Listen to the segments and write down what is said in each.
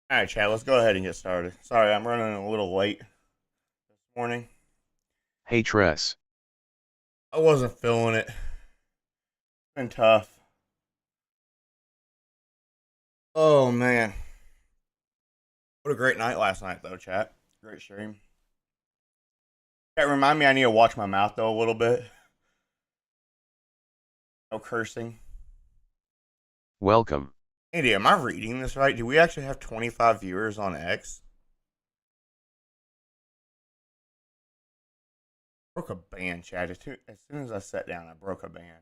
All right, Chad, let's go ahead and get started. Sorry, I'm running a little late this morning. Hey Tress. I wasn't feeling it. It's been tough. Oh, man. What a great night last night, though, chat. Great stream. Chat, remind me I need to watch my mouth, though, a little bit. No cursing. Welcome. Andy, am I reading this right? Do we actually have 25 viewers on X? Broke a ban, Chad. As soon as I sat down, I broke a ban.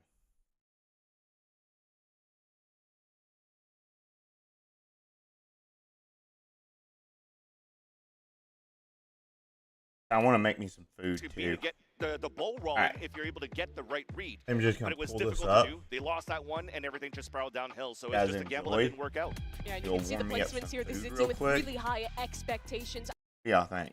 I want to make me some food, too. Get the ball rolling right. if you're able to get the right read. I'm just But going it to was pull this difficult up. to do. They lost that one, and everything just spiraled downhill. So Guys, it's just a gamble that enjoy. didn't work out. Yeah, and you You'll can see the warm me up placements some here. This is a food team real with quick. really high expectations. Yeah, thanks.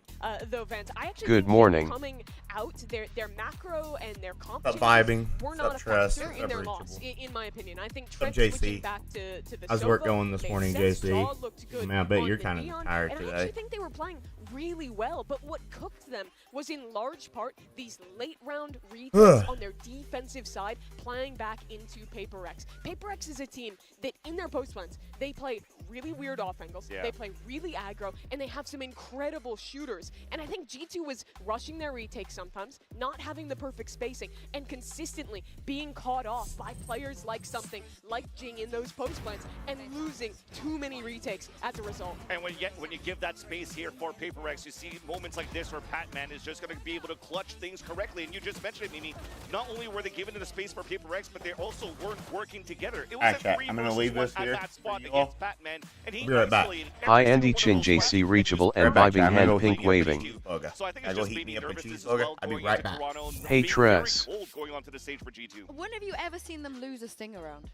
Though, Vance, I actually Good think they're morning. coming out, their macro and their comp Up vibing. were Up not a Tress. factor in Up their loss, Reachable. in my opinion. I think Up Trent JC. switching back to the How's work Sova going this made morning, sense. JC? Draw looked good Man, I bet on you're the kind of Neon, tired and I today. actually think they were playing really well, but what cooked them was in large part these late round retakes on their defensive side, playing back into Paper X. Paper X is a team that in their post plans, they play really weird off angles, they play really aggro, and they have some incredible shooters. And I think G2 was rushing their retakes sometimes, not having the perfect spacing, and consistently being caught off by players like something like Jing in those post plans, and losing too many retakes as a result. And when you give that space here for Paper X, you see moments like this where Patman is just going to be able to clutch things correctly. And you just mentioned it, Mimi. Not only were they given the space for Paper X, but they also weren't working together. It was Alright, a chat, 3 I'm gonna versus leave 1 this at here that spot for you all. against Patman, and he Be right back. isolated Hi every Andy single Chin one of those JC flashes Reachable and and Right back, vibing chat. I'm gonna hand go pink eat waving. cheeseburger. So I think I it's go just heat made me me up a nervous as cheeseburger. well I'll be going right into back. Toronto and Hey, being Tress. very cold going onto the stage for G2. When have you ever seen them lose a stinger round?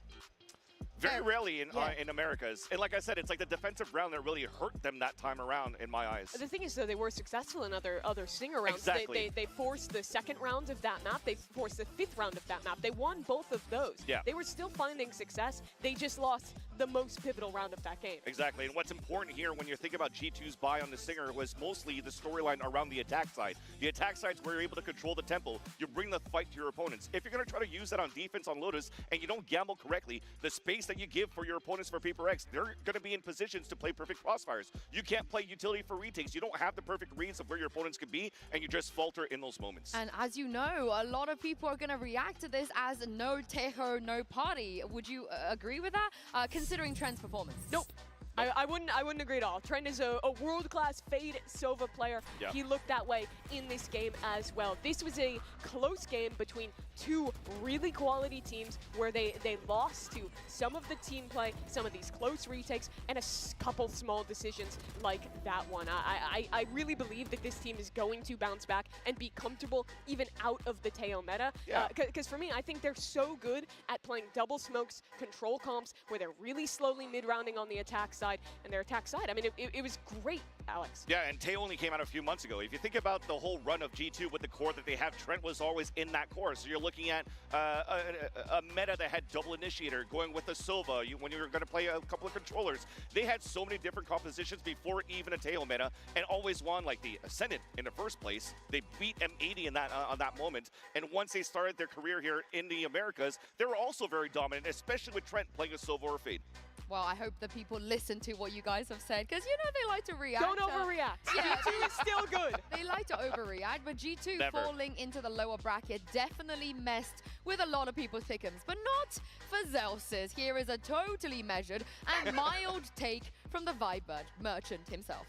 Very rarely in Yeah. in Americas. And like I said, it's like the defensive round that really hurt them that time around in my eyes. The thing is, though, they were successful in other stinger rounds. Exactly. They forced the second round of that map. They forced the fifth round of that map. They won both of those. Yeah. They were still finding success. They just lost the most pivotal round of that game. Exactly, and what's important here when you think about G2's buy on the Singer was mostly the storyline around the attack side. The attack side's where you're able to control the tempo. You bring the fight to your opponents. If you're going to try to use that on defense on Lotus and you don't gamble correctly, the space that you give for your opponents for Paper X, they're going to be in positions to play perfect crossfires. You can't play utility for retakes. You don't have the perfect reads of where your opponents could be, and you just falter in those moments. And as you know, a lot of people are going to react to this as no Tejo, no party. Would you agree with that, considering Trent's performance? Nope. I wouldn't agree at all. Trent is a world-class Fade Sova player. Yeah. He looked that way in this game as well. This was a close game between two really quality teams where they lost to some of the team play, some of these close retakes, and a couple small decisions like that one. I really believe that this team is going to bounce back and be comfortable even out of the Teo meta. Yeah. Because for me, I think they're so good at playing double smokes, control comps, where they're really slowly mid-rounding on the attack side. And their attack side, I mean, it was great, Alex. Yeah, and Tay only came out a few months ago. If you think about the whole run of G2 with the core that they have, Trent was always in that core. So you're looking at a meta that had double initiator, going with the Sova when you were going to play a couple of controllers. They had so many different compositions before even a Tail meta, and always won like the Ascendant in the first place. They beat M80 in that on that moment. And once they started their career here in the Americas, they were also very dominant, especially with Trent playing a Sova or Fade. Well, I hope that people listen to what you guys have said, because, you know, they like to react. Don't overreact. Yeah. G2 is still good. They like to overreact, but G2 Never. falling into the lower bracket definitely messed with a lot of people's pick'ems, but not for Zels's. Here is a totally measured and mild take from the Vibebird merchant himself.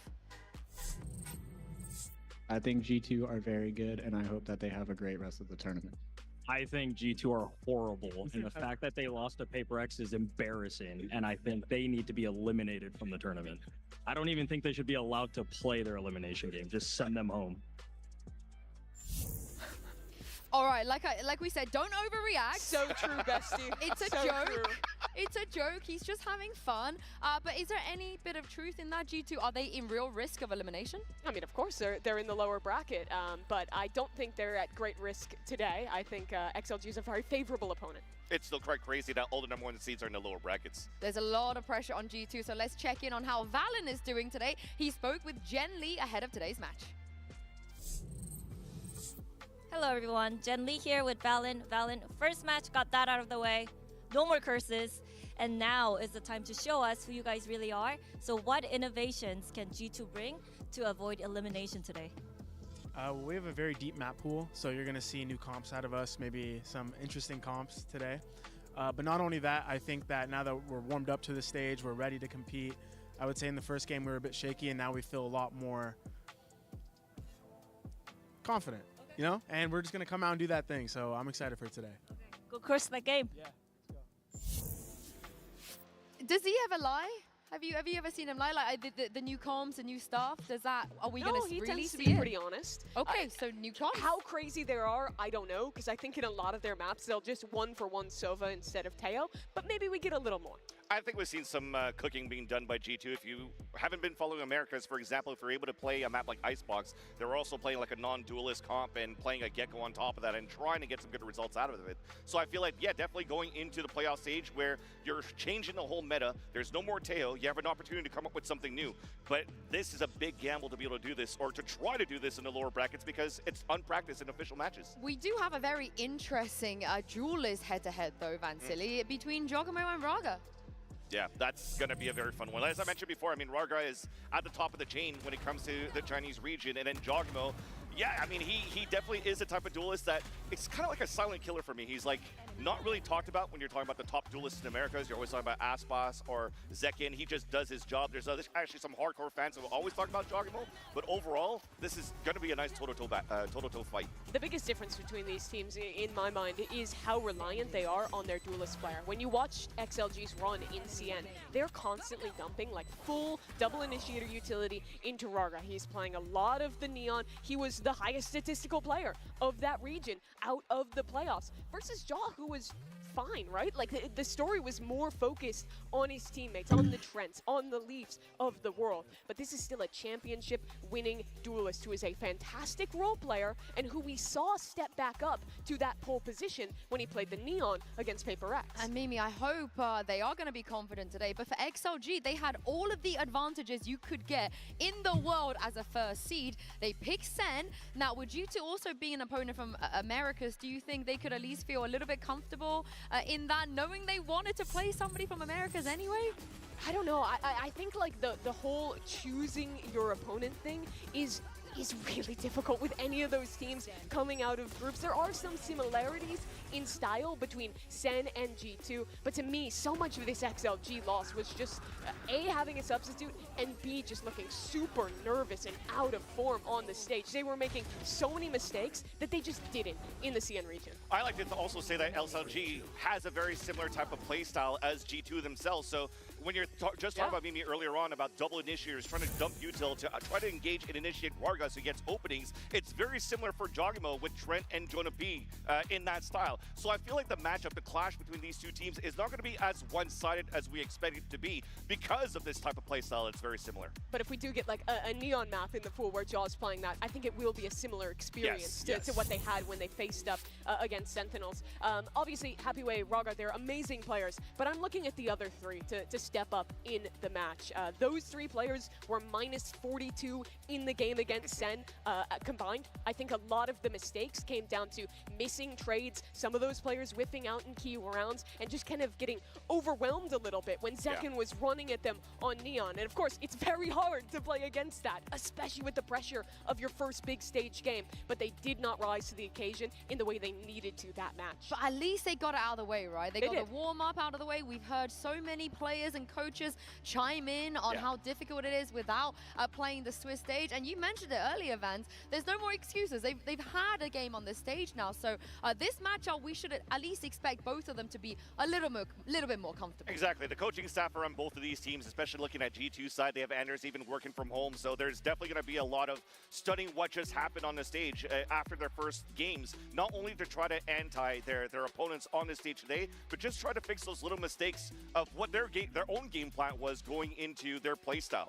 I think G2 are very good, and I hope that they have a great rest of the tournament. I think G2 are horrible, and the fact that they lost to Paper X is embarrassing, and I think they need to be eliminated from the tournament. I don't even think they should be allowed to play their elimination game. Just send them home. All right, like we said, don't overreact. So true, bestie. It's a So joke. true. It's a joke. He's just having fun. But is there any bit of truth in that, G2? Are they in real risk of elimination? I mean, of course, they're in the lower bracket, but I don't think they're at great risk today. I think XLG is a very favorable opponent. It's still quite crazy that all the number 1 seeds are in the lower brackets. There's a lot of pressure on G2, so let's check in on how Valen is doing today. He spoke with Jen Lee ahead of today's match. Hello everyone, Jen Lee here with Valen. Valen, first match, got that out of the way. No more curses. And now is the time to show us who you guys really are. So what innovations can G2 bring to avoid elimination today? We have a very deep map pool, so you're going to see new comps out of us, maybe some interesting comps today. But not only that, I think that now that we're warmed up to the stage, we're ready to compete. I would say in the first game we were a bit shaky, and now we feel a lot more confident, you know? And we're just going to come out and do that thing, so I'm excited for today. Go crush that game. Yeah. Does he ever lie? Have you ever seen him lie? Like the new comms, the new stuff? Does that? Are we gonna he really tends to see be it? pretty honest. Okay, so new comms. How crazy there are, I don't know, because I think in a lot of their maps they'll just 1-for-1 Sova instead of Teo, but maybe we get a little more. I think we've seen some cooking being done by G2. If you haven't been following Americas, for example, if you're able to play a map like Icebox, they're also playing like a non-duelist comp and playing a Gecko on top of that and trying to get some good results out of it. So I feel like, yeah, definitely going into the playoff stage where you're changing the whole meta. There's no more Teo. You have an opportunity to come up with something new. But this is a big gamble to be able to do this or to try to do this in the lower brackets because it's unpracticed in official matches. We do have a very interesting duelist head-to-head though, Vansili, between Giacomo and Raga. Yeah, that's going to be a very fun one. As I mentioned before, I mean, Raga is at the top of the chain when it comes to the Chinese region, and then Giacomo, yeah, I mean, he definitely is the type of duelist that it's kind of like a silent killer for me. He's like not really talked about when you're talking about the top duelists in America. You're always talking about Aspas or Zekin. He just does his job. There's actually some hardcore fans who will always talk about Giacomo, but overall, this is going to be a nice toe-to-toe fight. The biggest difference between these teams, in my mind, is how reliant they are on their duelist player. When you watch XLG's run in CN, they're constantly dumping like full double initiator utility into Raga. He's playing a lot of the Neon. He was the highest statistical player of that region out of the playoffs versus Jaw, who was fine, right? Like the story was more focused on his teammates, on the Trents, on the Leafs of the world. But this is still a championship winning duelist who is a fantastic role player and who we saw step back up to that pole position when he played the Neon against Paper X. And Mimi, I hope they are going to be confident today. But for XLG, they had all of the advantages you could get in the world as a first seed. They picked Sen. Now, would you two also be an opponent from Americas? Do you think they could at least feel a little bit comfortable in that, knowing they wanted to play somebody from Americas anyway? I don't know. I think like the whole choosing your opponent thing is really difficult with any of those teams coming out of groups. There are some similarities in style between Sen and G2, but to me, so much of this XLG loss was just A, having a substitute, and B, just looking super nervous and out of form on the stage. They were making so many mistakes that they just didn't in the CN region. I like to also say that XLG has a very similar type of play style as G2 themselves. So when you're just talking about Mimi earlier on about double initiators trying to dump util to try to engage and initiate Vargas who gets openings, it's very similar for Giacomo with Trent and Jonah B in that style. So I feel like the matchup, the clash between these two teams is not going to be as one-sided as we expect it to be because of this type of play style. It's very similar. But if we do get like a Neon map in the pool where Jaw's playing that, I think it will be a similar experience to what they had when they faced up against Sentinels. Obviously, Happy Way, Raga, they're amazing players, but I'm looking at the other three to step up in the match. Those three players were minus 42 in the game against Sen combined. I think a lot of the mistakes came down to missing trades, some of those players whipping out in key rounds, and just kind of getting overwhelmed a little bit when Zekin was running at them on Neon. And of course, it's very hard to play against that, especially with the pressure of your first big stage game. But they did not rise to the occasion in the way they needed to that match. But at least they got it out of the way, right? They got did. the warm-up out of the way. We've heard so many players and coaches chime in on how difficult it is without playing the Swiss stage. And you mentioned it earlier, Vance. There's no more excuses. They've had a game on this stage now, so this matchup we should at least expect both of them to be a little bit more comfortable. Exactly. The coaching staff around both of these teams, especially looking at G2 side, they have Anders even working from home, so there's definitely going to be a lot of studying what just happened on the stage after their first games, not only to try to anti their opponents on the stage today, but just try to fix those little mistakes of what their own game plan was going into their playstyle.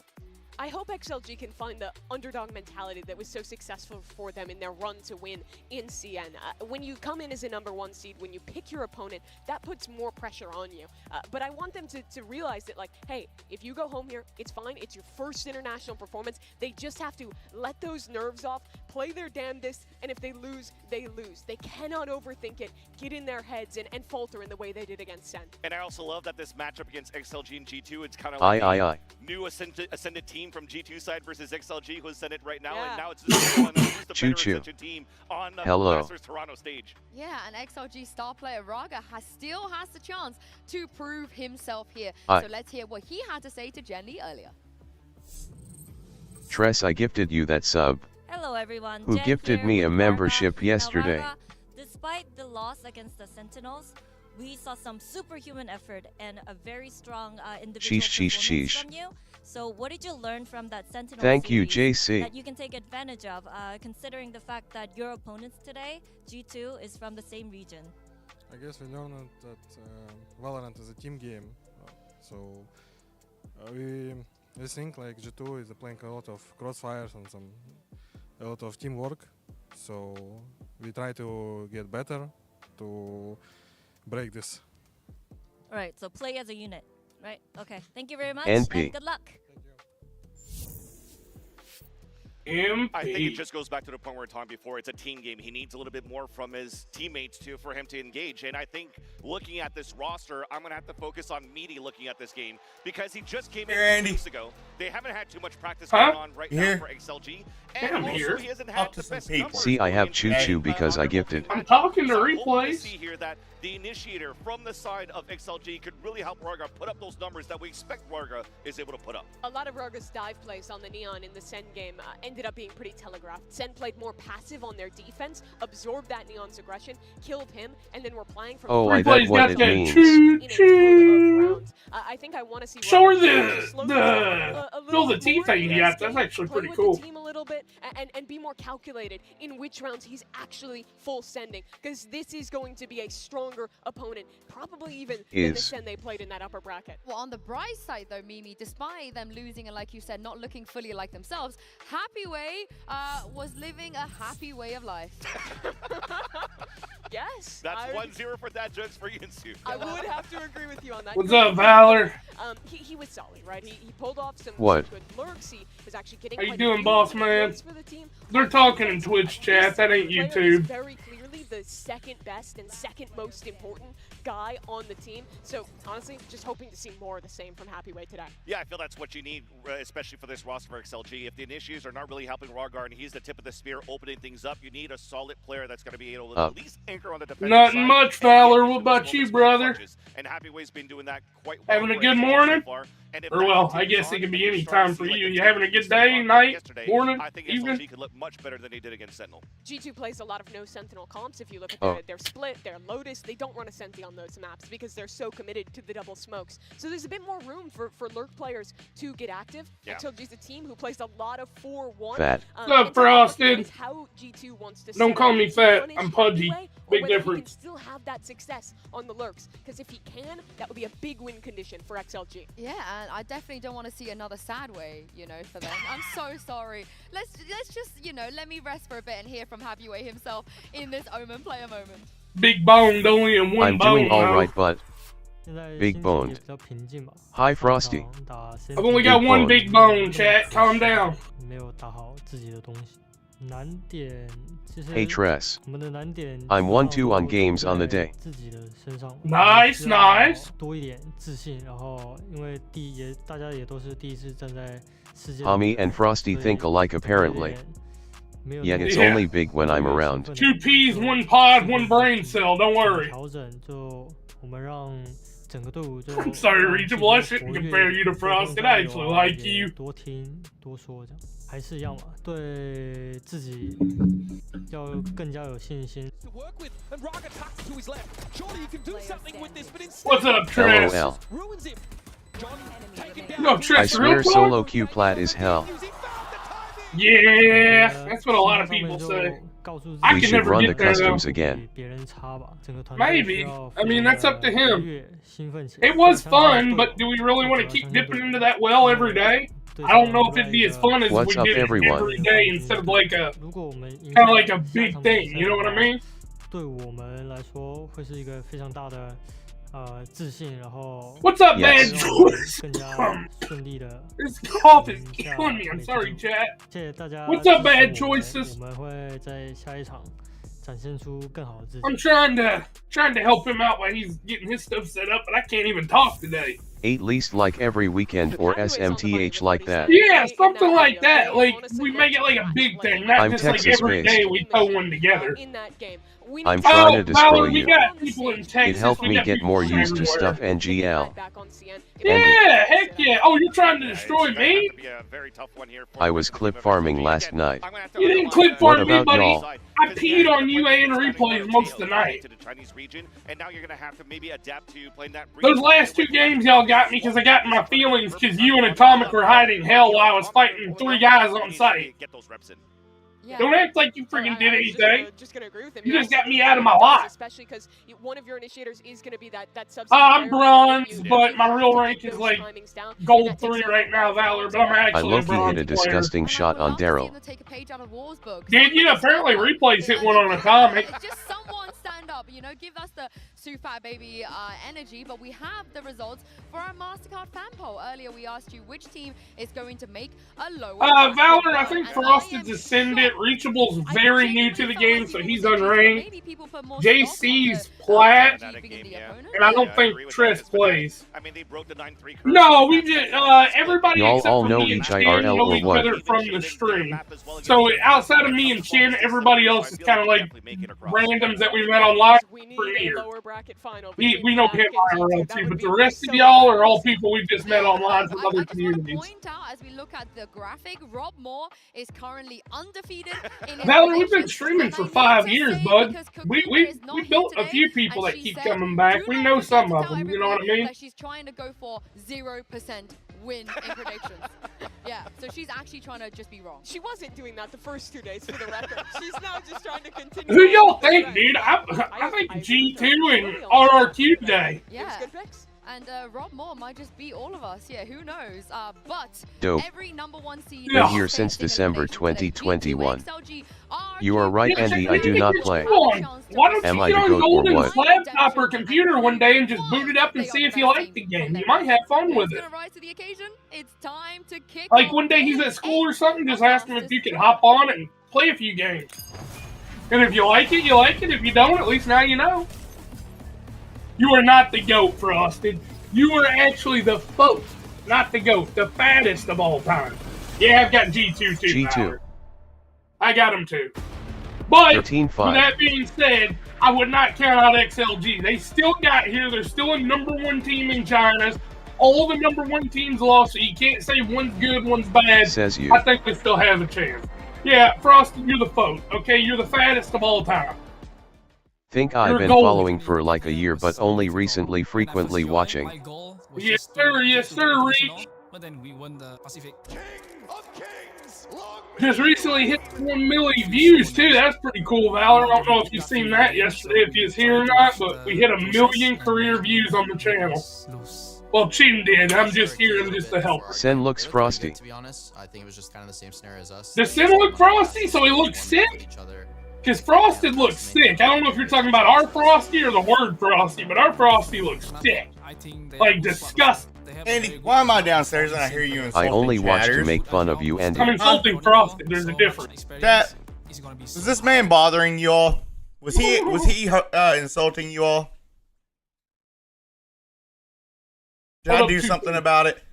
I hope XLG can find the underdog mentality that was so successful for them in their run to win in CN. When you come in as a #1 seed, when you pick your opponent, that puts more pressure on you. But I want them to realize that, like, hey, if you go home here, it's fine. It's your first international performance. They just have to let those nerves off, play their damnedest, and if they lose, they lose. They cannot overthink it, get in their heads, and falter in the way they did against Sen. And I also love that this matchup against XLG and G2, it's kind of like new ascended team from G2 side versus XLG, who's ascended right now, and now it's the better ascension team on the Masters Toronto stage. Yeah, and XLG star player Raga still has the chance to prove himself here. So let's hear what he had to say to Jenny earlier. Tress, I gifted you that sub. Hello everyone. Who gifted me a membership yesterday. Despite the loss against the Sentinels, we saw some superhuman effort and a very strong individual performance from you. So what did you learn from that Sentinel Thank you, series JC. that you can take advantage of, considering the fact that your opponents today, G2, is from the same region? I guess we learned that Valorant is a team game. So we think like G2 is playing a lot of crossfires and a lot of teamwork. So we try to get better to break this. All right, so play as a unit, right? Okay, thank you very much, NP. and good luck. I think it just goes back to the point where we were talking before. It's a team game. He needs a little bit more from his teammates for him to engage. And I think looking at this roster, I'm going to have to focus on Meaty looking at this game because he just came in 2 weeks ago. They haven't had too much practice going on right now for XLG. And also he hasn't had the best numbers. See, I have Choo because I gifted. I'm talking to So replays. see here that the initiator from the side of XLG could really help Raga put up those numbers that we expect Raga is able to put up. A lot of Raga's dive plays on the Neon in the Sen game ended up being pretty telegraphed. Sen played more passive on their defense, absorbed that Neon's aggression, killed him, and then were playing from I bet what it means. I think I want to see Show her fill the teeth that you got. That's actually pretty cool. The team a little bit and be more calculated in which rounds he's actually full sending, because this is going to be a stronger opponent, probably even than the Sen they played in that upper bracket. Well, on the bright side though, Mimi, despite them losing and like you said, not looking fully like themselves, Happyway was living a happy way of life. Yes. That's 1-0 for that jokes for you, Sue. I would have to agree with you on that. What's up, Valor? He was solid, right? He pulled off some What? good lurks. He was actually getting How you doing, boss man? for the team. They're talking in Twitch chat. That ain't Player is YouTube. very clearly the second best and second most important guy on the team. So honestly, just hoping to see more of the same from Happyway today. Yeah, I feel that's what you need, especially for this roster for XLG. If the initiators are not really helping Ragar and he's the tip of the spear opening things up, you need a solid player that's going to be able to at least anchor on the defensive Nothing side much, Valor. What about you, brother? And Happyway's been doing that quite well. Having a good morning? Or well, I guess it can be any time for you. You having a good day, night, morning, I think evening? XLG could look much better than he did against Sentinel. G2 plays a lot of no Sentinel comps. If you look at their split, their Lotus, they don't run a Senti on those maps because they're so committed to the double smokes. So there's a bit more room for lurk players to get active. XLG's a team who plays a lot of 4-1. Fat. What's up, Frosted? How G2 wants to Don't call me fat. I'm pudgy. Big difference. He can still have that success on the lurks, because if he can, that would be a big win condition for XLG. Yeah, and I definitely don't want to see another sad way, for them. I'm so sorry. Let's just, let me rest for a bit and hear from Happyway himself in this Omen player moment. Big boned, only in one I'm bone. doing alright, but big boned. Hi, Frosty. I've only got one big bone, chat. Calm down. Hey Tress. I'm 1-2 on games on the day. Nice, nice. Tommy and Frosty think alike apparently. Yet it's only big when I'm around. 2 peas, 1 pod, 1 brain cell. Don't worry. I'm sorry, Reachable. I shouldn't compare you to Frosted. I actually like you. 多听多说这样，还是一样嘛，对自己要更加有信心。 What's up, Tress? LOL. No, I Tress, swear real solo Q plat is hell. Yeah, that's what a lot of people say. I We can should never run the get there, though. customs again. Maybe. I mean, that's up to him. It was fun, but do we really want to keep dipping into that well every day? I don't know if it'd be as fun as What's we up, did it everyone? every day instead of like a kind of like a big thing. You know what I mean? 对我们来说会是一个非常大的自信，然后 What's up, Yes. man? Joyce? 更加顺利的。 This cough is killing me. I'm sorry, chat. 谢谢大家。 What's up, bad 支持我们 choices? 我们会在下一场展现出更好的自己。 I'm trying to help him out while he's getting his stuff set up, but I can't even talk today. 8 least like every weekend or SMTH like that. Yeah, something like that. Like we make it like a big thing, not I'm just like Texas every based. day we throw one together. I'm trying to destroy Valor, we you. got people in Texas. It helped we me got get people more from used to everywhere. stuff NGL. Yeah, heck yeah. Oh, you're trying to destroy me? I was clip farming last night. You didn't clip What farm me, about buddy. y'all? I peed on you and replays most of the night. Those last two games y'all got me because I got in my feelings because you and Atomic were hiding hell while I was fighting 3 guys on site. Yeah. Don't act like you freaking did anything. Just gonna agree with him. You You're just got me absolutely out of my right, lot. especially because one of your initiators is gonna be that substitute. I'm player. bronze, You but my have real to rank keep is those like timings down, and gold that 3 takes a right now, lot of Valor, but I'm I actually a low-key bronze hit a player. disgusting shot on Daryl. Did you? Apparently replays hit one on Atomic. Just someone stand up, you know, give us the Sufat baby energy, but we have the results for our MasterCard fan poll. Earlier we asked you which team is going to make a lower Valor, I think Frosted's Ascendant. Reachable's very new to the game, so he's unranked. JC's Plat, and I don't think Tress plays. No, we just, everybody Y'all except all for know me and each Chin IRL know or each what? other from the stream. So outside of me and Chin, everybody else is kind of like randoms that we met online for here. We know him IRL too, but the rest of y'all are all people we just met online from other communities. Point out as we look at the graphic, Rob Moore is currently undefeated in Valerie, we've been streaming for 5 years, bud. We built a few people that keep coming back. We know some of them, you know what I mean? That she's trying to go for 0% win in predictions. Yeah, so she's actually trying to just be wrong. She wasn't doing that the first 2 days for the record. She's now just trying to continue. Who y'all think, dude? I think G2 and RRQ today. Yeah. Good picks. And Rob Moore might just beat all of us. Yeah, who knows? But Dope. every #1 seed Been Yeah. here since December 2021. You are right, Andy, I do not play. Why don't Am you I get the on goat or Golden's what? laptop or computer one day and just boot it up and see if you like the game? You might have fun with it. Gonna rise to the occasion. It's time to kick Like off one day he's at this school or eighth something, just of ask him if Masters you can 2. hop on and play a few games. And if you like it, you like it. If you don't, at least now you know. You are not the GOAT, Frosted. You are actually the FOAT, not the GOAT, the fattest of all time. Yeah, I've got G2 too. G2. Howard. I got him too. But, 13-5. with that being said, I would not count out XLG. They still got here. They're still a #1 team in China. All the #1 teams lost, so you can't say one's good, one's bad. Says you. I think they still have a chance. Yeah, Frosted, you're the FOAT, okay? You're the fattest of all time. Think I've been following for like a year but only recently frequently watching. Yes, sir, Reach. But then we won the Pacific. Just recently hit 1 million views, too. That's pretty cool, Valor. I don't know if you've seen that yesterday, if you're here or not, but we hit 1 million career views on the channel. Well, Chin did. I'm just here. I'm just a helper. Sen looks frosty. To be honest, I think it was just kind of the same scenario as us. Does Sen look frosty? So he looks sick? Because Frosted looks sick. I don't know if you're talking about our Frosty or the word Frosty, but our Frosty looks sick. Like, disgusting. Andy, why am I downstairs and I hear you insulting I only watch to chatters? make fun of you, Andy. I'm insulting Frosted. There's a difference. Chat, was this man bothering you all? Was he insulting you all? Should I do something about it?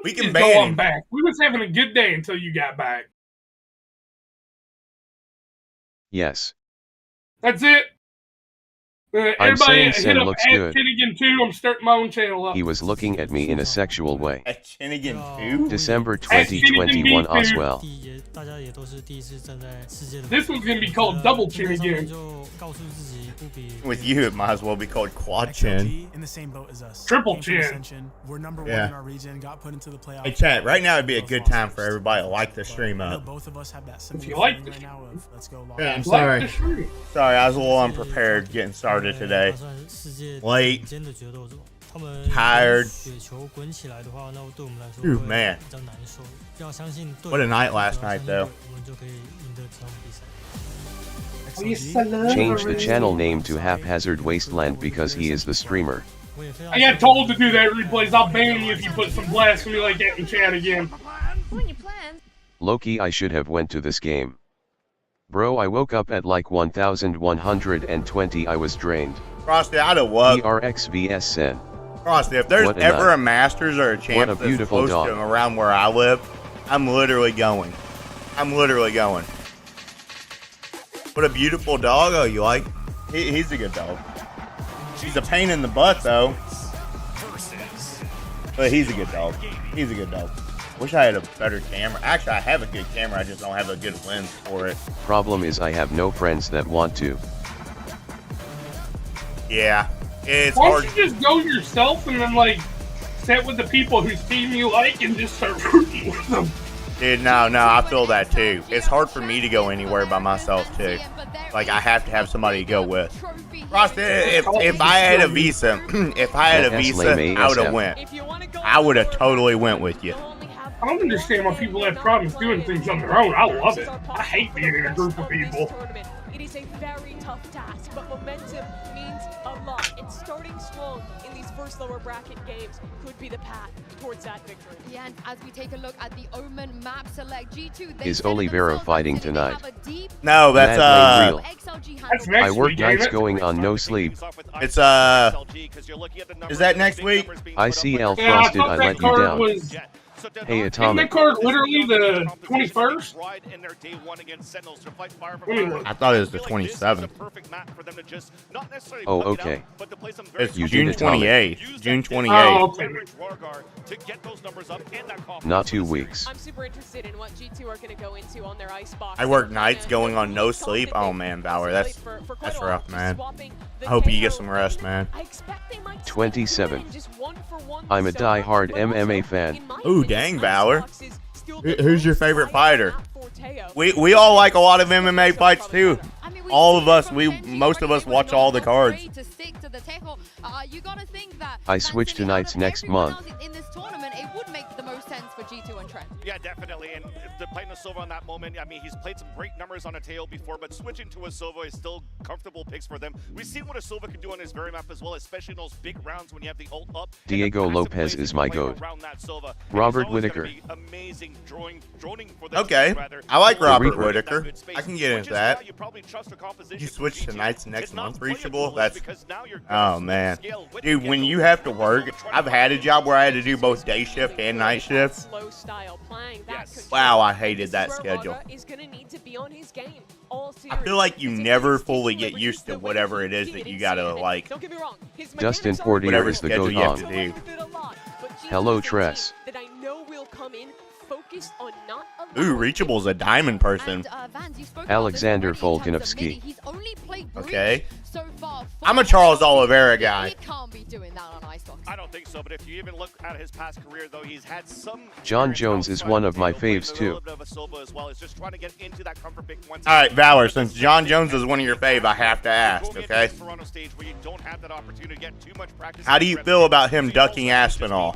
We can ban go on him. back. We was having a good day until you got back. Yes. That's it. I'm saying Everybody hit Sen up looks at good. Finnegan 2. I'm starting my own channel up. He was looking at me in a sexual way. At Finnegan 2? December Finnegan 2021 B2. Oswell. 大家也都是第一次站在世界的。 This one's gonna be called Double Chin again. 就告诉自己不比。 With you, it might as well be called Quad Chin. In the same boat as us. Triple Came from chin. Ascension. We're number one Yeah. in our region. Got put into the playoffs. Hey, chat, right now would be a good time for everybody to like the stream I know up. both of us have that similar you like feeling the right now of let's go long. Yeah, I'm Like sorry. the stream. Sorry, I was a little unprepared getting started today. 算是世界 Late. 顶尖的决斗者，他们 Tired. 雪球滚起来的话，那对我们来说 Ooh, 会 man. 比较难受。要相信队友。 What a night last 只要相 night, 信 though. 队友我们就可以赢得这场比赛。 Change the channel name to Haphazard Wasteland because he is the streamer. 我也非常 I got told to do that replays. I'll ban you if you put some blasphemy like that in chat again. Loki, I should have went to this game. Bro, I woke up at like 1120. I was drained. Frosty, I'd have loved. ERXVS Sen. Frosty, if there's What a ever night. a Masters or a What a champ that's beautiful close dog. to around where I live, I'm literally going. I'm literally going. What a beautiful dog. Oh, you like? He's a good dog. He's a pain in the butt, though. But he's a good dog. He's a good dog. Wish I had a better camera. Actually, I have a good camera. I just don't have a good lens for it. Problem is I have no friends that want to. Yeah. It's Why hard. don't you just go yourself and then, like, sit with the people whose team you like and just start rooting with them? Dude, no, I feel that too. It's hard for me to go anywhere by myself too. Like, I have to have somebody to go with. Frosty, if I had a visa, if I had a visa, I would have went. I would have totally went with you. I don't understand why people have problems doing things on their own. I love it. I hate being in a group of people. It is a very tough task, but momentum means a lot. And starting strong in these first lower bracket games could be the path towards that victory. Yeah, and as we take a look at the Omen map select G2, they Is set Olivero themselves fighting up to tonight? have a deep No, that's Mad Lane Real. XLG That's handle. next I work week, nights ain't it? going on no sleep. It's, is that next week? ICL Yeah, I Frosted, thought I that let you card down. was... Hey, Isn't Atomic. that card literally the 21st? I thought it was the 27th. Oh, okay. It's You June did Atomic. 28th. June 28th. Oh, okay. Not 2 weeks. I'm super interested in what G2 are going to go into on their icebox. I work nights going on no sleep. Oh man, Valor, that's rough, man. I hope you get some rest, man. 27. I'm a die-hard MMA fan. Ooh, dang, Valor. Who's your favorite fighter? We all like a lot of MMA fights too. All of us, most of us watch all the cards. I switch to nights next month. In this tournament, it would make the most sense for G2 and Trent. Yeah, definitely. And playing a Silva on that moment, I mean, he's played some great numbers on a tail before, but switching to a Silva is still comfortable picks for them. We've seen what a Silva can do on his very map as well, especially in those big rounds when you have the ult up. Diego Lopez is my goat. Robert Whitaker. Okay, I like Robert Whitaker. I can get into that. You switch to nights next month, reachable? That's... Oh, man. Dude, when you have to work, I've had a job where I had to do both day shift and night shift. Wow, I hated that schedule. I feel like you never fully get used to whatever it is that you gotta, like... Dustin Portier Whatever is the schedule goat you have on. to do. Hello, Tress. Ooh, Reachable's a diamond person. Alexander Volkanovski. He's only played Okay. so far. I'm a Charles Oliveira guy. He can't be doing that on Icebox. I don't think so, but if you even look at his past career, though, he's had some... John Jones is one of my faves, too. Alright, Valor, since John Jones is one of your fave, I have to ask, okay? How do you feel about him ducking Aspinall?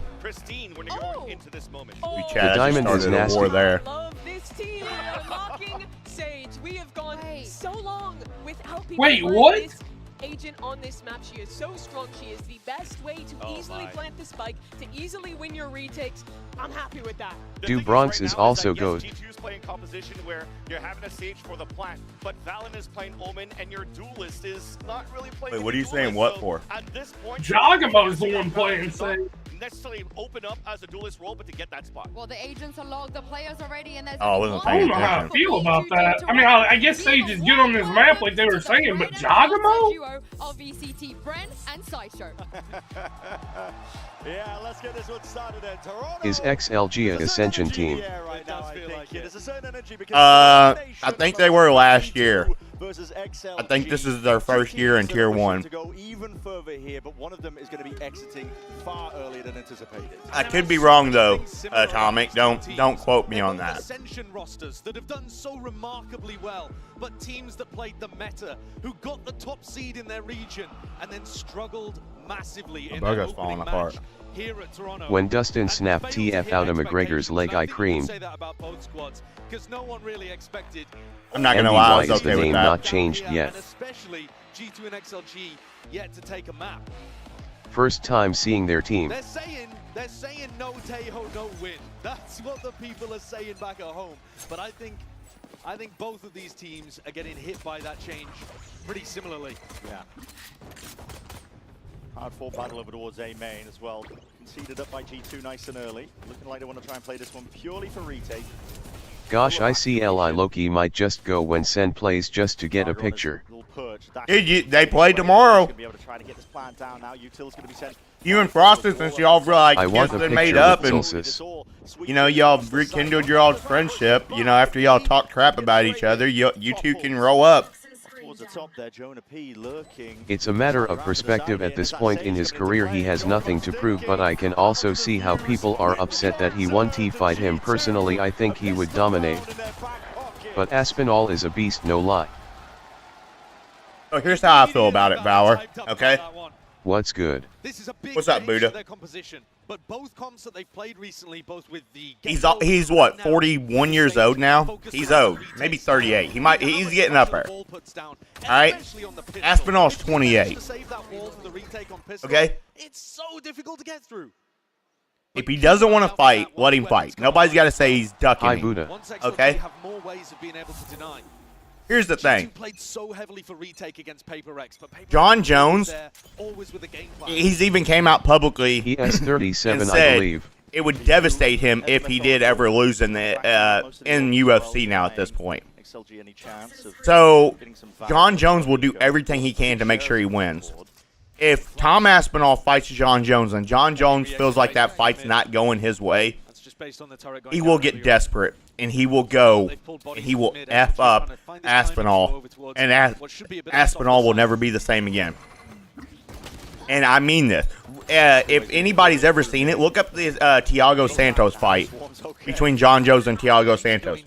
Oh. We chat, The diamond is started a war nasty. there. Love this team. We are locking Sage. We have gone so long without people Wait, playing what? this agent on this map. She is so strong. She is the best way to easily plant the spike, to easily win your retakes. I'm happy with that. Du Bronx is also goat. G2's playing composition where you're having a Sage for the plant, but Valen is playing Omen, and your duelist is not really playing. Wait, what are you saying what for? At this point, Jagamo's the one playing Sage. necessarily open up as a duelist role, but to get that spot. Well, the agents are logged, the players already, and there's Oh, I wasn't I paying don't know how I attention. feel about that. I mean, I guess Sage is good on this map, like they were saying, but Giacomo? Duo of VCT, Bren and Sideshow. Yeah, let's get this one started then. Toronto Is XLG a Ascension team? right now, I think. There's a certain energy because I think they were last year. versus XLG. I think this is their first year in Tier 1. To go even further here, but one of them is going to be exiting far earlier than anticipated. I could be wrong though, Atomic. Don't quote me on that. Ascension rosters that have done so remarkably well, but teams that played the meta, who got the top seed in their region and then struggled massively in their falling opening apart. match here at Toronto. When Dustin snapped TF out of McGregor's leg, I creamed. Say that about both squads, because no one really expected. I'm not gonna lie, I was MBY is the okay with name that. not changed yet. And especially G2 and XLG yet to take a map. First time seeing their team. They're saying no Tejo, no win. That's what the people are saying back at home. But I think both of these teams are getting hit by that change pretty similarly. Yeah. Hard fought battle over towards A main as well. Conceded up by G2 nice and early. Looking like they want to try and play this one purely for retake. Gosh, I see Li Loki might just go when Sen plays just to get a picture. Dude, they play tomorrow. You and Frosted, since y'all like I want just a been made picture up with and Solstice. you know y'all rekindled your old friendship. You know after y'all talk crap about each other, you two can roll up. Towards the top there, Jonah P lurking. It's a matter of perspective at this point in his career. He has nothing to prove, but I can also see how people are upset that he won T-fight him. Personally, I think he would dominate. But Aspinall is a beast, no lie. So here's how I feel about it, Valor. Okay? What's good? This is a big What's up, change Buddha? to their composition, but both comps that they've played recently, both with the He's what, 41 years old now? He's old, maybe 38. He's getting up there. All right, Aspinall's 28. Okay. It's so difficult to get through. If he doesn't want to fight, let him fight. Nobody's got to say he's ducking Hi, me. Buddha. Okay. Have more ways of being able to deny. Here's the thing. Played so heavily for retake against Paper X, but Paper John X Jones, there, always with a game plan. he's even came out publicly He has 37, and I said believe. it would devastate him if he did ever lose in the in UFC now at this point. So John Jones will do everything he can to make sure he wins. If Tom Aspinall fights John Jones and John Jones feels like that fight's not going his way, he will get desperate and he will go and he will F up Aspinall, and Aspinall will never be the same again. And I mean this. If anybody's ever seen it, look up the Thiago Santos fight between John Jones and Thiago Santos.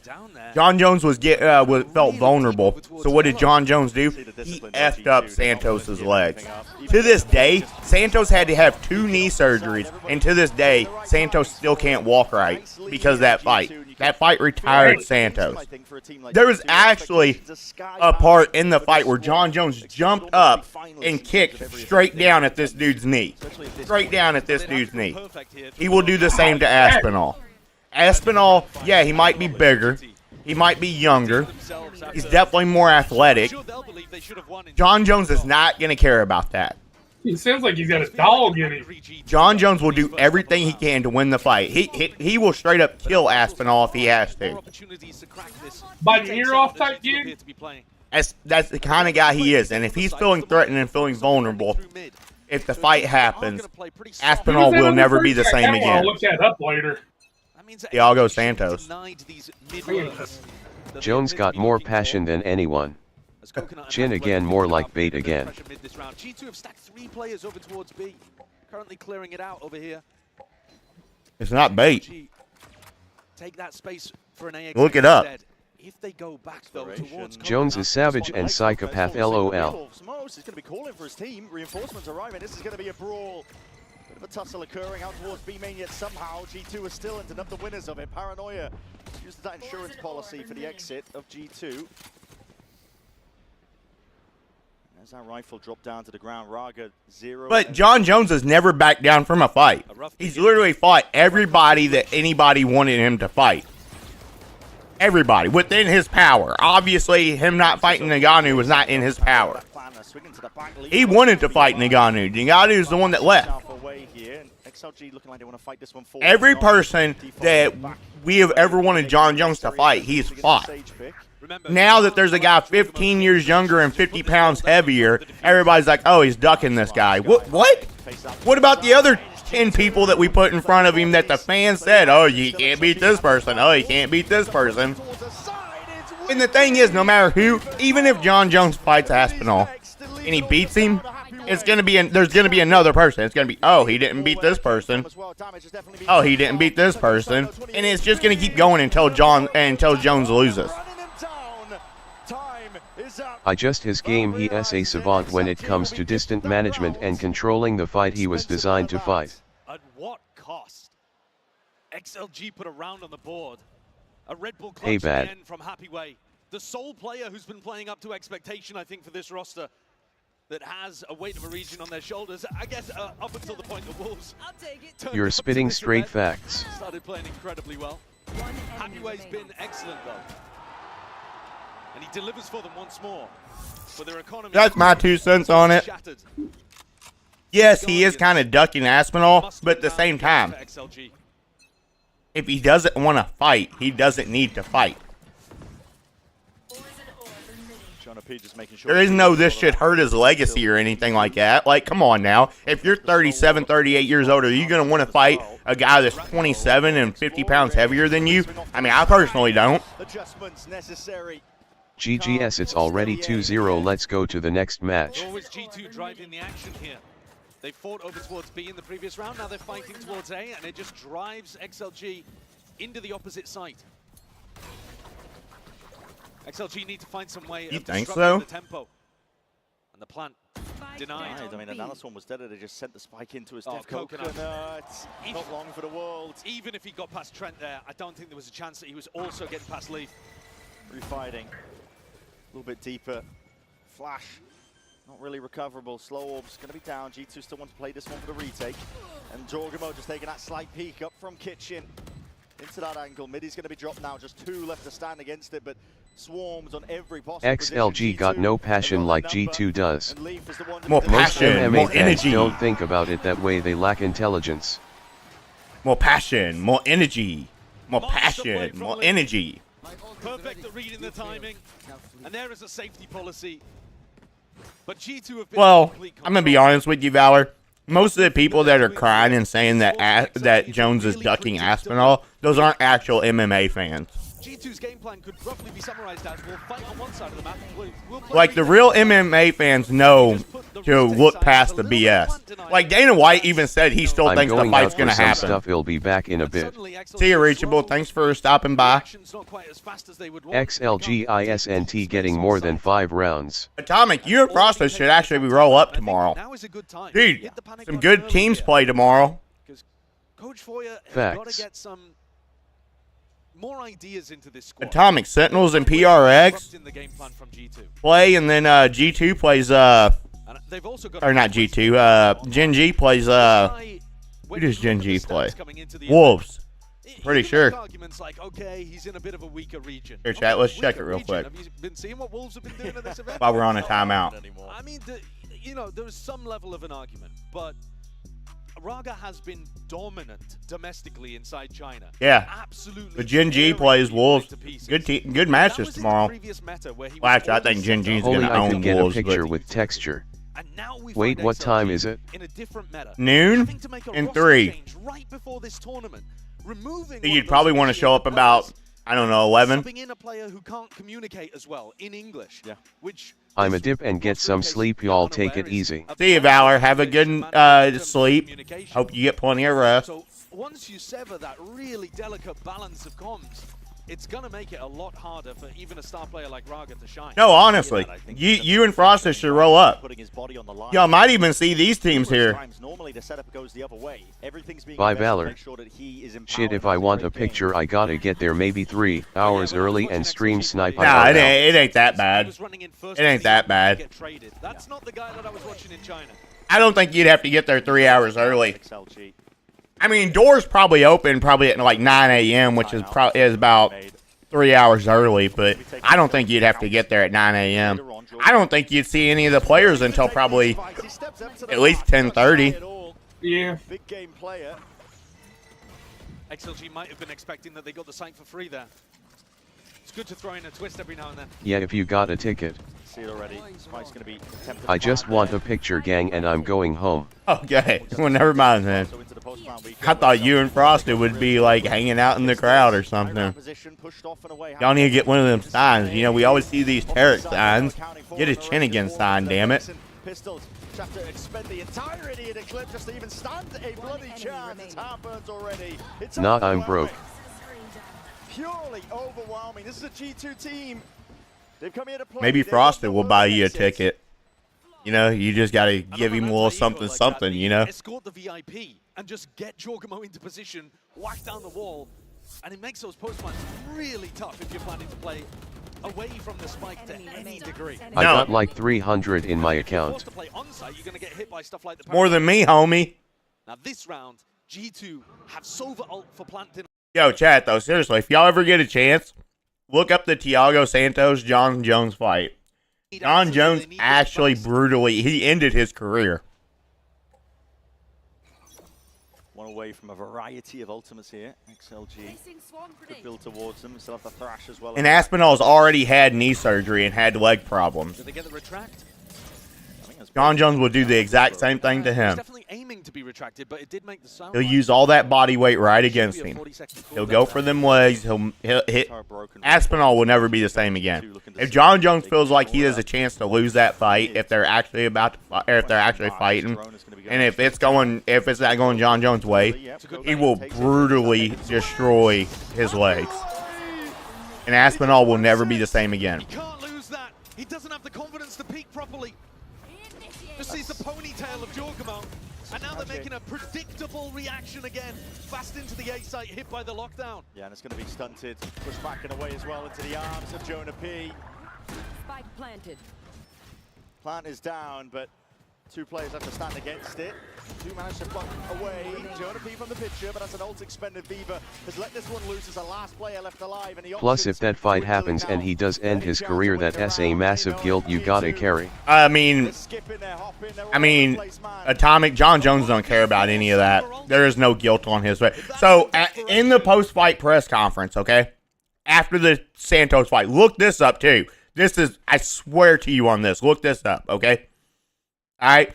John Jones felt vulnerable. So what did John Jones do? He effed up Santos's legs. To this day, Santos had to have 2 knee surgeries, and to this day, Santos still can't walk right because of that fight. That fight retired Santos. There was actually a part in the fight where John Jones jumped up and kicked straight down at this dude's knee. Straight down at this dude's knee. He will do the same to Aspinall. Aspinall, yeah, he might be bigger. He might be younger. He's definitely more athletic. John Jones is not going to care about that. He sounds like he's got a dog in him. John Jones will do everything he can to win the fight. He will straight up kill Aspinall if he has to. By the ear off type dude? That's the kind of guy he is. And if he's feeling threatened and feeling vulnerable, if the fight happens, Aspinall will never be the same again. I'll look that up later. Thiago Santos. Jones got more passion than anyone. Chin again, more like bait again. G2 have stacked 3 players over towards B. Currently clearing it out over here. It's not bait. Take that space for an AX. Look it up. If they go back though towards Jones is savage and psychopath, LOL. Smosh is going to be calling for his team. Reinforcements arriving. This is going to be a brawl. Bit of a tussle occurring out towards B main, yet somehow G2 is still ending up the winners of it. Paranoia used that insurance policy for the exit of G2. There's that rifle drop down to the ground. Raga 0. But John Jones has never backed down from a fight. He's literally fought everybody that anybody wanted him to fight. Everybody within his power. Obviously, him not fighting Nagano was not in his power. He wanted to fight Nagano. Nagano is the one that left. XLG looking like they want to fight this one forward. Every person that we have ever wanted John Jones to fight, he's fought. Now that there's a guy 15 years younger and 50 pounds heavier, everybody's like, oh, he's ducking this guy. What? What about the other 10 people that we put in front of him that the fans said, oh, you can't beat this person. Oh, you can't beat this person. And the thing is, no matter who, even if John Jones fights Aspinall and he beats him, it's gonna be there's gonna be another person. It's gonna be, oh, he didn't beat this person. Oh, he didn't beat this person, and it's just gonna keep going until Jones loses. I just his game. He is a savant when it comes to distant management and controlling the fight he was designed to fight. At what cost? XLG put a round on the board. A Red Bull clutch again from Happy Way. The sole player who's been playing up to expectation, I think, for this roster, that has a weight of a region on their shoulders. I guess up until the point the Wolves. You're spitting straight facts. Started playing incredibly well. Happy Way's been excellent though, and he delivers for them once more. For their economy. That's my 2 cents on it. Yes, he is kind of ducking Aspinall, but at the same time, if he doesn't want to fight, he doesn't need to fight. There is no this should hurt his legacy or anything like that. Like, come on now. If you're 37, 38 years old, are you going to want to fight a guy that's 27 and 50 pounds heavier than you? I mean, I personally don't. GGS, it's already 2-0. Let's go to the next match. Always G2 driving the action here. They fought over towards B in the previous round. Now they're fighting towards A, and it just drives XLG into the opposite site. XLG need to find some way of disrupting the tempo. And the plant denied. I mean, another one was dead. They just sent the spike into his death. Coconut. Not long for the world. Even if he got past Trent there, I don't think there was a chance that he was also getting past Leaf. Refighting. A little bit deeper. Flash. Not really recoverable. Slow Orb's going to be down. G2 still wants to play this one for the retake. And Jorgamo just taking that slight peek up from Kitchen into that angle. Middy's going to be dropped now. Just 2 left to stand against it, but swarms on every possible XLG got no passion like G2 does. More passion, more energy. Don't think about it that way. They lack intelligence. More passion, more energy. More passion, more energy. Perfect at reading the timing. And there is a safety policy. But G2 have been I'm going to be honest with you, Valor. Most of the people that are crying and saying that Jones is ducking Aspinall, those aren't actual MMA fans. G2's game plan could roughly be summarized as we'll fight on one side of the map. We'll like, the real MMA fans know to look past the BS. Like, Dana White even said he still thinks the fight's going to happen. Stuff. He'll be back in a bit. See you, Reachable. Thanks for stopping by. XLGISNT getting more than 5 rounds. Atomic, you and Frosted should actually roll up tomorrow. Dude, some good teams play tomorrow. Coach Foyer has got to get some more ideas into this squad. Atomic, Sentinels and PRX play, and then G2 plays or not G2, Gen G plays who does Gen G play? Wolves. Pretty sure. Arguments like, okay, he's in a bit of a weaker region. Here, chat, let's check it real quick. Have you been seeing what Wolves have been doing at this event? While we're on a timeout. I mean, you know, there is some level of an argument, but Raga has been dominant domestically inside China. Yeah. Absolutely. The Gen G plays Wolves. Good matches tomorrow. Well, actually, I think Gen G's going to own I can Wolves. Get a picture with texture. Wait, what time is it? Noon and 3. Right before this tournament. You'd probably want to show up about, I don't know, 11. In a player who can't communicate as well in English. Yeah. Which I'm a dip and get some sleep. Y'all take it easy. See you, Valor. Have a good sleep. Hope you get plenty of rest. So once you sever that really delicate balance of comms, it's going to make it a lot harder for even a star player like Raga to shine. No, honestly, you and Frosted should roll up. Y'all might even see these teams here. Bye, Valor. Shit, if I want a picture, I gotta get there maybe 3 hours early and stream snipe. Nah, it ain't that bad. It ain't that bad. That's not the guy that I was watching in China. I don't think you'd have to get there 3 hours early. I mean, doors probably open at like 9 a.m., which is about 3 hours early, but I don't think you'd have to get there at 9 a.m. I don't think you'd see any of the players until probably at least 10:30. Yeah. Big game player. XLG might have been expecting that they got the site for free there. It's good to throw in a twist every now and then. Yeah, if you got a ticket. See it already. Spike's gonna be tempted. I just want a picture, gang, and I'm going home. Okay, well, never mind then. I thought you and Frosted would be like hanging out in the crowd or something. Y'all need to get one of them signs. You know, we always see these Tarek signs. Get a Chinnigan sign, damn it. Pistols have to expend the entirety of the clip just to even stand a bloody chance. It's heartburns already. Nah, I'm broke. Purely overwhelming. This is a G2 team. They've come here to play. Maybe Frosted will buy you a ticket. You know, you just gotta give him a little something, something. You know. Escort the VIP and just get Jorgamo into position, whack down the wall, and it makes those post plans really tough if you're planning to play away from the spike to any degree. I got like 300 in my account. To play on-site, you're gonna get hit by stuff like the More than me, homie. Now this round, G2 have Sova ult for planting. Yo, chat though, seriously, if y'all ever get a chance, look up the Thiago Santos John Jones fight. John Jones actually he ended his career. One away from a variety of ultimates here. XLG could build towards them. Still have the Thrash as well. And Aspinall's already had knee surgery and had leg problems. Did they get the retract? John Jones will do the exact same thing to him. Definitely aiming to be retracted, but it did make the sound. He'll use all that body weight right against him. He'll go for them legs. He'll hit. Aspinall will never be the same again. If John Jones feels like he has a chance to lose that fight, if they're actually fighting, and if it's not going John Jones' way, he will brutally destroy his legs. And Aspinall will never be the same again. He can't lose that. He doesn't have the confidence to peak properly. Just sees the ponytail of Jorgamo, and now they're making a predictable reaction again. Fast into the A site, hit by the lockdown. Yeah, and it's going to be stunted. Pushed back and away as well into the arms of Jonah P. Spike planted. Plant is down, but two players have to stand against it. Two managed to block away. Jonah P from the picture, but that's an ult expended. Viva has let this one loose as the last player left alive. And Plus, if that fight happens and he does end his career, that's a massive guilt you gotta carry. I mean, Atomic John Jones don't care about any of that. There is no guilt on his way. So, in the post-fight press conference, okay, after the Santos fight, look this up too. This is, I swear to you on this, look this up, okay? All right,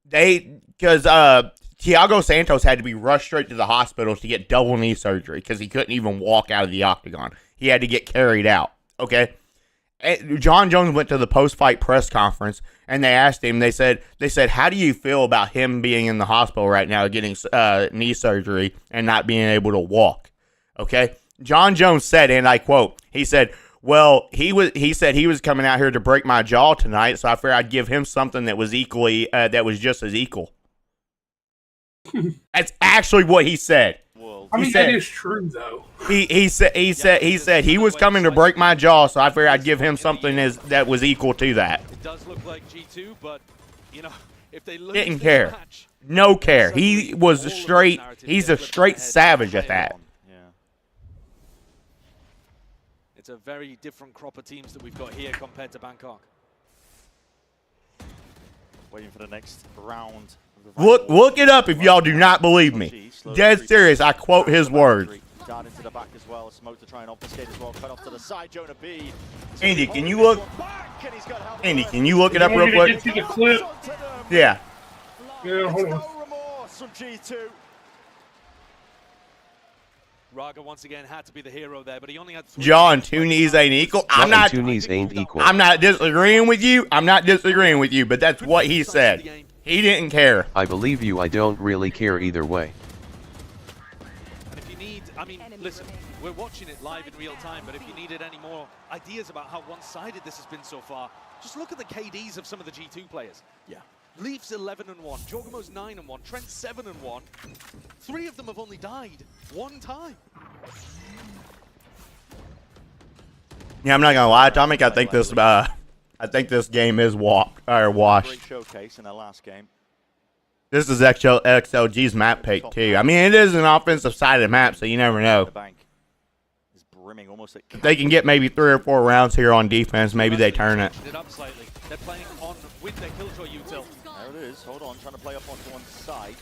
because Thiago Santos had to be rushed straight to the hospital to get double knee surgery because he couldn't even walk out of the octagon. He had to get carried out, okay? And John Jones went to the post-fight press conference, and they asked him, they said, how do you feel about him being in the hospital right now, getting knee surgery and not being able to walk, okay? John Jones said, and I quote, he said, well, he said he was coming out here to break my jaw tonight, so I figured I'd give him something that was just as equal. That's actually what he said. That is true though. He said he was coming to break my jaw, so I figured I'd give him something that was equal to that. It does look like G2, but you know, if they lose didn't care, match, no care. He was straight. He's a straight savage at that. It's a very different crop of teams that we've got here compared to Bangkok. Waiting for the next round. Look it up if y'all do not believe me. Dead serious. I quote his words. Dart into the back as well. Smoke to try and obfuscate as well. Cut off to the side. Jonah B. Andy, can you look? Andy, can you look it up real quick? Get to the clip. Yeah. Yeah, hold on. No remorse from G2. Raga once again had to be the hero there, but he only had 3. John, two knees ain't equal. Two knees ain't equal. I'm not disagreeing with you. But that's what he said. He didn't care. I believe you. I don't really care either way. And if you need, I mean, listen, we're watching it live in real time, but if you needed any more ideas about how one-sided this has been so far, just look at the KDs of some of the G2 players. Yeah. Leaf's 11-1, Jorgamo's 9-1, Trent's 7-1. 3 of them have only died 1 time. Yeah, I'm not gonna lie, Atomic. I think this game is washed. Great showcase in their last game. This is XLG's map pick too. I mean, it is an offensive-sided map, so you never know. The bank is brimming almost at. If they can get maybe 3 or 4 rounds here on defense, maybe they turn it. Up slightly. They're playing on with their Killjoy util. There it is. Hold on, trying to play up onto one side.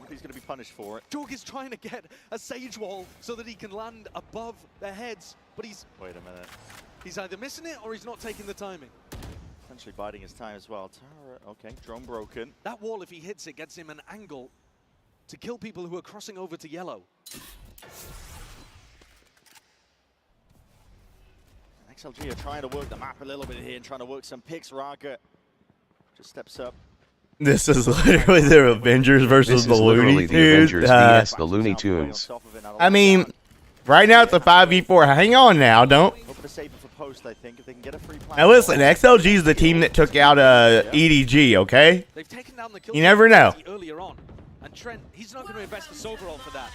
Somebody's going to be punished for it. Jorg is trying to get a Sage Wall so that he can land above their heads, but he's... Wait a minute. He's either missing it or he's not taking the timing. Essentially biding his time as well. Tara, okay, drone broken. That wall, if he hits it, gets him an angle to kill people who are crossing over to yellow. XLG are trying to work the map a little bit here and trying to work some picks. Raga just steps up. This is literally the Avengers versus the Looney Tunes. The Avengers vs the Looney Tunes. I mean, right now it's a 5v4. Hang on now, don't. Open a saber for post, I think, if they can get a free plan. Now listen, XLG is the team that took out EDG. Okay. They've taken down the kill You never know. earlier on, and Trent, he's not going to invest the overall for that.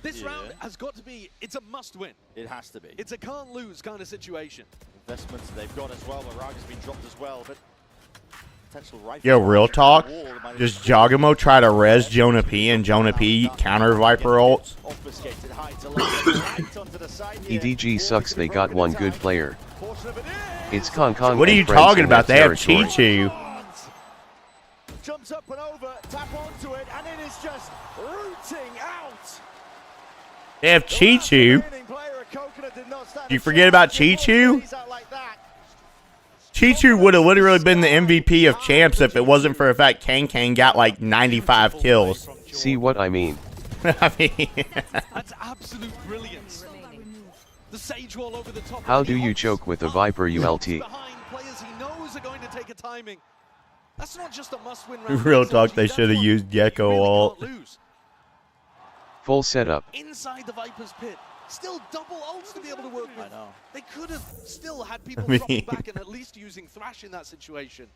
This round has got to be, it's a must-win. It has to be. It's a can't-lose kind of situation. Investments they've got as well, but Raga's been dropped as well, but potential rifle. Yo, real talk. Does Jogamo try to res Jonah P and Jonah P counter Viper ults? EDG sucks, they got one good player. It's Kong Kong. What are you talking about? They have Chi-Chu. Jumps up and over, tap onto it, and it is just rooting out. They have Chi-Chu. Do you forget about Chi-Chu? Chi-Chu would have literally been the MVP of champs if it wasn't for the fact Kang got like 95 kills. See what I mean? I mean, that's absolute brilliance. The Sage Wall over the top. How do you choke with a Viper ULT? Behind players he knows are going to take a timing. That's not just a must-win round. Real talk, they should have used Gecko ult. Full setup. Inside the Viper's pit. Still double ults to be able to work with. I know. They could have still had people I mean, dropping back and at least using Thrash in that situation.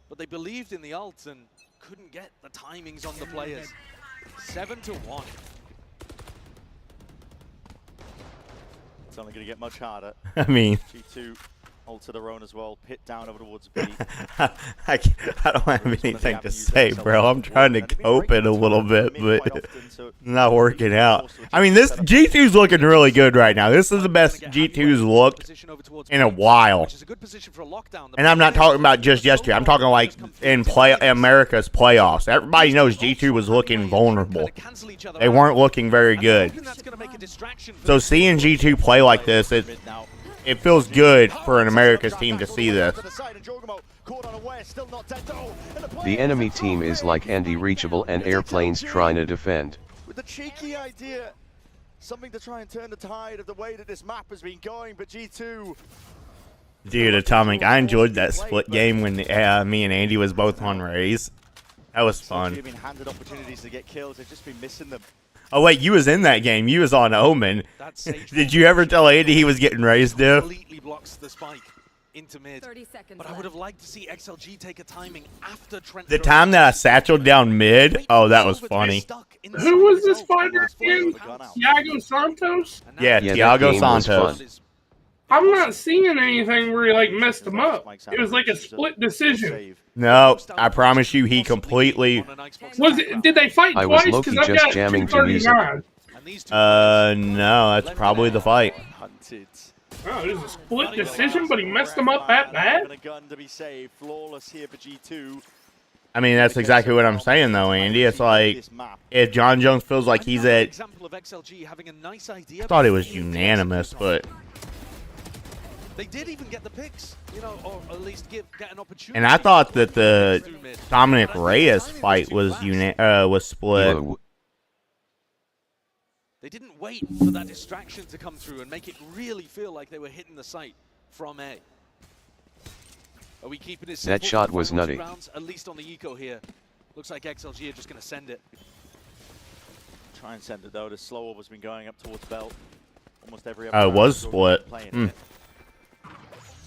But they believed in the ult and couldn't get the timings on the players. 7-1. It's only going to get much harder. I mean, G2 ult to their own as well. Pit down over towards B. I don't have anything to say, bro. I'm trying to cope it a little bit, but it's not working out. I mean, this G2's looking really good right now. This is the best G2's looked in a while. And I'm not talking about just yesterday. I'm talking like in America's playoffs. Everybody knows G2 was looking vulnerable. They weren't looking very good. So seeing G2 play like this, it feels good for an America's team to see this. The enemy team is like Andy Reachable and airplanes trying to defend. With the cheeky idea, something to try and turn the tide of the way that this map has been going, but G2... Dude, Atomic, I enjoyed that split game when me and Andy was both on Raze. That was fun. They've been handed opportunities to get kills, they've just been missing them. Oh wait, you was in that game. You was on Omen. Did you ever tell Andy he was getting raised, dude? Completely blocks the spike into mid. 30 seconds but I would have liked to see XLG take a timing after Trent. The time that I satcheled down mid, oh, that was funny. Who was this fighter again? Thiago Santos? Yeah, Thiago Santos. I'm not seeing anything where he like messed him up. It was like a split decision. No, I promise you, he completely. Was it? Did they fight I twice? was low-key Because I've just got jamming to music. 239. No, that's probably the fight. Oh, it was a split decision, but he messed him up that bad. I mean, that's exactly what I'm saying, though, Andy. It's like, if John Jones feels like he's at... I thought it was unanimous, but... They did even get the picks, you know, or at least get an opportunity. And I thought that the Dominic Reyes fight was split. They didn't wait for that distraction to come through and make it really feel like they were hitting the site from A. Are we keeping it simple? That shot was nutty. Rounds, at least on the eco here. Looks like XLG are just going to send it. Try and send it though. The slow has been going up towards Belt. Almost every Oh, it was split.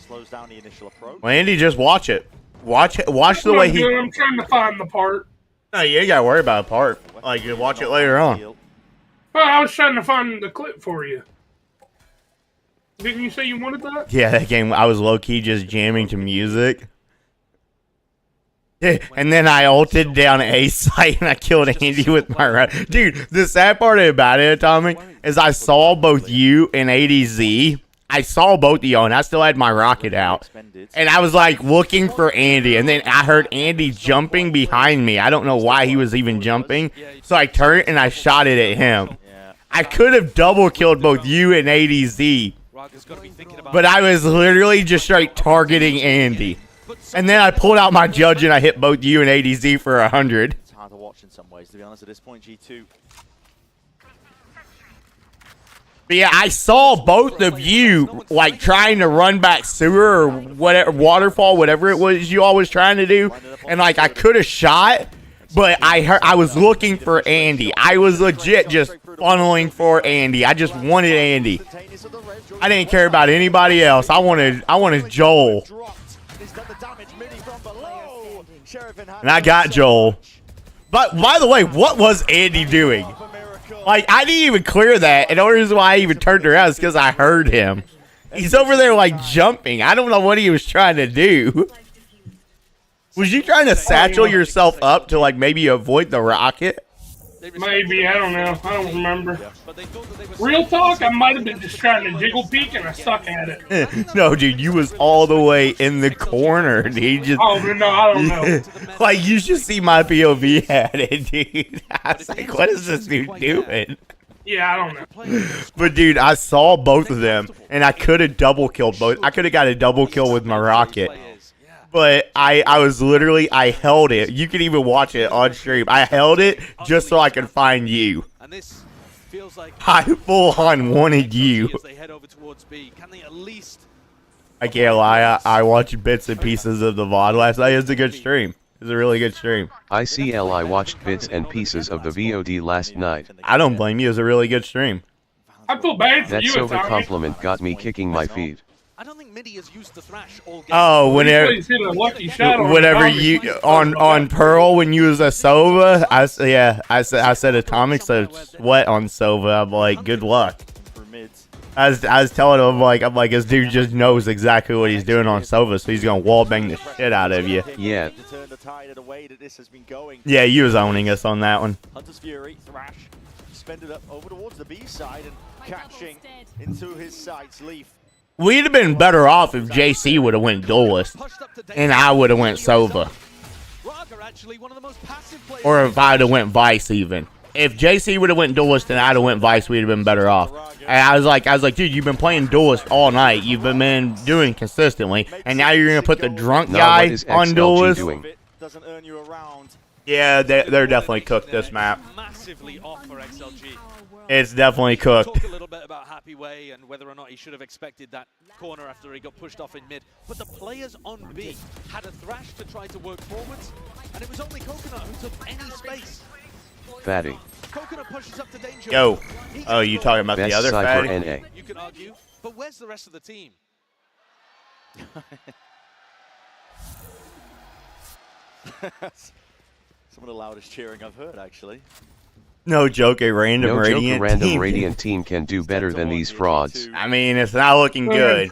Slows down the initial approach. Well, Andy, just watch it. Watch it. Watch the way he... I'm trying to find the part. No, you ain't got to worry about the part. Like, you watch it later on. Well, I was trying to find the clip for you. Didn't you say you wanted that? Yeah, that game, I was low-key just jamming to music. And then I ulted down A site and I killed Andy with my round. Dude, the sad part about it, Atomic, is I saw both you and ADZ I saw both of y'all, and I still had my rocket out. And I was like looking for Andy, and then I heard Andy jumping behind me. I don't know why he was even jumping. So I turned and I shot it at him. I could have double killed both you and ADZ. But I was literally just straight targeting Andy. And then I pulled out my judge and I hit both you and ADZ for 100. It's hard to watch in some ways, to be honest, at this point, G2. But yeah, I saw both of you like trying to run back sewer or whatever, waterfall, whatever it was you all was trying to do, and like I could have shot, but I was looking for Andy. I was legit just funneling for Andy. I just wanted Andy. I didn't care about anybody else. I wanted Joel, and I got Joel. But by the way, what was Andy doing? Like, I didn't even clear that, and the only reason why I even turned around is because I heard him. He's over there, like, jumping. I don't know what he was trying to do. Was you trying to satchel yourself up to, like, maybe avoid the rocket? Maybe, I don't know. I don't remember. Real talk, I might have been just trying to jiggle peek, and I suck at it. No, dude, you was all the way in the corner. He just, oh, no, I don't know. Like, you should see my POV at it, dude. I was like, what is this dude doing? Yeah, I don't know. But, dude, I saw both of them, and I could have double killed both. I could have got a double kill with my rocket. But I was literally, I held it. You can even watch it on stream. I held it just so I could find you. I full on wanted you. I can't lie. I watched bits and pieces of the VOD last night. It was a good stream. It was a really good stream. I watched bits and pieces of the VOD last night. I don't blame you. It was a really good stream. I feel bad for that you. That sober compliment got me kicking my feet. I don't think Midi has used the thrash all game. Oh, whenever you on Pearl when you was a Sova, I said Atomic said sweat on Sova. I'm like, good luck. I was telling him I'm like this dude just knows exactly what he's doing on Sova, so he's gonna wallbang the shit out of you. Yeah. Yeah, you was owning us on that one. Hunter's Fury, Thrash, suspended up over towards the B side and catching into his sights. Leaf. We'd have been better off if JC would have went Duelist, and I would have went Sova. Or if I'd have went Vice even. If JC would have went Duelist and I'd have went Vice, we'd have been better off. And I was like, dude, you've been playing Duelist all night. You've been doing consistently, and now you're gonna put the drunk guy on Duelist. Yeah, they're definitely cooked this map. Massively off for XLG. It's definitely cooked. Talk a little bit about Happy Way and whether or not he should have expected that corner after he got pushed off in mid. But the players on B had a Thrash to try to work forwards, and it was only Coconut who took any space. Fatty. Coconut pushes up to danger. Yo. Oh, you talking about Best the other Fatty? Fatty? You could argue, but where's the rest of the team? Some of the loudest cheering I've heard, actually. No joke, a random Radiant team can do better than these frauds. I mean, it's not looking good.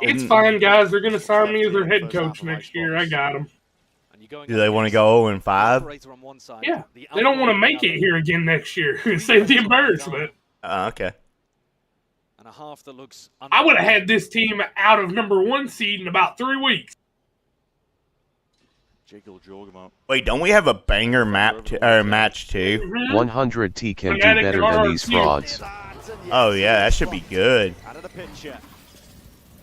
It's fine, guys. They're going to sign me as their head coach next year. I got them. Do they want to go 0-5? Yeah. They don't want to make it here again next year. Save the embarrassment. Okay. And a half that looks I would have had this team out of #1 seed in about 3 weeks. Wait, don't we have a banger match too? 100T can do better than these frauds. Oh yeah, that should be good.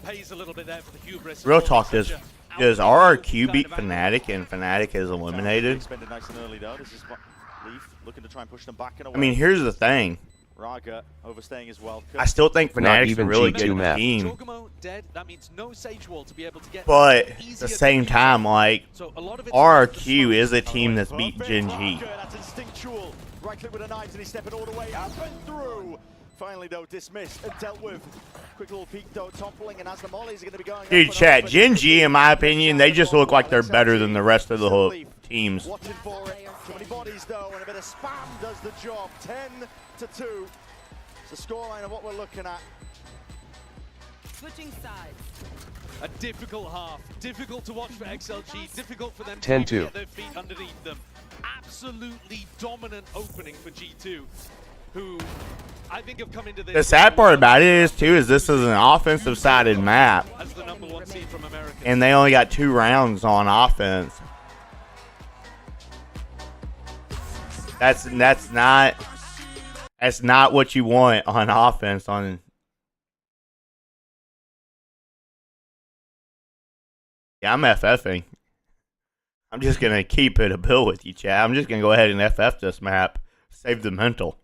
Pays a little bit there for the hubris. Real talk, does RRQ beat Fnatic and Fnatic is eliminated? I mean, here's the thing. Raga overstaying as well. I still think Fnatic's a really good team. But at the same time, like, RRQ is a team that's beat Gen G. That's instinctual. Right click with the knives and he's stepping all the way up and through. Finally, though, dismissed and dealt with. Quick little peek, though, toppling, and as the mollies are going to be going. Dude, chat, Gen G, in my opinion, they just look like they're better than the rest of the whole teams. Watching for it. Too many bodies, though, and a bit of spam does the job. 10-2. It's the scoreline of what we're looking at. Switching sides. A difficult half. Difficult to watch for XLG. Difficult for them 10-2. to get their feet underneath them. Absolutely dominant opening for G2. who I think have come into this. The sad part about it is too is this is an offensive sided map, as the #1 seed from America. and they only got 2 rounds on offense. That's not what you want on offense. Yeah, I'm FFing. I'm just gonna keep it a bill with you, Chad. I'm just gonna go ahead and FF this map. Save the mental.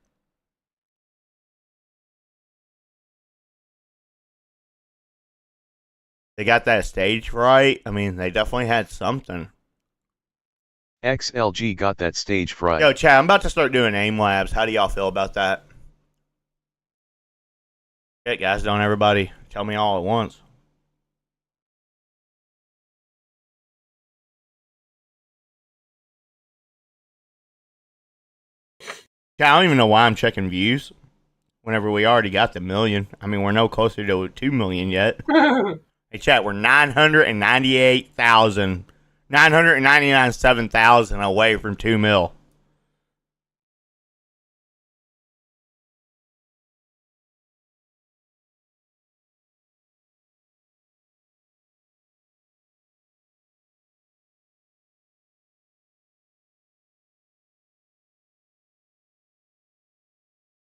They got that stage right. I mean, they definitely had something. XLG got that stage fright. Yo, Chad, I'm about to start doing aim labs. How do y'all feel about that? Okay, guys, don't everybody tell me all at once. Chad, I don't even know why I'm checking views whenever we already got the million. I mean, we're no closer to 2 million yet. Hey, chat, we're 997,000 away from 2 mil.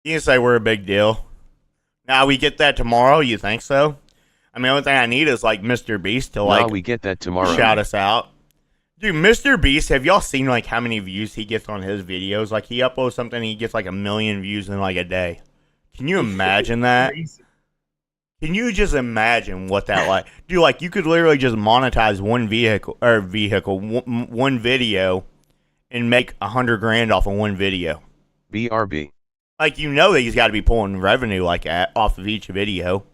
You can say we're a big deal. Now we get that tomorrow. You think so? I mean, the only thing I need is like Mr. Beast to like. We get that tomorrow. Shout us out, dude. Mr. Beast, have y'all seen like how many views he gets on his videos? Like he uploads something, he gets like 1 million views in like a day. Can you imagine that? Can you just imagine what that like? Dude, like you could literally just monetize one video, and make 100 grand off of one video. BRB. Like you know that he's got to be pulling revenue like that off of each video.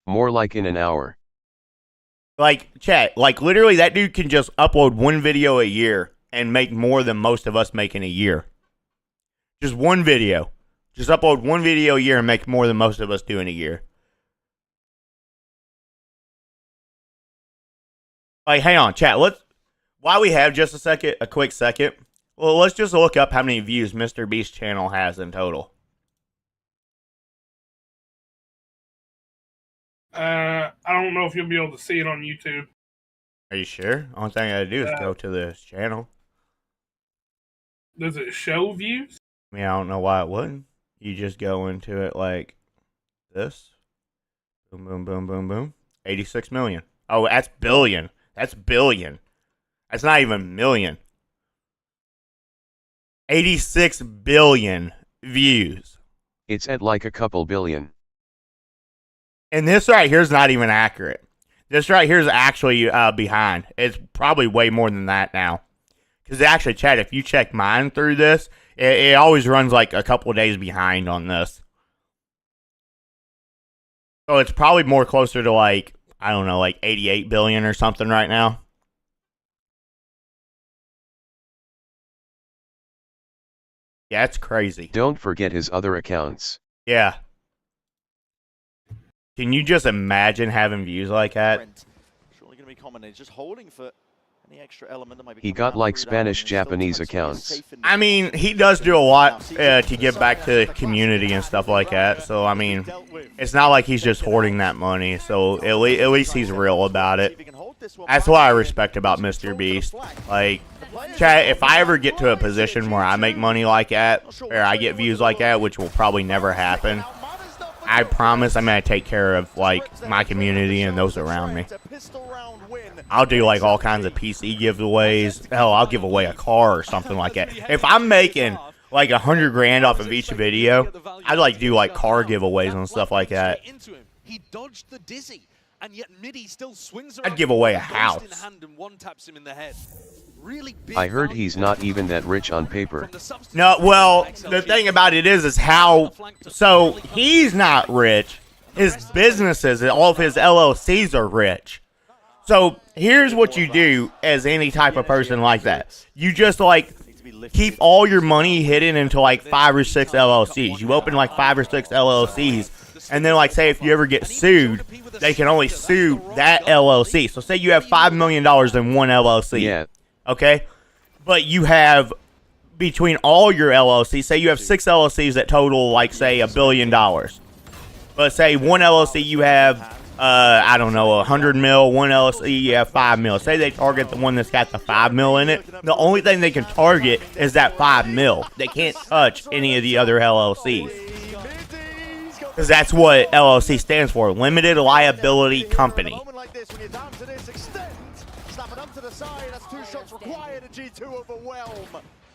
More like in an hour. Like, chat, like literally that dude can just upload one video a year and make more than most of us make in a year. Just one video. Just upload one video a year and make more than most of us do in a year. Like, hang on, chat, while we have just a quick second, well, let's just look up how many views Mr. Beast's channel has in total. I don't know if you'll be able to see it on YouTube. Are you sure? Only thing I gotta do is go to this channel. Does it show views? I mean, I don't know why it wouldn't. You just go into it like this. Boom, boom, boom, boom, boom. 86 million. Oh, that's billion. That's billion. That's not even million. 86 billion views. It's at like a couple billion. And this right here is not even accurate. This right here is actually behind. It's probably way more than that now. Because actually, chat, if you check mine through this, it always runs like a couple of days behind on this. So it's probably more closer to like, I don't know, like 88 billion or something right now. Yeah, it's crazy. Don't forget his other accounts. Yeah. Can you just imagine having views like that? Surely going to be common. He's just holding for any extra element that might be. He got like Spanish, Japanese accounts. I mean, he does do a lot to give back to the community and stuff like that. So, I mean, it's not like he's just hoarding that money. So, at least he's real about it. That's what I respect about Mr. Beast. Like, chat, if I ever get to a position where I make money like that, or I get views like that, which will probably never happen, I promise I'm going to take care of, like, my community and those around me. I'll do, like, all kinds of PC giveaways. Hell, I'll give away a car or something like that. If I'm making, like, 100 grand off of each video, I'd, like, do, like, car giveaways and stuff like that. He dodged the dizzy, and yet Midi still swings I'd give away a house. I heard he's not even that rich on paper. No, well, the thing about it is how, so he's not rich. His businesses, all of his LLCs are rich. So here's what you do as any type of person like that. You just like keep all your money hidden into like 5 or 6 LLCs. You open like 5 or 6 LLCs, and then like say if you ever get sued, they can only sue that LLC. So say you have $5 million in one LLC. Yeah. Okay? But you have between all your LLCs, say you have 6 LLCs that total, like, say, $1 billion. But say one LLC you have, I don't know, 100 mil. One LLC you have 5 mil. Say they target the one that's got the 5 mil in it. The only thing they can target is that 5 mil. They can't touch any of the other LLCs. Because that's what LLC stands for, Limited Liability Company.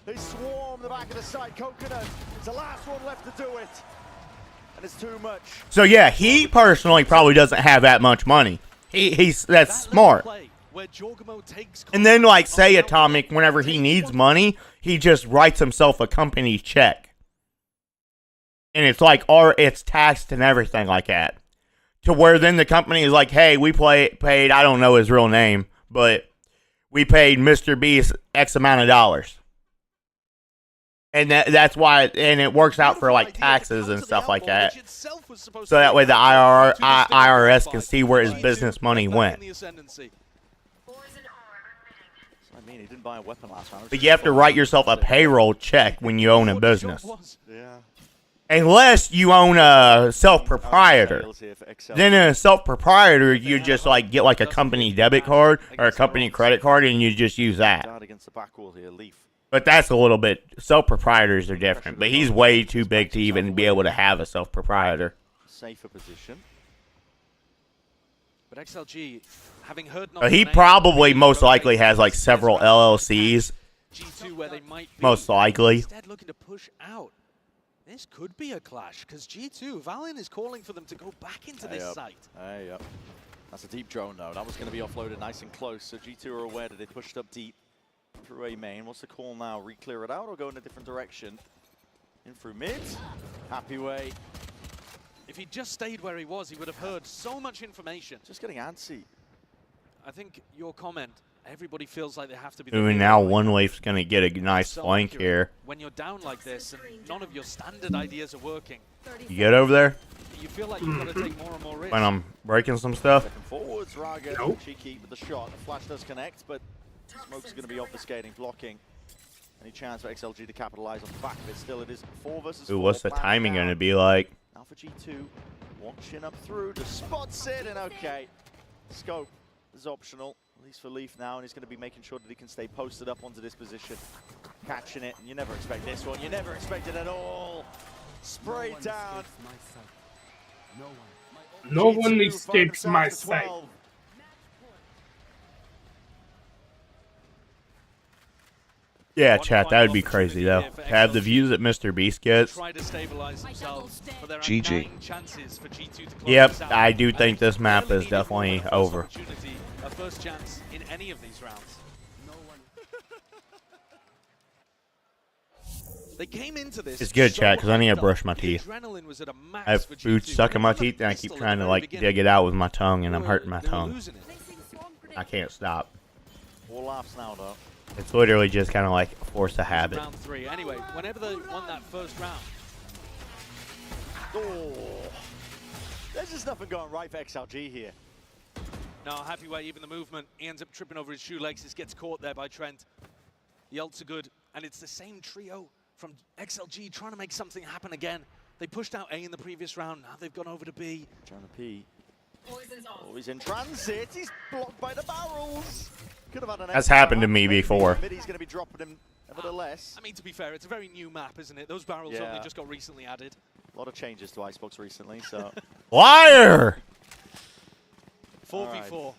They swarm the back of the side. Coconut is the last one left to do it. And it's too much. So yeah, he personally probably doesn't have that much money. That's smart. And then, like, say Atomic, whenever he needs money, he just writes himself a company check. And it's like, it's taxed and everything like that. To where then the company is like, hey, we paid, I don't know his real name, but we paid Mr. Beast X amount of dollars. And that's why, and it works out for, like, taxes and stuff like that. So that way the IRS can see where his business money went. But you have to write yourself a payroll check when you own a business. Unless you own a self-proprietor. Then in a self-proprietor, you just, like, get, like, a company debit card or a company credit card, and you just use that. But that's a little bit, self-proprietors are different. But he's way too big to even be able to have a self-proprietor. Safer position. But XLG, having heard he probably most likely has, like, several LLCs. G2 where they might be most likely. Instead looking to push out. This could be a clash, because G2, Valin is calling for them to go back into this site. Yep. That's a deep drone, though. That was going to be offloaded nice and close, so G2 are aware that they pushed up deep through A main. What's the call now? Re-clear it out or go in a different direction? In through mid. Happy way. If he just stayed where he was, he would have heard so much information. Just getting antsy. I think your comment, everybody feels like they have to be... Ooh, and now One Wave's going to get a nice flank here. When you're down like this and none of your standard ideas are working. You get over there? You feel like you've got to take more and more risks. When I'm breaking some stuff? Forwards, Raga, cheeky with the shot. The flash does connect, but Smoke's going to be obfuscating, blocking. Any chance for XLG to capitalize on the back of it? Still, it is 4 versus 4. Ooh, what's the timing going to be like? Now for G2, watching up through, just spots it, and okay. Scope is optional, at least for Leaf now, and he's going to be making sure that he can stay posted up onto this position. Catching it, and you never expect this one. You never expect it at all. Spray down. No one escapes my sight. Yeah, chat, that would be crazy, though. To have the views that Mr. Beast gets. GG. Yep, I do think this map is definitely over. A first chance in any of these rounds. They came into this. It's good, chat, because I need to brush my teeth. I have food stuck in my teeth, and I keep trying to, like, dig it out with my tongue, and I'm hurting my tongue. I can't stop. 4 laps now, though. It's literally just kind of like a force of habit. Round 3. Anyway, whenever they won that first round. Oh, there's just nothing going right for XLG here. No, happy way, even the movement. He ends up tripping over his shoelaces, gets caught there by Trent. The ults are good, and it's the same trio from XLG trying to make something happen again. They pushed out A in the previous round, now they've gone over to B. Trying to P. Oh, he's in transit. He's blocked by the barrels. Could have had an That's happened to me before. He's going to be dropping him, nevertheless. I mean, to be fair, it's a very new map, isn't it? Those barrels only just got recently added. A lot of changes to Icebox recently, so. Liar! 4v4. Right.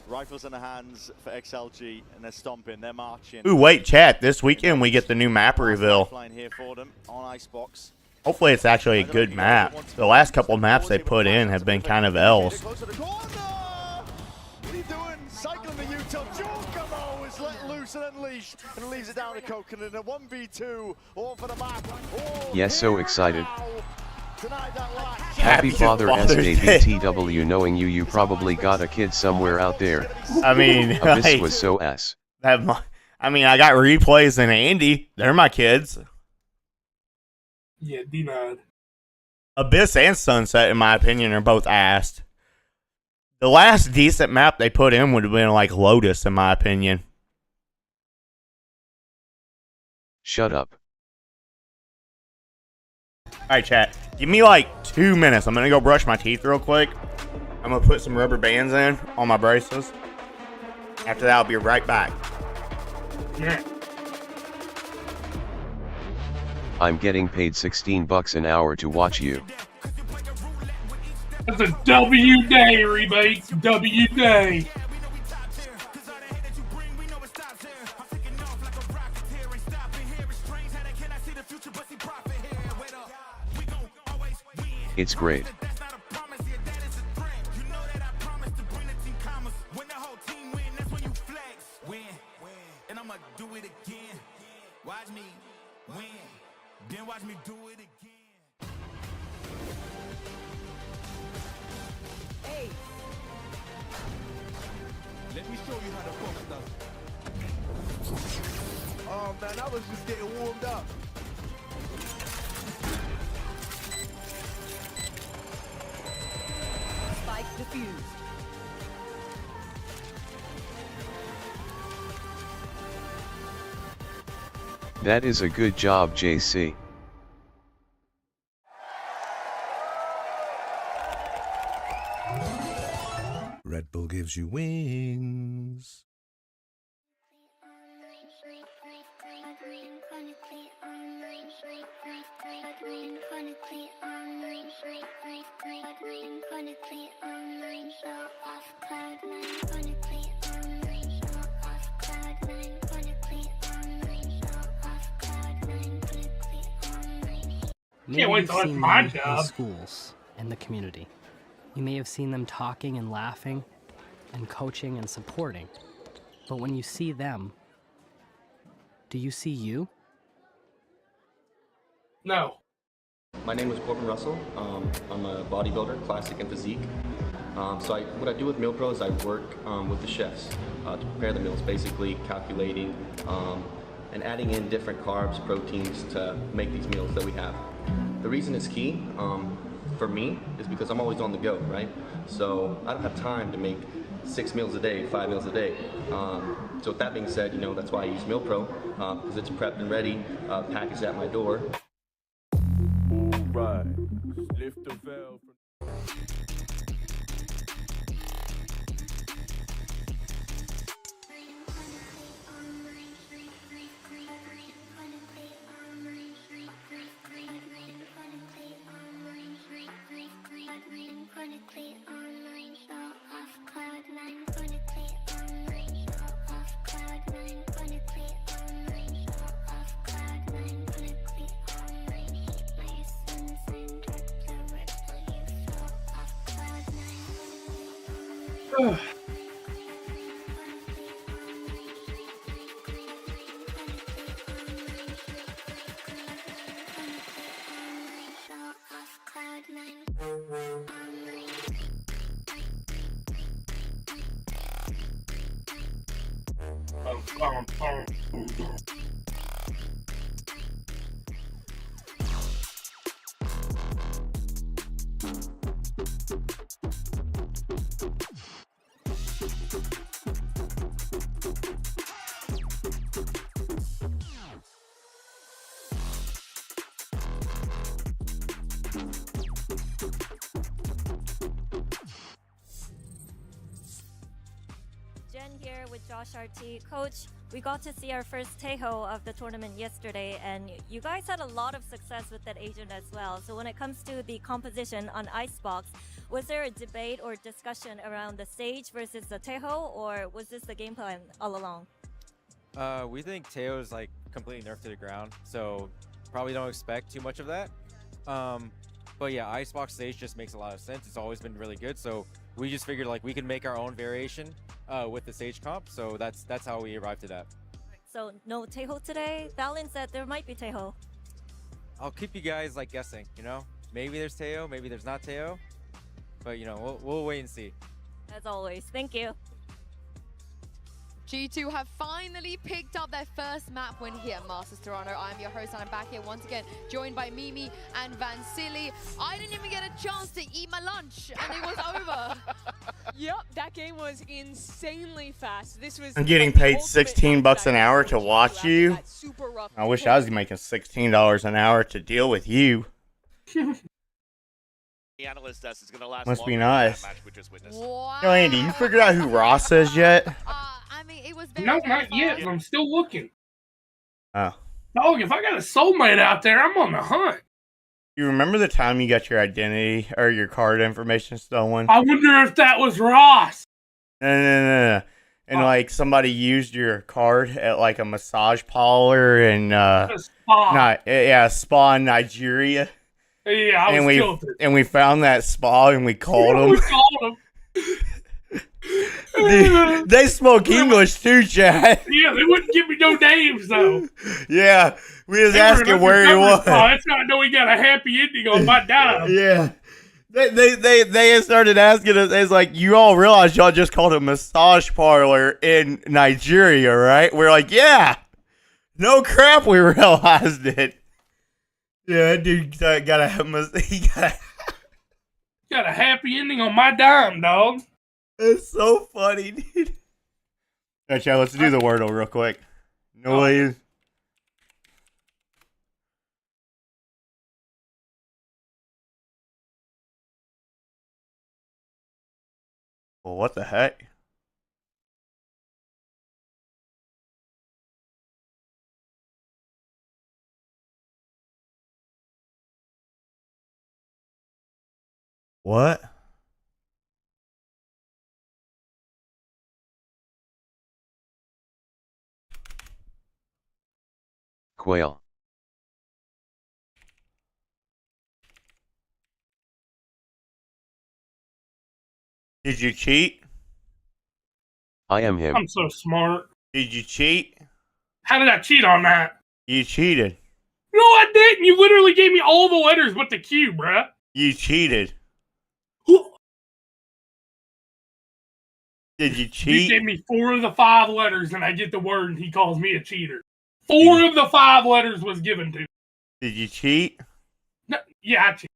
Rifles in the hands for XLG, and they're stomping, they're marching. Ooh, wait, chat. This weekend we get the new map reveal. Here for them on Icebox. Hopefully it's actually a good map. The last couple maps they put in have been kind of L's. What are you doing? Cycling the U-turn. Giacomo is let loose and unleashed and leaves it down to Coconut in a 1v2. All for the map. Yes, so excited. Happy Father SABTW. Knowing you probably got a kid somewhere out there. I mean, this was so S. I mean, I got replays and Andy. They're my kids. Yeah, denied. Abyss and Sunset, in my opinion, are both assed. The last decent map they put in would have been like Lotus, in my opinion. Shut up. Alright, chat. Give me like 2 minutes. I'm gonna go brush my teeth real quick. I'm gonna put some rubber bands in on my braces. After that, I'll be right back. Yeah. I'm getting paid $16 an hour to watch you. That's a W day, rebates. W day. It's great. Hey. Let me show you how to focus stuff. Oh man, I was just getting warmed up. Spike defused. That is a good job, JC. Red Bull gives you wings. Can't wait till that's my job. In schools and the community. You may have seen them talking and laughing and coaching and supporting. But when you see them, do you see you? No. My name is Corbin Russell. I'm a bodybuilder, classic and physique. So what I do with Meal Pro is I work with the chefs to prepare the meals, basically calculating and adding in different carbs, proteins to make these meals that we have. The reason it's key for me is because I'm always on the go, right? So I don't have time to make 6 meals a day, 5 meals a day. So with that being said, that's why I use Meal Pro, because it's prepped and ready, packaged at my door. Right. Lift the valve. Jen here with Josh RT. Coach, we got to see our first Tejo of the tournament yesterday, and you guys had a lot of success with that agent as well. So when it comes to the composition on Icebox, was there a debate or discussion around the Sage versus the Tejo, or was this the game plan all along? We think Tejo is like completely nerfed to the ground, so probably don't expect too much of that. But yeah, Icebox Sage just makes a lot of sense. It's always been really good, so we just figured like we can make our own variation with the Sage comp, so that's how we arrived at that. So no Tejo today? Valen said there might be Tejo. I'll keep you guys like guessing, Maybe there's Tejo, maybe there's not Tejo, but we'll wait and see. As always, thank you. G2 have finally picked up their first map win here at Masters Toronto. I'm your host, and I'm back here once again, joined by Mimi and Vansili. I didn't even get a chance to eat my lunch, and it was over. Yep, That game was insanely fast. This was I'm getting paid $16 an hour to watch you. I wish I was making $16 an hour to deal with you. The analyst desk is going to last Must be longer than that nice. match we just witnessed. Yo, Andy, you figured out who Ross is yet? I mean, it was very, No, very not yet. fast. I'm still looking. Oh. Dog, if I got a soulmate out there, I'm on the hunt. You remember the time you got your identity or your card information stolen? I wonder if that was Ross. No. And like somebody used your card at like a massage parlor in spa in Nigeria. Yeah, I was tilted. And we found that spa and we called them. We called Dude, they spoke English too, Chad. Yeah, they wouldn't give me no names though. Yeah, we was asking where he was. That's how I know he got a happy ending on my dime. Yeah. They started asking us. It's like, you all realize y'all just called a massage parlor in Nigeria, right? We're like, yeah. No crap, we realized it. Yeah, that dude got a happy ending on my dime, dog. It's so funny, dude. All right, Chad, let's do the Wordle real quick. Noise. Well, what the heck? What? Quail. Did you cheat? I am him. I'm so smart. Did you cheat? How did I cheat on that? You cheated. No, I didn't. You literally gave me all the letters but the Q, bruh. You cheated. Did you cheat? He gave me 4 of the 5 letters and I get the word and he calls me a cheater. 4 of the 5 letters was given to me. Did you cheat? No, yeah, I cheated.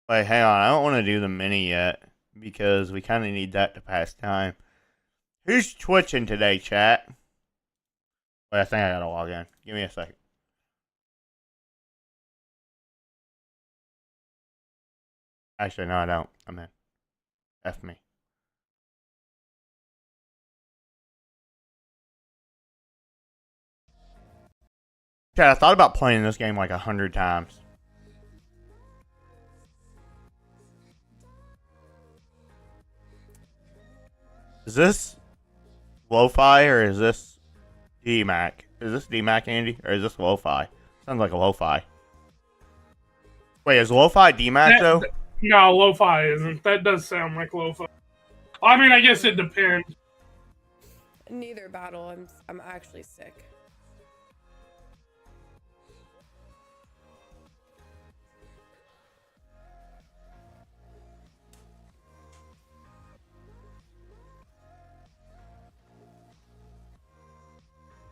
Wait, hang on. I don't want to do the mini yet because we kind of need that to pass time. Who's twitching today, chat? Wait, I think I gotta log in. Give me a second. Actually, no, I don't. I'm in. F me. Chat, I thought about playing this game like 100 times. Is this lo-fi or is this D-Mac? Is this D-Mac, Andy? Or is this lo-fi? Sounds like a lo-fi. Wait, is lo-fi D-Mac though? No, lo-fi isn't. That does sound like lo-fi. I mean, I guess it depends. Neither battle. I'm actually sick.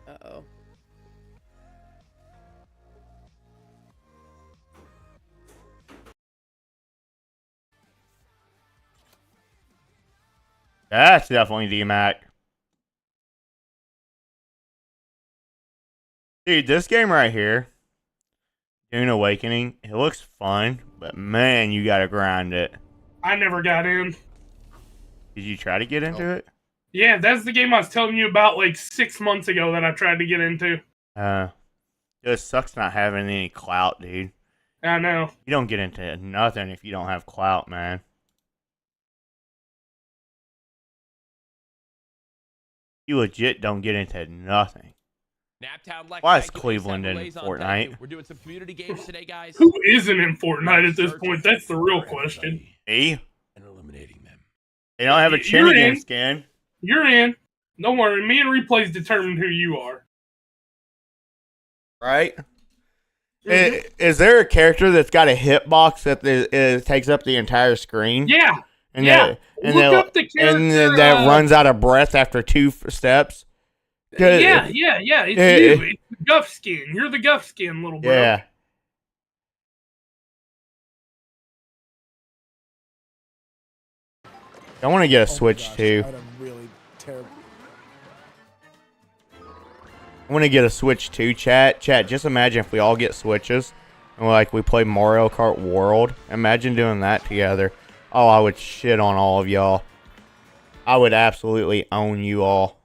Uh-oh. That's definitely D-Mac. Dude, this game right here, Dune Awakening, it looks fun, but man, you gotta grind it. I never got in. Did you try to get into it? Yeah, that's the game I was telling you about like 6 months ago that I tried to get into. It sucks not having any clout, dude. I know. You don't get into nothing if you don't have clout, man. You legit don't get into nothing. Why is Cleveland in Fortnite? We're doing some community games today, guys. Who isn't in Fortnite at this point? That's the real question. Me? And eliminating them. They don't have a Chinnigan skin. You're in. Don't worry. Me and Replays determine who you are. Right? Is there a character that's got a hitbox that takes up the entire screen? Yeah. And yeah. Look up the character. And that runs out of breath after 2 steps? Yeah. It's you. It's the Guff skin. You're the Guff skin, little bro. Yeah. I want to get a Switch too. I had a really terrible. I want to get a Switch too, chat. Chat, just imagine if we all get Switches and like we play Mario Kart World. Imagine doing that together. Oh, I would shit on all of y'all. I would absolutely own you all.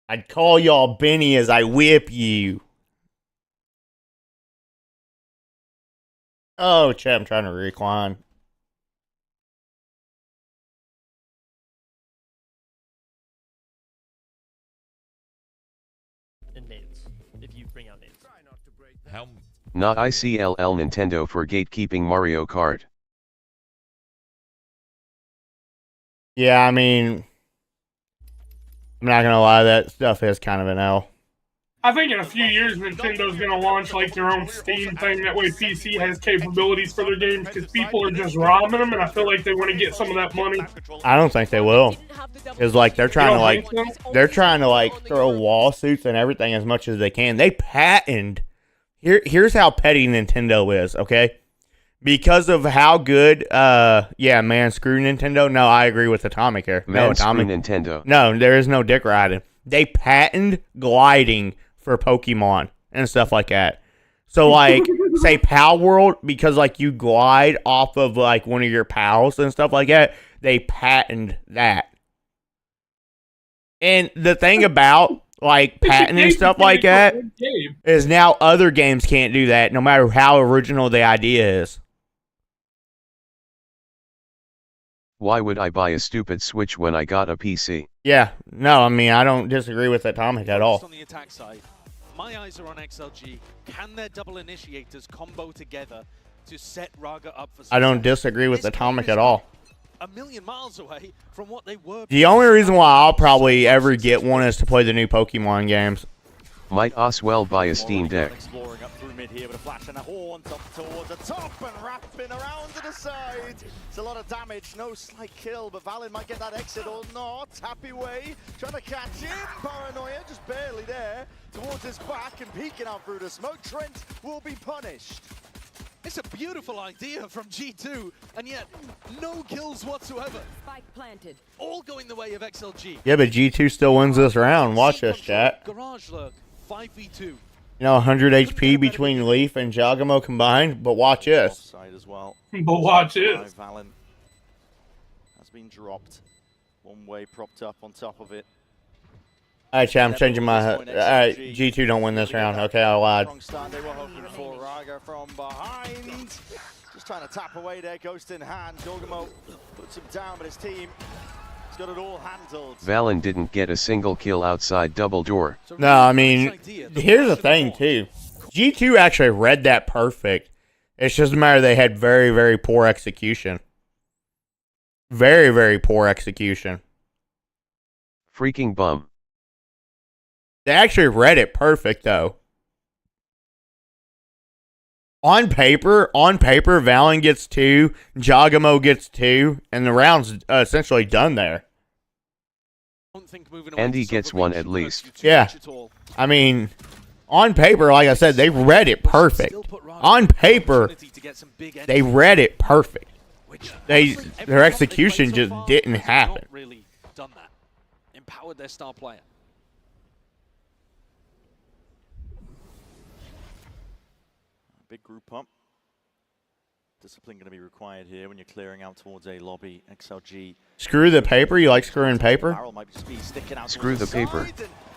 I'd call y'all Benny as I whip you. Oh, chat, I'm trying to recline. And nades, if you bring out nades. Not ICLL Nintendo for gatekeeping Mario Kart. Yeah, I mean, I'm not gonna lie, that stuff is kind of an L. I think in a few years, Nintendo's going to launch like their own Steam thing. That way, PC has capabilities for their games because people are just robbing them, and I feel like they want to get some of that money. I don't think they will. It's like they're trying to like throw lawsuits and everything as much as they can. They patented. Here's how petty Nintendo is, okay? Because of how good, yeah, man, screw Nintendo. No, I agree with Atomic here. Man, no, Atomic. screw Nintendo. No, there is no dick riding. They patented gliding for Pokemon and stuff like that. So, like, say Pal World, because, like, you glide off of, like, one of your pals and stuff like that, they patented that. And the thing about, like, patenting stuff like that is now other games can't do that, no matter how original the idea is. Why would I buy a stupid Switch when I got a PC? Yeah, no, I mean, I don't disagree with Atomic at all. On the attack side, my eyes are on XLG. Can their double initiators combo together to set Raga up for success? I don't disagree with Atomic at all. A million miles away from what they were. The only reason why I'll probably ever get one is to play the new Pokemon games. Might Oswell buy a Steam Deck? Exploring up through mid here with a flash and a horn up towards the top and wrapping around to the side. It's a lot of damage, no slight kill, but Valen might get that exit or not. Happy way, trying to catch him. Paranoia just barely there towards his back and peeking out through the smoke. Trent will be punished. It's a beautiful idea from G2, and yet no kills whatsoever. Spike planted. All going the way of XLG. Yeah, but G2 still wins this round. Watch this, chat. Garage Lurk, 5v2. You know, 100 HP between Leaf and Jagamo combined, but watch this. Side as well. But watch this. Valen has been dropped. One way propped up on top of it. Alright, chat, I'm changing my... Alright, G2 don't win this round. Okay, I lied. Strong start they were hoping for. Raga from behind. Just trying to tap away there, ghost in hand. Jogamo puts him down, but his team has got it all handled. Valen didn't get a single kill outside double door. No, I mean, here's the thing, too. G2 actually read that perfect. It's just a matter they had very, very poor execution. Very, very poor execution. Freaking bum. They actually read it perfect, though. On paper, Valen gets 2, Jagamo gets 2, and the round's essentially done there. Andy gets 1 at least. Yeah. I mean, on paper, like I said, they read it perfect. On paper, they read it perfect. Their execution just didn't happen. Really done that. Empowered their star player. Big group pump. Discipline going to be required here when you're clearing out towards a lobby. XLG. Screw the paper? You like screwing paper? Screw the paper.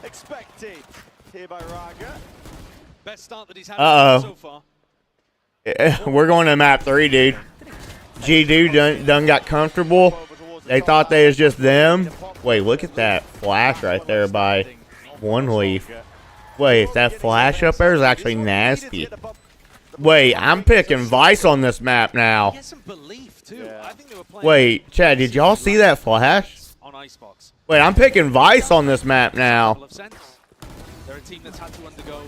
Expected here by Raga. Best start that he's had so far. We're going to map 3, dude. G2 done got comfortable. They thought they was just them. Wait, look at that flash right there by One Leaf. Wait, that flash up there is actually nasty. Wait, I'm picking Vice on this map now. Wait, Chad, did y'all see that flash? Wait, I'm picking Vice on this map now. They're a team that's had to undergo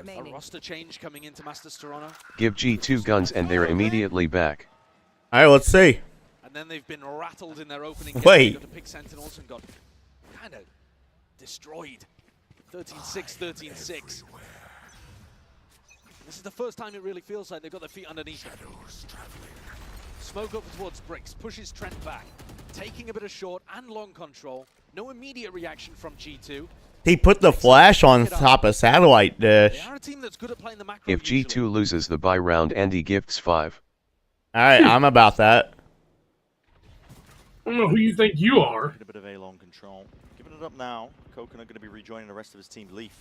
a roster change coming into Masters Toronto. Give G2 guns and they're immediately back. Alright, let's see. And then they've been rattled in their opening game. Wait. They got a pick Sentinels and got kind of destroyed. 13-6, 13-6. This is the first time it really feels like they've got their feet underneath them. Smoke over towards Bricks, pushes Trent back, taking a bit of short and long control. No immediate reaction from G2. He put the flash on top of satellite dish. They are a team that's good at playing the macro. If G2 loses the buy round, Andy gifts 5. Alright, I'm about that. I don't know who you think you are. A bit of A-long control. Giving it up now. Coconut going to be rejoining the rest of his team. Leaf.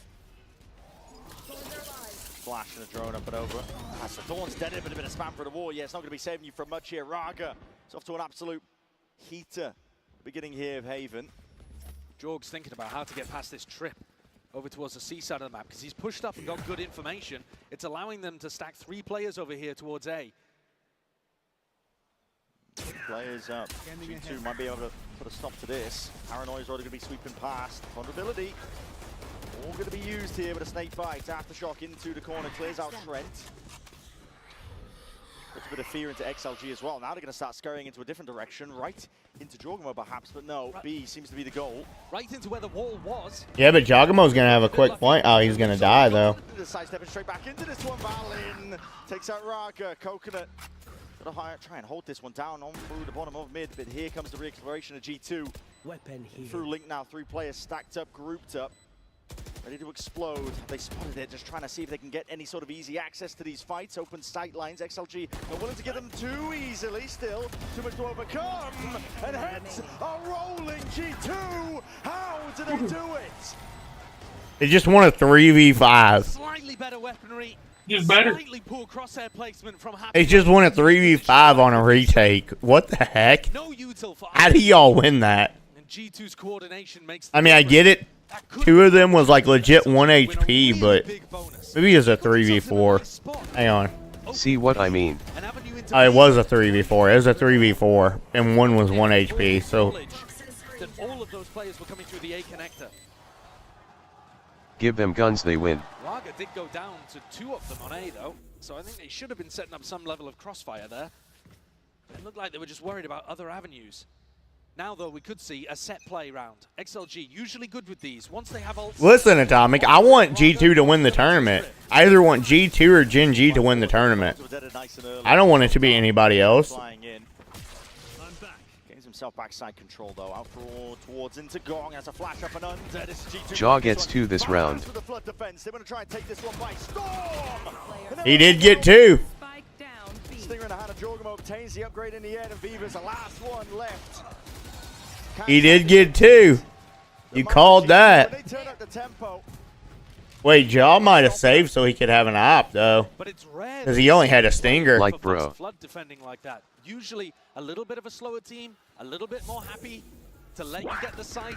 Flash and a drone up and over. As the Thorn's dead, a bit of spam for the wall. Yeah, it's not going to be saving you from much here. Raga, it's off to an absolute heater. Beginning here of Haven. Jorg's thinking about how to get past this trip over towards the seaside of the map because he's pushed up and got good information. It's allowing them to stack 3 players over here towards A. Players up. G2 might be able to put a stop to this. Paranoia's already going to be sweeping past. Vulnerability. All going to be used here with a snake bite. Aftershock into the corner, clears out Trent. Puts a bit of fear into XLG as well. Now they're going to start scurrying into a different direction, right into Jorgamo perhaps, but no, B seems to be the goal. Right into where the wall was. Yeah, but Jogamo's going to have a quick point. Oh, he's going to die, though. Sidestepping straight back into this one. Valin takes out Raga. Coconut gonna try and hold this one down on through the bottom of mid, but here comes the re-exploration of G2. Weapon here. Through Link now, 3 players stacked up, grouped up, ready to explode. They spotted it, just trying to see if they can get any sort of easy access to these fights. Open sight lines, XLG not willing to get them too easily still. Too much to overcome, and heads are rolling. G2, how do they do it? They just won a 3v5. Slightly better weaponry. Just better. Slightly poor crosshair placement from Happy. They just won a 3v5 on a retake. What the heck? No util for How do y'all win that? And G2's coordination makes I mean, I get it. 2 of them was like legit 1 HP, but maybe it's a 3v4. Hang on. See what I mean? Oh, it was a 3v4. It was a 3v4, and 1 was 1 HP, so... That all of those players were coming through the A connector. Give them guns, they win. Raga did go down to 2 of them on A though, so I think they should have been setting up some level of crossfire there. It looked like they were just worried about other avenues. Now though, we could see a set play round. XLG usually good with these. Once they have ults. Listen, Atomic, I want G2 to win the tournament. I either want G2 or Gen G to win the tournament. I don't want it to be anybody else. Himself backside control though, out for towards into Gong as a flash up and under. This is G2. Jaw gets 2 this round. With the flood defense. They want to try and take this one by storm. He did get 2. Stinger in the hand of Jorgamo obtains the upgrade in the air, and Viva's the last one left. He did get 2. You called that. They turn up the tempo. Wait, Jaw might have saved so he could have an op, though. Because he only had a stinger. Like, bro. Flood defending like that. Usually a little bit of a slower team, a little bit more happy to let you get the site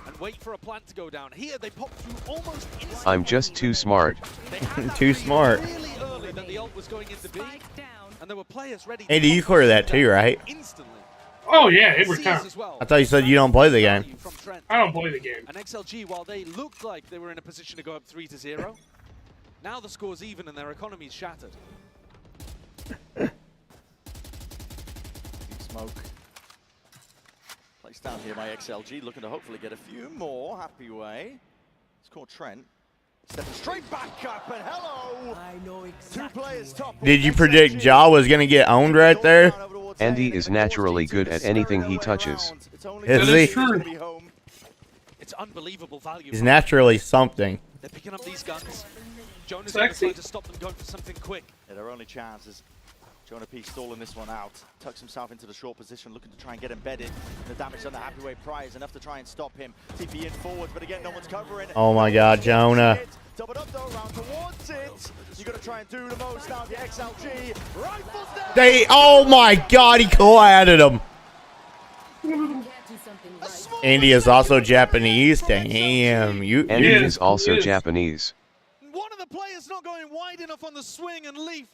and wait for a plant to go down. Here they pop through almost instantly. I'm just too smart. Too smart. Really early that the ult was going into B, and there were players ready. Hey, do you clear that too, right? Instantly. Oh yeah, every time. I thought you said you don't play the game. I don't play the game. And XLG, while they looked like they were in a position to go up 3-0, now the score's even and their economy's shattered. Smoke. Placed down here by XLG, looking to hopefully get a few more. Happy way. It's called Trent. Stepping straight back up, and hello! I know exactly. 2 players top. Did you predict Jaw was going to get owned right there? Andy is naturally good at anything he touches. Is he? It's unbelievable value. He's naturally something. They're picking up these guns. Jonas is trying to stop them going for something quick. Yeah, their only chance is Jonah P stalling this one out. Tucks himself into the short position, looking to try and get embedded. The damage on the Happy Way prize, enough to try and stop him. TP in forwards, but again, no one's covering. Oh my god, Jonah. Doubled up though, round towards it. You gotta try and do the most now of the XLG. Rifles down. Oh my god, he collided him. Andy is also Japanese. Damn, you. Andy is also Japanese. One of the players not going wide enough on the swing, and Leaf.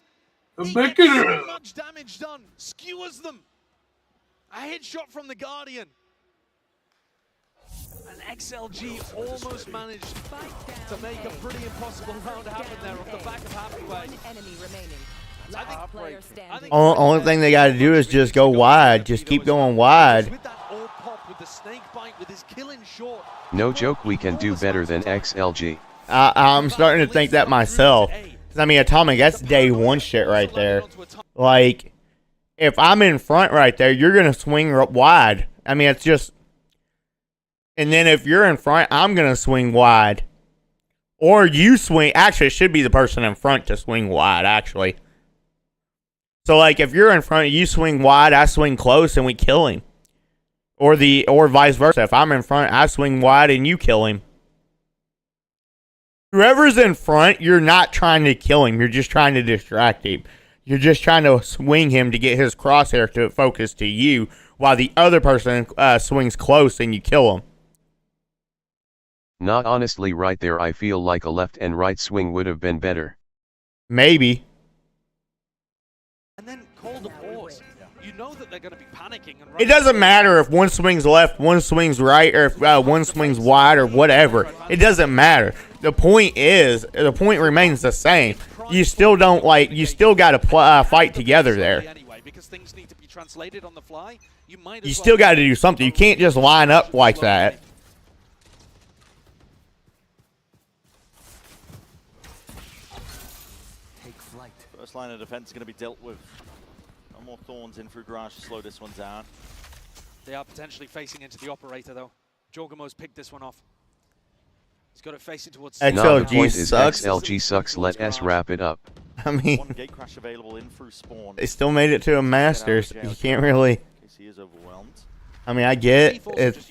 He gets so much damage done, skewers them. A headshot from the Guardian. And XLG almost managed to make a pretty impossible round happen there off the back of Happy Way. I think Only thing they got to do is just go wide. Just keep going wide. with that old pop, with the snake bite, with his killing short. No joke, we can do better than XLG. I'm starting to think that myself. I mean, Atomic, that's day 1 shit right there. Like, if I'm in front right there, you're going to swing wide. I mean, it's just... And then if you're in front, I'm going to swing wide. Or you swing... Actually, it should be the person in front to swing wide, actually. So, like, if you're in front, you swing wide, I swing close, and we kill him. Or vice versa. If I'm in front, I swing wide, and you kill him. Whoever's in front, you're not trying to kill him. You're just trying to distract him. You're just trying to swing him to get his crosshair to focus to you, while the other person swings close and you kill him. Not honestly right there. I feel like a left and right swing would have been better. Maybe. And then call the pause. You know that they're going to be panicking. And It doesn't matter if one swings left, one swings right, or if one swings wide, or whatever. It doesn't matter. The point remains the same. You still don't you still got to fight together there. Because things need to be translated on the fly. You still got to do something. You can't just line up like that. Take flight. First line of defense is going to be dealt with. No more thorns in through Garage to slow this one down. They are potentially facing into the operator, though. Jorgamo's picked this one off. He's got it facing towards... XLG sucks. XLG sucks. Let us wrap it up. I mean, one gate crash available in through spawn. They still made it to a Masters. You can't really... He is overwhelmed. I mean, I get it's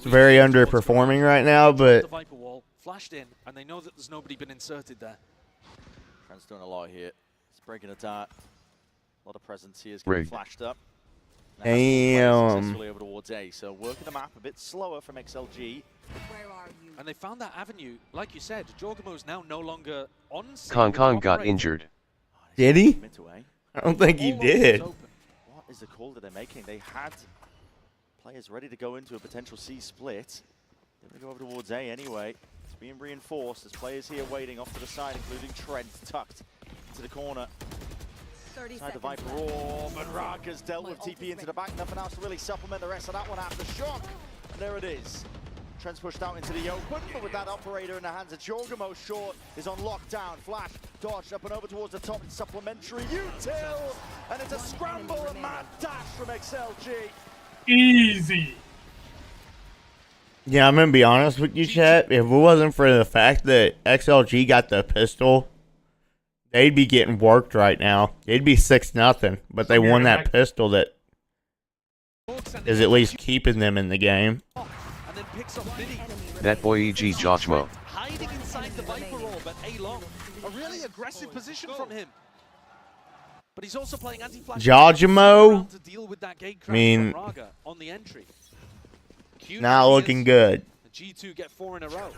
very underperforming right now, but... The Viper wall flashed in, and they know that there's nobody been inserted there. Trent's doing a lot here. He's breaking a dart. A lot of presence here is getting flashed up. Damn. Successfully over towards A, so working the map a bit slower from XLG. Where are you? And they found that avenue. Like you said, Jorgamo's now no longer on scene. Kong got injured. Did he? I don't think he did. What is the call that they're making? They had players ready to go into a potential C split. They're going to go over towards A anyway. It's being reinforced. There's players here waiting off to the side, including Trent tucked into the corner. Inside the Viper roar, but Raga's dealt with TP into the back. Nothing else to really supplement the rest of that one after shock. And there it is. Trent's pushed out into the open, but with that operator in the hands of Jorgamo, short is on lockdown. Flash, dodge up and over towards the top. Supplementary util, and it's a scramble and mad dash from XLG. Easy. Yeah, I'm going to be honest with you, chat. If it wasn't for the fact that XLG got the pistol, they'd be getting worked right now. It'd be 6-0, but they won that pistol that is at least keeping them in the game. That boy EG Joshmo. Hiding inside the Viper roll, but A-long. A really aggressive position from him. But he's also playing anti-flash. Joshmo, to deal with that gate I mean, Raga on the entry. not looking good. The G2 get 4 in a row.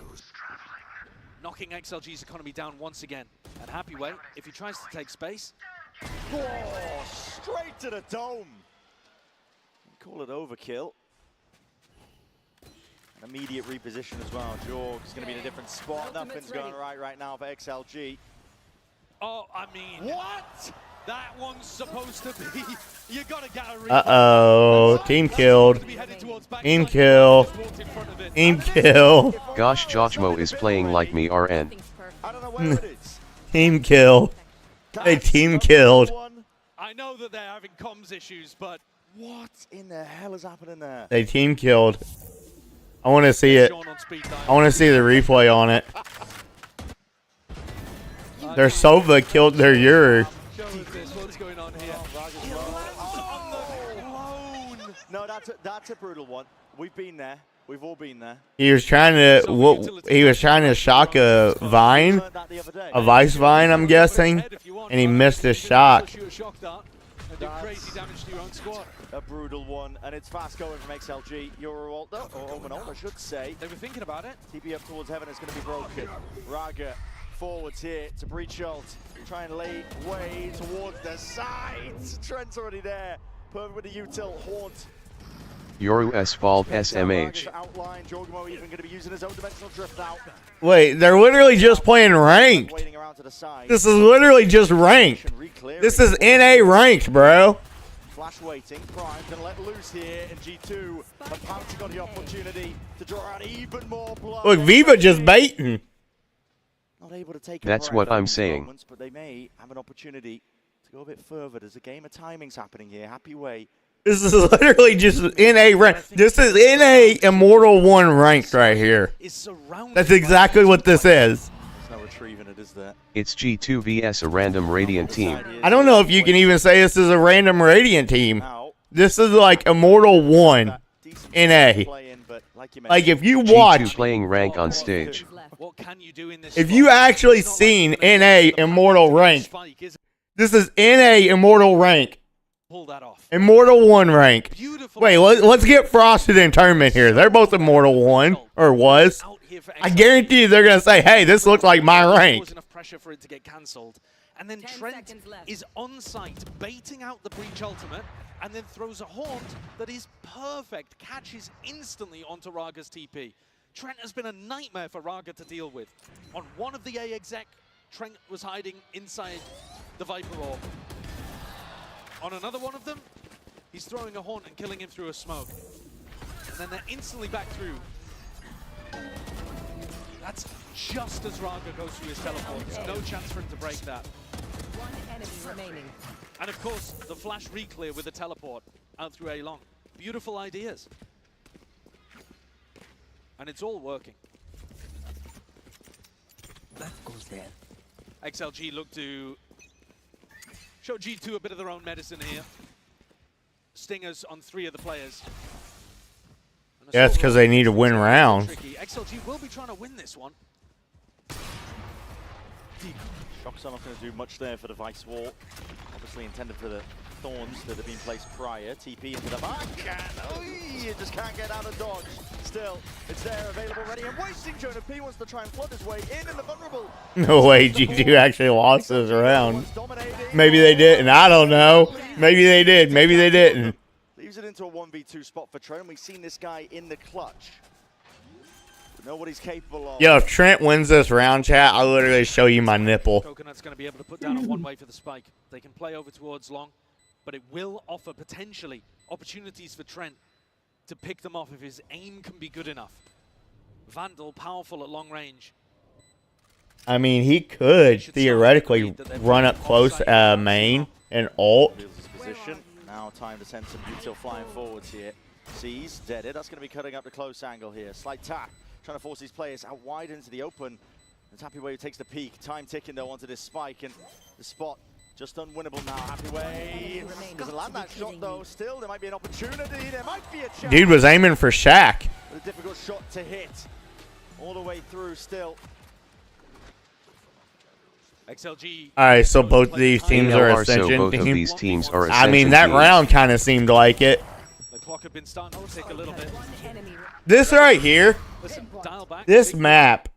Knocking XLG's economy down once again. And Happy Way, if he tries to take space. Oh, straight to the dome. Call it overkill. An immediate reposition as well. Jorg's going to be in a different spot. Nothing's going right now for XLG. Oh, I mean, what? That one's supposed to be. You gotta get a Uh-oh. Team killed. Team kill. Team kill. Gosh, Joshmo is playing like me, RN. Team kill. They team killed. I know that they're having comms issues, but what in the hell is happening there? They team killed. I want to see it. I want to see the replay on it. Their Sova killed their Yuri. What's going on here? No, that's a brutal one. We've been there. We've all been there. He was trying to shock a vine, a vice vine, I'm guessing, and he missed his shock. A brutal one, and it's fast going from XLG. Eurowalter, or Omanol, I should say. They were thinking about it. TP up towards heaven is going to be broken. Raga forwards here to breach ult. Try and lay way towards the sides. Trent's already there. Perfect with the util. Haunt. Yoru S fault SMH. Outline. Jorgamo even going to be using his own dimensional drift out. Wait, they're literally just playing ranked. This is literally just ranked. This is NA ranked, bro. Flash waiting, Prime gonna let loose here in G2. But Pouncey got the opportunity to draw out even more blood. Look, Viva just baiting. Not able to take That's what I'm saying. Moments, but they may have an opportunity to go a bit further. There's a game of timings happening here. Happy Way. This is literally just NA rank. This is NA Immortal 1 ranked right here. That's exactly what this is. There's no retrieving it, is there? It's G2 vs a random Radiant team. I don't know if you can even say this is a random Radiant team. This is like Immortal 1 NA. Like if you watch G2 playing rank on stage. If you actually seen NA Immortal rank, this is NA Immortal rank. Immortal 1 rank. Wait, let's get Frosted in tournament here. They're both Immortal 1, or was. I guarantee you they're going to say, hey, this looks like my rank. Enough pressure for it to get cancelled. And then Trent is on site, baiting out the Breach ultimate, and then throws a haunt that is perfect, catches instantly onto Raga's TP. Trent has been a nightmare for Raga to deal with. On one of the A exec, Trent was hiding inside the Viper Orb. On another one of them, he's throwing a haunt and killing him through a smoke. And then they're instantly back through. That's just as Raga goes through his teleport. There's no chance for him to break that. One enemy remaining. And of course, the flash re-clear with the teleport out through A long. Beautiful ideas. And it's all working. That goes there. XLG look to show G2 a bit of their own medicine here. Stingers on 3 of the players. Yeah, it's because they need to win rounds. XLG will be trying to win this one. Shock's not going to do much there for the Vice Wall. Obviously intended for the thorns that have been placed prior. TP into the back, and you just can't get out of dodge. Still, it's there, available, ready, and wasting. Jonah P wants to try and flood his way in the vulnerable. No way, G2 actually lost this round. Maybe they didn't. I don't know. Maybe they did. Maybe they didn't. Leaves it into a 1v2 spot for Trent. We've seen this guy in the clutch. We know what he's capable of. Yo, if Trent wins this round, chat, I'll literally show you my nipple. Coconut's going to be able to put down a one-way for the spike. They can play over towards long, but it will offer potentially opportunities for Trent to pick them off if his aim can be good enough. Vandal, powerful at long range. I mean, he could theoretically run up close main and ult. Position. Now time to send some util flying forwards here. Sees, deaded. That's going to be cutting up the close angle here. Slight tap, trying to force these players out wide into the open. It's Happy Way who takes the peak. Time ticking though onto this spike, and the spot just unwinnable now. Happy Way doesn't land that shot though. Still, there might be an opportunity. There might be a chance. Dude was aiming for Shaq. A difficult shot to hit. All the way through still. XLG. All right, so both of these teams are Ascension both of these teams are Ascension I mean, that teams. round kind of seemed like it. The clock had been starting to tick a little bit. This right here, Listen, dial back. this map,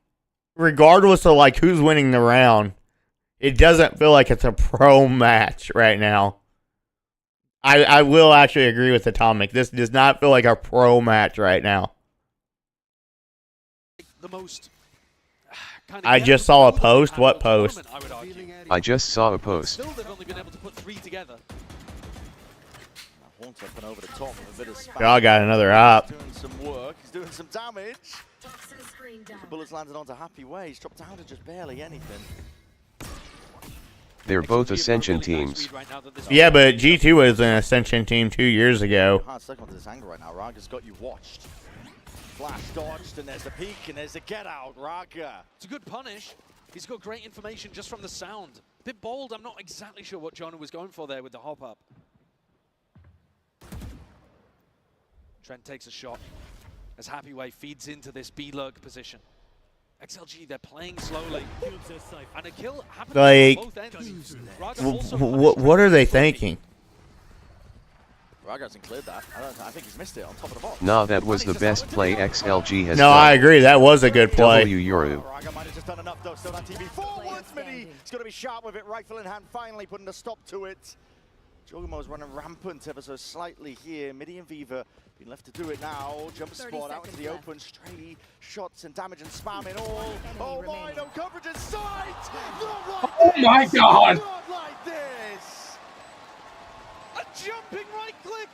regardless of like who's winning the round, it doesn't feel like it's a pro match right now. I will actually agree with Atomic. This does not feel like a pro match right now. The most I just saw a post. What post? I just saw a post. Still, they've only been able to put 3 together. Haunt up and over the top with a bit of spam. Y'all got another op. Doing some work. He's doing some damage. The bullets landed onto Happy Way. He's dropped down to just barely anything. They're both Ascension teams. Yeah, but G2 was an Ascension team 2 years ago. Hard stuck onto this angle right now. Raga's got you watched. Flash dodged, and there's the peek, and there's the get out. Raga. It's a good punish. He's got great information just from the sound. A bit bold. I'm not exactly sure what Jonah was going for there with the hop up. Trent takes a shot as Happy Way feeds into this B-lurk position. XLG, they're playing slowly. And a kill happened Like, on both ends. what are they thinking? Raga hasn't cleared that. I think he's missed it on top of the box. Nah, that was the best play XLG has No, done. I agree. That was a good play. W Yoru. Raga might have just done enough though. Still that TV forwards, Mini. He's got to be sharp with it. Rifle in hand, finally putting a stop to it. Jogumo's running rampant ever so slightly here. Midi and Viva being left to do it now. Jump spot out into the open. Stray shots and damage and spamming all. Oh my, no coverage in sight. Oh my God. Not like this. A jumping right click.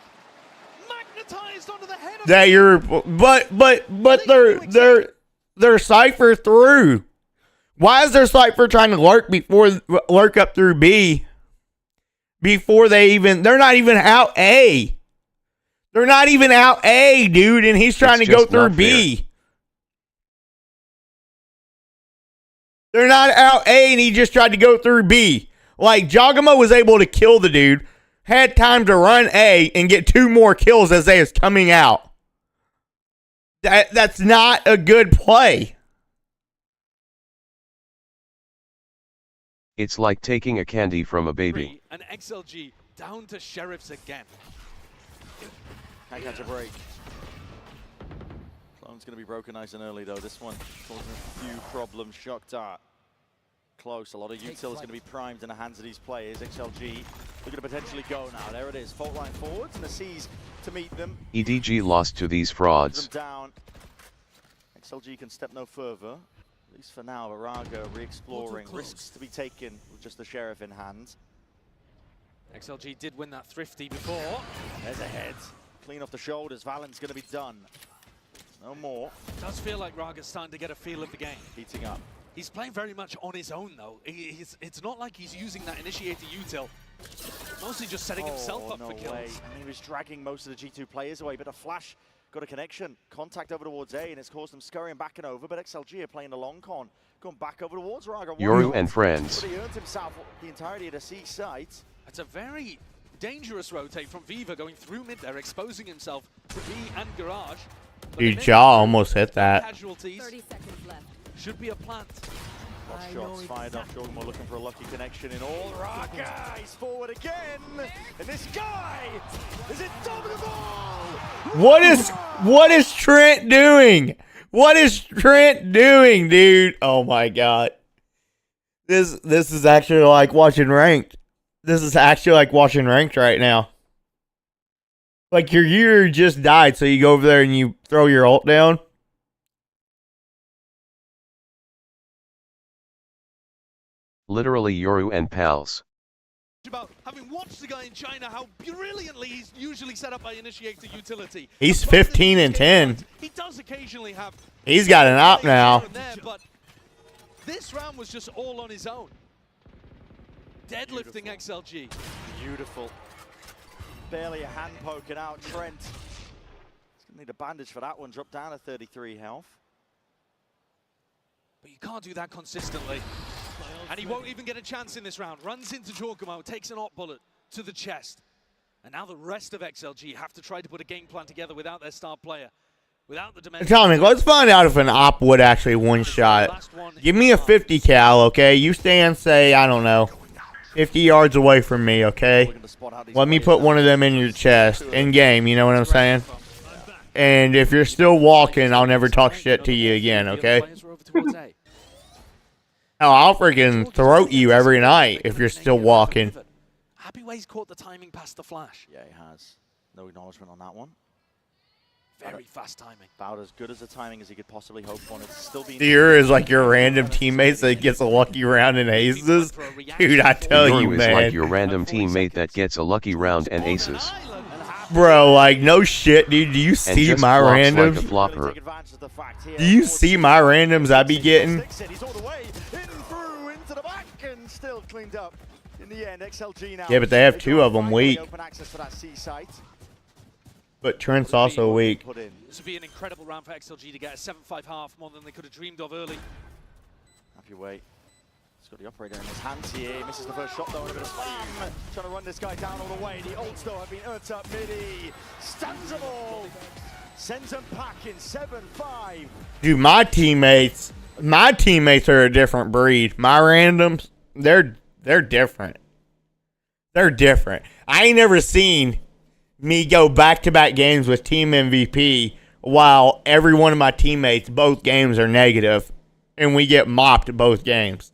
Magnetized onto the head of That you're, but they're Cypher through. Why is their Cypher trying to lurk up through B? before they're not even out A. They're not even out A, dude, and he's trying to go through B. They're not out A, and he just tried to go through B. Like, Jogamo was able to kill the dude, had time to run A and get 2 more kills as they was coming out. That's not a good play. It's like taking a candy from a baby. And XLG down to Sheriffs again. Can't catch a break. Clone's going to be broken nice and early, though. This one causing a few problems. Shock Dart. Close. A lot of util is going to be primed in the hands of these players. XLG looking to potentially go now. There it is. Fault line forwards and the C's to meet them. EDG lost to these frauds. Them down. XLG can step no further. At least for now, Varaga re-exploring. Risks to be taken with just the Sheriff in hand. XLG did win that thrifty before. There's a head. Clean off the shoulders. Valen's going to be done. No more. It does feel like Raga's starting to get a feel of the game. Heating up. He's playing very much on his own, though. It's not like he's using that initiator util. Mostly just setting himself up for kills. Way. And he was dragging most of the G2 players away, but a flash got a connection. Contact over towards A, and it's caused them scurrying back and over, but XLG are playing the long con. Going back over towards Raga. Yoru and friends. But he earned himself the entirety of the C site. It's a very dangerous rotate from Viva going through mid there, exposing himself to B and Garage. Dude, Jaw almost hit that. Casualties. 30 seconds left. Should be a plant. Lots shots fired up. Jordan looking for a lucky connection in all. Raga, he's forward again. And this guy is indomitable. What is Trent doing? What is Trent doing, dude? Oh my god. This is actually like watching ranked. This is actually like watching ranked right now. Like your hero just died, so you go over there and you throw your ult down. Literally Yoru and pals. About having watched the guy in China, how brilliantly he's usually set up by initiator utility. He's 15 and 10. He does occasionally have. He's got an op now. There, but this round was just all on his own. Deadlifting XLG. Beautiful. Barely a hand poking out. Trent. He's gonna need a bandage for that one. Drop down to 33 health. But you can't do that consistently. And he won't even get a chance in this round. Runs into Jorgamo, takes an op bullet to the chest. And now the rest of XLG have to try to put a game plan together without their star player. Without the dimension. Tommy, let's find out if an op would actually one-shot. Give me a 50 cal, okay? You stand, say, I don't know, 50 yards away from me, okay? Let me put one of them in your chest. In game, you know what I'm saying? And if you're still walking, I'll never talk shit to you again, okay? Oh, I'll freaking throat you every night if you're still walking. Happy Way's caught the timing past the flash. Yeah, he has. No acknowledgement on that one. Very fast timing. About as good as the timing as he could possibly hope for. It's still being. Here is like your random teammates that gets a lucky round and aces. Dude, I tell you, Yoru man. is like your random teammate that gets a lucky round and aces. Bro, like, no shit, dude. Do you see my randoms? Like a flopper. Do you see my randoms I be getting? Still cleaned up in the end. XLG now. Yeah, but they have 2 of them weak. Open access for that C site. But Trent's also weak. This would be an incredible round for XLG to get a 7-5 half, more than they could have dreamed of early. Happy way. He's got the operator in his hands here. He misses the first shot though, and a bit of slam. Trying to run this guy down all the way. The ults though have been earned up midi. Stands them all. Sends them packing 7-5. Dude, my teammates are a different breed. My randoms, they're different. They're different. I ain't never seen me go back-to-back games with team MVP while every one of my teammates, both games are negative, and we get mopped both games.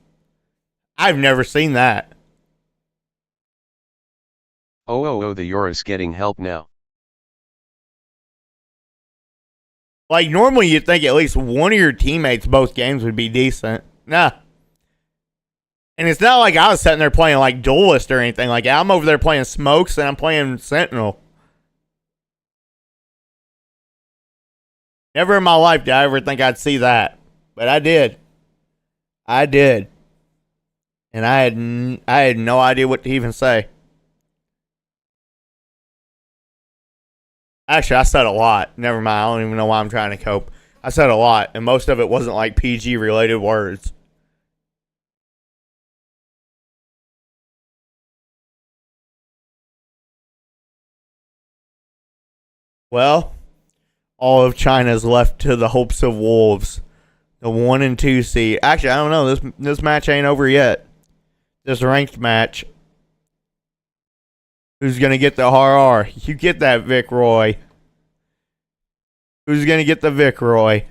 I've never seen that. Oh, the Yoru's getting help now. Like, normally you'd think at least one of your teammates both games would be decent. Nah. And it's not like I was sitting there playing like Duelist or anything. Like, I'm over there playing Smokes and I'm playing Sentinel. Never in my life did I ever think I'd see that. But I did. I did. And I had no idea what to even say. Actually, I said a lot. Never mind. I don't even know why I'm trying to cope. I said a lot, and most of it wasn't like PG related words. Well, all of China's left to the hopes of Wolves. The 1 and 2 seed. Actually, I don't know. This match ain't over yet. This ranked match. Who's gonna get the RR? You get that, Vic Roy. Who's gonna get the Vic Roy?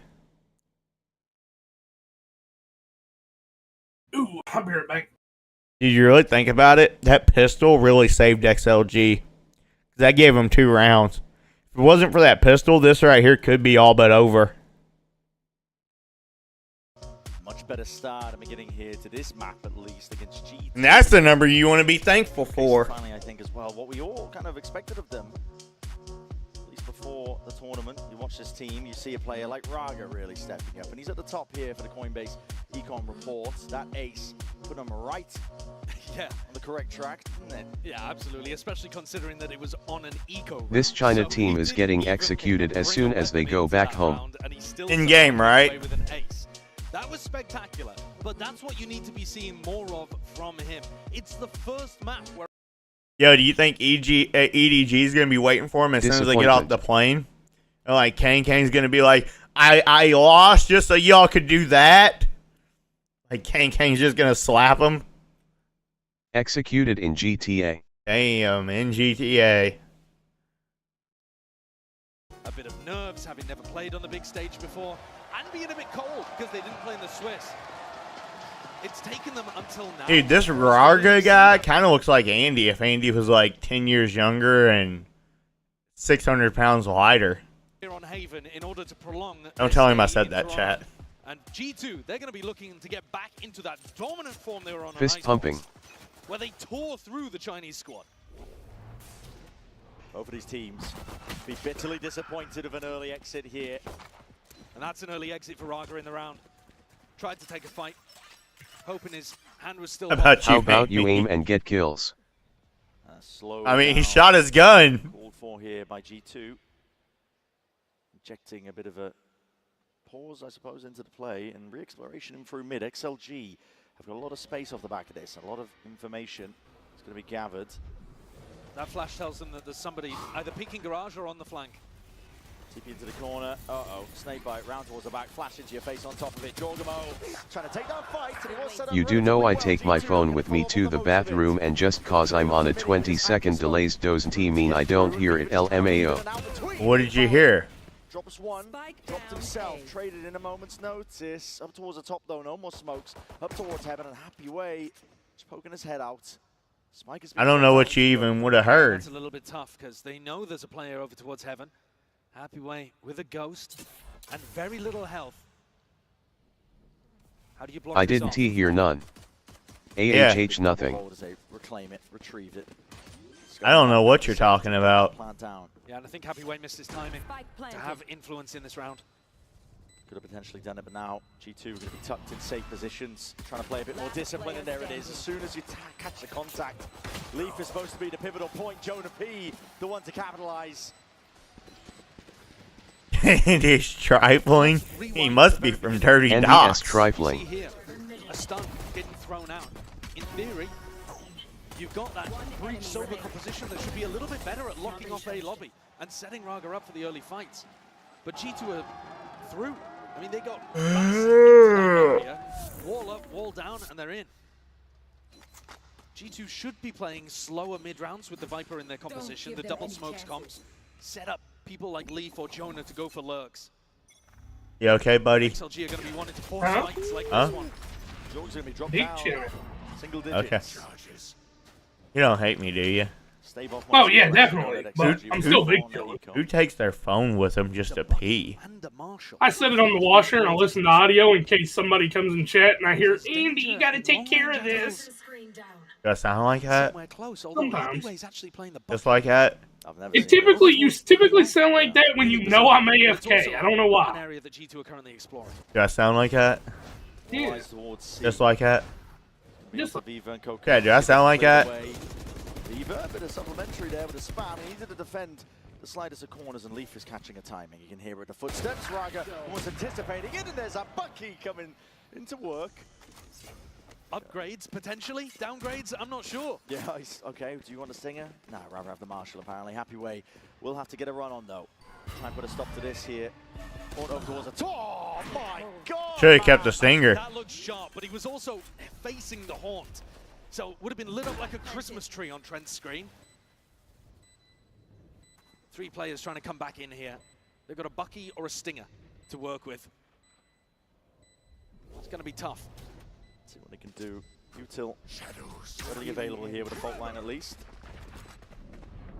Ooh, I'll be right back. Did you really think about it? That pistol really saved XLG. That gave him 2 rounds. If it wasn't for that pistol, this right here could be all but over. Much better start at beginning here to this map, at least against G2. And that's the number you want to be thankful for. Finally, I think as well, what we all kind of expected of them. At least before the tournament, you watch this team, you see a player like Raga really stepping up, and he's at the top here for the Coinbase Econ reports. That ace put him right Yeah, on the correct track, didn't it? Yeah, absolutely, especially considering that it was on an eco. This China team is getting executed as soon as they go back home. In game, right? That was spectacular, but that's what you need to be seeing more of from him. It's the first map where... Yo, do you think EDG is going to be waiting for him as soon as they get off the plane? Or like Kane's going to be like, I lost just so y'all could do that? Like Kane's just going to slap him? Executed in GTA. Damn, in GTA. A bit of nerves, having never played on the big stage before, and being a bit cold because they didn't play in the Swiss. It's taken them until now. Dude, this Raga guy kind of looks like Andy if Andy was like 10 years younger and 600 pounds lighter. Here on Haven in order to prolong. Don't tell him I said that, chat. And G2, they're going to be looking to get back into that dominant form they were on. Fist pumping. Where they tore through the Chinese squad. Both of these teams be bitterly disappointed of an early exit here. And that's an early exit for Raga in the round. Tried to take a fight, hoping his hand was still... How about you aim and get kills? I mean, he shot his gun. Called for here by G2. Injecting a bit of a pause, I suppose, into the play and re-exploration in through mid. XLG have got a lot of space off the back of this, a lot of information is going to be gathered. That flash tells them that there's somebody either peeking garage or on the flank. TP into the corner. Uh-oh. Snake bite round towards the back. Flash into your face on top of it. Jorgamo trying to take that fight. And he was set up You do know I take my phone with me to the bathroom, and just cause I'm on a 20-second delays doesn't mean I don't hear it. LMAO. What did you hear? Drops one. Dropped himself. Traded in a moment's notice. Up towards the top though. No more smokes. Up towards heaven and Happy Way. Just poking his head out. Spike has been I don't know what you even would have heard. That's a little bit tough because they know there's a player over towards heaven. Happy Way with a ghost and very little health. How do you block I this didn't off? hear none. Yeah. Nothing. Reclaim it. Retrieve it. I don't know what you're talking about. Yeah, and I think Happy Way missed his timing to have influence in this round. Could have potentially done it, but now G2 are going to be tucked in safe positions, trying to play a bit more discipline, and there it is. As soon as you catch the contact, Leaf is supposed to be the pivotal point. Jonah P, the one to capitalize. And he's trifling. He must be from Dirty NDS Docks. trifling. Here, a stun getting thrown out. In theory, you've got that breach sober composition that should be a little bit better at locking off a lobby and setting Raga up for the early fights. But G2 are through. I mean, they got area, wall up, wall down, and they're in. G2 should be playing slower mid-rounds with the Viper in their composition, the double smokes comps, set up people like Leaf or Jonah to go for lurks. You okay, buddy? XLG are going to be wanting to force fights like this one. Jorg's going to be dropped down. Single digits. Okay. You don't hate me, do you? Oh yeah, definitely. But I'm still big killer. Who takes their phone with them just to pee? I set it on the washer and I listen to audio in case somebody comes in chat and I hear, Andy, you got to take care of this. Do I sound like that? Sometimes. Just like that? You typically sound like that when you know I'm AFK. I don't know why. Do I sound like that? Yeah. Just like that? Just Okay, do I sound like that? Viva, a bit of supplementary there with a spam. He needed to defend the slightest of corners, and Leaf is catching a timing. You can hear it, the footsteps. Raga was anticipating it, and there's a Bucky coming into work. Upgrades, potentially? Downgrades? I'm not sure. Yeah, okay. Do you want a Stinger? Nah, rather have the Marshall, apparently. Happy Way will have to get a run on, though. Try and put a stop to this here. Auto towards a... Oh, my God! Should have kept the Stinger. That looked sharp, but he was also facing the haunt. So, would have been lit up like a Christmas tree on Trent's screen. 3 players trying to come back in here. They've got a Bucky or a Stinger to work with. It's going to be tough. Let's see what they can do. Util readily available here with a fault line at least.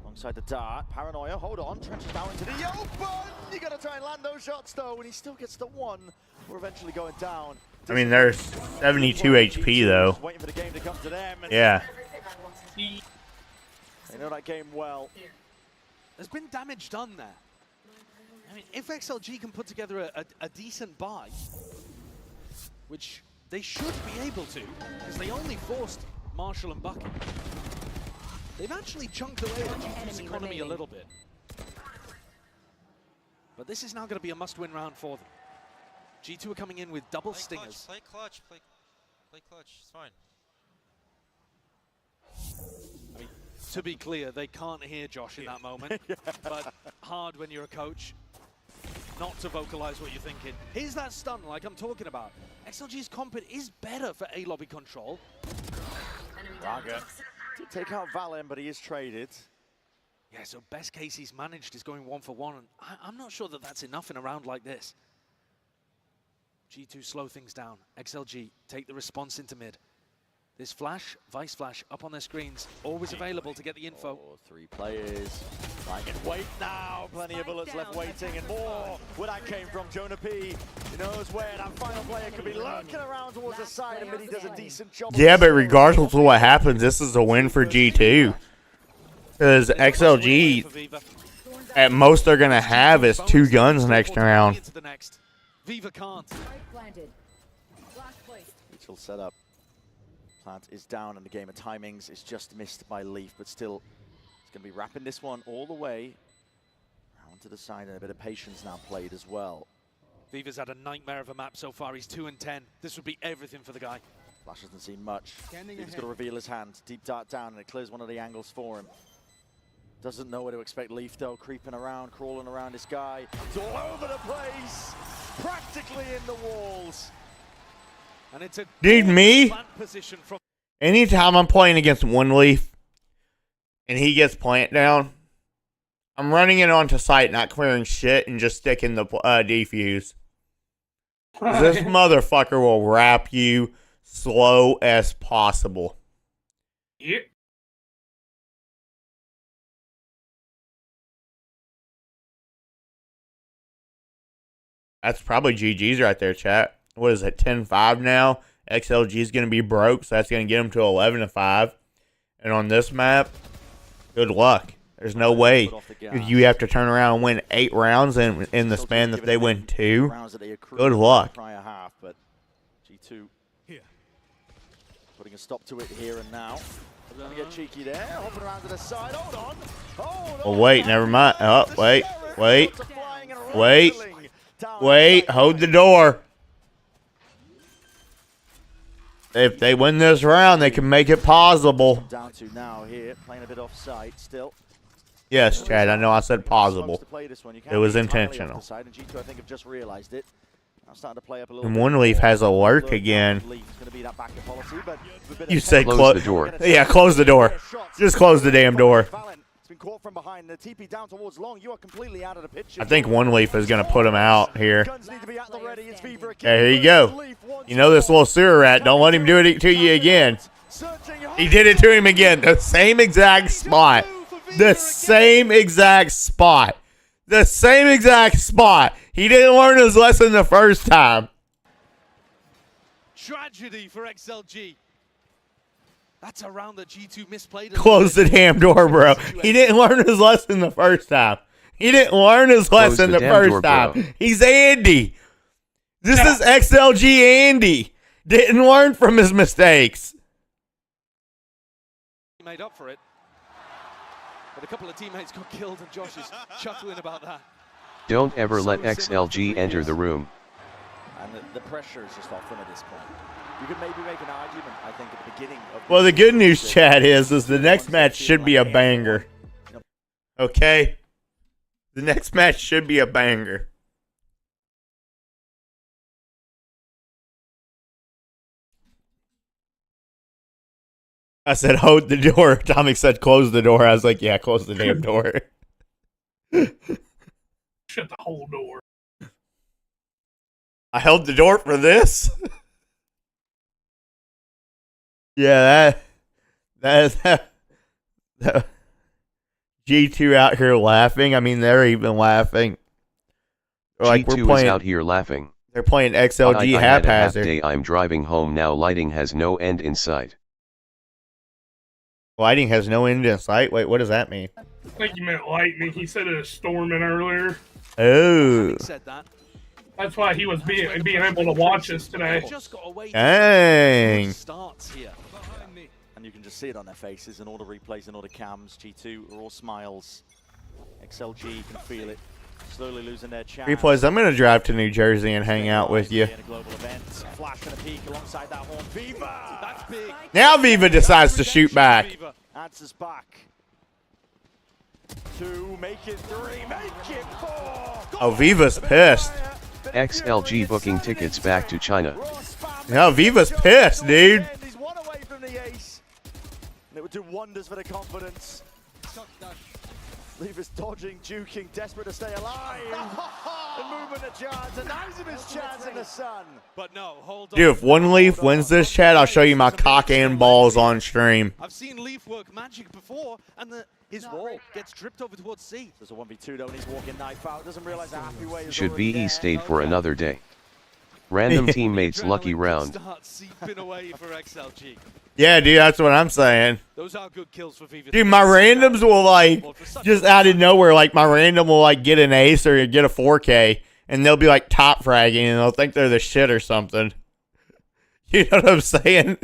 Alongside the dart. Paranoia, hold on. Trenches down into the open. You got to try and land those shots though, and he still gets the one. We're eventually going down. I mean, there's 72 HP though. Waiting for the game to come to them. Yeah. They know that game well. There's been damage done there. I mean, if XLG can put together a decent buy, which they should be able to, because they only forced Marshall and Bucky. They've actually chunked away the G2's economy a little bit. But this is now going to be a must-win round for them. G2 are coming in with double stingers. Play clutch, play clutch, it's fine. I mean, to be clear, they can't hear Josh in that moment, but hard when you're a coach not to vocalize what you're thinking. Here's that stun like I'm talking about. XLG's comp is better for A-lobby control. Raga to take out Valen, but he is traded. Yeah, so best case he's managed is going 1-for-1, and I'm not sure that that's enough in a round like this. G2 slow things down. XLG take the response into mid. This flash, Vice Flash, up on their screens, always available to get the info. 3 players. I can wait now. Plenty of bullets left waiting, and more where that came from. Jonah P. He knows where that final player could be lurking around towards the side, and Midi does a decent job. Yeah, but regardless of what happens, this is a win for G2. Because XLG, at most they're going to have is 2 guns next round. Viva can't. Mutual setup. Plant is down in the game of timings. It's just missed by Leaf, but still, it's going to be wrapping this one all the way around to the side, and a bit of patience now played as well. Viva's had a nightmare of a map so far. He's 2-10. This would be everything for the guy. Flash hasn't seen much. Viva's got to reveal his hand. Deep dart down, and it clears one of the angles for him. Doesn't know where to expect Leaf, though. Creeping around, crawling around this guy. It's all over the place. Practically in the walls. And it's a Dude, me? position from Anytime I'm playing against One Leaf and he gets plant down, I'm running it onto site, not clearing shit, and just sticking the defuse. This motherfucker will wrap you slow as possible. Yep. That's probably GG's right there, chat. What is it, 10-5 now? XLG is going to be broke, so that's going to get them to 11-5. And on this map, good luck. There's no way you have to turn around and win 8 rounds in the span that they win 2. Good luck. But G2 putting a stop to it here and now. We're going to get cheeky there, hopping around to the side. Hold on. Oh, wait, never mind. Oh, wait. Wait, hold the door. If they win this round, they can make it possible. Down to now here, playing a bit off site still. Yes, Chad, I know I said possible. It was intentional. And G2, I think, have just realized it. Now starting to play up a And One Leaf has a lurk again. You said close the door. Yeah, close the door. Just close the damn door. Been caught from behind. The TP down towards long. You are completely out of the picture. I think One Leaf is going to put him out here. Yeah, here you go. You know this little sewer rat. Don't let him do it to you again. He did it to him again. The same exact spot. The same exact spot. The same exact spot. He didn't learn his lesson the first time. Tragedy for XLG. That's a round that G2 misplayed. Close the damn door, bro. He didn't learn his lesson the first time. He didn't learn his lesson the first time. He's Andy. This is XLG Andy. Didn't learn from his mistakes. He made up for it. But a couple of teammates got killed, and Josh is chuckling about that. Don't ever let XLG enter the room. And the pressure is just off them at this point. You could maybe make an argument, I think, at the beginning of Well, the good news, chat, is the next match should be a banger. Okay? The next match should be a banger. I said, hold the door. Tommy said, close the door. I was like, yeah, close the damn door. Shut the whole door. I held the door for this? Yeah, that G2 out here laughing. I mean, they're even laughing. Like G2 we're playing is out here laughing. They're playing XLG I had a half haphazard. day. I'm driving home now. Lighting has no end in sight. Lighting has no end in sight. Wait, what does that mean? I think you meant lightning. He said it was storming earlier. Oh. Said that. That's why he was being able to watch us today. Dang. Starts here. And you can just see it on their faces and all the replays and all the cams. G2 are all smiles. XLG can feel it. Slowly losing their chance. Replays, I'm going to drive to New Jersey and hang out with you. Flash and a peek alongside that horn. Viva! That's big. Now Viva decides to shoot back. Answers back. 2, make it 3, make it 4. Oh, Viva's pissed. XLG booking tickets back to China. No, Viva's pissed, dude. He's one away from the ace. And it would do wonders for the confidence. Viva's dodging, juking, desperate to stay alive. And moving the chance, denies him his chance in the sun. But no, hold on. Dude, if One Leaf wins this, chat, I'll show you my cock and balls on stream. I've seen Leaf work magic before, and his wall gets dripped over towards C. There's a 1v2 though, and he's walking knife out. Doesn't realize how happy way is Should already VE there. stayed for another day. Random teammates lucky round. Start seeping away for XLG. Yeah, dude, that's what I'm saying. Those are good kills for Viva. Dude, my randoms will, like, just out of nowhere, like, my random will, like, get an ace or get a 4K, and they'll be, like, top fragging, and they'll think they're the shit or something. You know what I'm saying?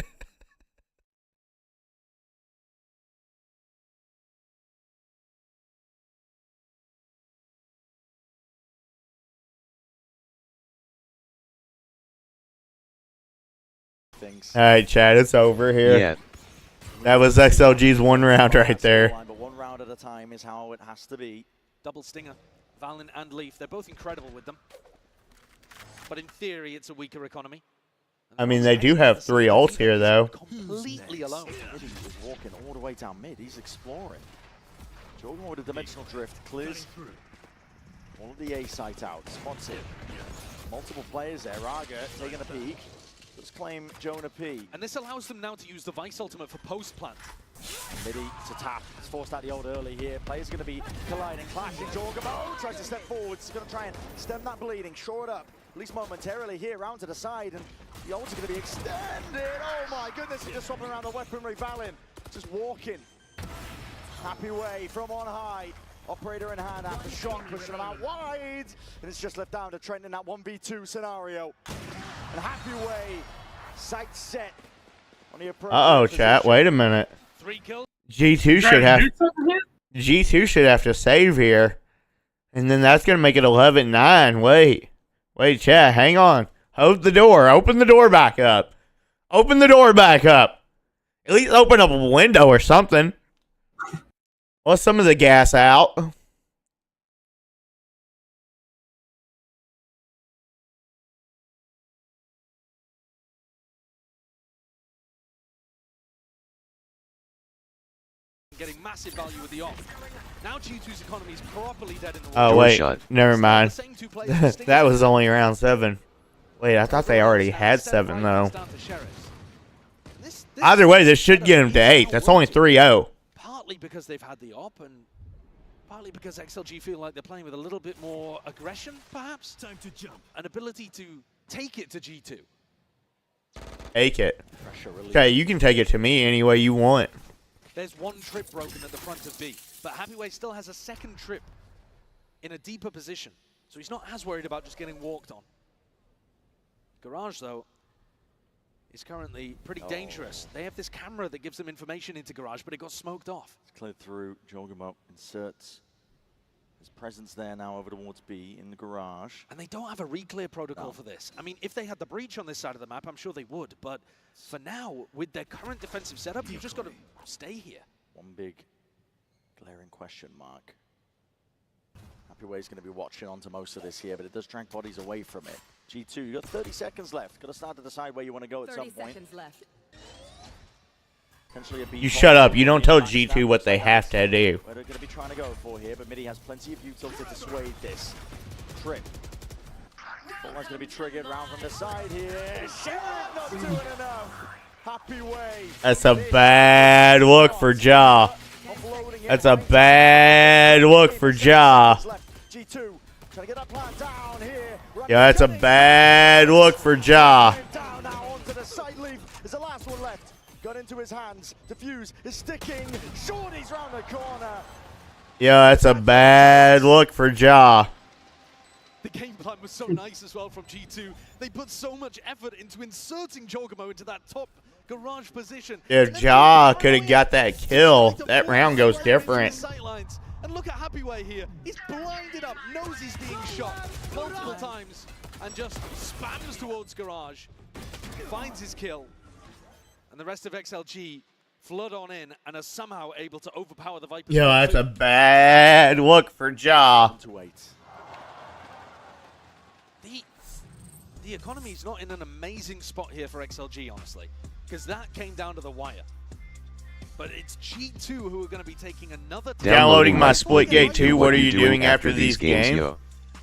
All right, Chad, it's over here. Yeah. That was XLG's one round right there. But 1 round at a time is how it has to be. Double stinger, Valen and Leaf. They're both incredible with them. But in theory, it's a weaker economy. I mean, they do have 3 ults here, though. Completely alone. He was walking all the way down mid. He's exploring. Jordan with a dimensional drift. Clears all of the A site out. Spots it. Multiple players there. Raga taking a peek. Let's claim Jonah P. And this allows them now to use the Vice ultimate for post-plant. Midi to tap. It's forced out the ult early here. Players going to be colliding, clashing. Jorgamo tries to step forward. He's going to try and stem that bleeding, shore it up, at least momentarily here, round to the side. And the ult's going to be extended. Oh my goodness, he's just swapping around the weaponry. Valen just walking. Happy way from on high. Operator in hand after shot, pushing him out wide. And it's just left down to Trent in that 1v2 scenario. And Happy way, sight set on the approach. Uh-oh, chat, wait a minute. 3 kills. G2 should have to save here. And then that's going to make it 11-9. Wait, chat, hang on. Hold the door. Open the door back up. Open the door back up. At least open up a window or something. Let some of the gas out. Getting massive value with the off. Now G2's economy is properly dead in the Oh, water. wait. Never mind. That was only round 7. Wait, I thought they already had 7, though. Either way, this should get them to 8. That's only 3-0. Partly because they've had the op, and partly because XLG feel like they're playing with a little bit more aggression, perhaps? Time to jump. An ability to take it to G2. Take it. Okay, you can take it to me any way you want. There's 1 trip broken at the front of B, but Happyway still has a 2nd trip in a deeper position, so he's not as worried about just getting walked on. Garage, though, is currently pretty dangerous. They have this camera that gives them information into Garage, but it got smoked off. It's cleared through. Jorgamo inserts his presence there now over towards B in the Garage. And they don't have a re-clear protocol for this. I mean, if they had the breach on this side of the map, I'm sure they would. But for now, with their current defensive setup, you've just got to stay here. One big glaring question mark. Happyway's going to be watching onto most of this here, but it does drag bodies away from it. G2, you got 30 seconds left. Got to start to decide where you want to go at some point. 30 seconds left. You shut up. You don't tell G2 what they have to do. Where they're going to be trying to go for here, but Midi has plenty of utility to dissuade this. Trip. Almost going to be triggered round from the side here. Shit, not doing enough. Happyway. That's a bad look for Ja. That's a bad look for Ja. G2 trying to get that plan down here. Yeah, that's a bad look for Ja. Down now onto the side leaf. There's the last one left. Got into his hands. Defuse is sticking. Shorty's round the corner. Yeah, that's a bad look for Ja. The game plan was so nice as well from G2. They put so much effort into inserting Jorgamo into that top Garage position. If Ja could have got that kill, that round goes different. And look at Happyway here. He's blinded up, knows he's being shot multiple times, and just spams towards Garage. Finds his kill. And the rest of XLG flood on in and are somehow able to overpower the Vipers. Yo, that's a bad look for Ja. The economy's not in an amazing spot here for XLG, honestly, because that came down to the wire. But it's G2 who are going to be taking another... Downloading my Splitgate 2, what are you doing after these games?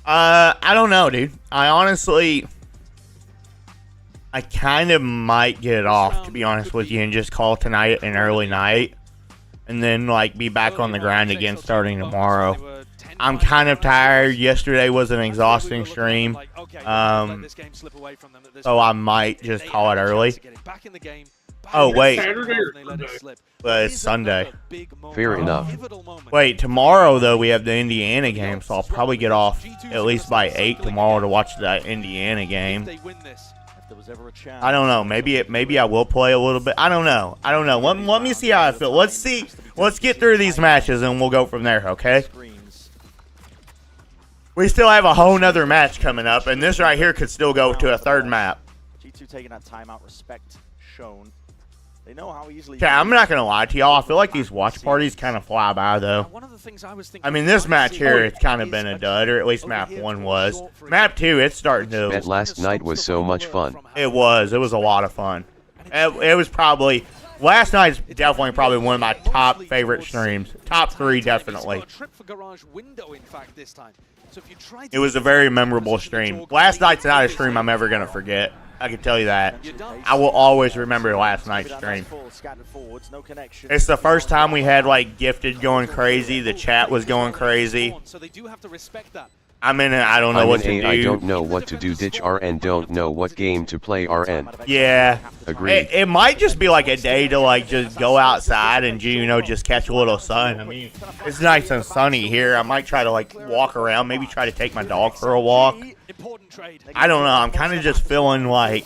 I don't know, dude. I honestly... I kind of might get it off, to be honest with you, and just call tonight an early night. And then, like, be back on the grind again starting tomorrow. I'm kind of tired. Yesterday was an exhausting stream. So I might just call it early. Oh, wait. But it's Sunday. Fair enough. Wait, tomorrow, though, we have the Indiana game, so I'll probably get off at least by 8 tomorrow to watch that Indiana game. I don't know. Maybe I will play a little bit. I don't know. Let me see how I feel. Let's see. Let's get through these matches, and we'll go from there, okay? We still have a whole nother match coming up, and this right here could still go to a third map. G2 taking that timeout, respect shown. They know how easily. Okay, I'm not gonna lie to y'all. I feel like these watch parties kind of fly by, though. I mean, this match here, it's kind of been a dud, or at least map 1 was. Map 2, it's starting to. Bet last night was so much fun. It was a lot of fun. It was probably. Last night's definitely probably one of my top favorite streams. Top 3, definitely. It was a very memorable stream. Last night's not a stream I'm ever going to forget. I can tell you that. I will always remember last night's stream. It's the first time we had, like, Gifted going crazy. The chat was going crazy. I'm in it. I don't know what to do. I don't know what to do. Ditch RN. Don't know what game to play RN. Yeah. Agreed. It might just be like a day to like just go outside and just catch a little sun. I mean, it's nice and sunny here. I might try to like walk around. Maybe try to take my dog for a walk. I don't know. I'm kind of just feeling like,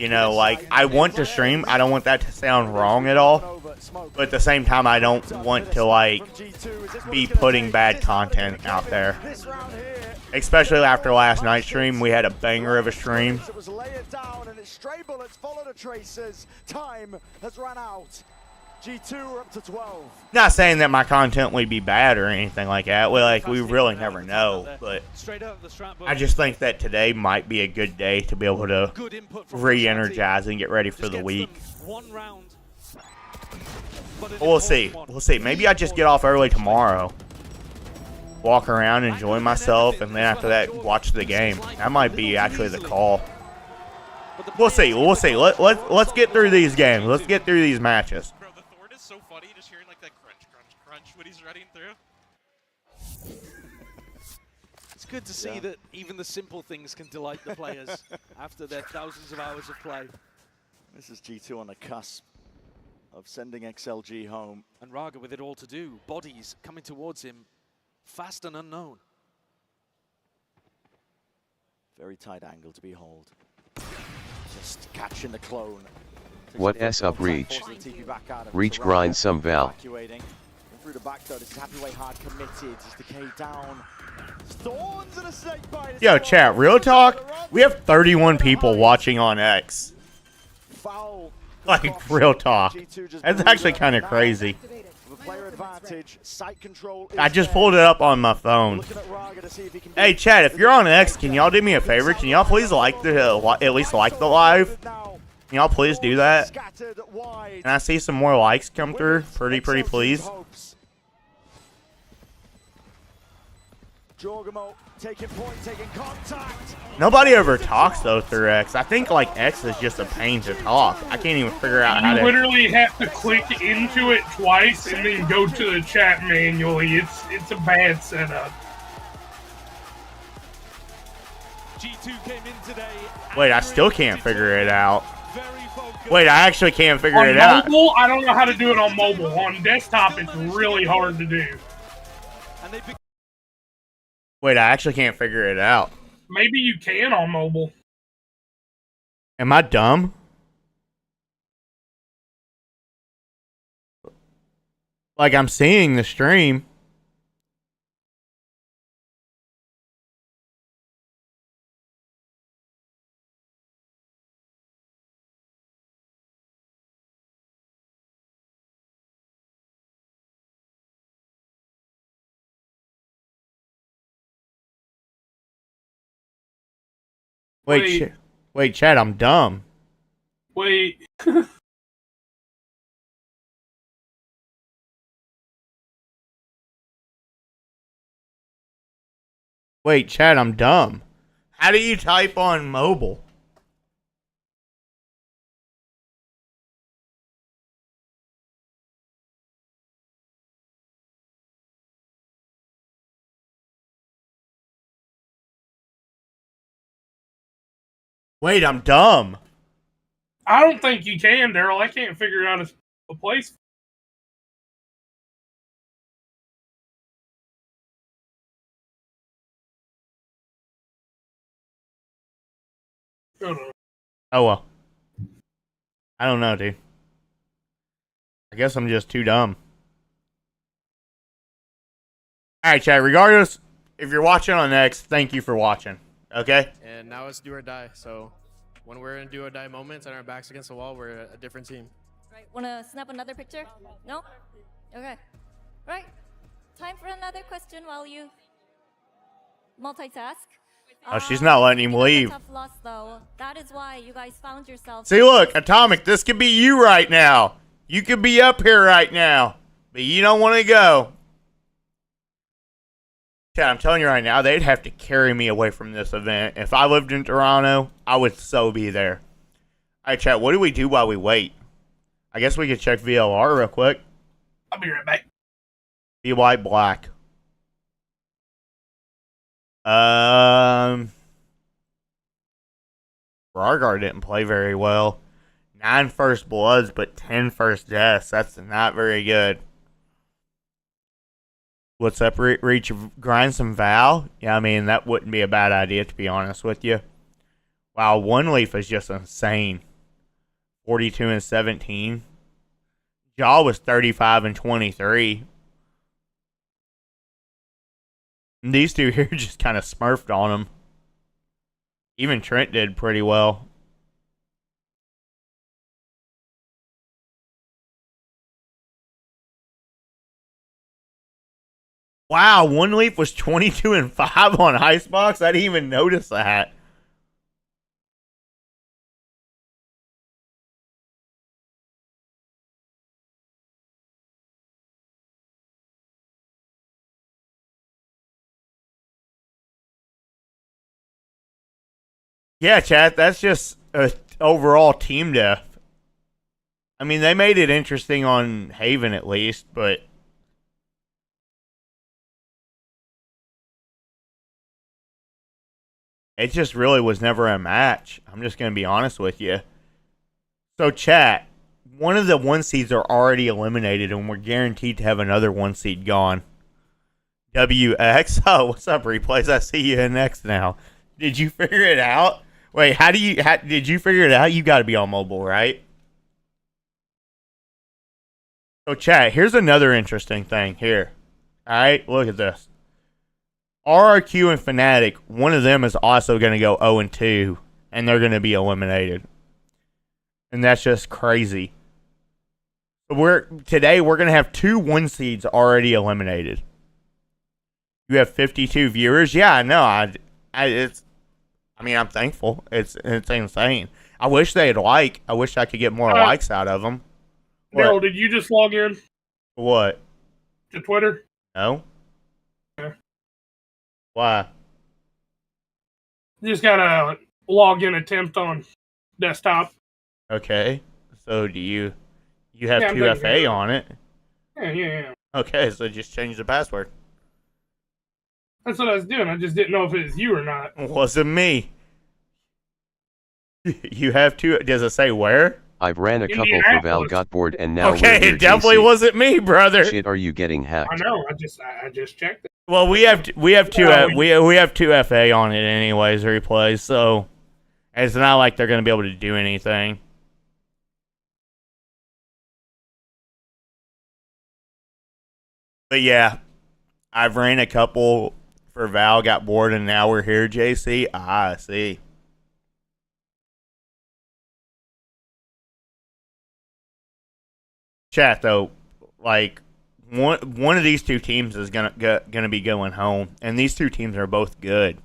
like I want to stream. I don't want that to sound wrong at all. But at the same time, I don't want to like be putting bad content out there. Especially after last night's stream, we had a banger of a stream. Time has run out. G2 are up to 12. Not saying that my content would be bad or anything like that. We really never know. But I just think that today might be a good day to be able to re-energize and get ready for the week. We'll see. We'll see. Maybe I just get off early tomorrow. Walk around, enjoy myself, and then after that, watch the game. That might be actually the call. We'll see. We'll see. Let's get through these games. Let's get through these matches. Bro, the Thord is so funny just hearing like that crunch, crunch, crunch when he's running through. It's good to see that even the simple things can delight the players after their thousands of hours of play. This is G2 on the cusp of sending XLG home. And Raga with it all to do. Bodies coming towards him, fast and unknown. Very tight angle to behold. Just catching the clone. What S up Reach? Reach grind some Val. Evacuating. Through the back though, this is Happyway hard committed. Is Decay down. Thorns and a snake bite. Yo, chat, real talk? We have 31 people watching on X. Foul. Like, real talk. That's actually kind of crazy. Player advantage, sight control. I just pulled it up on my phone. Hey, chat, if you're on X, can y'all do me a favor? Can y'all please like at least like the live? Can y'all please do that? And I see some more likes come through. Pretty please. Jorgamo taking point, taking contact. Nobody ever talks though through X. I think like X is just a pain to talk. I can't even figure out how to. You literally have to click into it twice and then go to the chat manually. It's a bad setup. G2 came in today. Wait, I still can't figure it out. Wait, I actually can't figure On it out. mobile, I don't know how to do it on mobile. On desktop, it's really hard to do. Wait, I actually can't figure it out. Maybe you can on mobile. Am I dumb? Like, I'm seeing the stream. Wait, Chad, I'm dumb. Wait. Wait, Chad, I'm dumb. How do you type on mobile? Wait, I'm dumb. I don't think you can, Daryl. I can't figure out a place. Oh well. I don't know, dude. I guess I'm just too dumb. Alright, chat, regardless, if you're watching on X, thank you for watching. Okay? And now it's do or die. So when we're in do or die moments and our backs against the wall, we're a different team. Right. Wanna snap another picture? No? Okay. Right. Time for another question while you multitask. Oh, she's not letting him leave. Tough loss, though. That is why you guys found yourself. See, look, Atomic, this could be you right now. You could be up here right now, but you don't want to go. Chat, I'm telling you right now, they'd have to carry me away from this event. If I lived in Toronto, I would so be there. All right, chat, what do we do while we wait? I guess we could check VLR real quick. I'll be right back. Be white, black. Rargar didn't play very well. 9 first bloods, but 10 first deaths. That's not very good. What's up, Reach? Grind some Val? Yeah, I mean, that wouldn't be a bad idea, to be honest with you. Wow, One Leaf is just insane. 42 and 17. Jaw was 35 and 23. And these two here just kind of smurfed on him. Even Trent did pretty well. Wow, One Leaf was 22 and 5 on Icebox. I didn't even notice that. Yeah, chat, that's just a overall team death. I mean, they made it interesting on Haven at least, but it just really was never a match. I'm just going to be honest with you. So, chat, one of the 1 seeds are already eliminated, and we're guaranteed to have another 1 seed gone. WX? Oh, what's up, Replays? I see you in X now. Did you figure it out? Wait, did you figure it out? You got to be on mobile, right? So, chat, here's another interesting thing here. All right, look at this. RRQ and Fnatic, one of them is also going to go 0-2, and they're going to be eliminated. And that's just crazy. Today we're going to have 2 1 seeds already eliminated. You have 52 viewers. Yeah, I know. I'm thankful. It's insane. I wish they'd like. I wish I could get more likes out of them. Daryl, did you just log in? What? To Twitter? No. Okay. Why? Just got a login attempt on desktop. Okay. So do you have Yeah, 2FA on it? Yeah. Okay, so just change the password. That's what I was doing. I just didn't know if it was you or not. It wasn't me. You have two. Does it say where? I've ran a couple for Val, got bored, and now okay, we're here, it definitely JC. wasn't me, brother. Shit, are you getting hacked? I know. I just checked it. Well, we have two we have 2FA on it anyways, replays. So it's not like they're gonna be able to do anything. But yeah, I've ran a couple for Val, got bored, and now we're here, JC. I see. Chat though, like one of these two teams is gonna be going home, and these two teams are both good.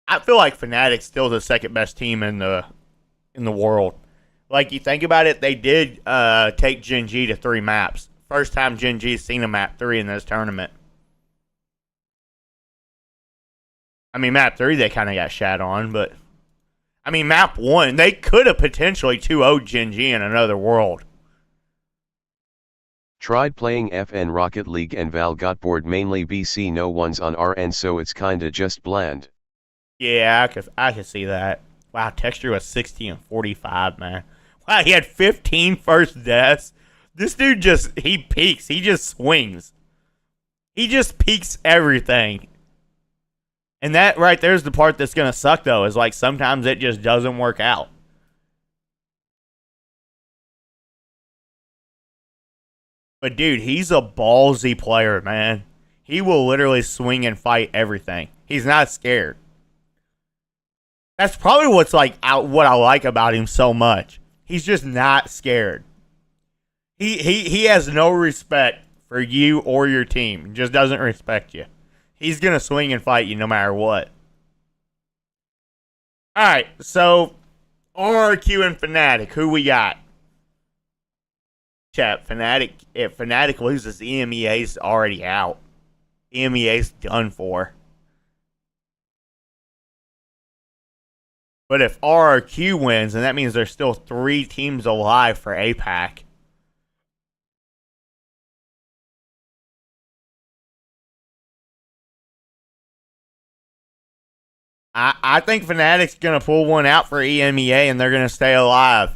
I feel like Fnatic's still the second best team in the world. Like, you think about it, they did take Gen G to 3 maps. First time Gen G's seen a map 3 in this tournament. I mean, map 3 they kind of got shat on, but I mean, map 1 they could have potentially 2-0'd Gen G in another world. Tried playing FN Rocket League and Val got bored, mainly BC, no one's on RN, so it's kinda just bland. Yeah, I could see that. Wow, Texture was 60 and 45, man. Wow, he had 15 first deaths. This dude he peaks. He just swings. He just peaks everything. And that right there's the part that's going to suck, though, is like sometimes it just doesn't work out. But, dude, he's a ballsy player, man. He will literally swing and fight everything. He's not scared. That's probably what I like about him so much. He's just not scared. He has no respect for you or your team. He just doesn't respect you. He's going to swing and fight you no matter what. Alright, so RRQ and Fnatic, who we got? Chat, Fnatic, if Fnatic loses, EMEA's already out. EMEA's done for. But if RRQ wins, then that means there's still 3 teams alive for APAC. I think Fnatic's going to pull one out for EMEA, and they're going to stay alive.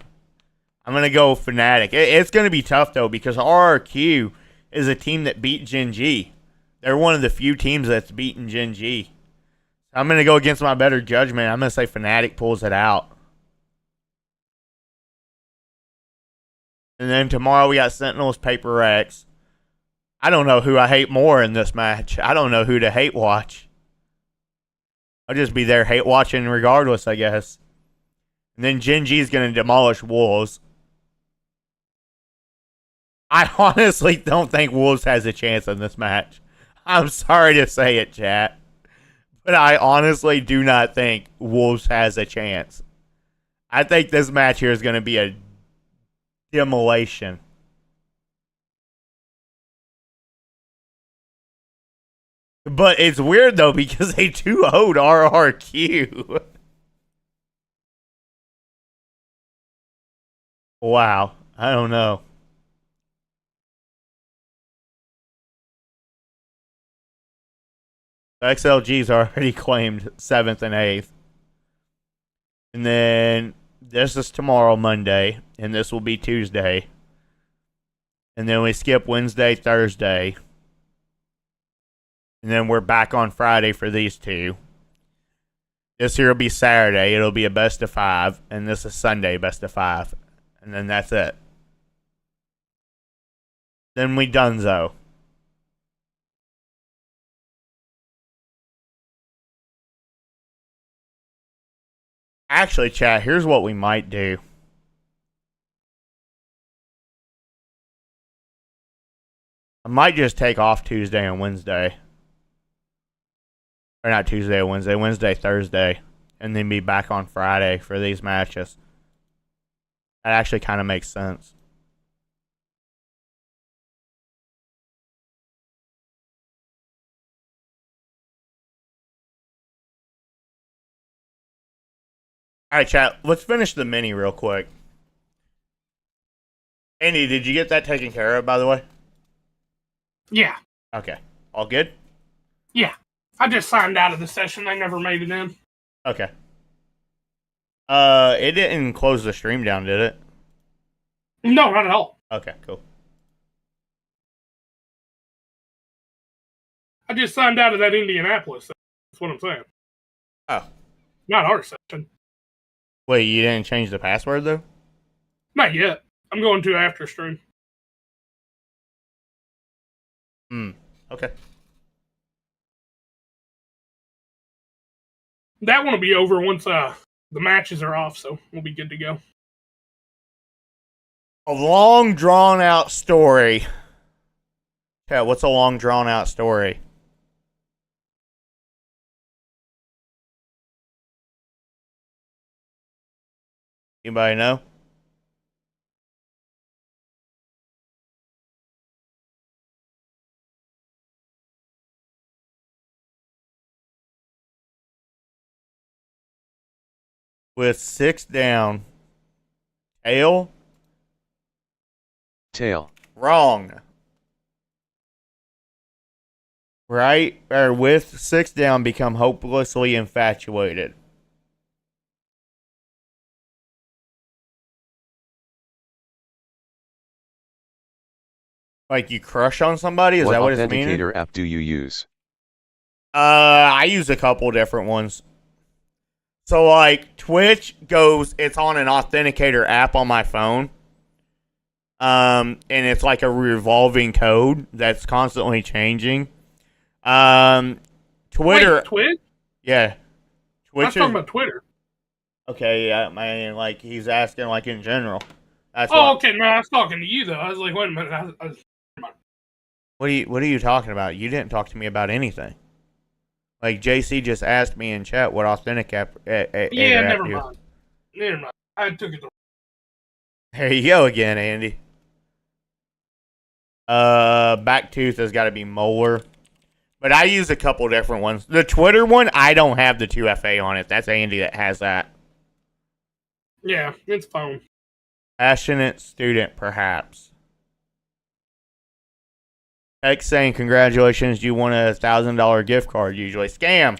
I'm going to go Fnatic. It's going to be tough, though, because RRQ is a team that beat Gen G. They're one of the few teams that's beaten Gen G. I'm going to go against my better judgment. I'm going to say Fnatic pulls it out. And then tomorrow we got Sentinels, Paper X. I don't know who I hate more in this match. I don't know who to hate watch. I'll just be there hate watching regardless, I guess. And then Gen G is going to demolish Wolves. I honestly don't think Wolves has a chance in this match. I'm sorry to say it, chat. But I honestly do not think Wolves has a chance. I think this match here is going to be a demolition. But it's weird, though, because they 2-0'd RRQ. Wow. I don't know. XLG's already claimed 7th and 8th. And then this is tomorrow, Monday. And this will be Tuesday. And then we skip Wednesday, Thursday. And then we're back on Friday for these two. This here will be Saturday. It'll be a best of 5, and this is Sunday best of 5, and then that's it. Then we donezo. Actually, chat, here's what we might do. I might just take off Tuesday and Wednesday. Or not Tuesday or Wednesday. Wednesday, Thursday. And then be back on Friday for these matches. That actually kind of makes sense. Alright, chat. Let's finish the mini real quick. Andy, did you get that taken care of, by the way? Yeah. Okay. All good? Yeah. I just signed out of the session. They never made it in. Okay. It didn't close the stream down, did it? No, not at all. Okay, cool. I just signed out of that Indianapolis. That's what I'm saying. Oh. Not our session. Wait, you didn't change the password, though? Not yet. I'm going to after stream. Okay. That one will be over once the matches are off, so we'll be good to go. A long, drawn-out story. Yeah, what's a long, drawn-out story? Anybody know? With 6 down. Tail? Tail. Wrong. Right? Or with 6 down, become hopelessly infatuated. Like you crush on somebody? Is that what it's meaning? What authenticator app do you use? I use a couple different ones. So like Twitch goes, it's on an authenticator app on my phone. And it's like a revolving code that's constantly changing. Twitter. Wait, Twitch? Yeah. Twitch. I'm talking about Twitter. Okay, yeah, man. Like he's asking, like in general. That's okay. No, I was talking to you though. I was like, wait a minute. What are you talking about? You didn't talk to me about anything. Like JC just asked me in chat what authentic app. Yeah, never mind. Never mind. I took it. There you go again, Andy. Backtooth has got to be molar. But I use a couple different ones. The Twitter one, I don't have the 2FA on it. That's Andy that has that. Yeah, it's phone. Passionate student, perhaps. X saying, congratulations, you won a $1,000 gift card usually. Scam.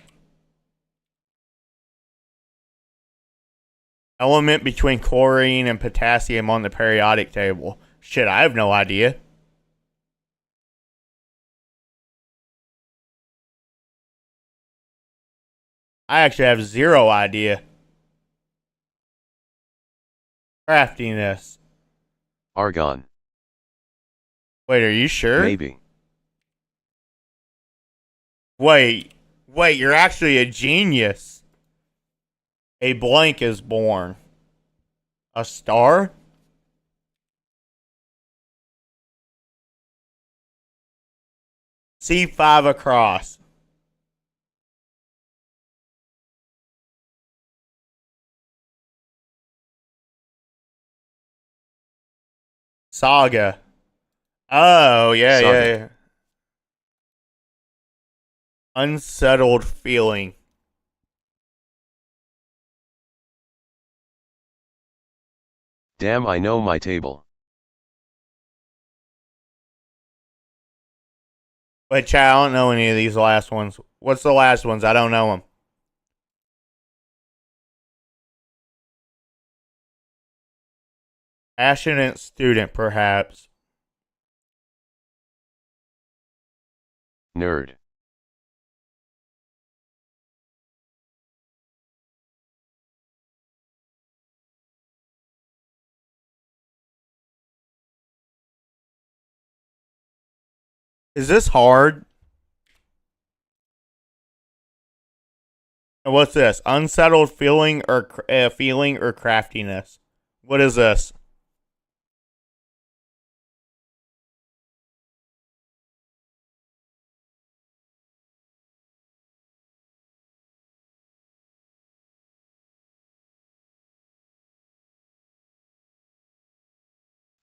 Element between chlorine and potassium on the periodic table. Shit, I have no idea. I actually have zero idea. Craftiness. Argon. Wait, are you sure? Maybe. Wait, you're actually a genius. A blank is born. A star? C5 across. Saga. Oh, yeah, Saga. yeah. Unsettled feeling. Damn, I know my table. Wait, chat, I don't know any of these last ones. What's the last ones? I don't know them. Passionate student, perhaps. Nerd. Is this hard? And what's this? Unsettled feeling or craftiness? What is this?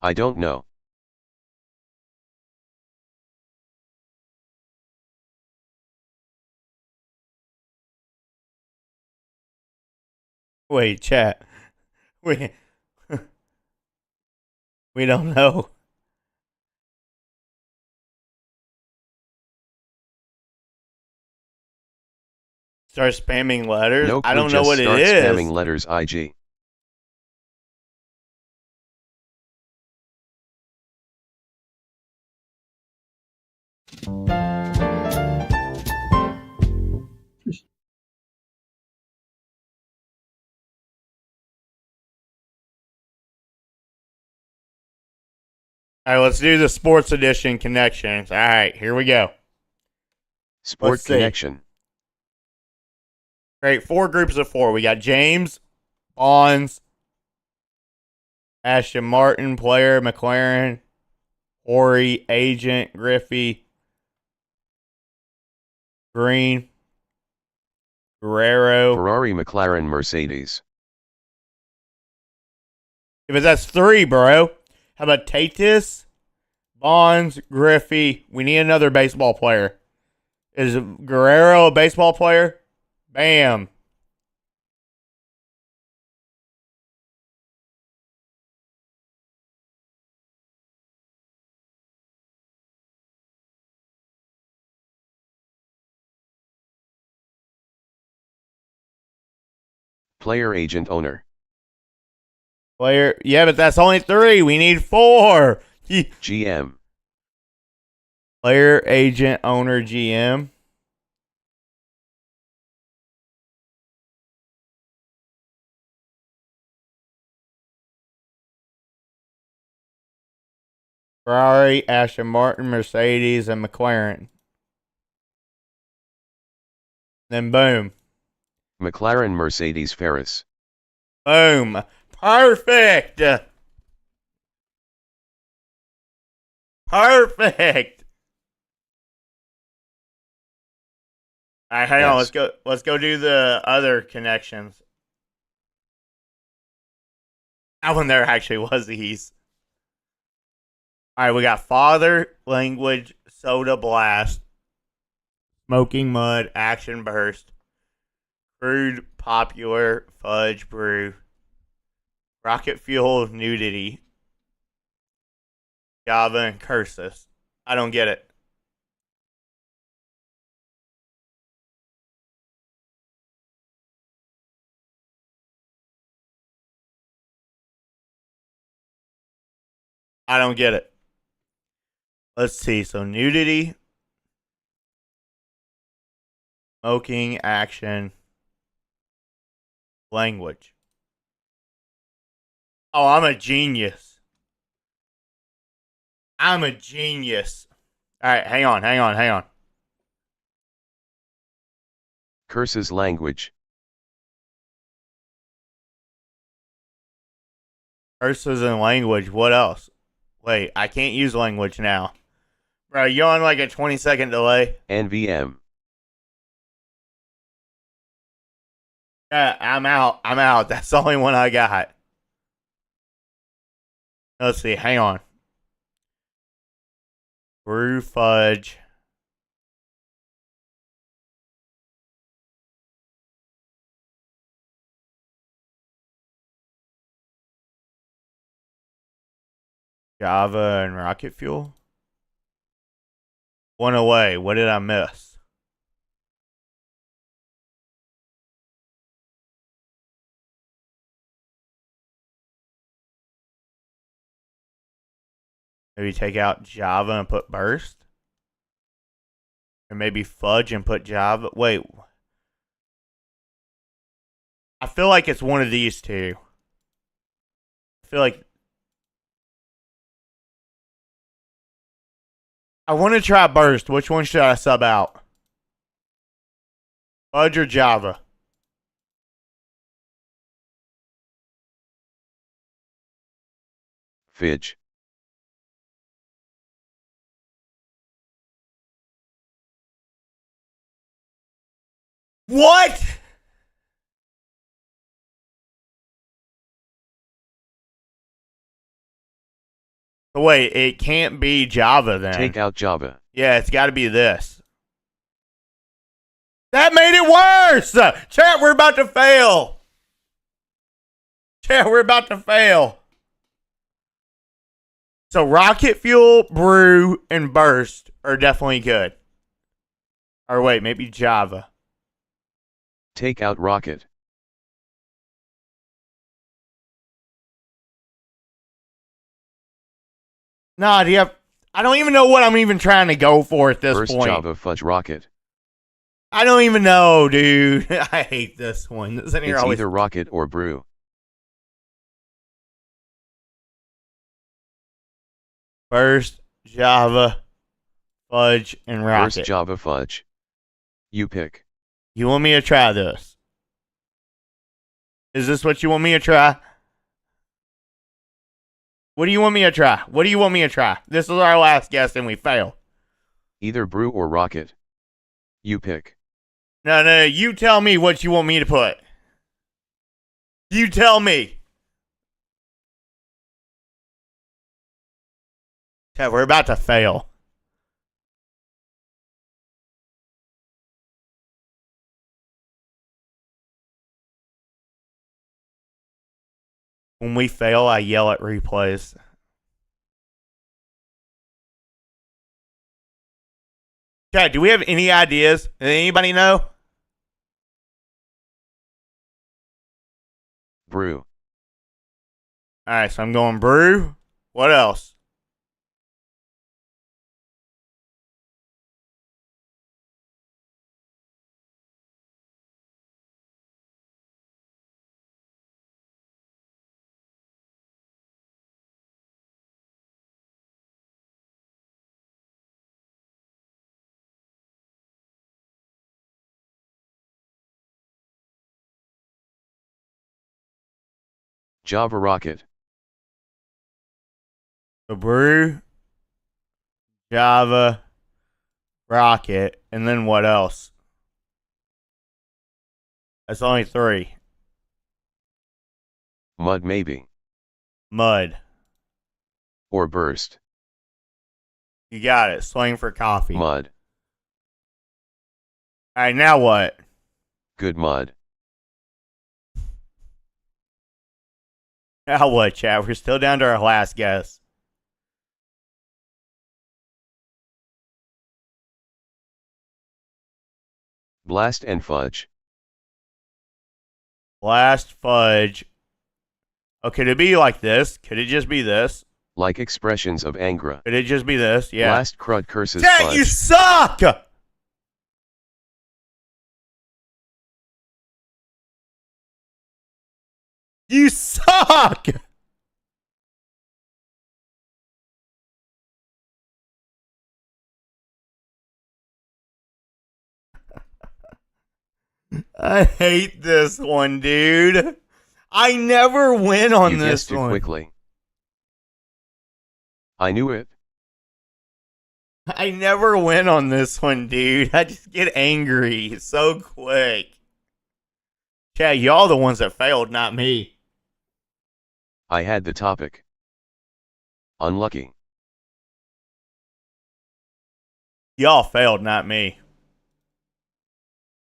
I don't know. Wait, chat. We we don't know. Start spamming letters. No I clue, don't know just what it start is. spamming letters IG. All right, let's do the sports edition connections. All right, here we go. Sport connection. Great, 4 groups of 4. We got James, Bonds, Ashton Martin, player, McLaren, Horry, agent, Griffey, Green, Guerrero. Ferrari, McLaren, Mercedes. But that's 3, bro. How about Tatis, Bonds, Griffey? We need another baseball player. Is Guerrero a baseball player? Bam. Player, agent, owner. Player, yeah, but that's only 3. We need 4. GM. Player, agent, owner, GM. Ferrari, Aston Martin, Mercedes, and McLaren. Then boom. McLaren, Mercedes, Ferris. Boom. Perfect. Perfect. All right, hang on. Let's go do the other connections. That one there actually was these. All right, we got Father, Language, Soda Blast, Smoking Mud, Action Burst, Crude, Popular, Fudge Brew, Rocket Fuel, Nudity, Java, and Cursus. I don't get it. I don't get it. Let's see. So Nudity, Smoking, Action, Language. Oh, I'm a genius. I'm a genius. All right, hang on. Curses, language. Curses and language. What else? Wait, I can't use language now. Bro, you on like a 20-second delay? NVM. Yeah, I'm out. That's the only one I got. Let's see. Hang on. Brew Fudge. Java and Rocket Fuel. One away. What did I miss? Maybe take out Java and put Burst? Or maybe Fudge and put Java? Wait. I feel like it's one of these two. I feel like... I want to try Burst. Which one should I sub out? Fudge or Java? Fidge. What? Wait, it can't be Java then. Take out Java. Yeah, it's got to be this. That made it worse! Chat, we're about to fail. Chat, we're about to fail. So Rocket Fuel, Brew, and Burst are definitely good. Or wait, maybe Java. Take out Rocket. Nah, do you have... I don't even know what I'm even trying to go for at this Burst, point. Java, Fudge, Rocket. I don't even know, dude. I hate this one. It's either Rocket or Brew. Burst, Java, Fudge, and Rocket. Burst, Java, Fudge. You pick. You want me to try this? Is this what you want me to try? What do you want me to try? What do you want me to try? This is our last guess and we fail. Either Brew or Rocket. You pick. No, you tell me what you want me to put. You tell me. Okay, we're about to fail. When we fail, I yell at replays. Okay, do we have any ideas? Does anybody know? Brew. Alright, so I'm going Brew. What else? Java, Rocket. So Brew, Java, Rocket, and then what else? That's only 3. Mud, maybe. Mud. Or Burst. You got it. Swing for coffee. Mud. Alright, now what? Good Mud. Now what, chat? We're still down to our last guess. Blast and Fudge. Blast, Fudge. Oh, could it be like this? Could it just be this? Like expressions of anger. Could it just be this? Yeah. Blast, Crud, curses, Chat, Fudge. you suck! You suck! I hate this one, dude. I never win on You this guessed too one. quickly. I knew it. I never win on this one, dude. I just get angry so quick. Chat, y'all the ones that failed, not me. I had the topic. Unlucky. Y'all failed, not me.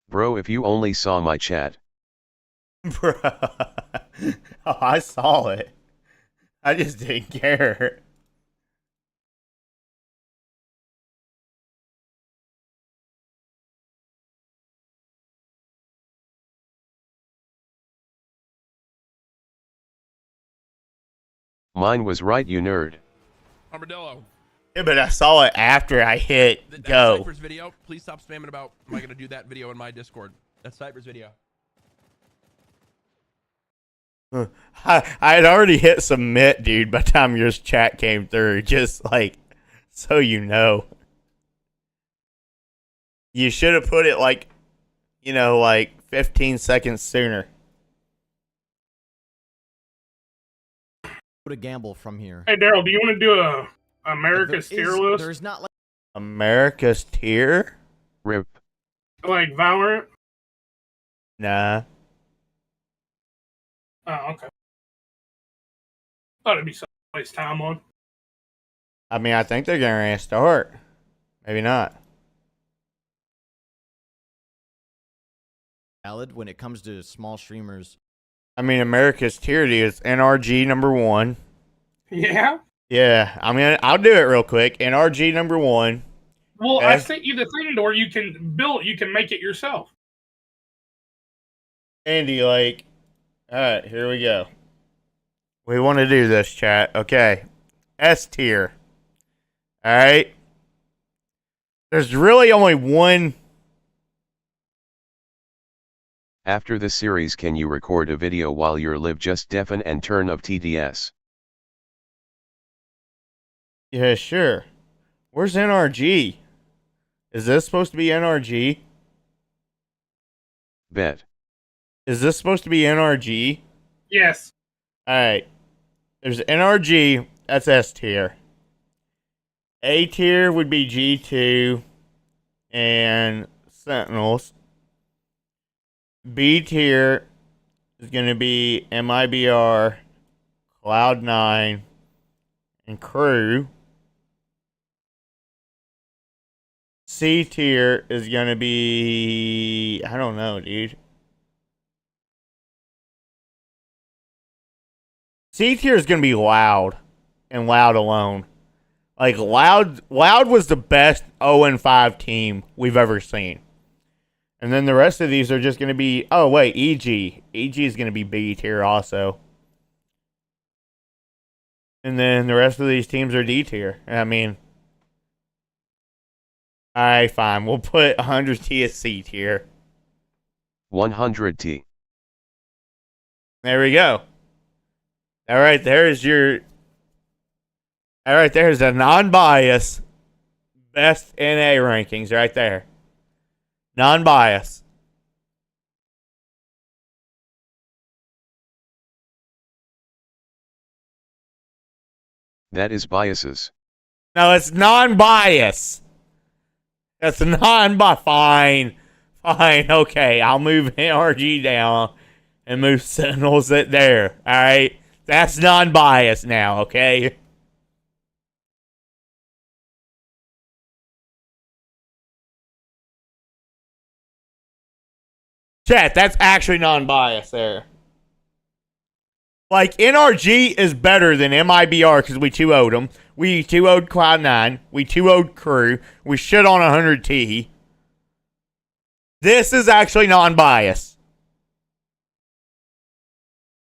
Bro, if you only saw my chat. Bro. Oh, I saw it. I just didn't care. Mine was right, you nerd. Armadillo. Yeah, but I saw it after I hit That's go. Cypher's video. Please stop spamming about, am I going to do that video in my Discord? That's Cypher's video. I had already hit submit, dude, by the time your chat came through. Just like, so you know. You should have put it like, like 15 seconds sooner. To gamble from here. Hey, Daryl, do you want to do a America's tier list? There's not like America's tier? RIP. Like Valorant? Nah. Oh, okay. Thought it'd be something to waste time on. I mean, I think they're going to start. Maybe not. valid when it comes to small streamers. I mean, America's tier is NRG number 1. Yeah? Yeah, I'll do it real quick. NRG number 1. Well, I sent you the thing where you can you can make it yourself. Andy, like, alright, here we go. We want to do this, chat. Okay. S tier. Alright. There's really only one. After the series, can you record a video while you're live, just deafen and turn of TDS? Yeah, sure. Where's NRG? Is this supposed to be NRG? Bet. Is this supposed to be NRG? Yes. Alright. There's NRG, that's S tier. A tier would be G2 and Sentinels. B tier is going to be MIBR, Cloud9, and Crew. C tier is going to be, I don't know, dude. C tier is going to be Loud, and Loud alone. Like, Loud was the best 0-5 team we've ever seen. And then the rest of these are just going to be, oh, wait, EG. EG is going to be B tier also. And then the rest of these teams are D tier. I mean, alright, fine. We'll put 100T as C tier. 100T. There we go. Alright, there's your... Alright, there's a non-bias best NA rankings right there. Non-bias. That is biases. No, it's non-bias. That's non-bias. Fine. Fine. Okay, I'll move NRG down and move Sentinels at there. Alright? That's non-bias now, okay? Chat, that's actually non-biased there. Like, NRG is better than MIBR because we 2-0'd them. We 2-0'd Cloud9. We 2-0'd Crew. We shit on 100T. This is actually non-biased.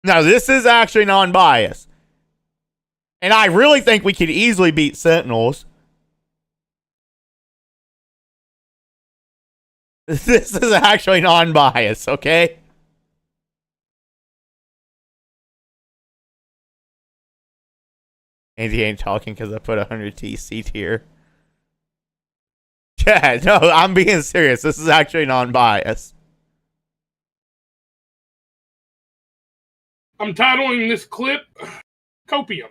No, this is actually non-biased. And I really think we could easily beat Sentinels. This is actually non-biased, okay? Andy ain't talking because I put 100T C tier. Yeah, no, I'm being serious. This is actually non-biased. I'm titling this clip Copium.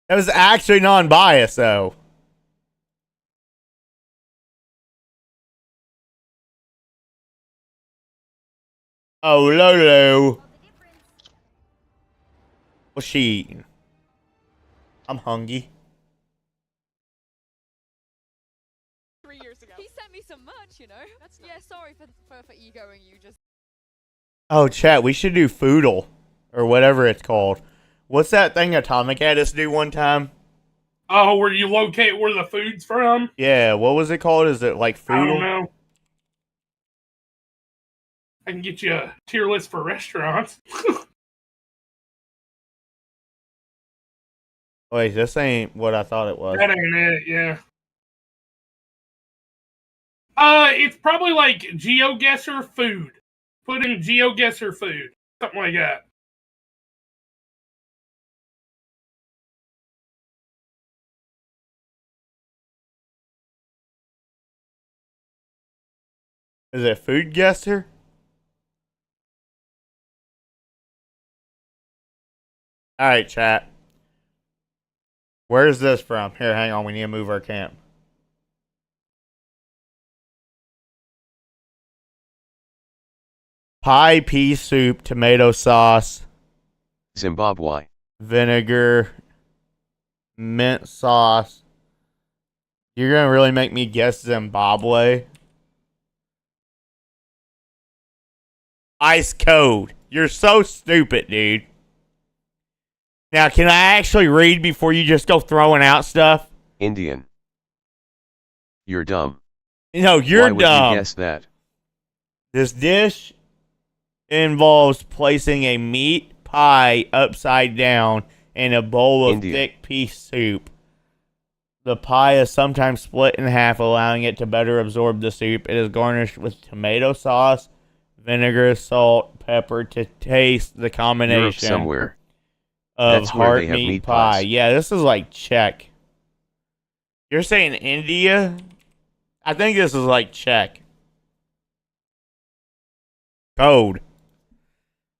That was actually non-biased, though. Oh, Lolo. What's she eating? I'm hungry. 3 years ago. He sent me some merch, you know. Yeah, sorry for egoing you. Just. Oh, chat, we should do Foodle. Or whatever it's called. What's that thing Atomic had us do one time? Oh, where you locate where the food's from? Yeah, what was it called? Is it like Foodle? I don't know. I can get you a tier list for restaurants. Wait, this ain't what I thought it was. That ain't it, yeah. It's probably like GeoGuessr food. Put in GeoGuessr food. Something like that. Is it food guesser? All right, chat. Where's this from? Here, hang on. We need to move our camp. Pie, pea soup, tomato sauce, Zimbabwe. vinegar, mint sauce. You're gonna really make me guess Zimbabwe? Ice cold. You're so stupid, dude. Now, can I actually read before you just go throwing out stuff? Indian. You're dumb. No, you're Why dumb. would you guess that? This dish involves placing a meat pie upside down in a bowl of thick pea soup. The pie is sometimes split in half, allowing it to better absorb the soup. It is garnished with tomato sauce, vinegar, salt, pepper to taste the combination. Europe somewhere. Of That's where heart they have meat meat pie. pies. Yeah, this is like Czech. You're saying India? I think this is like Czech. Code.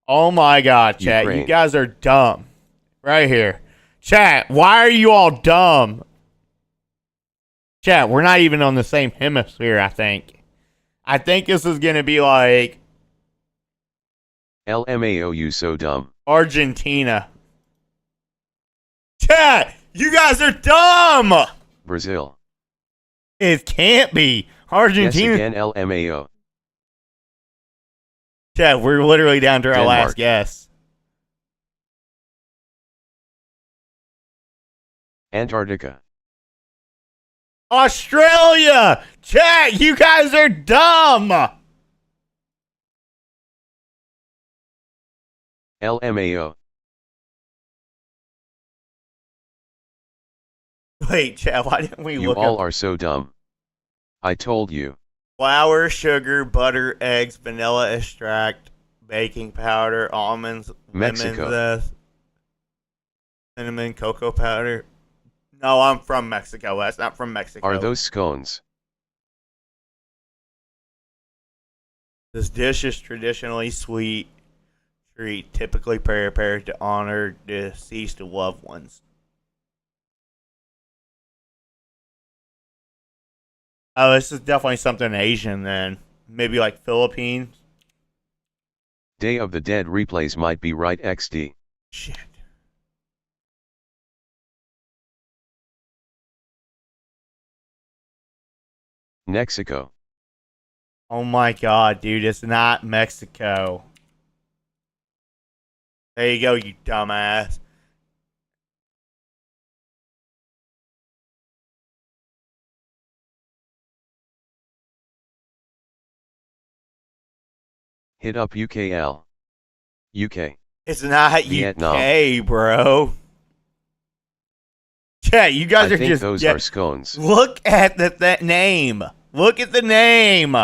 Oh my God, chat. Ukraine. You guys are dumb. Right here. Chat, why are you all dumb? Chat, we're not even on the same hemisphere, I think. I think this is going to be like LMAO, you so dumb. Argentina. Chat, you guys are dumb. Brazil. It can't be. Argentina. Guess again, LMAO. Chat, we're literally down to our Denmark. last guess. Antarctica. Australia. Chat, you guys are dumb. LMAO. Wait, chat, why didn't we You look all up are so dumb. I told you. flour, sugar, butter, eggs, vanilla extract, baking powder, almonds, Mexico. lemon zest, cinnamon, cocoa powder? No, I'm from Mexico. That's not from Mexico. Are those scones? This dish is traditionally sweet treat, typically prepared to honor deceased loved ones. Oh, this is definitely something Asian then. Maybe like Philippines. Day of the Dead replays might be right XD. Shit. Mexico. Oh my God, dude, it's not Mexico. There you go, you dumbass. Hit up UKL. UK. It's not Vietnam. UK, bro. Yeah, you guys I are think just. those are scones. Look at that name. Look at the name.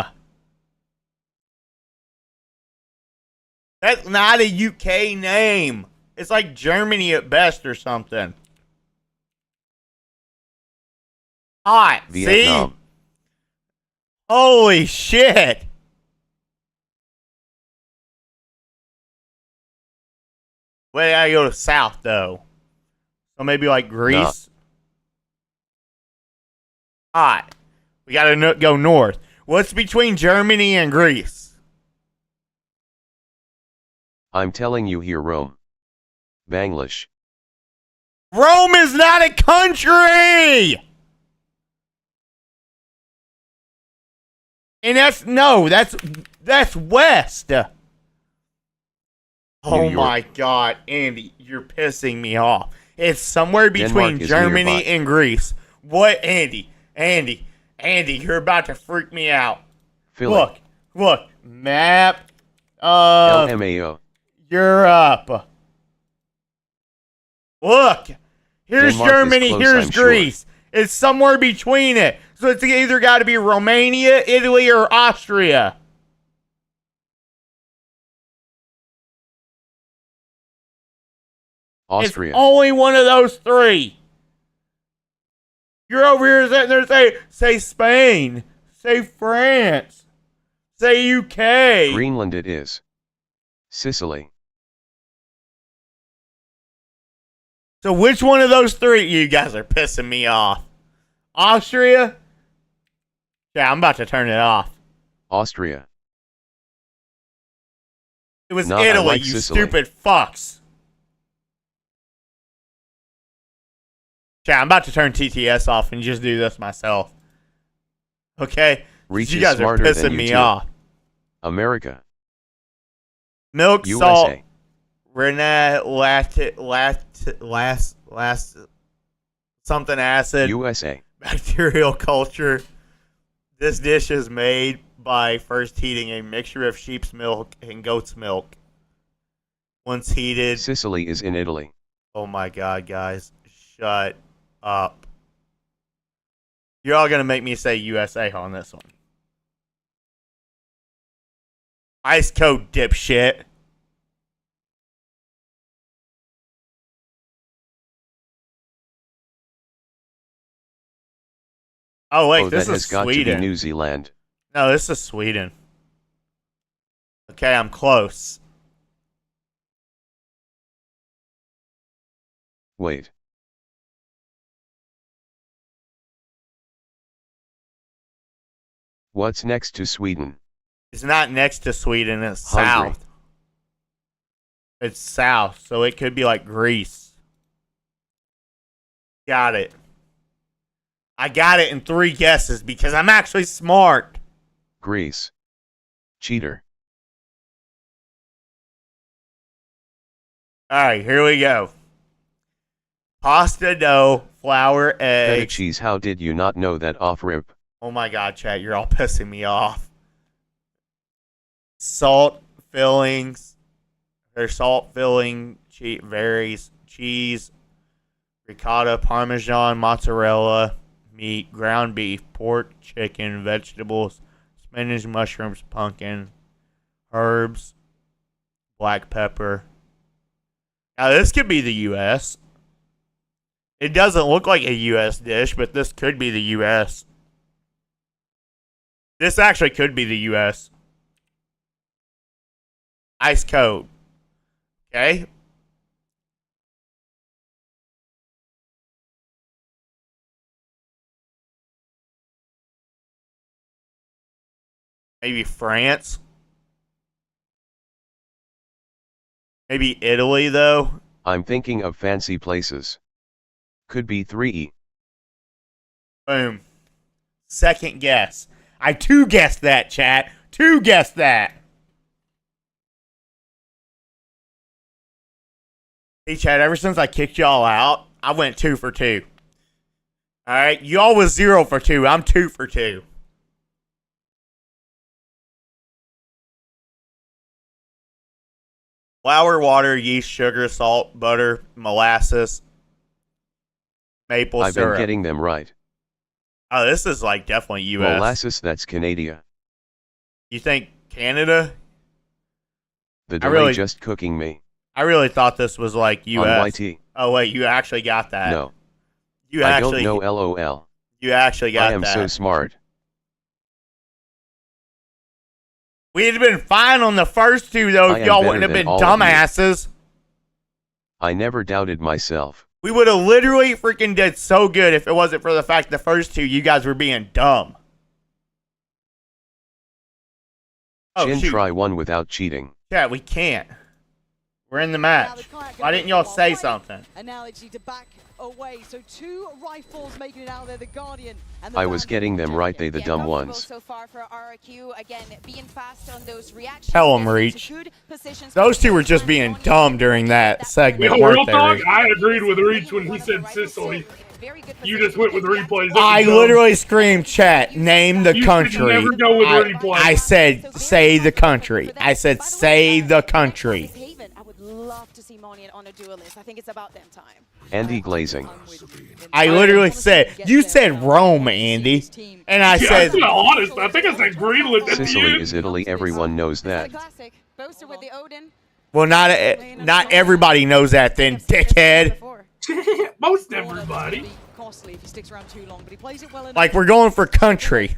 That's not a UK name. It's like Germany at best or something. Hot. Vietnam. See? Holy shit. Wait, I go to south though. So maybe like Greece. Hot. We gotta go north. What's between Germany and Greece? I'm telling you here, Rome. Bangladesh. Rome is not a country! And that's west. Oh my God, Andy, you're pissing me off. It's somewhere between Denmark is Germany nearby. and Greece. What, Andy, you're about to freak me out. Philly. Look, map of LMAO. Europe. Look, here's Denmark is Germany, close, here's I'm sure. Greece. It's somewhere between it. So it's either got to be Romania, Italy, or Austria. Austria. It's only one of those three. You're over here sitting there say Spain, say France, Say UK. Greenland it is. Sicily. So which one of those three? You guys are pissing me off. Austria? Yeah, I'm about to turn it off. Austria. It was Nah, I Italy, like you Sicily. stupid fucks. Yeah, I'm about to turn TTS off and just do this myself. Okay? Reach You is guys are smarter pissing than you me too. off. America. Milk, USA. salt, rennet, last something acid. USA. Bacterial culture. This dish is made by first heating a mixture of sheep's milk and goat's milk. Once heated. Sicily is in Italy. Oh my god, guys. Shut up. You're all going to make me say USA on this one. Ice coat, dipshit. Oh, wait, this that is has got Sweden. to be New Zealand. No, this is Sweden. Okay, I'm close. Wait. What's next to Sweden? It's not next to Sweden, it's Hungary. south. It's south, so it could be like Greece. Got it. I got it in 3 guesses because I'm actually smart. Greece. Cheater. Alright, here we go. Pasta dough, flour, Feta eggs. cheese. How did you not know that off rip? Oh my god, chat, you're all pissing me off. Salt fillings. Their salt filling varies. Cheese, ricotta, parmesan, mozzarella, meat, ground beef, pork, chicken, vegetables, spinach, mushrooms, pumpkin, herbs, black pepper. Now this could be the U.S. It doesn't look like a U.S. dish, but this could be the U.S. This actually could be the U.S. Ice coat. Okay. Maybe France. Maybe Italy, though. I'm thinking of fancy places. Could be 3E. Boom. Second guess. I 2 guessed that, chat. 2 guessed that. Hey, chat, ever since I kicked y'all out, I went 2 for 2. Alright, y'all was 0 for 2. I'm 2 for 2. Flour, water, yeast, sugar, salt, butter, molasses, maple I've syrup. been getting them right. Oh, this is like definitely U.S. Molasses, that's Canada. You think Canada? The delay just cooking me. I really thought this was like U.S. On YT. Oh wait, you actually got that. No. You I actually don't know LOL. You actually got that. I am so smart. We'd have been fine on the first 2 though I if am y'all better wouldn't have than been all of you. dumbasses. I never doubted myself. We would have literally freaking did so good if it wasn't for the fact the first 2 you guys were being dumb. Oh, Chin shoot. try one without cheating. Yeah, we can't. We're in the match. Why didn't y'all say something? Analogy to back away. So 2 rifles making it out there. The Guardian and I was getting them right, they the dumb ones. So far for RRQ, again, being fast on those reactions. Tell them, Reach. Those 2 were just being dumb during that segment, Yo, weren't real they, talk, Reach? I agreed with Reach when he said Sicily. You just went with replays. I literally screamed, chat, name the You should country. never go with replays. I said, say the country. I said, say the country. I would love to see Monian on a duelist. I think it's about damn time. Andy glazing. I literally said, you said Rome, Andy. And I said, I'm honest. I think I said Greenland at the Sicily end. is Italy, everyone knows that. Classic. Boaster with the Odin. well, not everybody knows that then, dickhead. Most everybody. Costly if he sticks around too long, but he plays it well enough. Like, we're going for country.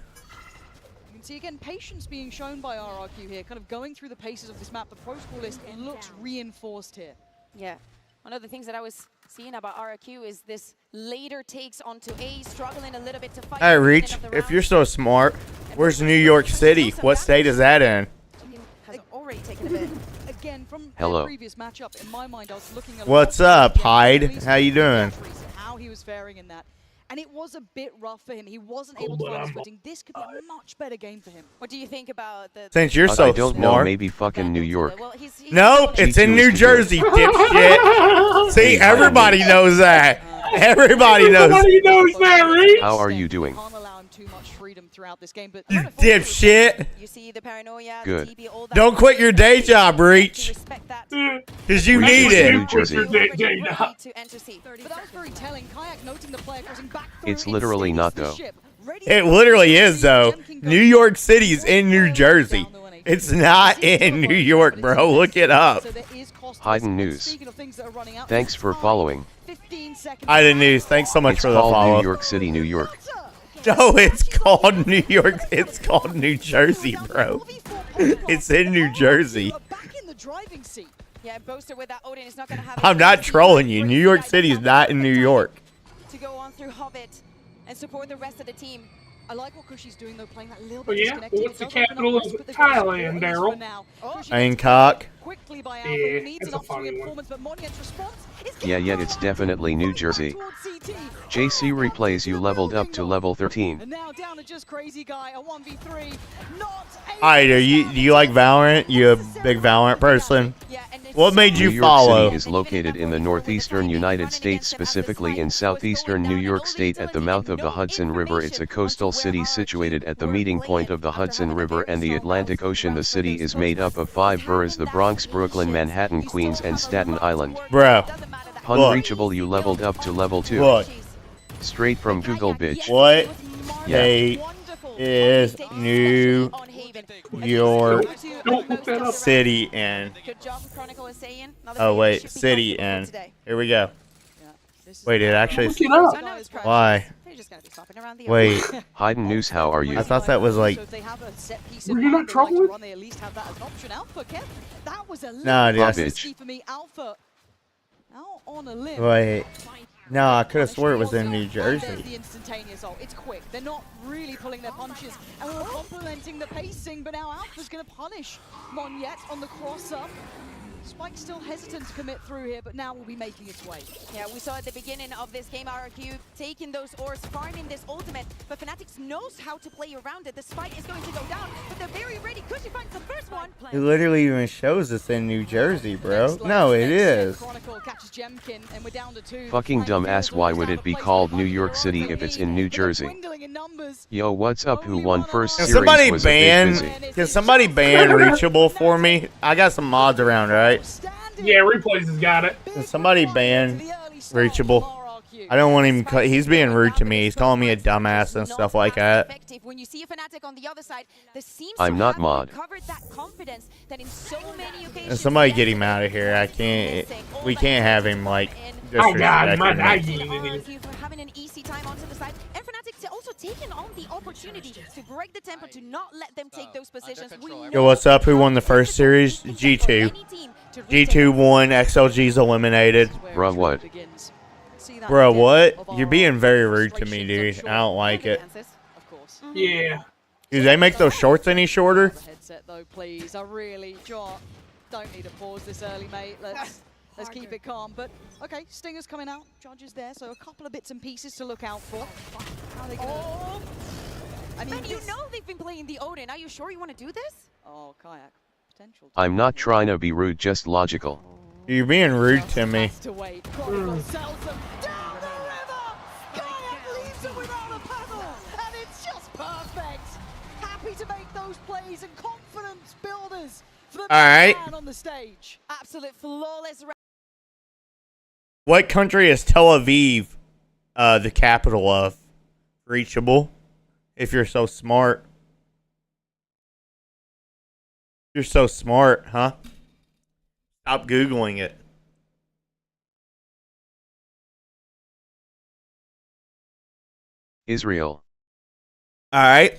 can see again patience being shown by RRQ here, kind of going through the paces of this map. The protocol list looks reinforced here. Yeah. One of the things that I was seeing about RRQ is this later takes onto A, struggling a little bit to fight. Hey, Reach, if you're so smart, where's New York City? What state is that in? Has already taken a bit. Again, from Hello. the previous matchup, in my mind, I was looking at What's up, Hyde? How you doing? how he was faring in that. And it was a bit rough for him. He wasn't able to find his footing. This could be a much better game for him. What do you think about the... Since you're so I don't know, smart. maybe fucking New York. Nope, it's in G2 New is to Jersey, dipshit. See, everybody knows that. Everybody knows. Everybody knows that, Reach. How are you doing? Can't allow him too much freedom throughout this game, but You dipshit. You see the paranoia, Good. the TB, all that. Don't quit your day job, Reach. Because you need it. New Jersey. To enter C. But that was very telling. Kayak noting the player crossing back It's literally not though. It literally is, though. New York City's in New Jersey. It's not in New York, bro. Look it up. Hayden News. Thanks for following. Hayden News, thanks so much It's for the called follow. New York City, New York. No, it's called New York. It's called New Jersey, bro. It's in New Jersey. Yeah, Boaster with that Odin is not going to have I'm not trolling you. New York City is not in New York. to go on through Hobbit and support the rest of the team. I like what Cushy's doing though, playing that little Well, bit yeah, disconnected. what's the It does open up capital risk, of but they've got Thailand, support Daryl? for now. Bangkok. Quickly by Alpha, Yeah, who needs that's an a up-to-win funny one. performance, but Monient's response is Yeah, it's definitely New Jersey. JC replays you leveled up to level 13. and now down to just crazy guy, a 1v3. Not Alright, do you like Valorant? You a big Valorant person? What made New you York follow? City is located in the northeastern United States, specifically in southeastern New York State at the mouth of the Hudson River. It's a coastal city situated at the meeting point of the Hudson River and the Atlantic Ocean. The city is made up of 5 boroughs: the Bronx, Brooklyn, Manhattan, Queens, and Staten Island. Bro. Unreachable, you leveled up to level 2. Look. Straight from Google, bitch. What Yeah. state is New York City in? Oh wait, city in. Here we go. Wait, it actually. Why? Wait. Hayden News, how are you? I thought that was like. Were you not troubling? No, dude. bitch. Wait. No, I could have swore it was in New Jersey. The instantaneous ult. It's quick. They're not really pulling their punches, and we're complementing the pacing. But now Alpha's going to punish Moniette on the cross up. Spike's still hesitant to commit through here, but now will be making its way. Yeah, we saw at the beginning of this game RRQ taking those ores, farming this ultimate, but Fnatic knows how to play around it. The spike is going to go down, but they're very ready. Cushy finds the first one. It literally even shows us in New Jersey, bro. No, it is. Chronicle catches Jemkin, and we're down to 2. Fucking dumbass, why would it be called New York City if it's in New Jersey? Yo, what's up? Who won first Can series? somebody Was a bit ban? busy. Can somebody ban Reachable for me? I got some mods around, right? Yeah, Replays has got it. Can somebody ban Reachable? I don't want him. He's being rude to me. He's calling me a dumbass and stuff like that. When you see a Fnatic on the other side, there seems I'm to not have mod. recovered that confidence that in so many occasions. And somebody get him out of here. I can't. We can't have him like Oh God, my disrespecting me. For having an easy time onto the side, and Fnatic also taking on the opportunity to break the tempo, to not let them take those positions. Yo, what's up? Who won the first series? G2. G2 won. XLG's eliminated. Bruh, what? Bro, what? You're being very rude to me, dude. I don't like it. Yeah. Do they make those shorts any shorter? Headset though, please. I really don't need to pause this early, mate. Let's keep it calm. But okay, Stinger's coming out. Judges there, so a couple of bits and pieces to look out for. How are they gonna... I mean, Man, you know they've been playing the Odin. Are you sure you want to do this? Oh, Kayak. Potential. I'm not trying to be rude, just logical. You're being rude to me. To wait. Chronicle sells them down the river. Kayak leaves them without a paddle, and it's just perfect. Happy to make those plays and confidence builders for the Alright. man on the stage. Absolute flawless. What country is Tel Aviv the capital of? Reachable. If you're so smart. You're so smart, huh? Stop Googling it. Israel. Alright.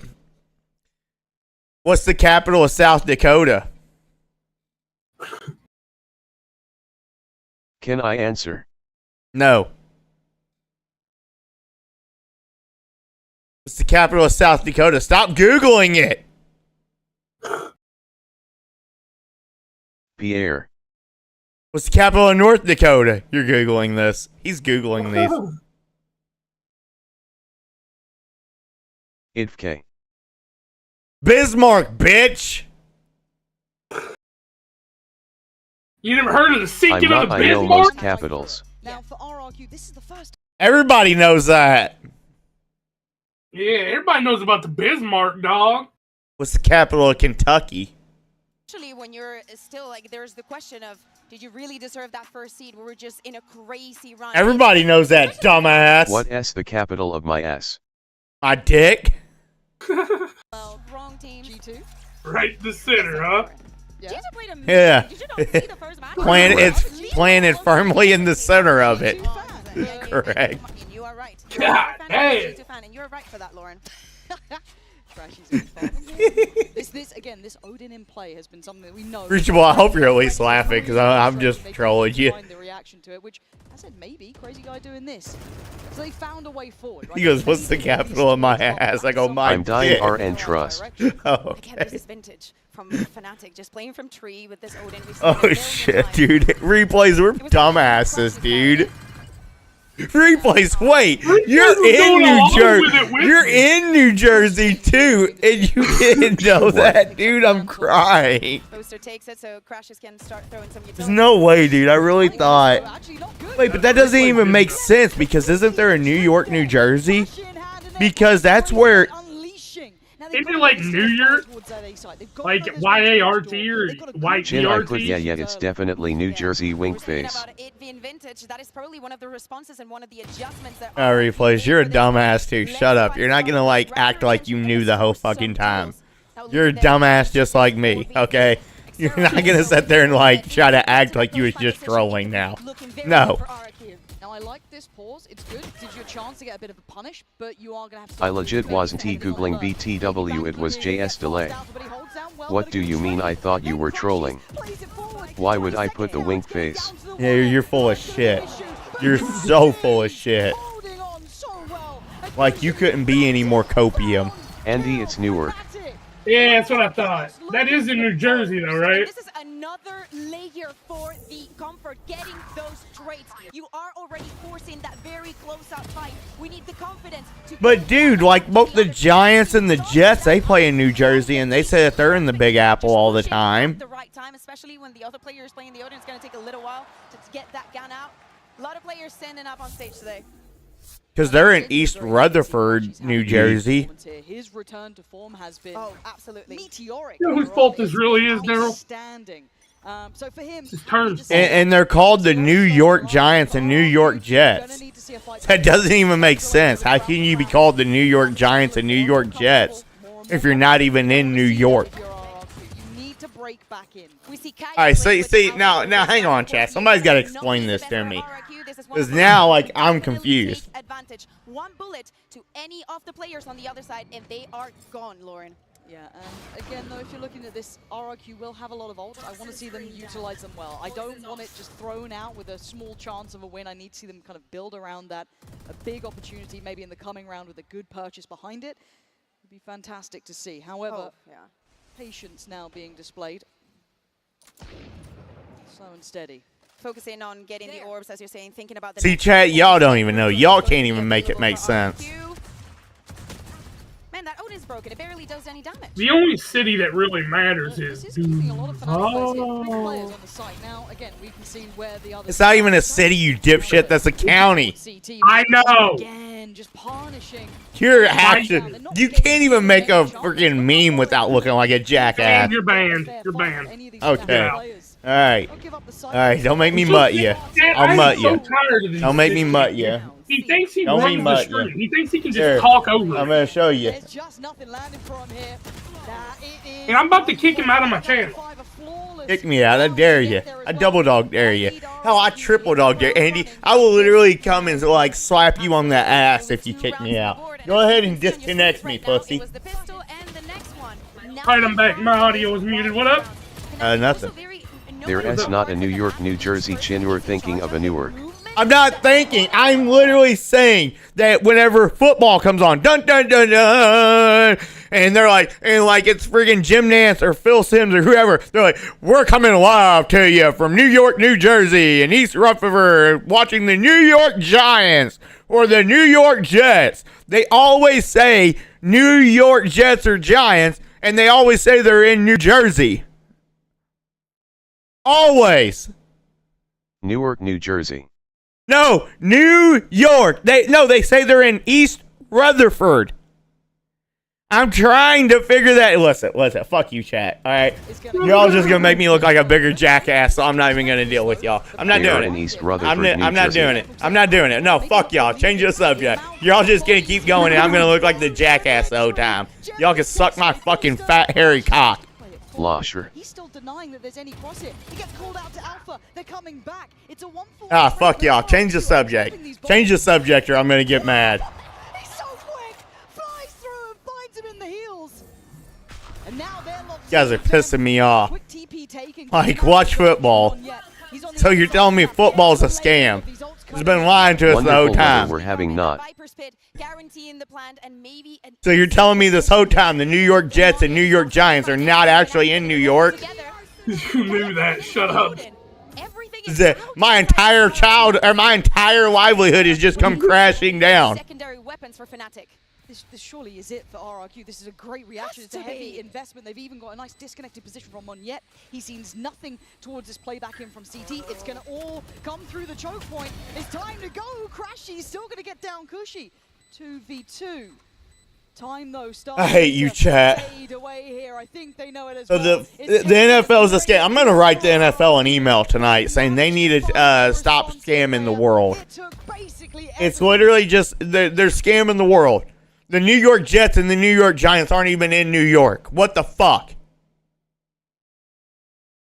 What's the capital of South Dakota? Can I answer? No. What's the capital of South Dakota? Stop Googling it. Pierre. What's the capital of North Dakota? You're Googling this. He's Googling these. Ifke. Bismarck, bitch. You never heard of the I'm sinking not, of the I know Bismarck? most capitals. Now for RRQ, this is the first. Everybody knows that. Yeah, everybody knows about the Bismarck, dog. What's the capital of Kentucky? Actually, when you're still like, there's the question of, did you really deserve that first seed? We were just in a crazy run. Everybody knows that, dumbass. What S the capital of my S? My dick. Well, wrong team. G2. Right in the center, huh? Yeah. Planted firmly in the center of it. Correct. You are right. God damn. And you're right for that, Lauren. This Odin in play has been something that we know. Reachable, I hope you're at least laughing because I'm just trolling you. The reaction to it, which I said maybe crazy guy doing this. So they found a way forward. Right? He goes, "What's the capital of my ass?" I go, "My I'm dying dick." RN trust. Oh, Again, this is vintage from Fnatic, just playing from tree with this Odin. oh shit, dude. Replays, we're dumbasses, dude. Replays, wait, you're in New Jersey. You're in New Jersey too, and you didn't know that, dude. I'm crying. Booster takes it, so Crashes can start throwing some There's no way, dude. I really thought. Wait, but that doesn't even make sense because isn't there a New York, New Jersey? Because that's where. Isn't it like New York? Like Y-A-R-T or Chin, I put Y-T-R-T? yeah, it's definitely New Jersey wink face. about it being vintage. That is probably one of the responses and one of the adjustments that Replays, you're a dumbass too. Shut up. You're not gonna like act like you knew the whole fucking time. You're a dumbass just like me, okay? You're not gonna sit there and like try to act like you was just trolling now. No. Now I like this pause. It's good. Gives you a chance to get a bit of a punish, but you are gonna have to. I legit wasn't googling BTW, it was JS delay. What do you mean? I thought you were trolling. Why would I put the wink face? Yeah, you're full of shit. You're so full of shit. Like you couldn't be any more copium. Andy, it's Newark. Yeah, that's what I thought. That is in New Jersey, though, right? This is another layer for the comfort, getting those traits. You are already forcing that very close-out fight. We need the confidence to. But dude, like both the Giants and the Jets, they play in New Jersey, and they say that they're in the Big Apple all the time. The right time, especially when the other player is playing the Odin. It's going to take a little while to get that gun out. A lot of players standing up on stage today. Because they're in East Rutherford, New Jersey. His return to form has been absolutely meteoric. You know whose fault this really is, Daryl? So for him, And they're called the New York Giants and New York Jets. That doesn't even make sense. How can you be called the New York Giants and New York Jets if you're not even in New York? Alright, see, now hang on, chat. Somebody's got to explain this to me. Because now, like, I'm confused. Advantage. One bullet to any of the players on the other side, and they are gone, Lauren. Yeah, and again, though, if you're looking at this, RRQ will have a lot of ults. I want to see them utilize them well. I don't want it just thrown out with a small chance of a win. I need to see them kind of build around that. A big opportunity, maybe in the coming round with a good purchase behind it. Would be fantastic to see. However, patience now being displayed. Slow and steady. Focusing on getting the orbs, as you're saying, thinking about the See, chat, y'all don't even know. Y'all can't even make it make sense. Man, that Odin's broken. It barely does any damage. The only city that really matters is It's not even a city, you dipshit. That's a county. I know. Again, just punishing. You can't even make a freaking meme without looking like a jackass. You're banned. You're banned. Okay. Alright. Alright, don't make me mutt you. I'll mutt you. Don't make me mutt you. He thinks he Don't runs be the mutt screen. you. He thinks he can just Here, talk over I'm it. gonna show you. And I'm about to kick him out of my channel. Kick me out. I dare you. I double dog dare you. Hell, I triple dog dare Andy. I will literally come and like slap you on the ass if you kick me out. Go ahead and disconnect me, pussy. Alright, I'm back. My audio was muted. What up? Nothing. There's not a New York, New Jersey chin. You're thinking of a Newark. I'm not thinking. I'm literally saying that whenever football comes on, dun dun dun dun, and they're like, it's friggin' Jim Nance or Phil Simms or whoever. They're like, we're coming live to you from New York, New Jersey, and East Rutherford, watching the New York Giants or the New York Jets. They always say New York Jets or Giants, and they always say they're in New Jersey. Always. Newark, New Jersey. No, New York. They say they're in East Rutherford. I'm trying to figure that. Listen. Fuck you, chat. All right, y'all just gonna make me look like a bigger jackass. So I'm not even gonna deal with y'all. I'm not doing it. In East Rutherford, I'm not doing it. I'm not doing it. No, fuck y'all. Change the subject. Y'all just gonna keep going, and I'm gonna look like the jackass the whole time. Y'all can suck my fucking fat hairy cock. Lasher. He's still denying that there's any cross here. He gets called out to Alpha. They're coming back. It's a 1-4. Fuck y'all. Change the subject. Change the subject, or I'm gonna get mad. He's so quick. Flies through and finds him in the heels. And now they're locked. You guys are pissing me off. Quick TP taken. Like, watch football. So you're telling me football's a scam? He's been lying to us the whole time. We're having not. So you're telling me this whole time the New York Jets and New York Giants are not actually in New York? You knew that. Shut up. My entire livelihood has just come crashing down. Secondary weapons for Fnatic. This surely is it for RRQ. This is a great reaction. It's a heavy investment. They've even got a nice disconnected position from Monyet. He sees nothing towards this playback in from CT. It's going to all come through the choke point. It's time to go. Crashy's still going to get down Cushy. 2v2. Time though starts. I hate you, chat. Away here. I think they know it as So well. the NFL is a scam. I'm gonna write the NFL an email tonight saying they need to stop scamming the world. It's literally just they're scamming the world. The New York Jets and the New York Giants aren't even in New York. What the fuck?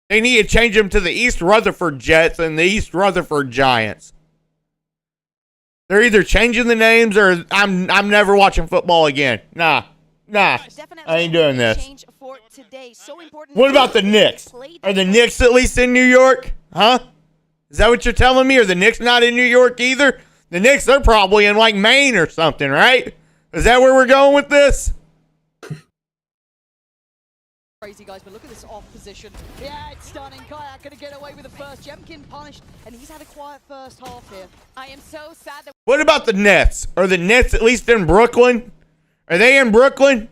They need to change them to the East Rutherford Jets and the East Rutherford Giants. They're either changing the names or I'm never watching football again. Nah. I ain't doing this. What about the Knicks? Are the Knicks at least in New York? Huh? Is that what you're telling me? Are the Knicks not in New York either? The Knicks, they're probably in like Maine or something, right? Is that where we're going with this? Crazy guys, but look at this off position. Yeah, it's stunning. Kayak gonna get away with the first. Jemkin punished, and he's had a quiet first half here. I am so sad that. What about the Nets? Are the Nets at least in Brooklyn? Are they in Brooklyn?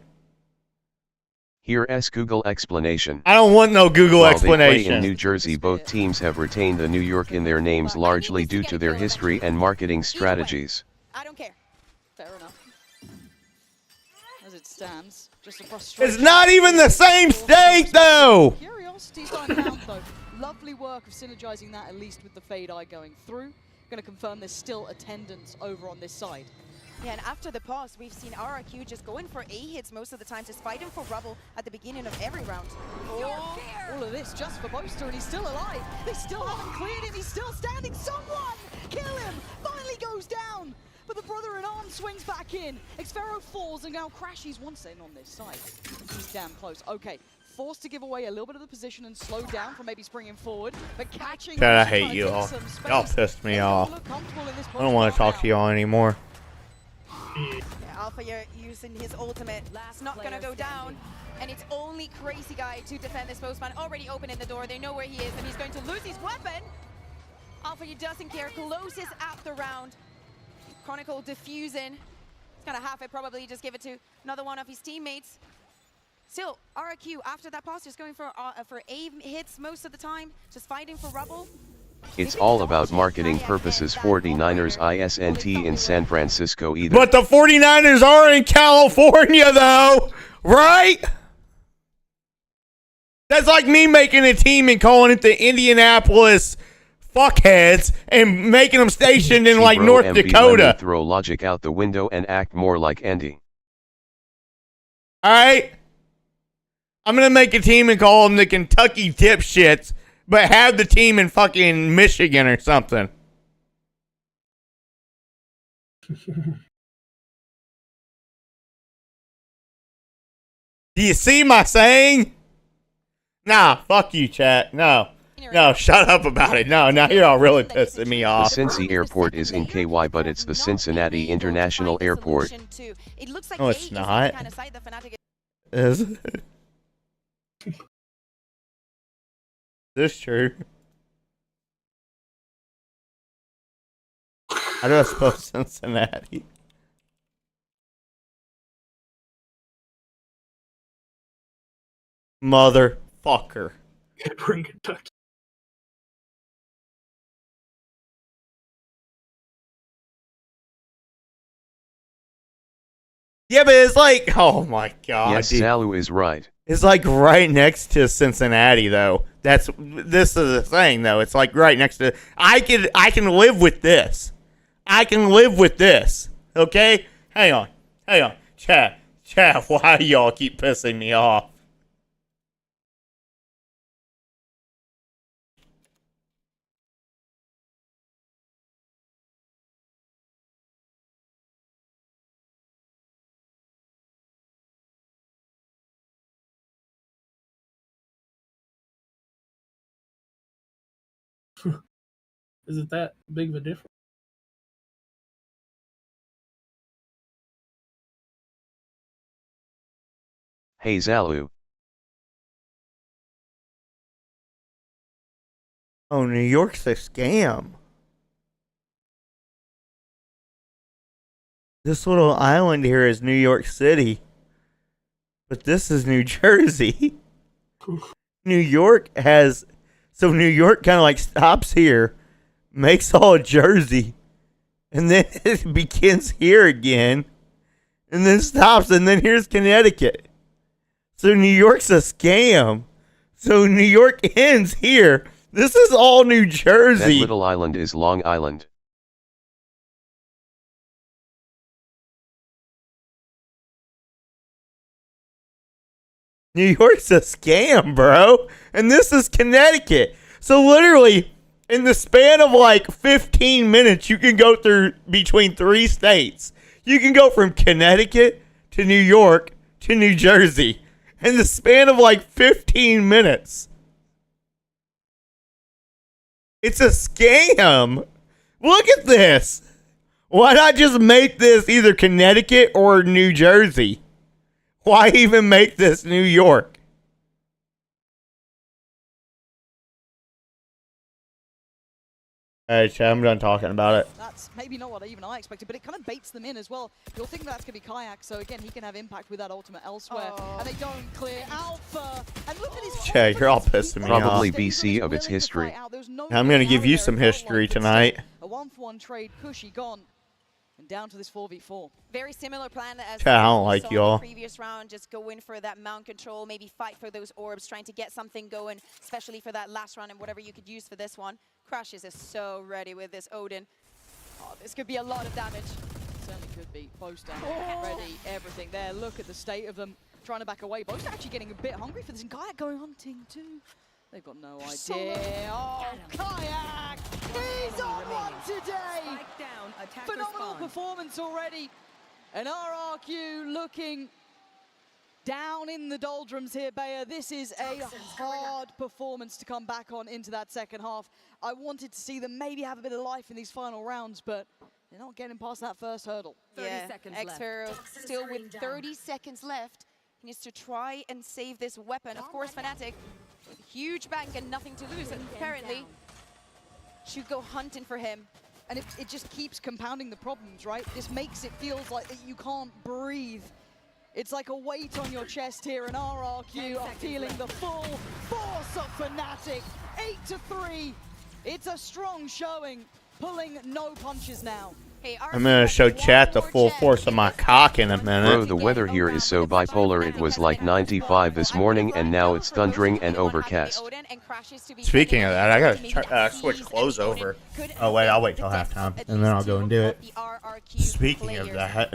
Here S Google explanation. I don't want no Google While explanation. They play in New Jersey, both teams have retained the New York in their names largely due to their history and marketing strategies. I don't care. Fair enough. As it stands, just a frustration. It's not even the same state, though. Curiosity's gone down, though. Lovely work of synergizing that, at least with the Fade Eye going through. Going to confirm there's still attendance over on this side. Yeah, and after the pause, we've seen RRQ just going for A hits most of the time, just fighting for rubble at the beginning of every round. Oh, all of this just for Boaster, and he's still alive. They still haven't cleared him. He's still standing. Someone kill him. Finally goes down. But the brother-in-arms swings back in. Xfero falls, and now Crashy's once in on this side. He's damn close. Okay, forced to give away a little bit of the position and slow down from maybe springing forward, but catching. God, I hate you all. Y'all pissed me off. I don't want to talk to y'all anymore. Yeah, Alpha using his ultimate. It's not gonna go down. And it's only Crazy Guy to defend this postman. Already opening the door. They know where he is, and he's going to lose his weapon. Alpha doesn't care. Closes out the round. Chronicle diffusing. He's gonna have it, probably just give it to another one of his teammates. Still, RRQ after that pause is going for A hits most of the time, just fighting for rubble. It's all about marketing purposes. 49ers ISNT in San Francisco either. But the 49ers are in California, though, right? That's like me making a team and calling it the Indianapolis fuckheads and making them stationed in like North MB, Dakota. Let me throw logic out the window and act more like Andy. All right? I'm going to make a team and call them the Kentucky Dipshits, but have the team in fucking Michigan or something. Do you see my saying? Nah, fuck you, chat. No, shut up about it. No, now you're all really pissing me The off. Cincy Airport is in KY, but it's the Cincinnati International Airport. No, it's not. Is it? This true? How do I spell Cincinnati? Motherfucker. Bring Kentucky. Yeah, but it's like, oh my god. Yes, dude. Salu is right. It's like right next to Cincinnati, though. This is the thing, though. It's like right next to. I can live with this. I can live with this. Okay, hang on. Chat. Why do y'all keep pissing me off? Is it that big of a difference? Hey Zalu. Oh, New York's a scam. This little island here is New York City. But this is New Jersey. New York has... So New York kind of like stops here, makes all Jersey, and then it begins here again, and then stops, and then here's Connecticut. So New York's a scam. So New York ends here. This is all New Jersey. That little island is Long Island. New York's a scam, bro. And this is Connecticut. So literally, in the span of like 15 minutes, you can go through between 3 states. You can go from Connecticut to New York to New Jersey. In the span of like 15 minutes. It's a scam. Look at this. Why not just make this either Connecticut or New Jersey? Why even make this New York? Alright, chat, I'm done talking about it. That's maybe not what even I expected, but it kind of baits them in as well. You'll think that's going to be Kayak, so again, he can have impact with that ultimate elsewhere. And they don't clear Alpha. And look at his Chat, you're all pissing me off. Probably BC of its history. I'm going to give you some history tonight. A 1-for-1 trade, Cushy gone. And down to this 4v4. Very similar plan as Chat, I don't like saw in y'all. the previous round. Just go in for that mount control, maybe fight for those orbs, trying to get something going, especially for that last round and whatever you could use for this one. Crashes is so ready with this Odin. Oh, this could be a lot of damage. Certainly could be. Both down, ready, everything there. Look at the state of them, trying to back away. Both actually getting a bit hungry for this. And Kayak going hunting too. They've got no idea. Oh, Kayak! He's on one today! Phenomenal performance already. And RRQ looking down in the doldrums here, Bayer. This is a hard performance to come back on into that second half. I wanted to see them maybe have a bit of life in these final rounds, but they're not getting past that first hurdle. 30 seconds left. Still with 30 seconds left. He needs to try and save this weapon. Of course, Fnatic, huge bank and nothing to lose, and apparently should go hunting for him. And it just keeps compounding the problems, right? This makes it feels like that you can't breathe. It's like a weight on your chest here, and RRQ are feeling the full force of Fnatic. 8-3. It's a strong showing, pulling no punches now. I'm going to show chat the full force of my cock in a minute. Bro, the weather here is so bipolar. It was like 95 this morning and now it's thundering and overcast. Speaking of that, I got to switch clothes over. Oh wait, I'll wait till halftime and then I'll go and do it. Speaking of that,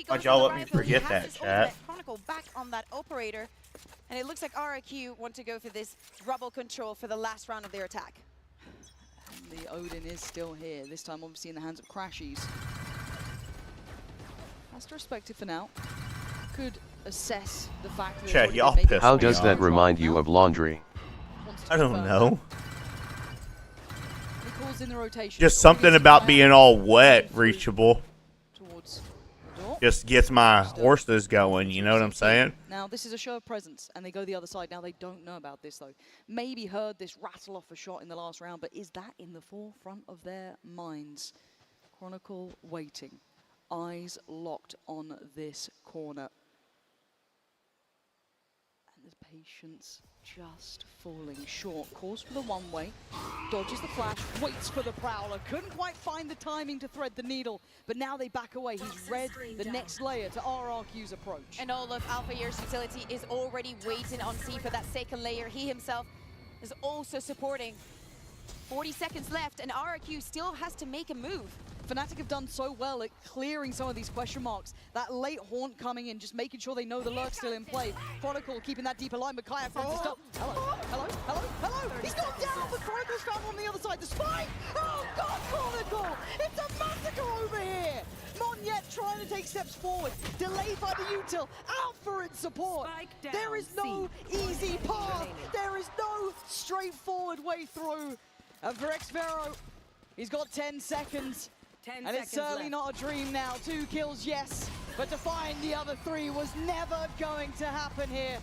why'd y'all let me forget that, chat? Chronicle back on that operator, and it looks like RRQ want to go for this rubble control for the last round of their attack. The Odin is still here, this time obviously in the hands of Crashies. Has to respect it for now. Could assess the fact that Chat, y'all pissed How me does that off. remind you of laundry? I don't know. He calls in the rotation. Just something about being all wet, reachable. Just gets my horses going, you know what I'm saying? Now, this is a show of presence, and they go the other side. Now, they don't know about this, though. Maybe heard this rattle off a shot in the last round, but is that in the forefront of their minds? Chronicle waiting. Eyes locked on this corner. And the patience just falling short. Calls for the one-way, dodges the flash, waits for the Prowler. Couldn't quite find the timing to thread the needle, but now they back away. He's read the next layer to RRQ's approach. And all of Alpha Year's utility is already waiting on C for that second layer. He himself is also supporting. 40 seconds left, and RRQ still has to make a move. Fnatic have done so well at clearing some of these question marks. That late haunt coming in, just making sure they know the lurk's still in play. Chronicle keeping that deeper line, but Kaya finds his stop. Hello. He's gone down, but Chronicle's found on the other side. The spike! Oh God, Chronicle! It's a massacre over here! Monyet trying to take steps forward. Delayed by the util. Alpha in support. There is no easy path. There is no straightforward way through. And for xVero, he's got 10 seconds. And it's certainly not a dream now. 2 kills, yes. But to find the other 3 was never going to happen here.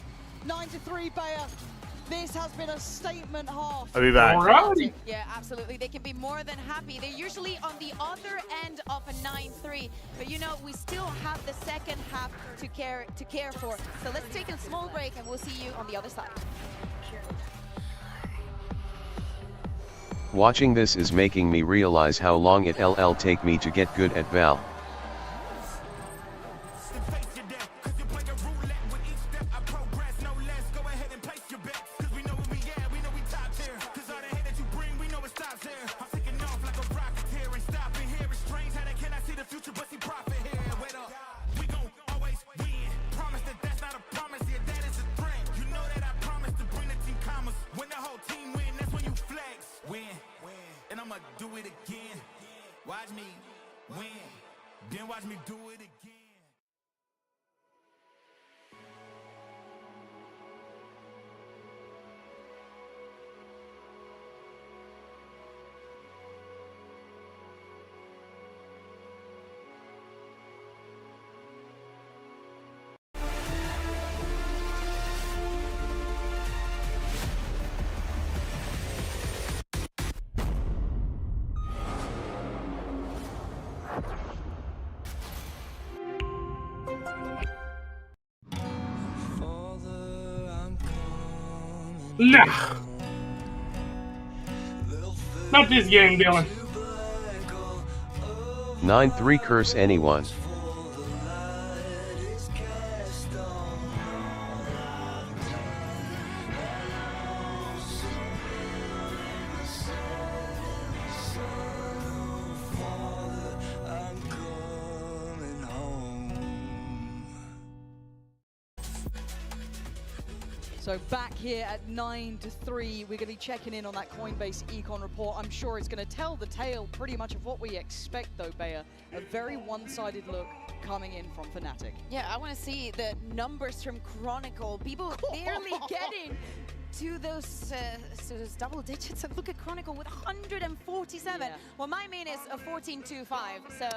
9-3 Bayer. This has been a statement half. I'll be back. Alrighty. Yeah, absolutely. They can be more than happy. They're usually on the other end of a 9-3. But you know, we still have the second half to care for. So let's take a small break and we'll see you on the other side. Watching this is making me realize how long it'll take me to get good at Val. And I'ma do it again. Watch me win, then watch me do it again. Nah. Not this game, Dylan. 9-3 curse anyone. So back here at 9-3, we're going to be checking in on that Coinbase Econ report. I'm sure it's going to tell the tale pretty much of what we expect, though, Bayer. A very one-sided look coming in from Fnatic. Yeah, I want to see the numbers from Chronicle. People barely getting to those double digits. And look at Chronicle with 147. Yeah. Well, my main is a 14-2-5. So,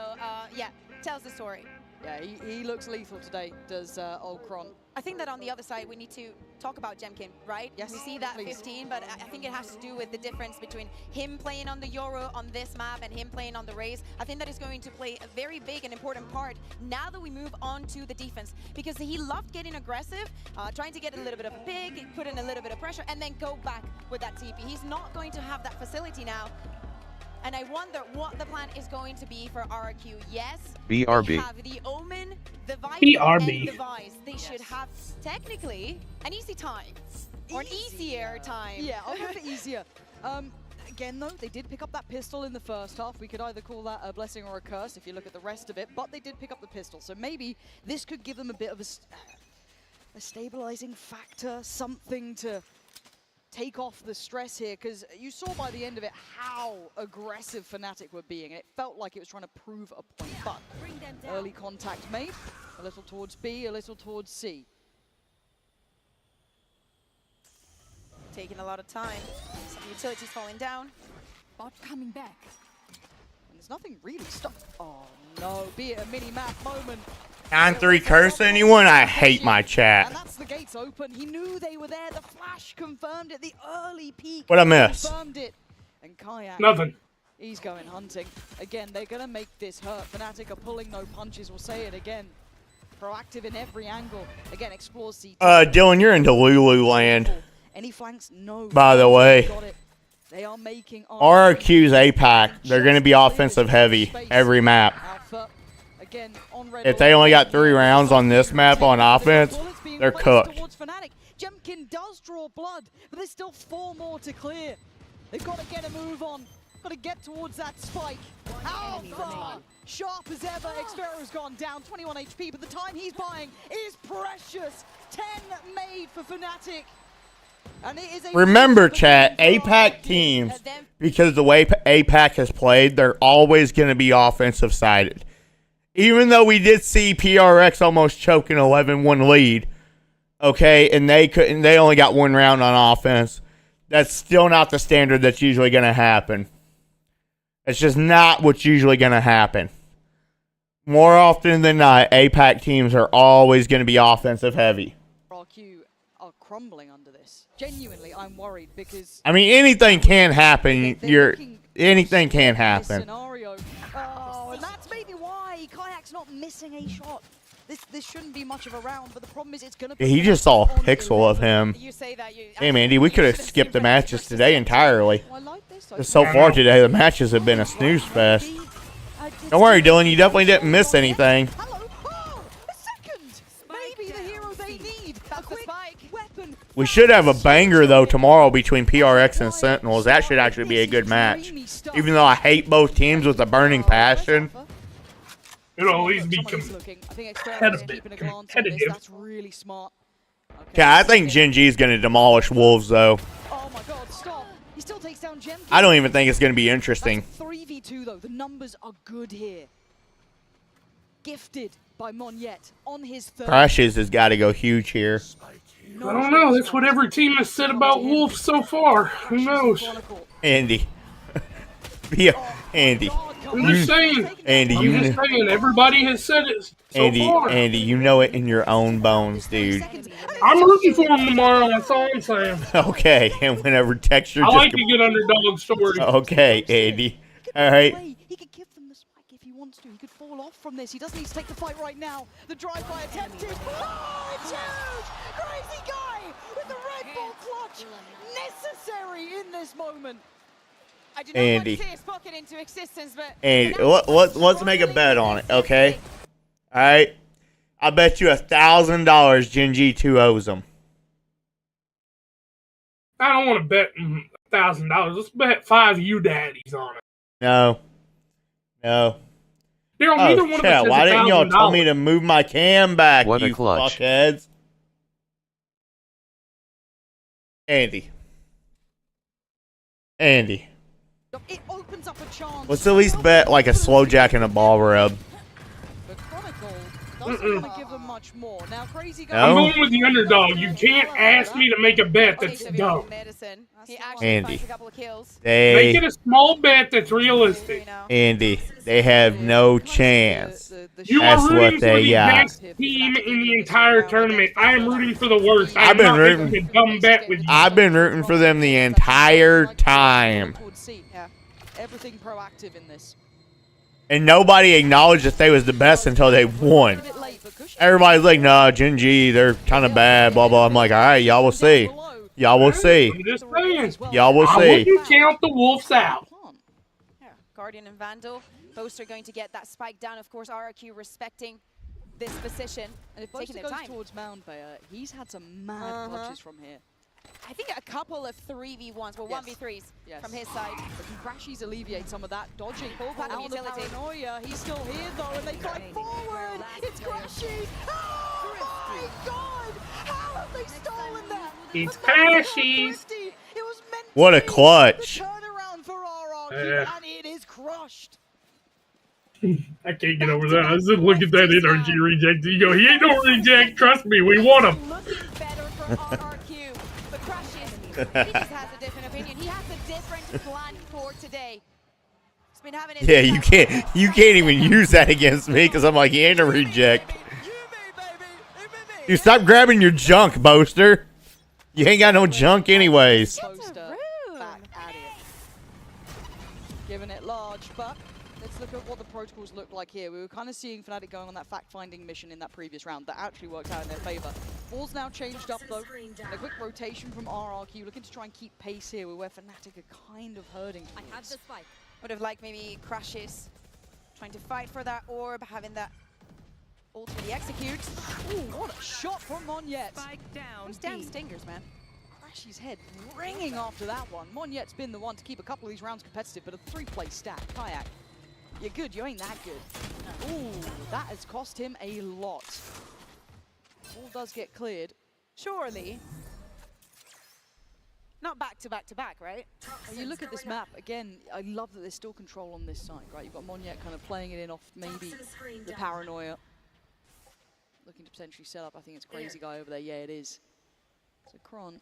yeah, tells the story. Yeah, he looks lethal today, does old Chron. I think that on the other side, we need to talk about Jemkin, right? Yes, we see that please. 15, but I think it has to do with the difference between him playing on the Euro on this map and him playing on the Raze. I think that is going to play a very big and important part now that we move on to the defense, because he loved getting aggressive, trying to get a little bit of a pick, put in a little bit of pressure, and then go back with that TP. He's not going to have that facility now. And I wonder what the plan is going to be for RRQ. Yes, BRB. they have the Omen, the Viper, BRB. and the Vice. They should have, technically, an easy time. Or an easier time. Yeah, I'll go for easier. Again, though, they did pick up that pistol in the first half. We could either call that a blessing or a curse if you look at the rest of it, but they did pick up the pistol. So maybe this could give them a bit of a stabilizing factor, something to take off the stress here, because you saw by the end of it how aggressive Fnatic were being. It felt like it was trying to prove a point, but early contact made, a little towards B, a little towards C. Taking a lot of time. Some utilities falling down. Bot coming back. And there's nothing really stuck. Oh no, be it a mini-map moment. 9-3 curse anyone? I hate my chat. And that's the gates open. He knew they were there. The flash confirmed it. The early peak What'd I miss? confirmed it. And Kayak. Nothing. He's going hunting. Again, they're going to make this hurt. Fnatic are pulling no punches. We'll say it again. Proactive in every angle. Again, explores CT. Dylan, you're into Lulu land. Any flanks? No. By the way, Got it. They are making RRQ's APAC. They're going to be offensive heavy every map. Alpha. Again, on red If they only got 3 rounds on this map on offense, they're cooked. towards Fnatic. Jemkin does draw blood, but there's still 4 more to clear. They've got to get a move on. Got to get towards that spike. Alpha! Sharp as ever. Xfero's gone down, 21 HP, but the time he's buying is precious. 10 made for Fnatic. And it is a Remember, chat, APAC teams, because the way APAC has played, they're always going to be offensive sided. Even though we did see PRX almost choke an 11-1 lead, okay, and they only got 1 round on offense, that's still not the standard that's usually going to happen. It's just not what's usually going to happen. More often than not, APAC teams are always going to be offensive heavy. RQ are crumbling under this. Genuinely, I'm worried because I mean, anything can happen. Anything can happen. Scenario. Oh, and that's maybe why Kayak's not missing a shot. This shouldn't be much of a round, but the problem is it's going to be... He just saw a pixel of him. Hey, Mandy, we could have skipped the matches today entirely. So far today, the matches have been a snooze fest. Don't worry, Dylan, you definitely didn't miss anything. Maybe the hero they need. A quick weapon. We should have a banger, though, tomorrow between PRX and Sentinels. That should actually be a good match. Even though I hate both teams with a burning passion. It'll at least be competitive. That's really smart. Yeah, I think Gen G is going to demolish Wolves, though. Oh my god, stop. He still takes down Gem. I don't even think it's going to be interesting. 3v2 though. The numbers are good here. Gifted by Monyet on his third. Precious has got to go huge here. I don't know. That's what every team has said about Wolves so far. Who knows? Andy. Yeah, Andy. I'm just saying. Andy, I'm just saying. Everybody has said it so far. Andy, you know it in your own bones, dude. I'm rooting for him tomorrow. That's all I'm saying. Okay, and whenever texture I just... like to get underdog stories. Okay, Andy. All right. He could give them the spike if he wants to. He could fall off from this. He doesn't need to take the fight right now. The drive-by attempted. Oh, it's huge! Crazy guy with the Red Bull clutch. Necessary in this moment. I do not Andy. want to see his pocket into existence, but... Andy, let's make a bet on it, okay? All right. I bet you $1,000 Gen G2 owes him. I don't want to bet $1,000. Let's bet 5 U-daddies on it. No. Daryl, neither one of us has Why didn't y'all tell me $1,000. to move my cam back, What a you clutch. fuckheads? Andy. It opens up a chance. Let's at least bet like a slow jack and a ball rub. But Chronicle doesn't want to give them much more. Now, Crazy guy. I'm going with the underdog. You can't ask me to make a bet that's dumb. He actually Andy. finds a couple of kills. Make it a small bet that's realistic. Andy, they have no chance. You That's are rooting what for they the got. best team in the entire tournament. I am rooting for the worst. I've been I'm not rooting- making a dumb bet with you. I've been rooting for them the entire time. Yeah, everything proactive in this. And nobody acknowledged that they was the best until they won. Everybody's like, nah, Gen G, they're kind of bad, blah, blah. I'm like, all right, y'all will see. Y'all will see. I'm just saying. Y'all will I see. wouldn't count the Wolves out. Yeah, Guardian and Vandal. Both are going to get that spike down. Of course, RRQ respecting this position. And if taking Boaster their goes time. towards Mound Bayer, he's had some mad clutches from here. I think a couple of 3v1s, well, Yes. 1v3s Yes. from his side. But Crashies alleviate some of that dodging. back Out on of the utility. paranoia, he's still here though, and they fight forward. It's Crashies. Oh my god! How have they stolen that? It's But that's Crashies. Thrifty What a clutch. Turnaround for RRQ, and it is crushed. I can't get over that. I just look at that energy reject. You go, he ain't no reject. Trust me, we want him. Looking better from RRQ, but Crushes, he just has a different opinion. He has a different plan for today. He's been having Yeah, you can't even use that against me because I'm like, he ain't a reject. You stop grabbing your junk, Boaster. You ain't got no junk anyways. Poster back at it. Giving it large, but let's look at what the protocols look like here. We were kind of seeing Fnatic going on that fact-finding mission in that previous round. That actually worked out in their favor. Ball's now changed up, though. And a quick rotation from RRQ, looking to try and keep pace here, where Fnatic are kind of hurting towards. I have the spike. Would have liked maybe Crushes trying to fight for that orb, having that ult really execute. Ooh, what a shot from Monyet. Spike down. Those damn stingers, man. Crashy's head ringing after that one. Monyet's been the one to keep a couple of these rounds competitive, but a 3-play stack. Kayak, you're good, you ain't that good. Ooh, that has cost him a lot. Ball does get cleared. Surely. Not back to back to back, right? Well, you look at this map, again, I love that there's still control on this side, right? You've got Monyet kind of playing it in off maybe the paranoia. Looking to potentially set up, I think it's Crazy Guy over there. Yeah, it is. So Kron, I mean,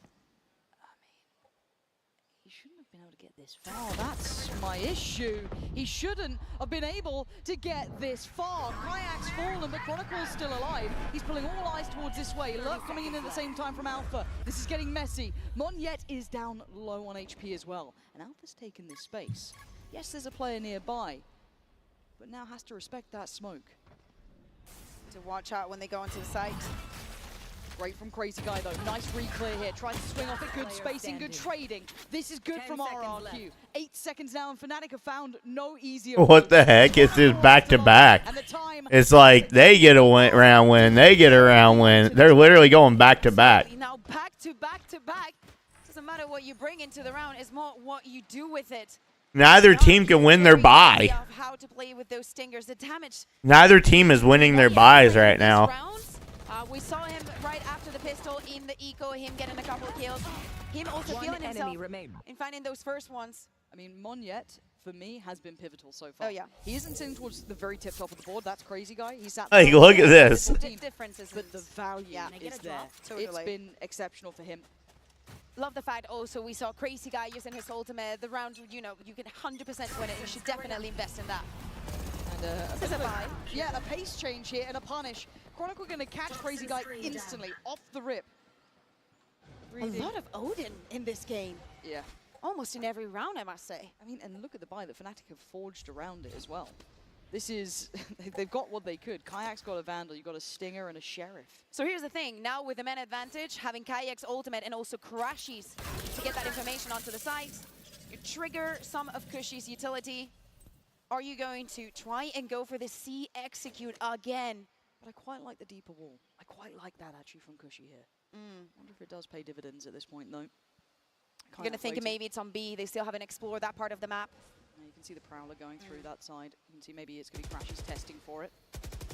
he shouldn't have been able to get this far. That's my issue. He shouldn't have been able to get this far. Kayak's fallen, but Chronicle's still alive. He's pulling all eyes towards this way. Lurk coming in at the same time from Alpha. This is getting messy. Monyet is down low on HP as well. And Alpha's taken this space. Yes, there's a player nearby, but now has to respect that smoke. To watch out when they go onto the site. Great from Crazy Guy though. Nice re-clear here. Tries to swing off it. Good spacing, good trading. This is good from RRQ. 8 seconds now, and Fnatic have found no easier. What the heck? It's just back to back. It's like they get a round win, they get a round win. They're literally going back to back. Now back to back to back. Doesn't matter what you bring into the round, it's more what you do with it. Neither team can win their bye. How to play with those stingers. The damage. Neither team is winning their buys right now. We saw him right after the pistol in the eco, him getting a couple of kills. Him also feeling himself in finding those first ones. I mean, Monyet, for me, has been pivotal so far. Oh, yeah. He isn't sitting towards the very tip top of the board. That's Crazy Guy. He's at Like, look at this. Differences, but the value is there. Totally. It's been exceptional for him. Love the fact also we saw Crazy Guy using his ultimate. The round, you know, you can 100% win it. You should definitely invest in that. And a pace change here and a punish. Chronicle going to catch Crazy Guy instantly, off the rip. A lot of Odin in this game. Yeah. Almost in every round, I must say. I mean, and look at the buy that Fnatic have forged around it as well. This is, they've got what they could. Kayak's got a Vandal, you've got a Stinger and a Sheriff. So here's the thing, now with the man advantage, having Kayak's ultimate and also Crashy's to get that information onto the site, you trigger some of Kushi's utility. Are you going to try and go for the C execute again? But I quite like the deeper wall. I quite like that actually from Cushy here. Wonder if it does pay dividends at this point, though. I'm going to think maybe it's on B. They still haven't explored that part of the map. You can see the Prowler going through that side. You can see maybe it's going to be Crashy's testing for it.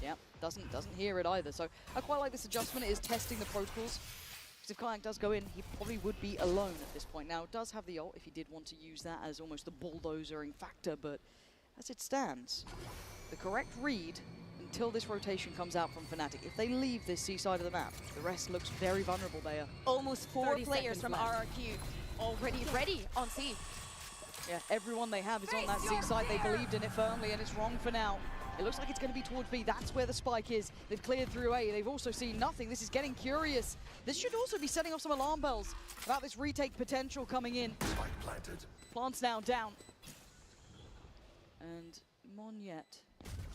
Yeah, doesn't hear it either. So I quite like this adjustment. It is testing the protocols. Because if Kayak does go in, he probably would be alone at this point. Now, it does have the ult if he did want to use that as almost the bulldozering factor, but as it stands, the correct read until this rotation comes out from Fnatic. If they leave this C side of the map, the rest looks very vulnerable there. Almost 4 players from RRQ already ready on C. Yeah, everyone they have is on that C side. They believed in it firmly, and it's wrong for now. It looks like it's going to be towards B. That's where the spike is. They've cleared through A. They've also seen nothing. This is getting curious. This should also be setting off some alarm bells about this retake potential coming in. Spike planted. Plants now down. And Monyet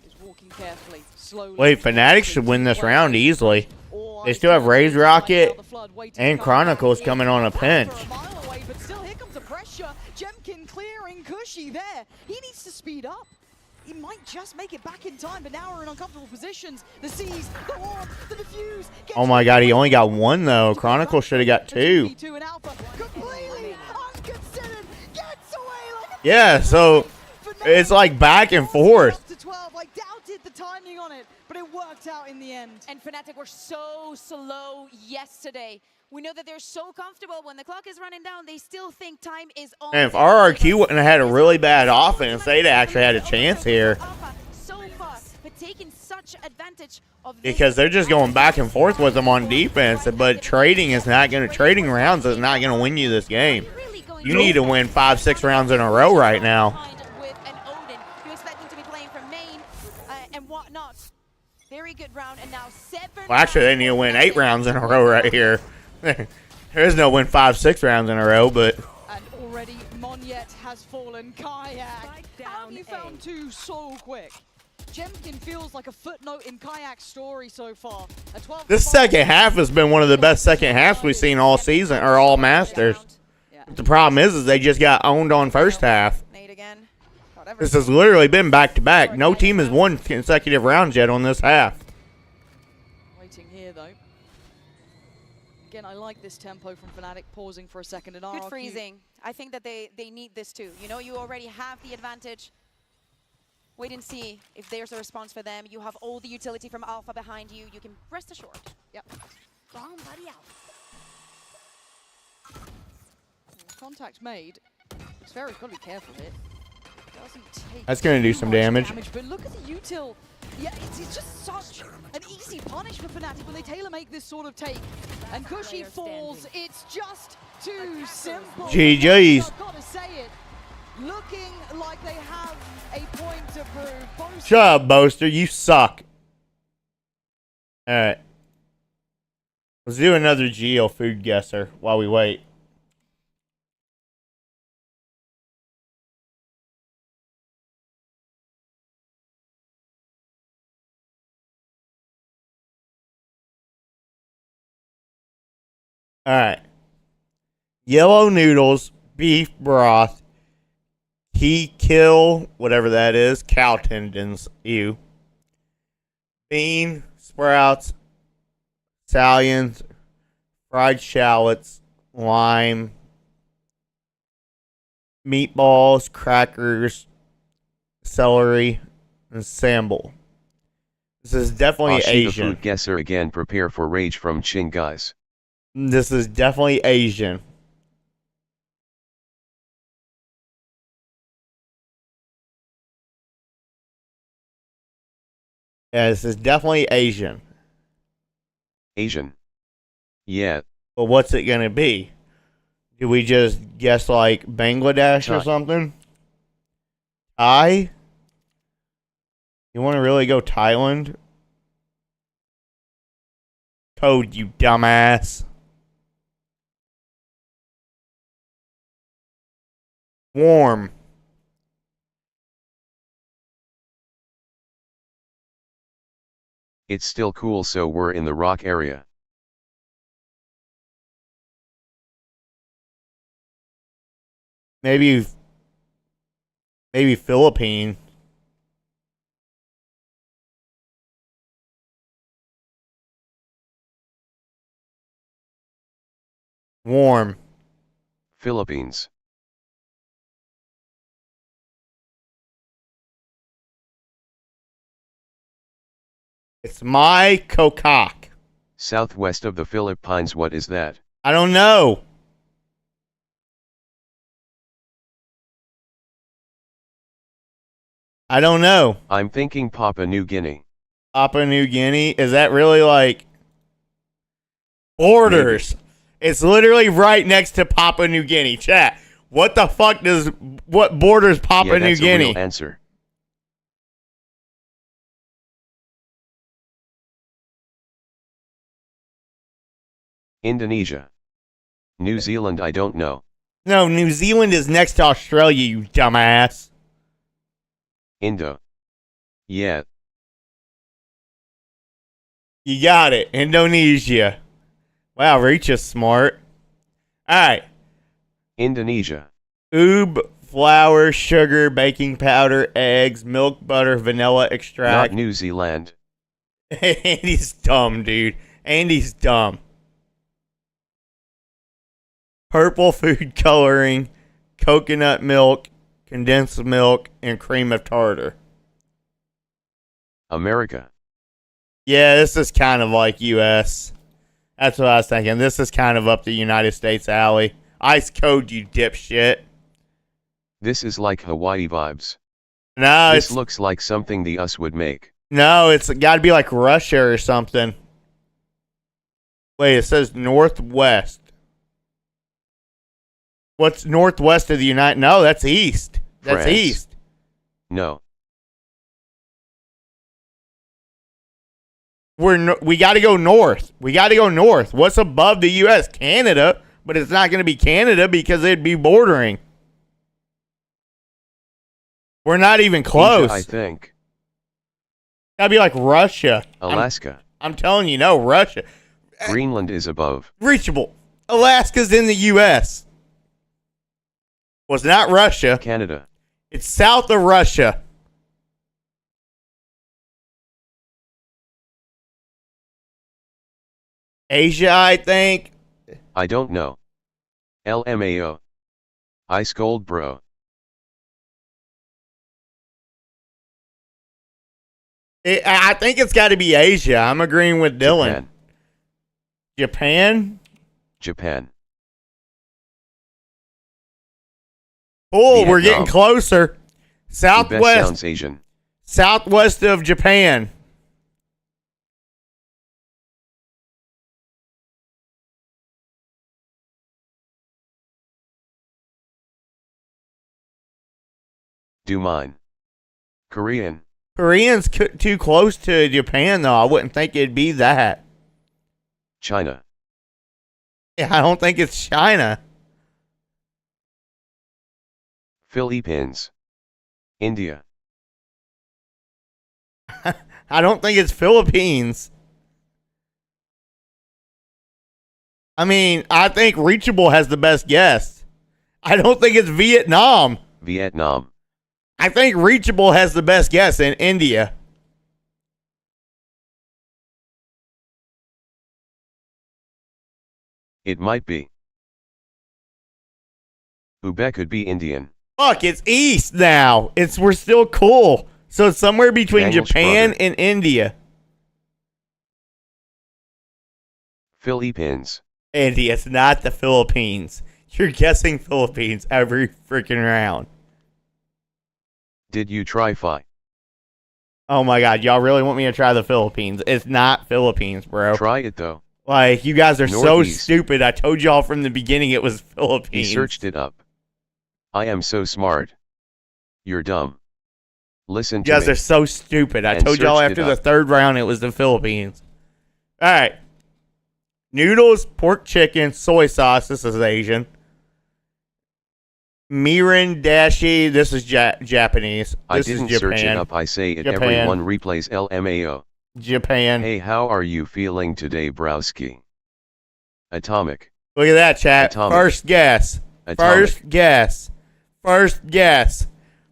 is walking carefully, slowly. Wait, Fnatic should win this round easily. They still have Raze Rocket and Chronicles coming on a pinch. But still, here comes the pressure. Jemkin clearing Cushy there. He needs to speed up. He might just make it back in time, but now we're in uncomfortable positions. The C's, the warp, the diffuse. Oh my god, he only got one though. Chronicle should have got two. Completely unconsidered. Gets away like a Yeah, so it's like back and forth. to 12. I doubted the timing on it, but it worked out in the end. And Fnatic were so slow yesterday We know that they're so comfortable when the clock is running down, they still think time is on. And if RRQ wouldn't have had a really bad offense, they'd actually had a chance here. So far, but taking such advantage of Because they're just going back and forth with them on defense, but trading rounds is not going to win you this game. You need to win 5-6 rounds in a row right now. with an Odin. You expect him to be playing from main and whatnot. Very good round, and now 7. Well, actually, they need to win 8 rounds in a row right here. There is no win 5-6 rounds in a row, but... And already Monyet has fallen. Kayak, how have you found 2 so quick? Jemkin feels like a footnote in Kayak's story so far. This second half has been one of the best second halves we've seen all season, or all Masters. The problem is they just got owned on first half. This has literally been back-to-back. No team has won consecutive rounds yet on this half. Waiting here, though. Again, I like this tempo from Fnatic, pausing for a second. And Good RRQ freezing. I think that they need this too. You know, you already have the advantage. Wait and see if there's a response for them. You have all the utility from Alpha behind you. You can rest assured. Yep. Bomb buddy out. Contact made. Xfera's got to be careful here. Doesn't take That's going to do some damage. But look at the util. Yeah, it's just such an easy punish for Fnatic when they tailor make this sort of take. And Cushy falls. It's just too simple. GG's. I've got to say it. Looking like they have a point to prove. Both Shut up, Boaster. You suck. Alright. Let's do another Geo food guesser while we wait. Alright. Yellow noodles, beef broth, kill, whatever that is, cow tendons, ew. Bean, sprouts, scallions, fried shallots, lime, meatballs, crackers, celery, and sambal. This is definitely Asian. Food guesser again. Prepare for rage from Ching, guys. This is definitely Asian. Yeah, this is definitely Asian. Asian. Yeah. But what's it gonna be? Do we just guess like Bangladesh or something? Thai? You want to really go Thailand? Code, you dumbass. Warm. It's still cool, so we're in the rock area. Maybe Philippine. Warm. Philippines. It's my cocock. Southwest of the Philippines. What is that? I don't know. I don't know. I'm thinking Papua New Guinea. Papua New Guinea? Is that really like borders? Maybe. It's literally right next to Papua New Guinea. Chat. What the fuck what borders Papua New Guinea? A real answer. Indonesia. New Zealand, I don't know. No, New Zealand is next to Australia, you dumbass. Indo. Yeah. You got it. Indonesia. Wow, Reach is smart. Alright. Indonesia. Oob, flour, sugar, baking powder, eggs, milk, butter, vanilla extract. Not New Zealand. Andy's dumb, dude. Andy's dumb. Purple food coloring, coconut milk, condensed milk, and cream of tartar. America. Yeah, this is kind of like U.S. That's what I was thinking. This is kind of up the United States alley. Ice code, you dipshit. This is like Hawaii vibes. No, this looks like something the US would make. No, it's got to be like Russia or something. Wait, it says northwest. What's northwest of the United? No, that's east. That's France. east. No. We got to go north. We got to go north. What's above the U.S.? Canada, but it's not going to be Canada because it'd be bordering. We're not even close. Asia, I think. Gotta be like Russia. Alaska. I'm telling you, no, Russia. Greenland is above. Reachable. Alaska's in the U.S. Well, it's not Russia. Canada. It's south of Russia. Asia, I think. I don't know. LMAO. Ice cold, bro. I think it's got to be Asia. I'm agreeing with Dylan. Japan? Japan. Oh, Vietnam. we're getting closer. Southwest. Sounds Asian. Southwest of Japan. Do mine. Korean. Korean's too close to Japan, though. I wouldn't think it'd be that. China. Yeah, I don't think it's China. Philippines. India. I don't think it's Philippines. I mean, I think Reachable has the best guess. I don't think it's Vietnam. Vietnam. I think Reachable has the best guess in India. It might be. Uzbek could be Indian. Fuck, it's east now. We're still cool. So it's somewhere between Daniel's Japan brother. and India. Philippines. Andy, it's not the Philippines. You're guessing Philippines every freaking round. Did you try Phi? Oh my god, y'all really want me to try the Philippines? It's not Philippines, bro. Try it though. Like, you guys are so Northeast. stupid. I told y'all from the beginning it was He Philippines. searched it up. I am so smart. You're dumb. Listen to You guys me. are so stupid. I And told y'all searched after it the up. third round it was the Philippines. All right. Noodles, pork chicken, soy sauce. This is Asian. Mirin dashi. This is Japanese. I This didn't is Japan. search it up. I say it. Japan. Everyone replays LMAO. Japan. Hey, how are you feeling today, Browski? Atomic. Look at that, chat. Atomic. First guess. Atomic. First guess. First guess.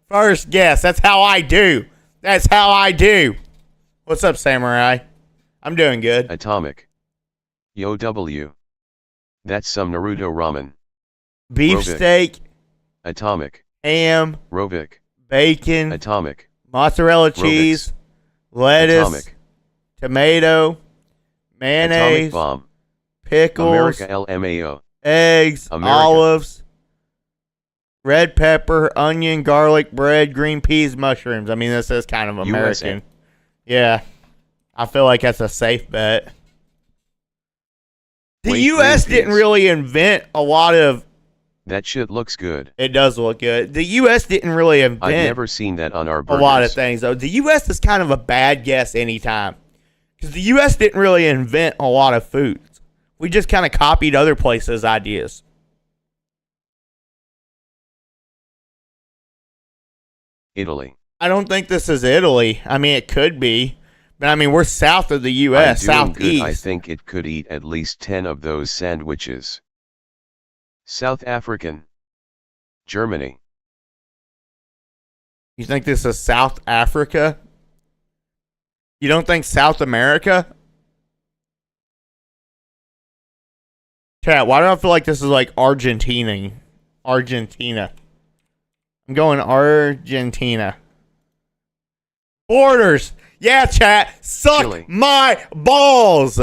First guess. That's how I do. That's how I do. What's up, Samurai? I'm doing good. Atomic. Yo W. That's some Naruto ramen. Beef Rovic. steak, Atomic. ham, Rovic. bacon, Atomic. mozzarella cheese, lettuce, Atomic. tomato, mayonnaise, Atomic bomb. pickles, America LMAO. eggs, America. olives, red pepper, onion, garlic, bread, green peas, mushrooms. I mean, this is kind of American. USA. Yeah. I feel like that's a safe bet. The Wait, U.S. green didn't peas. really invent a lot of... That shit looks good. It does look good. The U.S. didn't really invent... I've never seen that on our a burgers. lot of things, though. The U.S. is kind of a bad guess anytime. Because the U.S. didn't really invent a lot of foods. We just kind of copied other places' ideas. Italy. I don't think this is Italy. I mean, it could be. But, I mean, we're south of the I'm U.S., doing good. southeast. I think it could eat at least 10 of those sandwiches. South African. Germany. You think this is South Africa? You don't think South America? Chat, why do I feel like this is like Argentina? Argentina. I'm going Argentina. Borders. Yeah, chat. Suck Chile. my balls.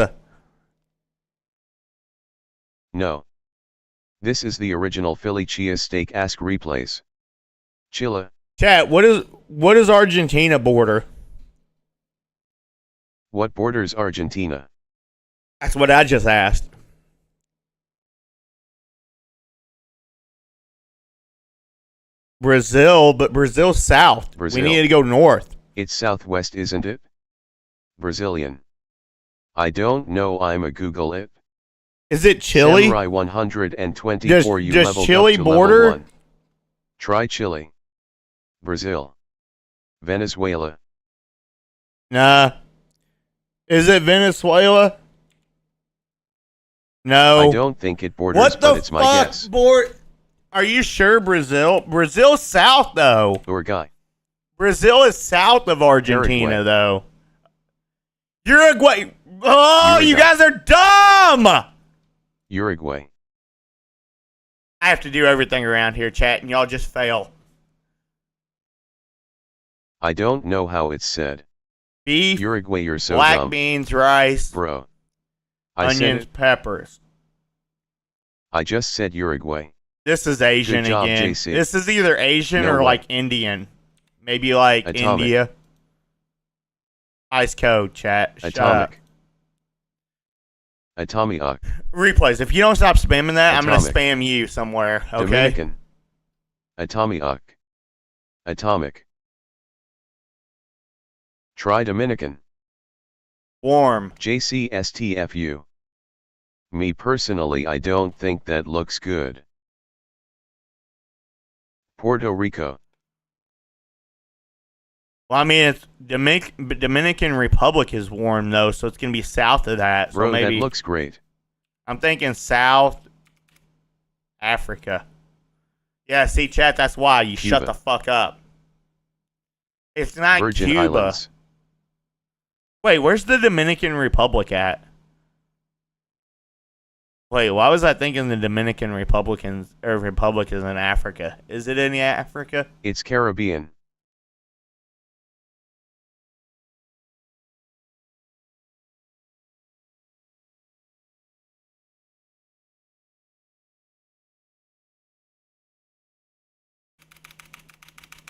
No. This is the original Philly cheesesteak. Ask replays. Chilla. Chat, what is Argentina border? What borders Argentina? That's what I just asked. Brazil, but Brazil's south. Brazil. We need to go north. It's southwest, isn't it? Brazilian. I don't know, I'm a Google it. Is it Chile? Samurai 124 you does leveled Chile up to border? level 1. Try Chile. Brazil. Venezuela. Nah. Is it Venezuela? No. I don't think it borders, what but the it's my fuck, guess. Are you sure Brazil? Brazil's south, though. Uruguay. Brazil is south of Argentina, Uruguay. though. Uruguay. Oh, Uruguay. you guys are dumb! Uruguay. I have to do everything around here, chat, and y'all just fail. I don't know how it's said. Beef, Uruguay, you're so black dumb. beans, rice, Bro. I said onions, it. peppers. I just said Uruguay. This is Asian Good job, again. JC. This is either Asian No or way. like Indian. Maybe like Atomic. India. Ice code, chat. Shut up. Atomic. Replays. If you don't stop spamming that, I'm going to Atomic. spam you somewhere. Okay? Dominican. Atomic. Atomic. Try Dominican. Warm. JCSTFU. Me personally, I don't think that looks good. Puerto Rico. Well, I mean, it's Dominican Republic is warm, though, so it's going to be south of that. So Bro, maybe that looks great. I'm thinking South Africa. Yeah, see, chat, that's why. You shut Cuba. the fuck up. It's not Virgin Cuba. Islands. Wait, where's the Dominican Republic at? Wait, why was I thinking the Dominican Republic is in Africa? Is it in Africa? It's Caribbean.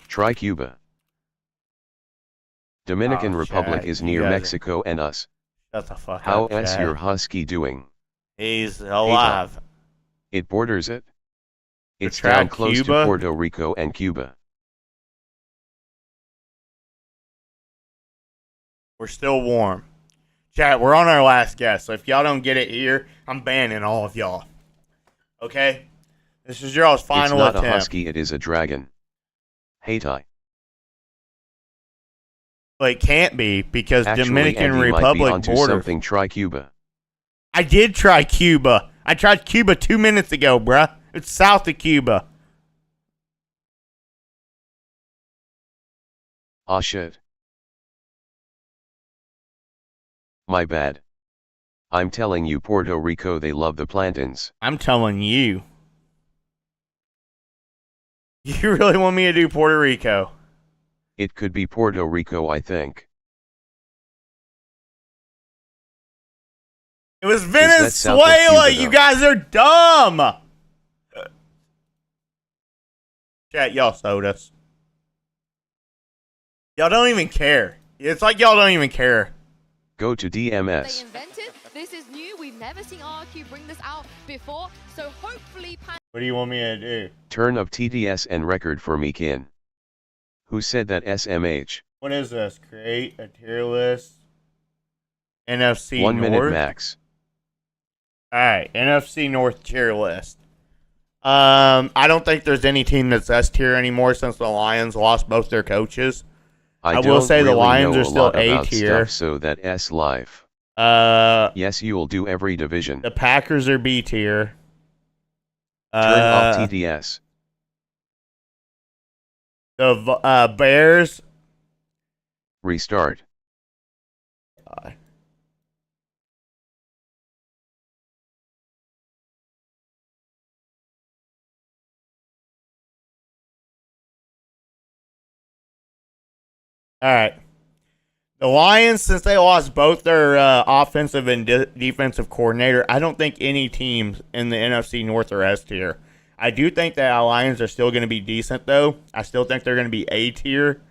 Try Cuba. Dominican Oh, Republic chat, is you near guys are- Mexico and us. Shut the fuck How up, is chat. your husky doing? He's alive. It borders it? It's Try down close Cuba? to Puerto Rico and Cuba. We're still warm. Chat, we're on our last guess, so if y'all don't get it here, I'm banning all of y'all. Okay? This is y'all's final It's not attempt. a husky, it is a dragon. Hatai. Well, it can't be, because Actually, Dominican Andy might be Republic onto border. something. Try Cuba. I did try Cuba. I tried Cuba 2 minutes ago, bruh. It's south of Cuba. Ah shit. My bad. I'm telling you, Puerto Rico, they love the plantains. I'm telling you. You really want me to do Puerto Rico? It could be Puerto Rico, I think. It was that south of Venezuela. Cuba, You though? guys are dumb. Chat, y'all sold us. Y'all don't even care. It's like y'all don't even care. Go to They DMS. invented. This is new. We've never seen RQ bring this out before. So hopefully... What do you want me to do? Turn of TDS and record for me, kin. Who said that SMH? What is this? Create a tier list. NFC 1 North. minute max. Alright, NFC North tier list. I don't think there's any team that's S tier anymore since the Lions lost both their coaches. I will don't say the really Lions know are a still lot A about tier. stuff, so that S life. Yes, you'll do every division. The Packers are B tier. Turn off TDS. The Bears. Restart. Alright. The Lions, since they lost both their offensive and defensive coordinator, I don't think any teams in the NFC North are S tier. I do think that our Lions are still going to be decent, though. I still think they're going to be A tier.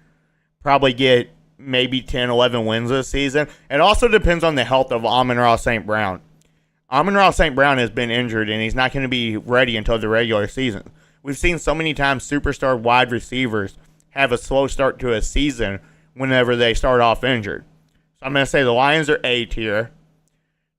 Probably get maybe 10, 11 wins this season. It also depends on the health of Amon-Ra St. Brown. Amon-Ra St. Brown has been injured, and he's not going to be ready until the regular season. We've seen so many times superstar wide receivers have a slow start to a season whenever they start off injured. So I'm going to say the Lions are A tier.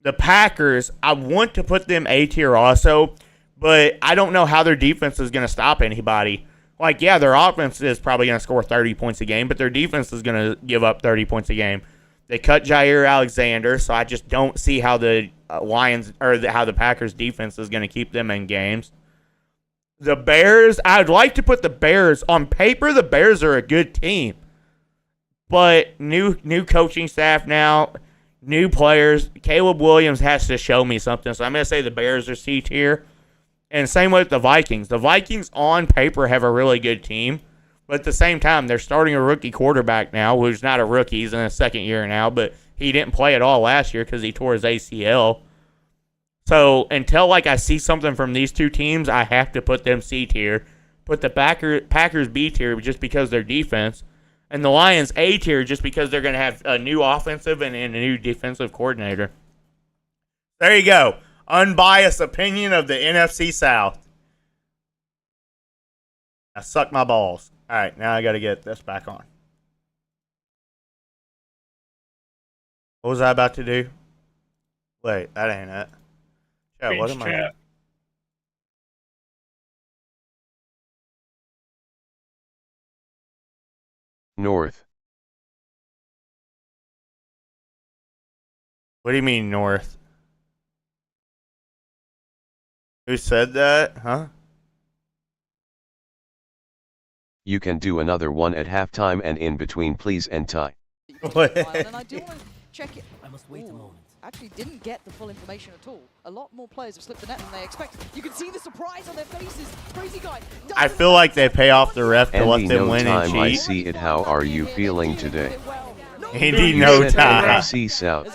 The Packers, I want to put them A tier also, but I don't know how their defense is going to stop anybody. Like, yeah, their offense is probably going to score 30 points a game, but their defense is going to give up 30 points a game. They cut Jair Alexander, so I just don't see how the how the Packers defense is going to keep them in games. The Bears, I'd like to put the Bears on paper. The Bears are a good team, but new coaching staff now, new players. Caleb Williams has to show me something, so I'm going to say the Bears are C tier. And same with the Vikings. The Vikings on paper have a really good team, but at the same time, they're starting a rookie quarterback now, who's not a rookie. He's in his second year now, but he didn't play at all last year because he tore his ACL. So until I see something from these two teams, I have to put them C tier. Put the Packers B tier just because their defense, and the Lions A tier just because they're going to have a new offensive and a new defensive coordinator. There you go. Unbiased opinion of the NFC South. I suck my balls. All right, now I got to get this back on. What was I about to do? Wait, that ain't it. Yeah, what am I? North. What do you mean North? Who said that? Huh? You can do another one at halftime and in between, please, and tie. And I do want to check it. I must wait a moment. Actually didn't get the full information at all. A lot more players have slipped the net than they expected. You can see the surprise on their faces. Crazy guy. I feel like they pay off the ref to Andy, let them no win and time, I cheat. see it. How are you feeling today? Andy, no time. NFC South.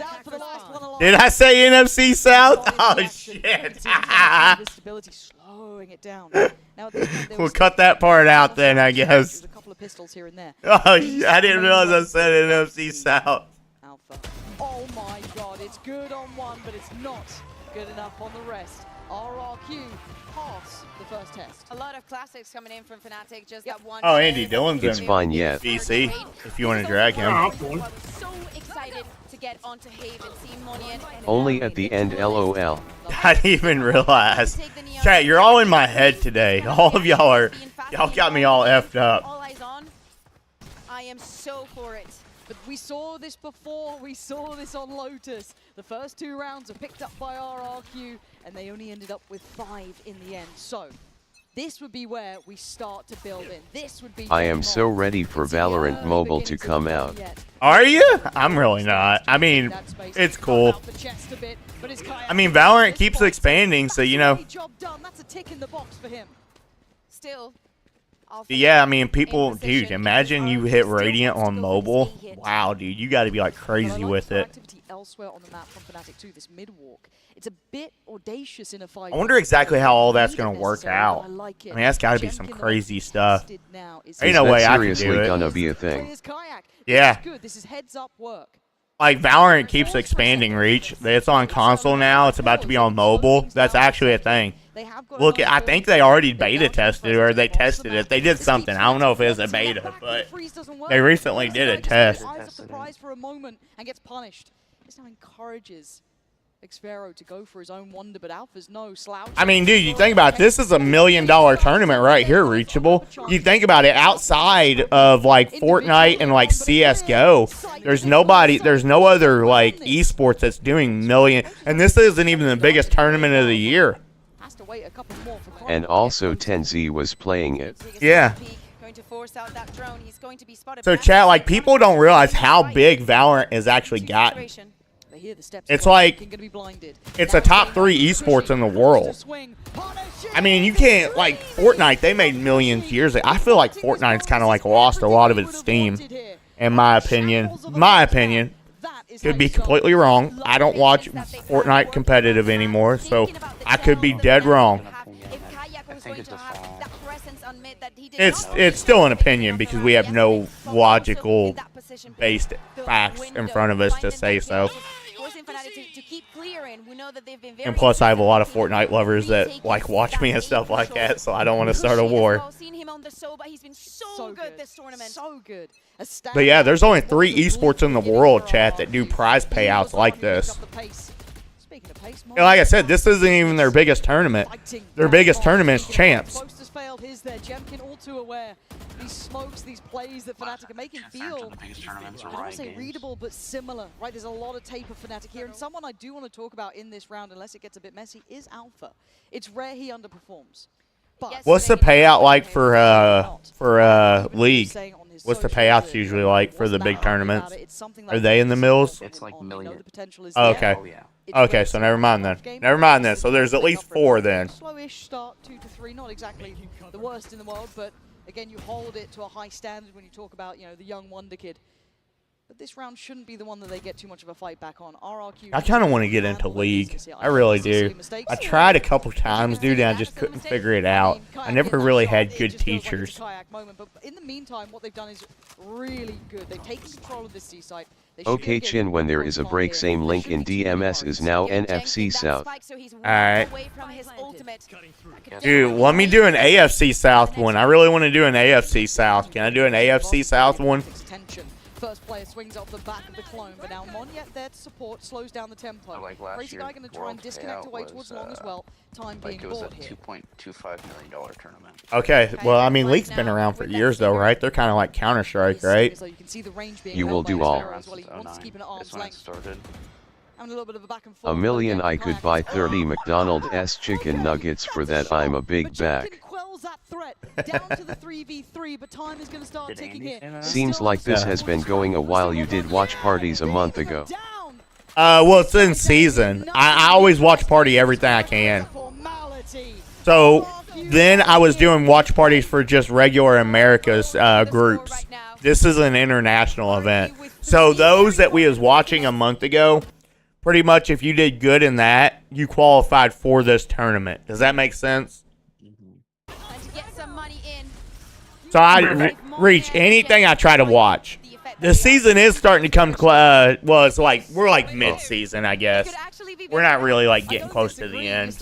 Did I say NFC South? Oh, shit. Stability slowing it down. Now, We'll cut that part out then, I guess. a couple of pistols here and there. Oh, I didn't realize I said NFC South. Alpha. Oh my god, it's good on one, but it's not good enough on the rest. RRQ pass the first test. A lot of classics coming in from Fnatic, just that one. Oh, Andy Dillon's It's in fine yet. BC, if you want to drag him. So excited to get onto Haven, see Monian. Only at the end, LOL. I didn't even realize. Chat, you're all in my head today. All of y'all got me all effed up. All eyes on. I am so for it. But we saw this before, we saw this on Lotus. The first 2 rounds are picked up by RRQ, and they only ended up with 5 in the end. So, this would be where we start to build in. This would be... I am so ready for Valorant Mobile to come out. Are you? I'm really not. I mean, it's cool. I mean, Valorant keeps expanding, so, you know. Job done. That's a tick in the box for him. Still... Yeah, I mean, people, dude, imagine you hit Radiant on mobile. Wow, dude, you got to be like crazy with it. Elsewhere on the map from Fnatic 2, this mid walk. It's a bit audacious in a fight. I wonder exactly how all that's going to work out. I mean, that's got to be some crazy stuff. Ain't no way I can do it. Seriously gonna be a thing. Yeah. This is heads up work. Like, Valorant keeps expanding reach. It's on console now. It's about to be on mobile. That's actually a thing. Look, I think they already beta tested it, or they tested it. They did something. I don't know if it was a beta, but they recently did a test. For a moment and gets punished. This now encourages Xvero to go for his own wonder, but Alpha's no slouch. I mean, dude, you think about it, this is $1 million tournament right here, Reachable. You think about it, outside of like Fortnite and like CS:GO, there's no other like esports that's doing million, and this isn't even the biggest tournament of the year. And also 10Z was playing it. Yeah. So chat, like, people don't realize how big Valorant has actually gotten. It's like, it's a top 3 esports in the world. I mean, you can't, like, Fortnite, they made millions years ago. I feel like Fortnite's kind of like lost a lot of its steam. in my opinion. My opinion. Could be completely wrong. I don't watch Fortnite competitive anymore, so I could be dead wrong. It's still an opinion because we have no logical based facts in front of us to say so. And plus, I have a lot of Fortnite lovers that like watch me and stuff like that, so I don't want to start a war. So good this tournament. So good. But yeah, there's only 3 esports in the world, chat, that do prize payouts like this. And like I said, this isn't even their biggest tournament. Their biggest tournament is Champs. Failed his there. Jemkin all too aware. These smokes, these plays that Fnatic are making feel, I don't want to say readable, but similar, right? There's a lot of tape of Fnatic here, and someone I do want to talk about in this round, unless it gets a bit messy, is Alpha. It's rare he underperforms. But what's the payout like for League? What's the payouts usually like for the big tournaments? Are they in the mills? It's like million. Oh, okay. Okay, so never mind then. Never mind then. So there's at least 4 then. Slowish start, 2 to 3, not exactly the worst in the world, but again, you hold it to a high standard when you talk about, you know, the young wonder kid. But this round shouldn't be the one that they get too much of a fight back on. RRQ. I kind of want to get into League. I really do. I tried a couple times, dude, and I just couldn't figure it out. I never really had good teachers. But in the meantime, what they've done is really good. They've taken control of this C site. Okay, Chin, when there is a break, same link in DMS is now NFC South. Alright. Dude, let me do an AFC South one. I really want to do an AFC South. Can I do an AFC South one? First player swings off the back of the clone, but now Monyet there to support, slows down the tempo. Crazy Guy going to try and disconnect away towards long as well. Time being bought here. $2.25 million tournament. Okay, well, I mean, League's been around for years, though, right? They're kind of like Counter-Strike, right? You will do all. A little bit of a back and $1 forth. million. I could buy 30 McDonald's chicken nuggets for that. I'm a big back. Down to the 3v3, but time is going to start ticking here. Seems like this has been going a while. You did watch parties a month ago. Well, it's in season. I always watch party everything I can. So then I was doing watch parties for just regular America's groups. This is an international event. So those that we was watching a month ago, pretty much if you did good in that, you qualified for this tournament. Does that make sense? So I reach anything I try to watch. The season is starting to come, well, it's like, we're like mid-season, I guess. We're not really like getting close to the end.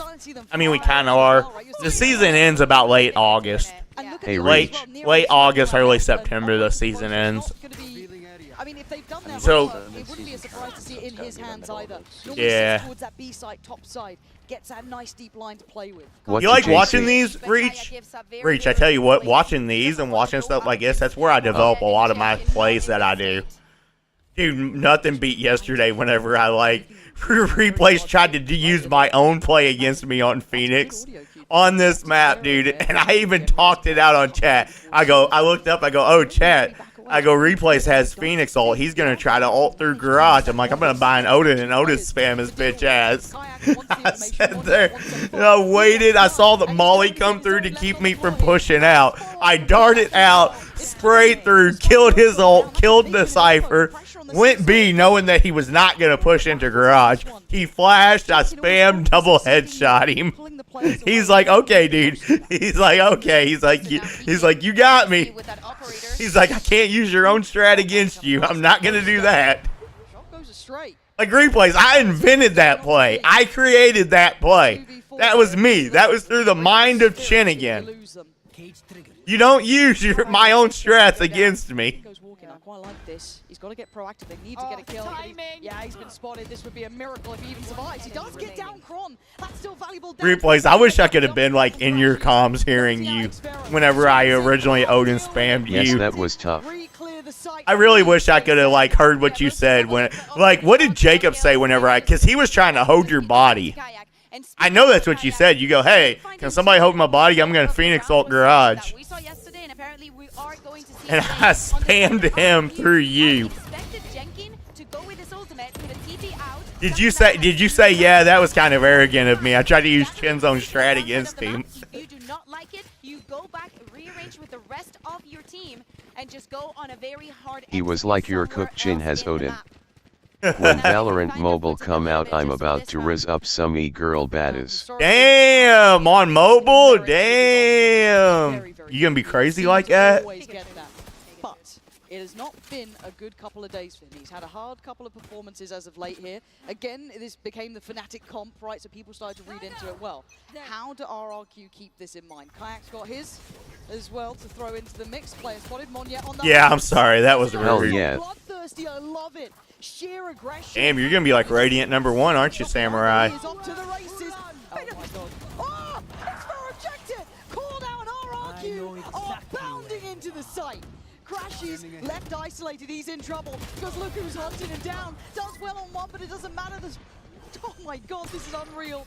I mean, we kind of are. The season ends about late August. Hey, late August, early September, the season ends. I mean, if they've done that, So, it wouldn't be a surprise to see it in his hands either. Yeah. Towards that B side, top side, gets that nice deep line to play with. You like watching these, Reach? Reach, I tell you what, watching these and watching stuff like this, that's where I develop a lot of my plays that I do. Dude, nothing beat yesterday whenever I, like, replays tried to use my own play against me on Phoenix. On this map, dude, and I even talked it out on chat. I looked up, I go, oh, chat. I go, Replays has Phoenix ult. He's going to try to ult through Garage. I'm like, I'm going to buy an Odin and Odin spam his bitch ass. I sat there, and I waited. I saw the Molly come through to keep me from pushing out. I darted out, sprayed through, killed his ult, killed the Cypher, went B knowing that he was not going to push into Garage. He flashed, I spammed, double headshot him. He's like, okay, dude. He's like, okay. He's like, you got me. He's like, I can't use your own strat against you. I'm not going to do that. Like, Replays, I invented that play. I created that play. That was me. That was through the mind of Chinigan. You don't use my own strats against me. I quite like this. He's got to get proactive. They need to get a kill. Yeah, he's been spotted. This would be a miracle if he even survives. He does get down Kron. That's still valuable. Replays, I wish I could have been like in your comms hearing you whenever I originally Odin spammed you. Yes, that was tough. I really wish I could have like heard what you said when, like, what did Jacob say whenever because he was trying to hold your body. I know that's what you said. You go, hey, can somebody hold my body? I'm going to Phoenix ult Garage. And I spammed him through you. Did you say, yeah, that was kind of arrogant of me. I tried to use Chin's own strat against him. If you do not like it, you go back, rearrange with the rest of your team, and just go on a very hard. He was like your cook Chin has Odin. When Valorant Mobile come out, I'm about to riz up some e-girl baddies. Damn, on mobile? Damn. You gonna be crazy like that? Always get that. But it has not been a good couple of days for him. He's had a hard couple of performances as of late here. Again, this became the Fnatic comp, right? So people started to read into it well. How do RRQ keep this in mind? Kayak's got his as well to throw into the mix. Player spotted. Monyet on that. Yeah, I'm sorry. That was Hell rude. yeah. Bloodthirsty, I love it. Sheer aggression. Damn, you're gonna be like Radiant #1, aren't you, Samurai? He's up to the races. Oh my god. Oh, it's for objective. Called out RRQ. Oh, bounding into the site. Crashes, left isolated, he's in trouble. Because look who's hunting him down. Does well on one, but it doesn't matter. Oh my god, this is unreal.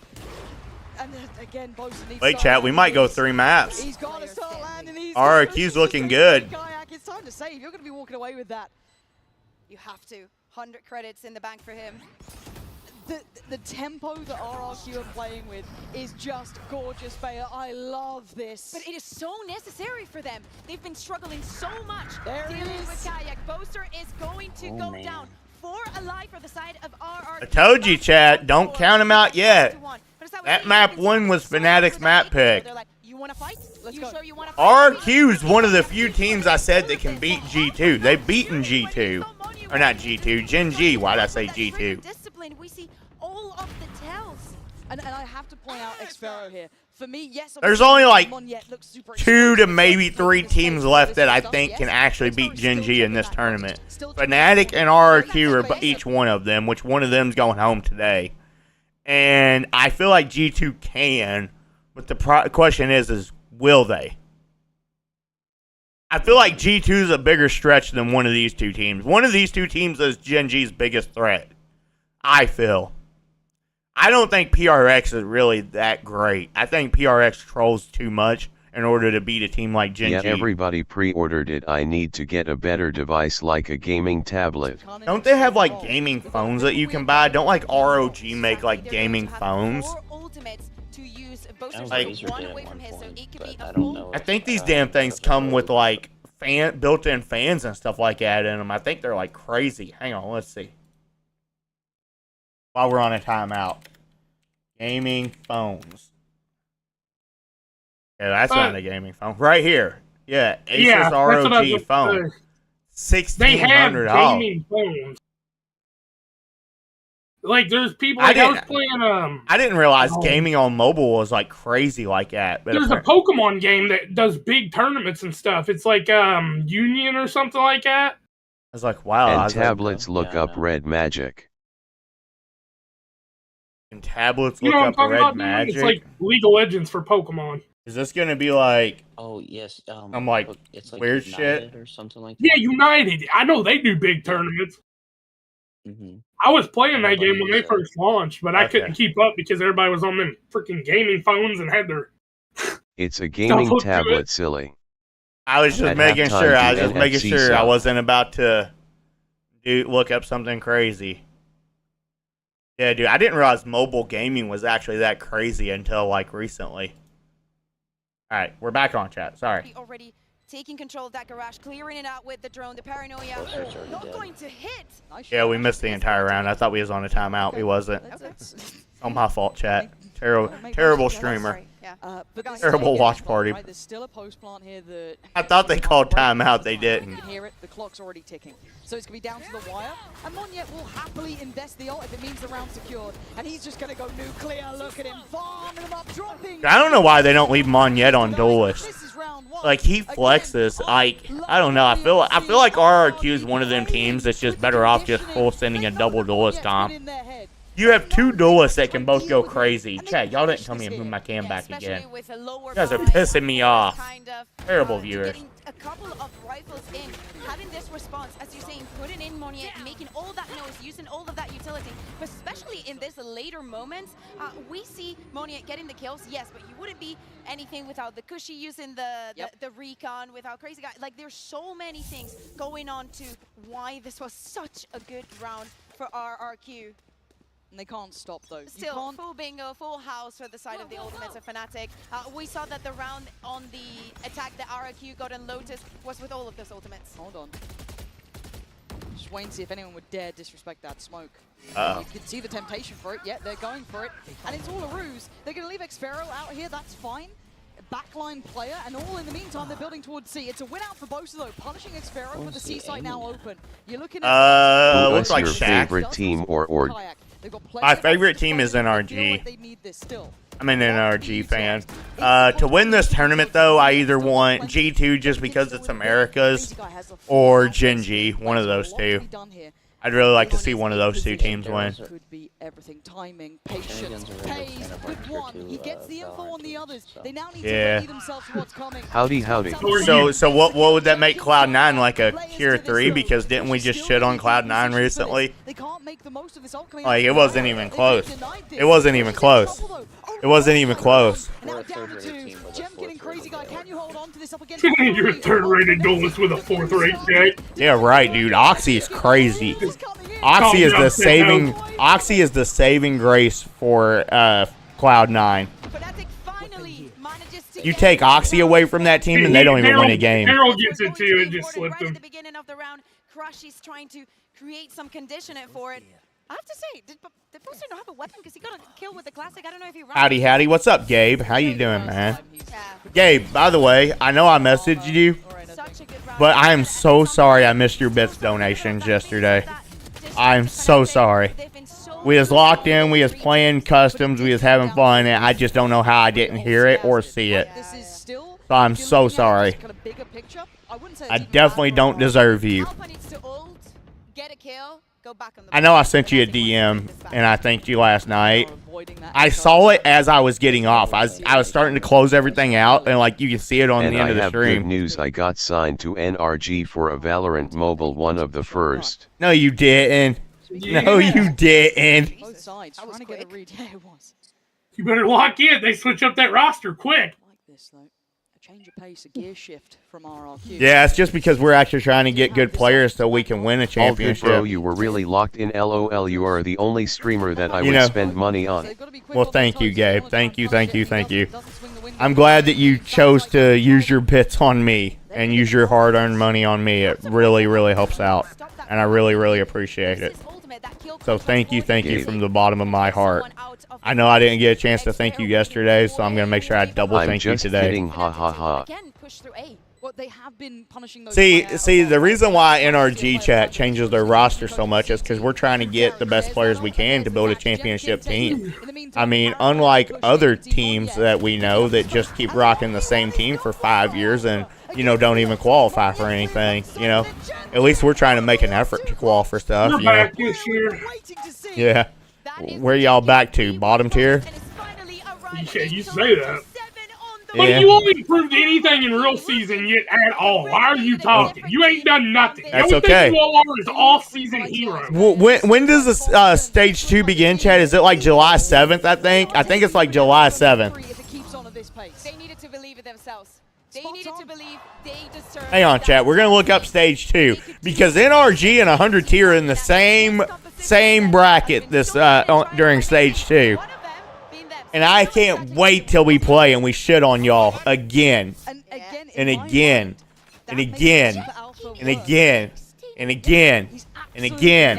And then again, Bosun needs Wait, chat, we might go 3 maps. He's got to start landing. RRQ's looking good. Kayak, it's time to save. You're going to be walking away with that. You have to. 100 credits in the bank for him. The tempo that RRQ are playing with is just gorgeous, Bayer. I love this. But it is so necessary for them. They've been struggling so much dealing with Kayak. Boaster is going to go down. 4 alive for the side of RRQ. I told you, chat, don't count him out yet. That map 1 was Fnatic's map pick. You want to fight? You sure you want to fight? RRQ is one of the few teams I said that can beat G2. They've beaten G2. Or not G2, Gen G. Why'd I say G2? Discipline. We see all of the tells. And I have to point out Xfero here. For me, yes. There's only like 2 to maybe 3 teams left that I think can actually beat Gen G in this tournament. Fnatic and RRQ are each one of them, which one of them's going home today. And I feel like G2 can, but the question is will they? I feel like G2 is a bigger stretch than one of these 2 teams. One of these 2 teams is Gen G's biggest threat, I feel. I don't think PRX is really that great. I think PRX trolls too much in order to beat a team like Gen G. Yeah, everybody pre-ordered it. I need to get a better device like a gaming tablet. Don't they have like gaming phones that you can buy? Don't like ROG make like gaming phones? Like, I think these damn things come with like built-in fans and stuff like that in them. I think they're like crazy. Hang on, let's see. While we're on a timeout, gaming phones. Yeah, that's not a gaming phone. Right here. Yeah, Asus ROG phone. $1,600. They have gaming phones. Like, there's people, like, I was playing, I didn't realize gaming on mobile was, like, crazy like that. But there's a Pokemon game that does big tournaments and stuff. It's like, Union or something like that. I was like, wow. And tablets look up Red Magic. And tablets look up Red Magic? It's like League of Legends for Pokemon. Is this going to be like... Oh, yes. I'm like, it's like weird United shit? Or something like that. Yeah, United. I know they do big tournaments. I was playing that game when they first launched, but I couldn't keep up because everybody was on them freaking gaming phones and had their... It's a gaming tablet, silly. I was just making sure. I was just making sure I wasn't about to look up something crazy. Yeah, dude, I didn't realize mobile gaming was actually that crazy until, like, recently. All right, we're back on chat. Sorry. Already taking control of that garage, clearing it out with the drone. The paranoia not going to hit. Yeah, we missed the entire round. I thought we was on a timeout. We wasn't. On my fault, chat. Terrible streamer. Terrible watch party. There's still a post plant here that... I thought they called timeout. They didn't. You can hear it. The clock's already ticking. So it's going to be down to the wire. And Monyet will happily invest the ult if it means the round's secured. And he's just going to go nuclear. Look at him. Farming him up, dropping. I don't know why they don't leave Monyet on duelist. Like, he flexes. Like, I don't know. I feel like RRQ is one of them teams that's just better off just full sending a double duelist comp. You have 2 duelists that can both go crazy. Chat, y'all didn't tell me to move my cam back again. You guys are pissing me off. Terrible viewers. A couple of rifles in, having this response, as you're saying, putting in Monyet, making all that noise, using all of that utility, but especially in this later moments, we see Monyet getting the kills, yes, but you wouldn't be anything without the Cushy using the recon, without Crazy Guy. Like, there's so many things going on to why this was such a good round for RRQ. And they can't stop though. Still, full bingo, full house for the side of the Ultimates of Fnatic. We saw that the round on the attack that RRQ got on Lotus was with all of those Ultimates. Hold on. Just wait and see if anyone would dare disrespect that smoke. Uh-oh. You can see the temptation for it. Yeah, they're going for it. And it's all a ruse. They're going to leave Xfero out here. That's fine. Backline player, and all in the meantime, they're building towards C. It's a win out for both of them. Punishing Xfero with the C site now open. You're looking at looks like your Shaq. favorite team or My favorite team is NRG. I'm an NRG fan. To win this tournament, though, I either want G2 just because it's America's or Gen G, one of those two. I'd really like to see one of those two teams win. Could be everything. Timing, patience, pays. Good one. He gets the info on the others. They now need to ready themselves for what's coming. Howdy. So what would that make Cloud9 like a tier 3? Because didn't we just shit on Cloud9 recently? They can't make the most of this ult coming Like, it wasn't even close. It wasn't even close. It wasn't even close. Now down to 2. Jemkin and Crazy Guy, can you hold on to this up against You're a third-rated duelist with a fourth-rate pick. Yeah, right, dude. Oxy is crazy. Oxy is the saving grace for Cloud9. You take Oxy away from that team and they don't even win a game. Harold gets it too and just slipped him. At the beginning of the round, Crush is trying to create some conditioning for it. I have to say, did Booster not have a weapon? Because he got a kill with the classic. I don't know if he ran. Howdy. What's up, Gabe? How you doing, man? Gabe, by the way, I know I messaged you, but I am so sorry I missed your bits donations yesterday. I'm so sorry. We was locked in, we was playing customs, we was having fun, and I just don't know how I didn't hear it or see it. So I'm so sorry. I definitely don't deserve you. I know I sent you a DM, and I thanked you last night. I saw it as I was getting off. I was starting to close everything out, and like you can see it on the end of the stream. And I have good news. I got signed to NRG for a VALORANT mobile, one of the first. No, you didn't. Yeah. No, you didn't. Both sides trying to get a read. Yeah, it was. You better lock in. They switch up that roster quick. Like this though. A change of pace, a gear shift from RRQ. Yeah, it's just because we're actually trying to get good players so we can win a championship. Bro, you were really locked in. LOL, you are the only streamer that I would spend money on. Well, thank you, Gabe. Thank you. I'm glad that you chose to use your bits on me and use your hard-earned money on me. It really, really helps out, and I really, really appreciate it. So thank you from the bottom of my heart. I know I didn't get a chance to thank you yesterday, so I'm going to make sure I double thank you today. Kidding, ha ha ha. Well, they have been punishing those See, the reason why NRG chat changes their roster so much is because we're trying to get the best players we can to build a championship team. I mean, unlike other teams that we know that just keep rocking the same team for 5 years and, you know, don't even qualify for anything, you know. At least we're trying to make an effort to qualify for stuff, We're you know. back this year. Yeah. Where y'all back to? Bottom tier? Yeah, you say that. But Yeah. you won't improved anything in real season yet at all. Why are you talking? You ain't done nothing. That's the only okay. thing you all are is off-season hero. When does the stage 2 begin, Chad? Is it like July 7th, I think? I think it's like July 7th. They needed to believe in themselves. They needed to believe they deserve. Hang on, chat. We're going to look up stage 2 because NRG and 100 tier are in the same bracket this during stage 2. And I can't wait till we play and we shit on y'all again. And again. And again. And again. And again. And again.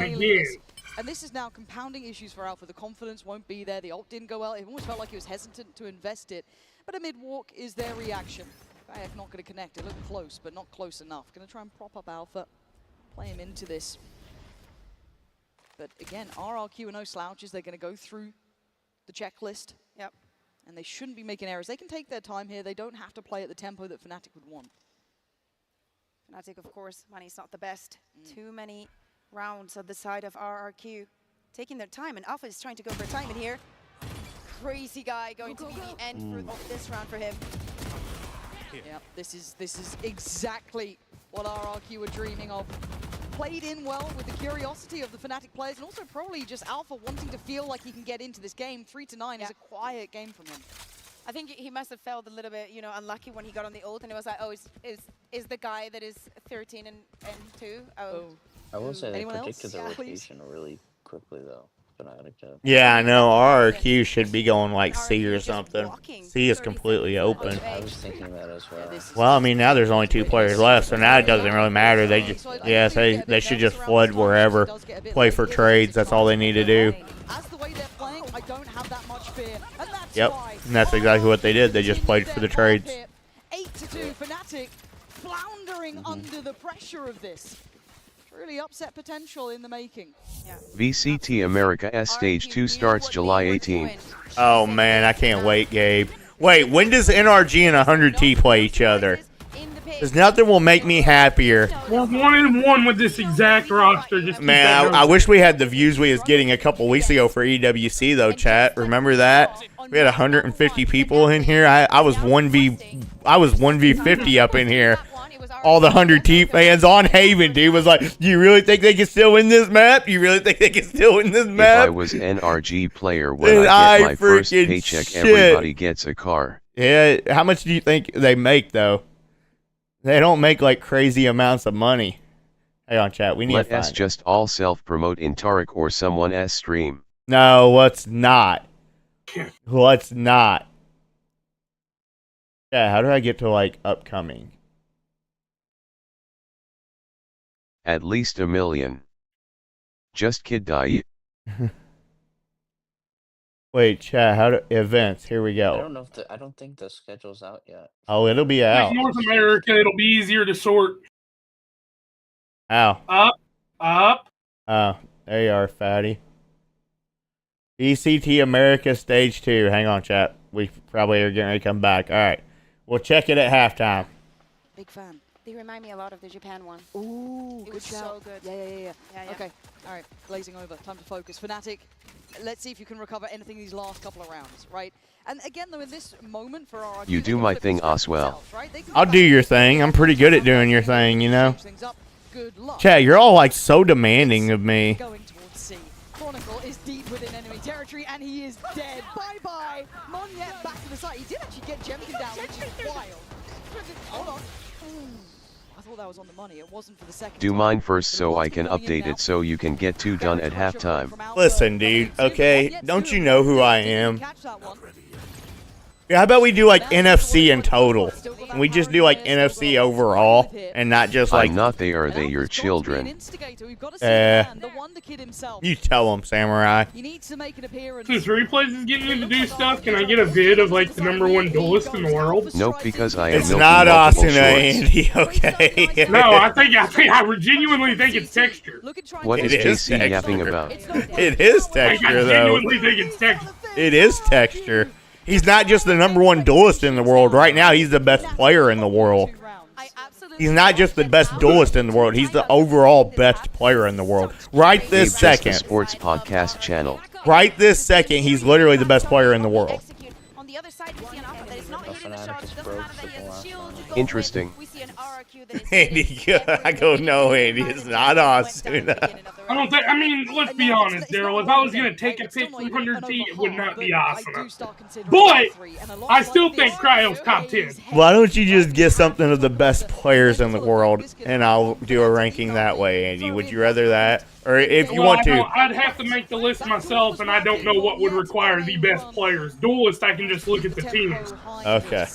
And this is now compounding issues for Alpha. The confidence won't be there. The ult didn't go well. It almost felt like he was hesitant to invest it. But a mid-walk is their reaction. Bayek not going to connect. It looked close, but not close enough. Going to try and prop up Alpha. Play him into this. But again, RRQ are no slouches. They're going to go through the checklist. Yep. And they shouldn't be making errors. They can take their time here. They don't have to play at the tempo that Fnatic would want. Fnatic, of course, money's not the best. Too many rounds on the side of RRQ. Taking their time, and Alpha is trying to go for time in here. Crazy Guy going to be the end of this round for him. Yep, this is exactly what RRQ were dreaming of. Played in well with the curiosity of the Fnatic players, and also probably just Alpha wanting to feel like he can get into this game. 3-9 is a quiet game from him. I think he must have felt a little bit, you know, unlucky when he got on the ult, and it was like, oh, is the guy that is 13 and 2? Oh. I will say they Anyone predicted else? the rotation really quickly, though. Yeah, I know. RRQ should be going like C or something. C is completely open. I was thinking that as well. Well, I mean, now there's only 2 players left, so now it doesn't really matter. They just, yeah, they should just flood wherever, play for trades. That's all they need to do. As the way they're playing, I don't have that much fear, and that's Yep, why. and that's exactly what they did. They just played for the trades. 8-2, Fnatic floundering under the pressure of this. Really upset potential in the making. VCT America S Stage 2 starts July 18th. Oh man, I can't wait, Gabe. Wait, when does NRG and 100T play each other? Because nothing will make me happier. We're 1-1 with this exact roster. Just Man, I wish we had the views we was getting a couple weeks ago for EWC though, chat. Remember that? We had 150 people in here. I was 1v50 up in here. All the 100T fans on Haven, dude, was like, "You really think they can still win this map? You really think they can still win this map?" If I was NRG player when I get my first paycheck, everybody gets a car. Yeah, how much do you think they make though? They don't make like crazy amounts of money. Hang on, chat. We need Let to find us just all self-promote in Tarek or someone S stream. No, let's not. Let's not. Yeah, how do I get to like upcoming? At least 1 million. Just kid die. Wait, chat. How do events? Here we go. I don't know if I don't think the schedule's out yet. Oh, it'll be out. Like North America, it'll be easier to sort. Ow. Up. Oh, there you are, fatty. VCT America Stage 2. Hang on, chat. We probably are getting ready to come back. All right. We'll check it at halftime. Big fan. They remind me a lot of the Japan one. Ooh, It good was shout. so good. Yeah. Yeah. Okay, all right, glazing over. Time to focus. Fnatic, let's see if you can recover anything these last couple of rounds, right? And again, though, in this moment for our... You do my thing, Oswell. I'll do your thing. I'm pretty good at doing your thing, you know? Good luck. Chat, you're all like so demanding of me. Going towards C. Chronicle is deep within enemy territory, and he is dead. Bye-bye. Monyet back to the side. He did actually get Jemkin down, which is wild. Hold on. Ooh. I thought that was on the money. It wasn't for the second. Do mine first so I can update it so you can get 2 done at halftime. Listen, dude, okay? Don't you know who I am? Yeah, how about we do like NFC in total? And we just do like NFC overall and not just like... I'm not they are they your children. You tell them, Samurai. Since replays is getting you to do stuff, can I get a vid of like the #1 duelist in the world? Nope, because I am It's not milking multiple Austin, shorts. Andy, okay? No, I genuinely think it's texture. What is JC yapping about? It is texture, I though. genuinely think it's texture. It is texture. He's not just the #1 duelist in the world. Right now, he's the best player in the world. He's not just the best duelist in the world. He's the overall best player in the world. Right this second. Sports podcast channel. Right this second, he's literally the best player in the world. On the other side, we see an Alpha that is not hitting the shots, doesn't matter that he has a shield. You go Interesting. for it. We see an RRQ that is Andy, I go, no, Andy, it's not Austin. I don't think. I mean, let's be honest, Daryl. If I was gonna take a pick from 100T, it would not be Asuna. But I still think Cryo's top 10. Why don't you just get something of the best players in the world, and I'll do a ranking that way, Andy? Would you rather that? Or if you want to... I'd have to make the list myself, and I don't know what would require the best players. Duelist, I can just look at the teams. Okay.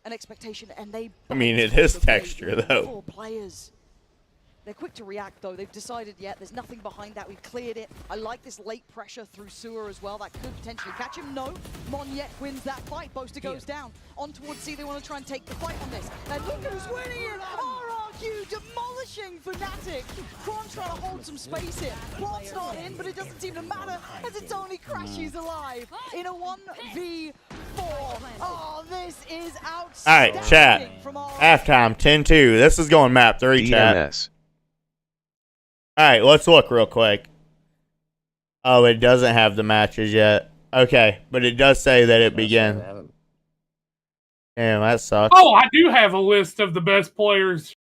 An expectation, and they... I mean, it is texture, though. 4 players. They're quick to react, though. They've decided, yeah, there's nothing behind that. We've cleared it. I like this late pressure through Sewer as well. That could potentially catch him. No. Monyet wins that fight. Boaster goes down. On towards C. They want to try and take the fight on this. And look who's winning it! RRQ demolishing Fnatic. Kron trying to hold some space here. Plot's not in, but it doesn't seem to matter as it's only Crashy's alive in a 1v4. Oh, this is outstanding. All right, chat. Halftime, 10-2. This is going map 3, chat. DMS. All right, let's look real quick. Oh, it doesn't have the matches yet. Okay, but it does say that it began. Damn, that sucks. Oh, I do have a list of the best players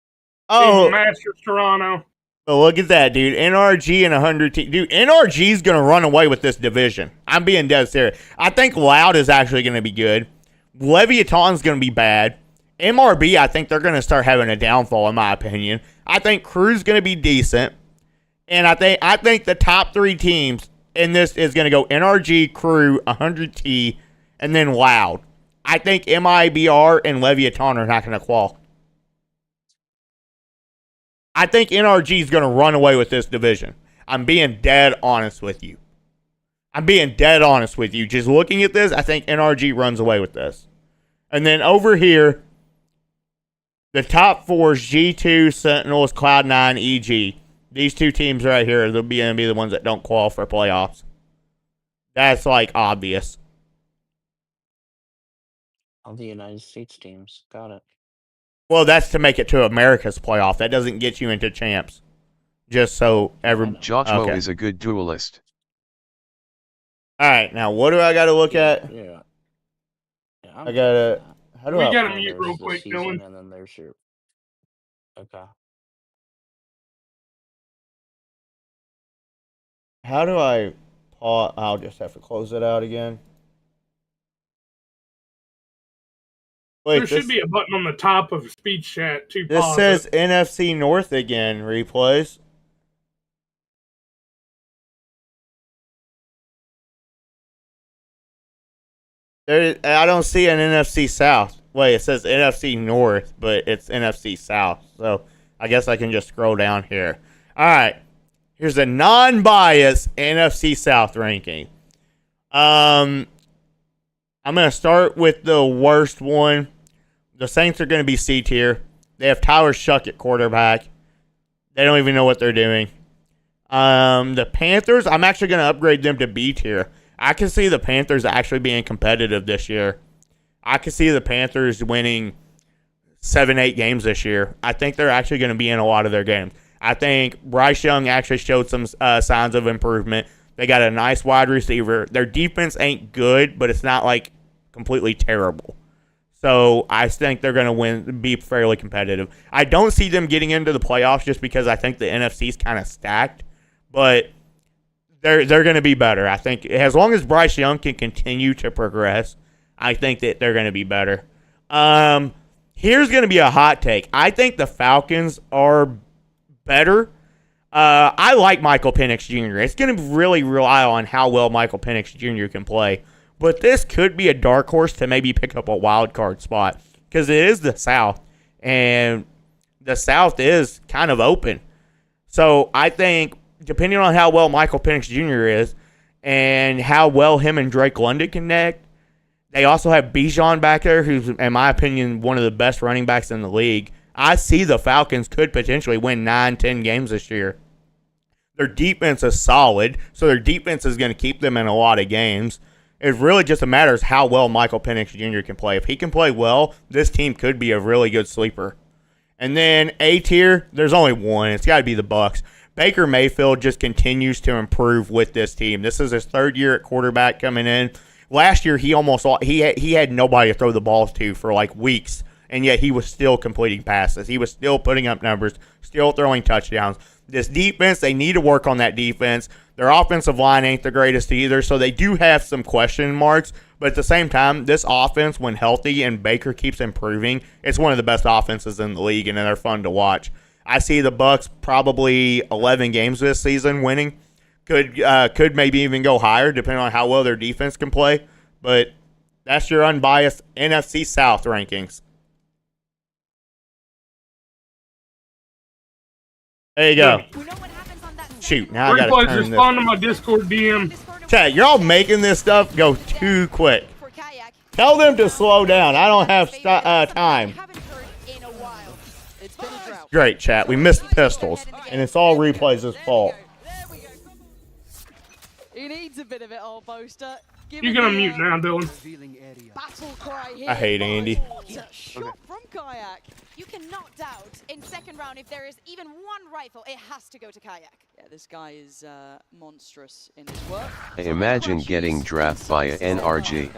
in Masters Toronto. But look at that, dude. NRG and 100T. Dude, NRG's going to run away with this division. I'm being dead serious. I think Loud is actually going to be good. Leviathan's going to be bad. MRB, I think they're going to start having a downfall, in my opinion. I think Crew's going to be decent. And I think the top 3 teams in this is going to go NRG, Crew, 100T, and then Loud. I think MIBR and Leviathan are not going to qual. I think NRG is going to run away with this division. I'm being dead honest with you. Just looking at this, I think NRG runs away with this. And then over here, the top four is G2, Sentinels, Cloud9, EG. These two teams right here, they'll be going to be the ones that don't qualify for playoffs. That's, like, obvious. All the United States teams. Got it. Well, that's to make it to America's playoff. That doesn't get you into champs. Just so Joshua is a good duelist. All right, now what do I got to look at? Yeah. I got to... How do We I... got to mute real quick, Dylan. And then there's your... Okay. How do I... I'll just have to close it out again. Wait, There should be a button on the top of speech chat to This pause says it. NFC North again, replays. I don't see an NFC South. Wait, it says NFC North, but it's NFC South. So I guess I can just scroll down here. All right. Here's a non-biased NFC South ranking. I'm going to start with the worst one. The Saints are going to be C tier. They have Tyler Shuck at quarterback. They don't even know what they're doing. The Panthers, I'm actually going to upgrade them to B tier. I can see the Panthers actually being competitive this year. I can see the Panthers winning 7-8 games this year. I think they're actually going to be in a lot of their games. I think Bryce Young actually showed some signs of improvement. They got a nice wide receiver. Their defense ain't good, but it's not like completely terrible. So I think they're going to be fairly competitive. I don't see them getting into the playoffs just because I think the NFC is kind of stacked, but they're going to be better. I think as long as Bryce Young can continue to progress, I think that they're going to be better. Here's going to be a hot take. I think the Falcons are better. I like Michael Penix Jr. It's going to really rely on how well Michael Penix Jr. can play. But this could be a dark horse to maybe pick up a wild card spot because it is the South, and the South is kind of open. So I think depending on how well Michael Penix Jr. is and how well him and Drake London connect, they also have Bijan back there, who's, in my opinion, one of the best running backs in the league. I see the Falcons could potentially win 9-10 games this year. Their defense is solid, so their defense is going to keep them in a lot of games. It really just matters how well Michael Penix Jr. can play. If he can play well, this team could be a really good sleeper. And then A tier, there's only one. It's got to be the Bucs. Baker Mayfield just continues to improve with this team. This is his third year at quarterback coming in. Last year, he had nobody to throw the balls to for like weeks, and yet he was still completing passes. He was still putting up numbers, still throwing touchdowns. This defense, they need to work on that defense. Their offensive line ain't the greatest either, so they do have some question marks. But at the same time, this offense, when healthy and Baker keeps improving, it's one of the best offenses in the league, and they're fun to watch. I see the Bucs probably 11 games this season winning. Could maybe even go higher, depending on how well their defense can play. But that's your unbiased NFC South rankings. There you go. Shoot, now I gotta turn this. Respond to my Discord DM. Chat, you're all making this stuff go too quick. Tell them to slow down. I don't have time. Great, chat. We missed pistols, and it's all Replays' fault. He needs a bit of it, old boaster. You're gonna mute now, Dylan. Battle cry here. I hate Andy. Shot from Kayak. You cannot doubt in second round if there is even one rifle, it has to go to Kayak. Yeah, this guy is monstrous in his work. Imagine getting drafted by a NRG.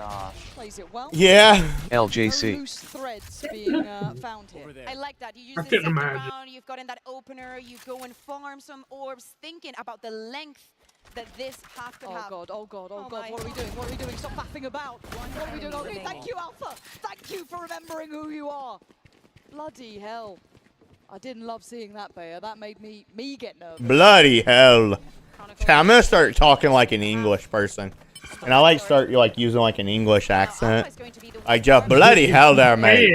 Plays it well. Yeah. LJC. Loose threads being found here. I like that. You use the second round, you've gotten that opener, you go and farm some orbs, thinking about the length that this half could have. Oh god, what are we doing? What are we doing? Stop faffing about. What are we doing? Okay, thank you, Alpha. Thank you for remembering who you are. Bloody hell. I didn't love seeing that, Bayer. That made me get nervous. Bloody hell. I'm gonna start talking like an English person, and I like start like using like an English accent. Like just bloody hell there, mate.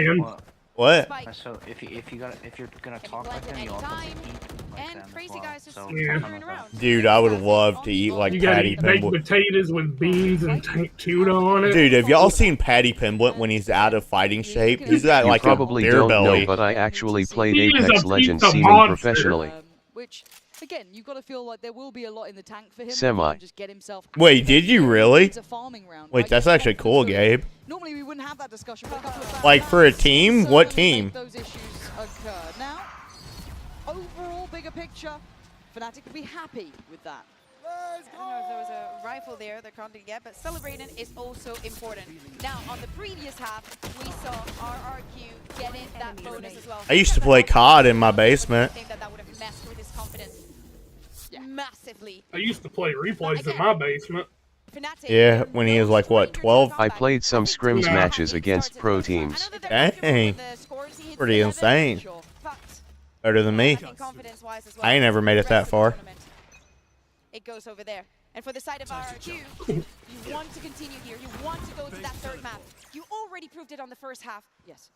What? So if you're gonna talk like them, you also have to eat like them as well. So Dude, I would love to eat like You gotta Patty eat baked Pimblett. potatoes with beans and tuna on it. Dude, have y'all seen Patty Pimblett when he's out of fighting shape? He's got You like probably a beer don't belly. know, but I actually played He is Apex a Legends pizza seeming monster. professionally. Which, again, you've got to feel like there will be a lot in the tank for him. Semi. Just get himself Wait, did you really? It's a farming round, Wait, right? that's actually cool, Gabe. Normally we wouldn't have that discussion, but a couple of Like for a team? What team? those issues occur. Now, overall bigger picture, Fnatic would be happy with that. I don't know if there was a rifle there they're counting yet, but celebrating is also important. Now, on the previous half, we saw RRQ getting that bonus as well. I used to play COD in my basement. I think that would have messed with his confidence massively. I used to play replays in my basement. Yeah, when he was like what, 12? I played some scrims matches against pro teams. Dang, pretty insane. Better than me. I ain't never made it that far. It goes over there. And for the side of RRQ, you want to continue here. You want to go to that third map. You already proved it on the first half. Yes.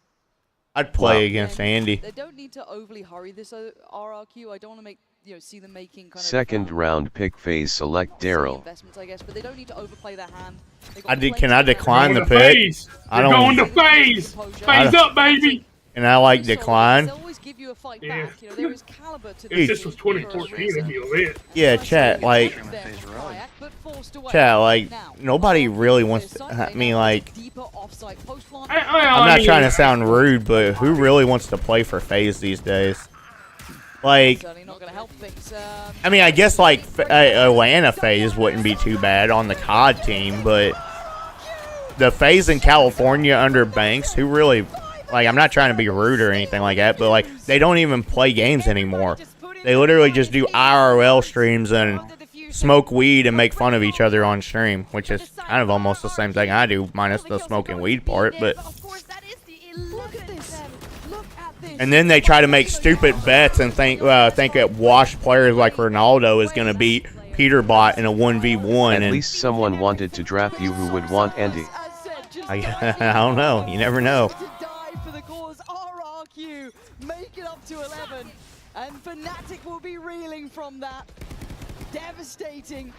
I'd play against Andy. They don't need to overly hurry this RRQ. I don't want to make see them making kind of Second round pick phase select Daryl. investments, I guess, but they don't need to overplay their hand. Can I decline the pick? I don't. Going to phase. Phase up, baby. And I like decline. They'll always give you a fight back. You know, there is caliber to Dude. This was 2014, it'd be lit. Yeah, chat, like, nobody really wants to, I mean, like, I'm not trying to sound rude, but who really wants to play for FaZe these days? Like, I mean, I guess, like, Atlanta FaZe wouldn't be too bad on the COD team, but the FaZe in California under Banks, who really, like, I'm not trying to be rude or anything like that, but, like, they don't even play games anymore. They literally just do IRL streams and smoke weed and make fun of each other on stream, which is kind of almost the same thing I do, minus the smoking weed part, but... And then they try to make stupid bets and think that washed players like Ronaldo is going to beat Peterbot in a 1v1. At least someone wanted to draft you who would want Andy. I don't know. You never know. For the cause, RRQ make it up to 11, and Fnatic will be reeling from that. Devastating.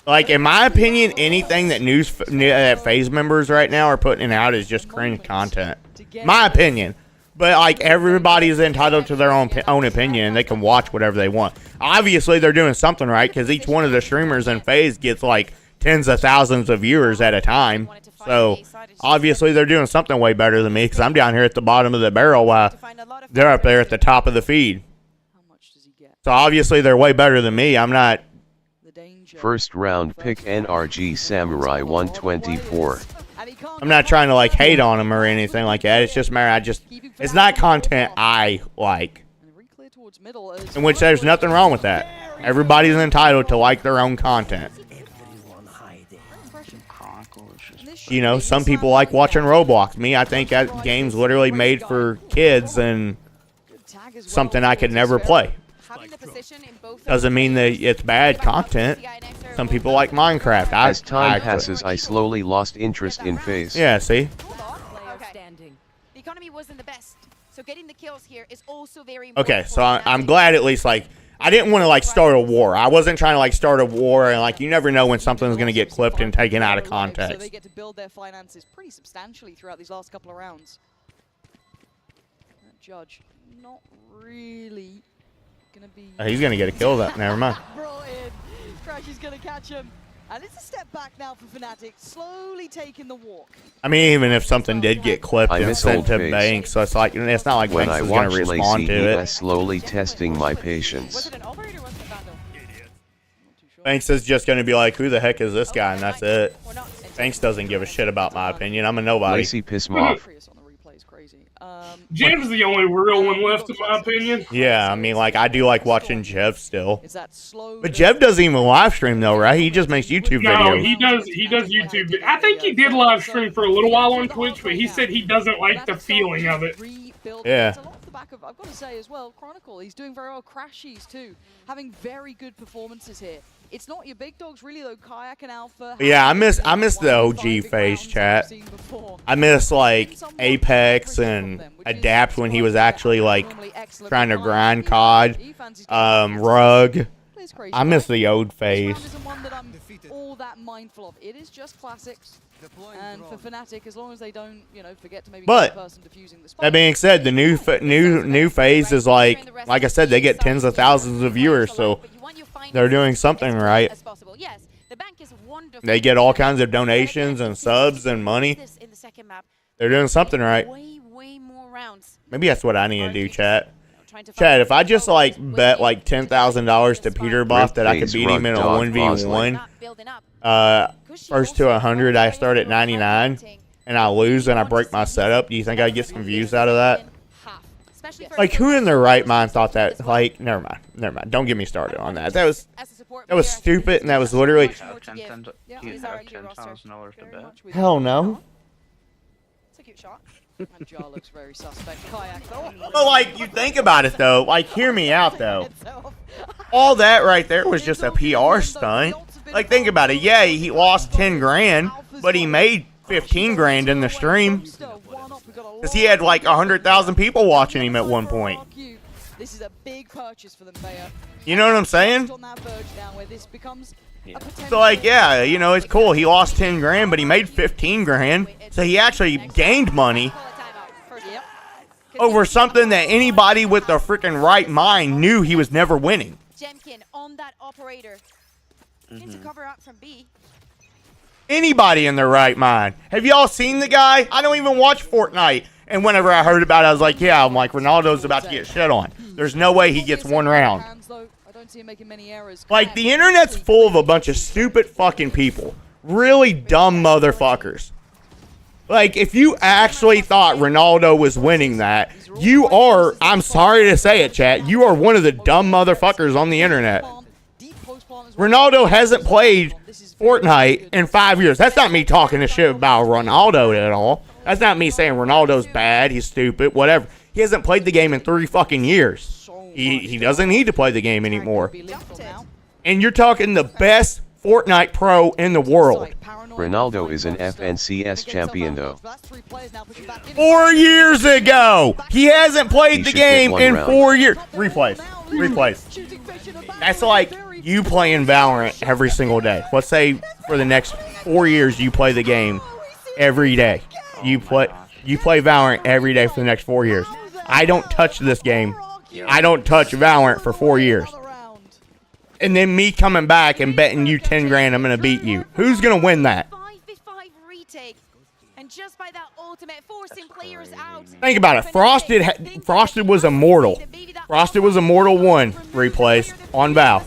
Like, in my opinion, anything that FaZe members right now are putting out is just cringe content. My opinion. But, like, everybody's entitled to their own opinion, and they can watch whatever they want. Obviously, they're doing something right, because each one of the streamers in FaZe gets, like, tens of thousands of viewers at a time. So, obviously, they're doing something way better than me, because I'm down here at the bottom of the barrel while they're up there at the top of the feed. So, obviously, they're way better than me. I'm not... First round pick NRG Samurai 124. I'm not trying to, like, hate on them or anything like that. It's just, it's not content I like. In which there's nothing wrong with that. Everybody's entitled to like their own content. You know, some people like watching Roblox. Me, I think that game's literally made for kids and something I could never play. Doesn't mean that it's bad content. Some people like Minecraft. As time passes, I slowly lost interest in FaZe. Yeah, see? The economy wasn't the best, so getting the kills here is also very important. Okay, so I'm glad at least, like, I didn't want to, like, start a war. I wasn't trying to, like, start a war, and, like, you never know when something's going to get clipped and taken out of context. So they get to build their finances pretty substantially throughout these last couple of rounds. That Judge, not really going to be... He's going to get a kill, that. Never mind. Brought in. Crash is going to catch him. And it's a step back now for Fnatic, slowly taking the walk. I mean, even if something did get clipped and sent to Banks, so it's like, it's not like when Banks I is going to watched respond to it. slowly testing my patience. Banks is just going to be like, who the heck is this guy? And that's it. Banks doesn't give a shit about my opinion. I'm a nobody. Lacy piss him off. Jev's the only real one left, in my opinion. Yeah, I mean, like, I do like watching Jev still. But Jev doesn't even live stream, though, right? He just makes YouTube videos. No, he does YouTube. I think he did live stream for a little while on Twitch, but he said he doesn't like the feeling of it. Yeah. back of, I've got to say as well, Chronicle, he's doing very well. Crashies too, having very good performances here. It's not your big dogs really though. Kayak and Alpha. Yeah, I miss the OG phase, chat. I miss like Apex and Adapt when he was actually like trying to grind COD. Rug. I miss the old phase. All that mindful of. It is just classics. And for Fnatic, as long as they don't, you know, forget to maybe get the person defusing the spike. That being said, the new phase is like I said, they get tens of thousands of viewers, so they're doing something right. They get all kinds of donations and subs and money. They're doing something right. Maybe that's what I need to do, chat. Chad, if I just like bet like $10,000 to Peterboff that I could beat him in a 1v1, first to 100 I start at 99, and I lose and I break my setup, do you think I'd get some views out of that? Like, who in their right mind thought that? Like, never mind. Don't get me started on that. That was stupid, and that was literally. Hell no. It's a cute shot. And Jar looks very suspect. Kayak though. But like, you think about it though. Like, hear me out though. All that right there was just a PR stunt. Like, think about it. Yeah, he lost 10 grand, but he made 15 grand in the stream. Because he had like 100,000 people watching him at one point. This is a big purchase for them, Bayer. You know what I'm saying? On that verge now where this becomes So like, yeah, you know, it's cool. He lost 10 grand, but he made 15 grand. So he actually gained money over something that anybody with the freaking right mind knew he was never winning. Jemkin on that operator. To cover up from B. Anybody in their right mind. Have y'all seen the guy? I don't even watch Fortnite. And whenever I heard about it, I was like, yeah, I'm like, Ronaldo's about to get shit on. There's no way he gets one round. Like, the internet's full of a bunch of stupid fucking people. Really dumb motherfuckers. Like, if you actually thought Ronaldo was winning that, you are, I'm sorry to say it, chat, you are one of the dumb motherfuckers on the internet. Ronaldo hasn't played Fortnite in 5 years. That's not me talking to shit about Ronaldo at all. That's not me saying Ronaldo's bad, he's stupid, whatever. He hasn't played the game in 3 fucking years. He doesn't need to play the game anymore. And you're talking the best Fortnite pro in the world. Ronaldo is an FNCS champion though. 4 years ago! He hasn't played the game in 4 years. Replays. That's like you playing Valorant every single day. Let's say for the next 4 years you play the game every day. You play Valorant every day for the next 4 years. I don't touch this game. I don't touch Valorant for 4 years. And then me coming back and betting you 10 grand I'm going to beat you. Who's going to win that? 5v5 retake. And just by that ultimate, forcing players out. Think about it. Frosted was immortal. Frosted was Immortal 1 replays on Val.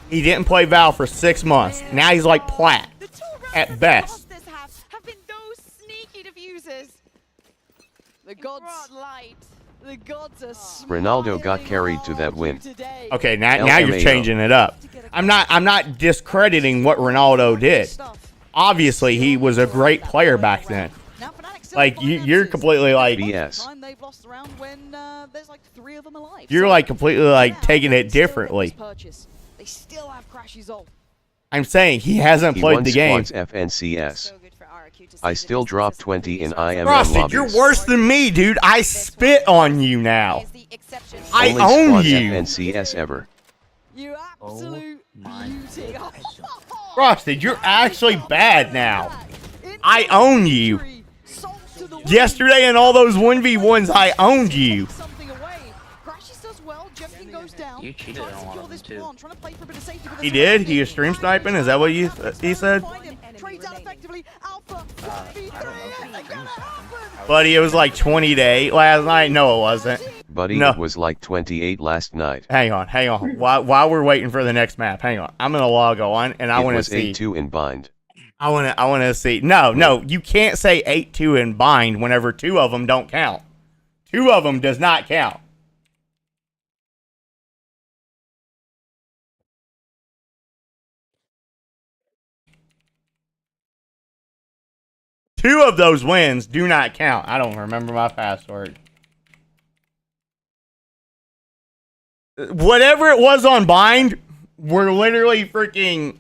He didn't play Val for 6 months. Now he's like plat at best. Have been those sneaky diffusers. The gods. The gods are Ronaldo got carried to that win. Okay, now you're changing it up. I'm not discrediting what Ronaldo did. Obviously, he was a great player back then. Like you're completely like BS. You're like completely like taking it differently. They still have crashes on. I'm saying he hasn't played the game. FNCS. I still drop 20 in IMM Frosted, lobbies. you're worse than me, dude. I spit on you now. I Only own squads you. FNCS ever. You absolute beauty. Frosted, you're actually bad now. I own you. Yesterday in all those 1v1s, I owned you. You cheated on one of them too. He did? He was stream sniping? Is that what he said? Buddy, it was like 20 to 8 last night. No, it wasn't. Buddy, no. It was like 28 last night. Hang on. While we're waiting for the next map, hang on. I'm gonna log on and I want to see. It was 8-2 in bind. I want to see. No, you can't say 8-2 in bind whenever 2 of them don't count. 2 of them does not count. Two of those wins do not count. I don't remember my password. Whatever it was on bind, we're literally freaking...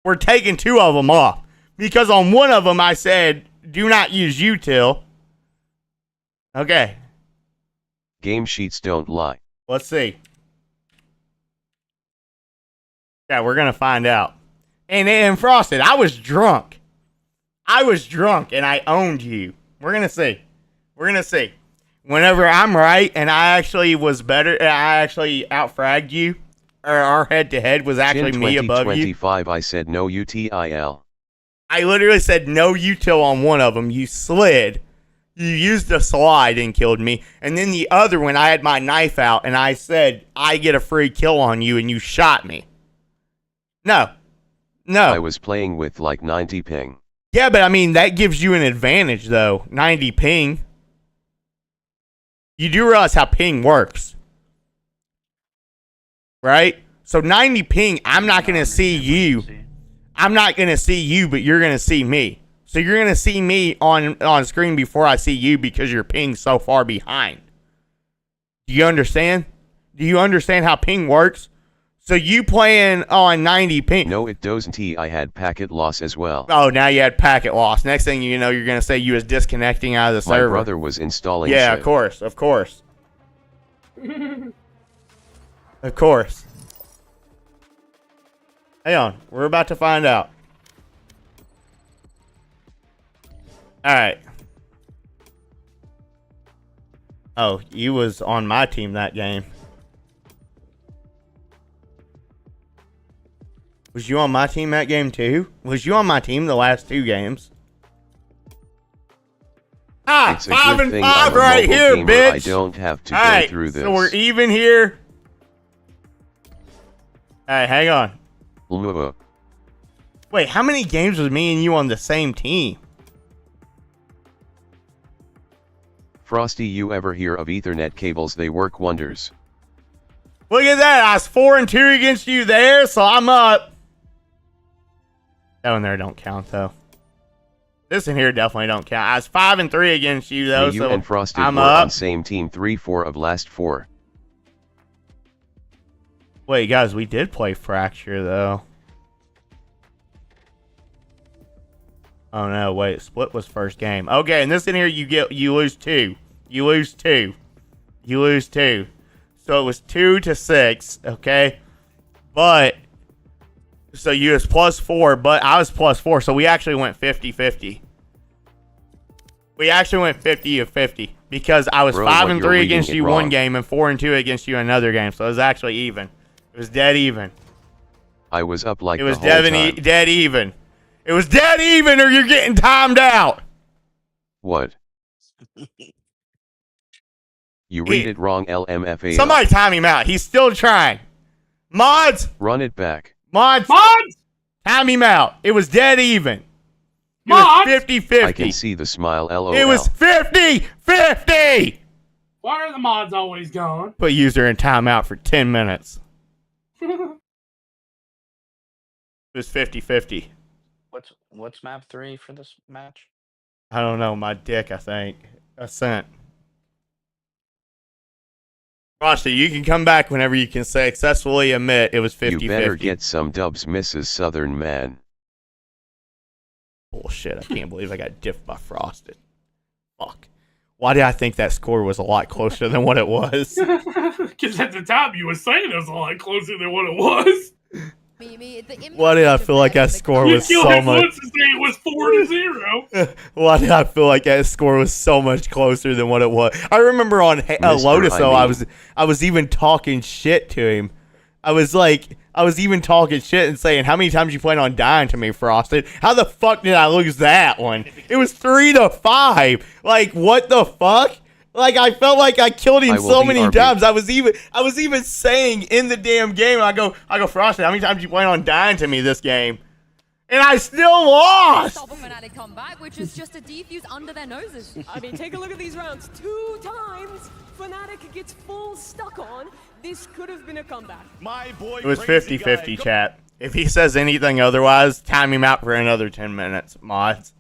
We're taking 2 of them off. Because on one of them I said, do not use util. Okay. Game sheets don't lie. Let's see. Yeah, we're going to find out. And Frosted, I was drunk. And I owned you. We're going to see. Whenever I'm right and I actually was better, I actually outfragged you, or our head-to-head was actually me above you. 2025, I said no UTIL. I literally said no util on one of them. You slid. You used the slide and killed me. And then the other one, I had my knife out, and I said, I get a free kill on you, and you shot me. No. I was playing with like 90 ping. Yeah, but I mean, that gives you an advantage, though. 90 ping. You do realize how ping works. Right? So 90 ping, I'm not going to see you. I'm not going to see you, but you're going to see me. So you're going to see me on screen before I see you because your ping's so far behind. Do you understand? Do you understand how ping works? So you playing on 90 ping. No, it doesn't. I had packet loss as well. Oh, now you had packet loss. Next thing you know, you're going to say you was disconnecting out of the server. My brother was installing Yeah, shit. of course. Of course. Hang on. We're about to find out. Alright. Oh, you was on my team that game. Was you on my team that game too? Was you on my team the last 2 games? Ah, it's a 5 good and thing 5 I'm a right mobile here, gamer. bitch. I don't have to All go through this. So we're even here. Alright, hang on. Wait, how many games was me and you on the same team? Frosty, you ever hear of Ethernet cables? They work wonders. Look at that. I was 4 and 2 against you there, so I'm up. That one there don't count, though. This in here definitely don't count. I was 5 and 3 against you, though, Hey, you so and Frosty I'm were up. on same team 3-4 of last 4. Wait, guys, we did play Fracture, though. Oh, no, wait. Split was first game. Okay, and this in here, you lose 2. You lose 2. You lose 2. So it was 2-6, okay? But, so you was +4, but I was +4, so we actually went 50-50. We actually went 50-50 because I was 5 and 3 against you one game and 4 and 2 against you another game, so it was actually even. It was dead even. I was up like it was the whole time. Dead even. It was dead even, or you're getting timed out. What? You read it wrong, LMFA. Somebody time him out. He's still trying. Mods! Run it back. Mods! Time him out. It was dead even. It Mods! was 50-50. I can see the smile, LOL. It was 50-50! Why are the mods always gone? Put user in timeout for 10 minutes. It was 50-50. What's map 3 for this match? I don't know. My dick, I think. Ascent. Frosty, you can come back whenever you can successfully admit it was 50-50. You better get some dubs, Mrs. Southern Man. Bullshit. I can't believe I got diffed by Frosted. Fuck. Why did I think that score was a lot closer than what it was? Because at the time you were saying it was a lot closer than what it was. Why did I feel like that score was so much? It was 4-0. Why did I feel like that score was so much closer than what it was? I remember on Lotus though, I was even talking shit to him. I was even talking shit and saying, "How many times you plan on dying to me, Frosted? How the fuck did I lose that one? It was 3-5. Like what the fuck?" Like I felt like I killed him so many times. I was even saying in the damn game, I go, Frosted, how many times you plan on dying to me this game? And I still lost. Stop a Fnatic comeback, which is just a defuse under their noses. I mean, take a look at these rounds. 2 times Fnatic gets full stuck on. This could have been a comeback. My boy. It was 50-50, chat. If he says anything otherwise, time him out for another 10 minutes, mods.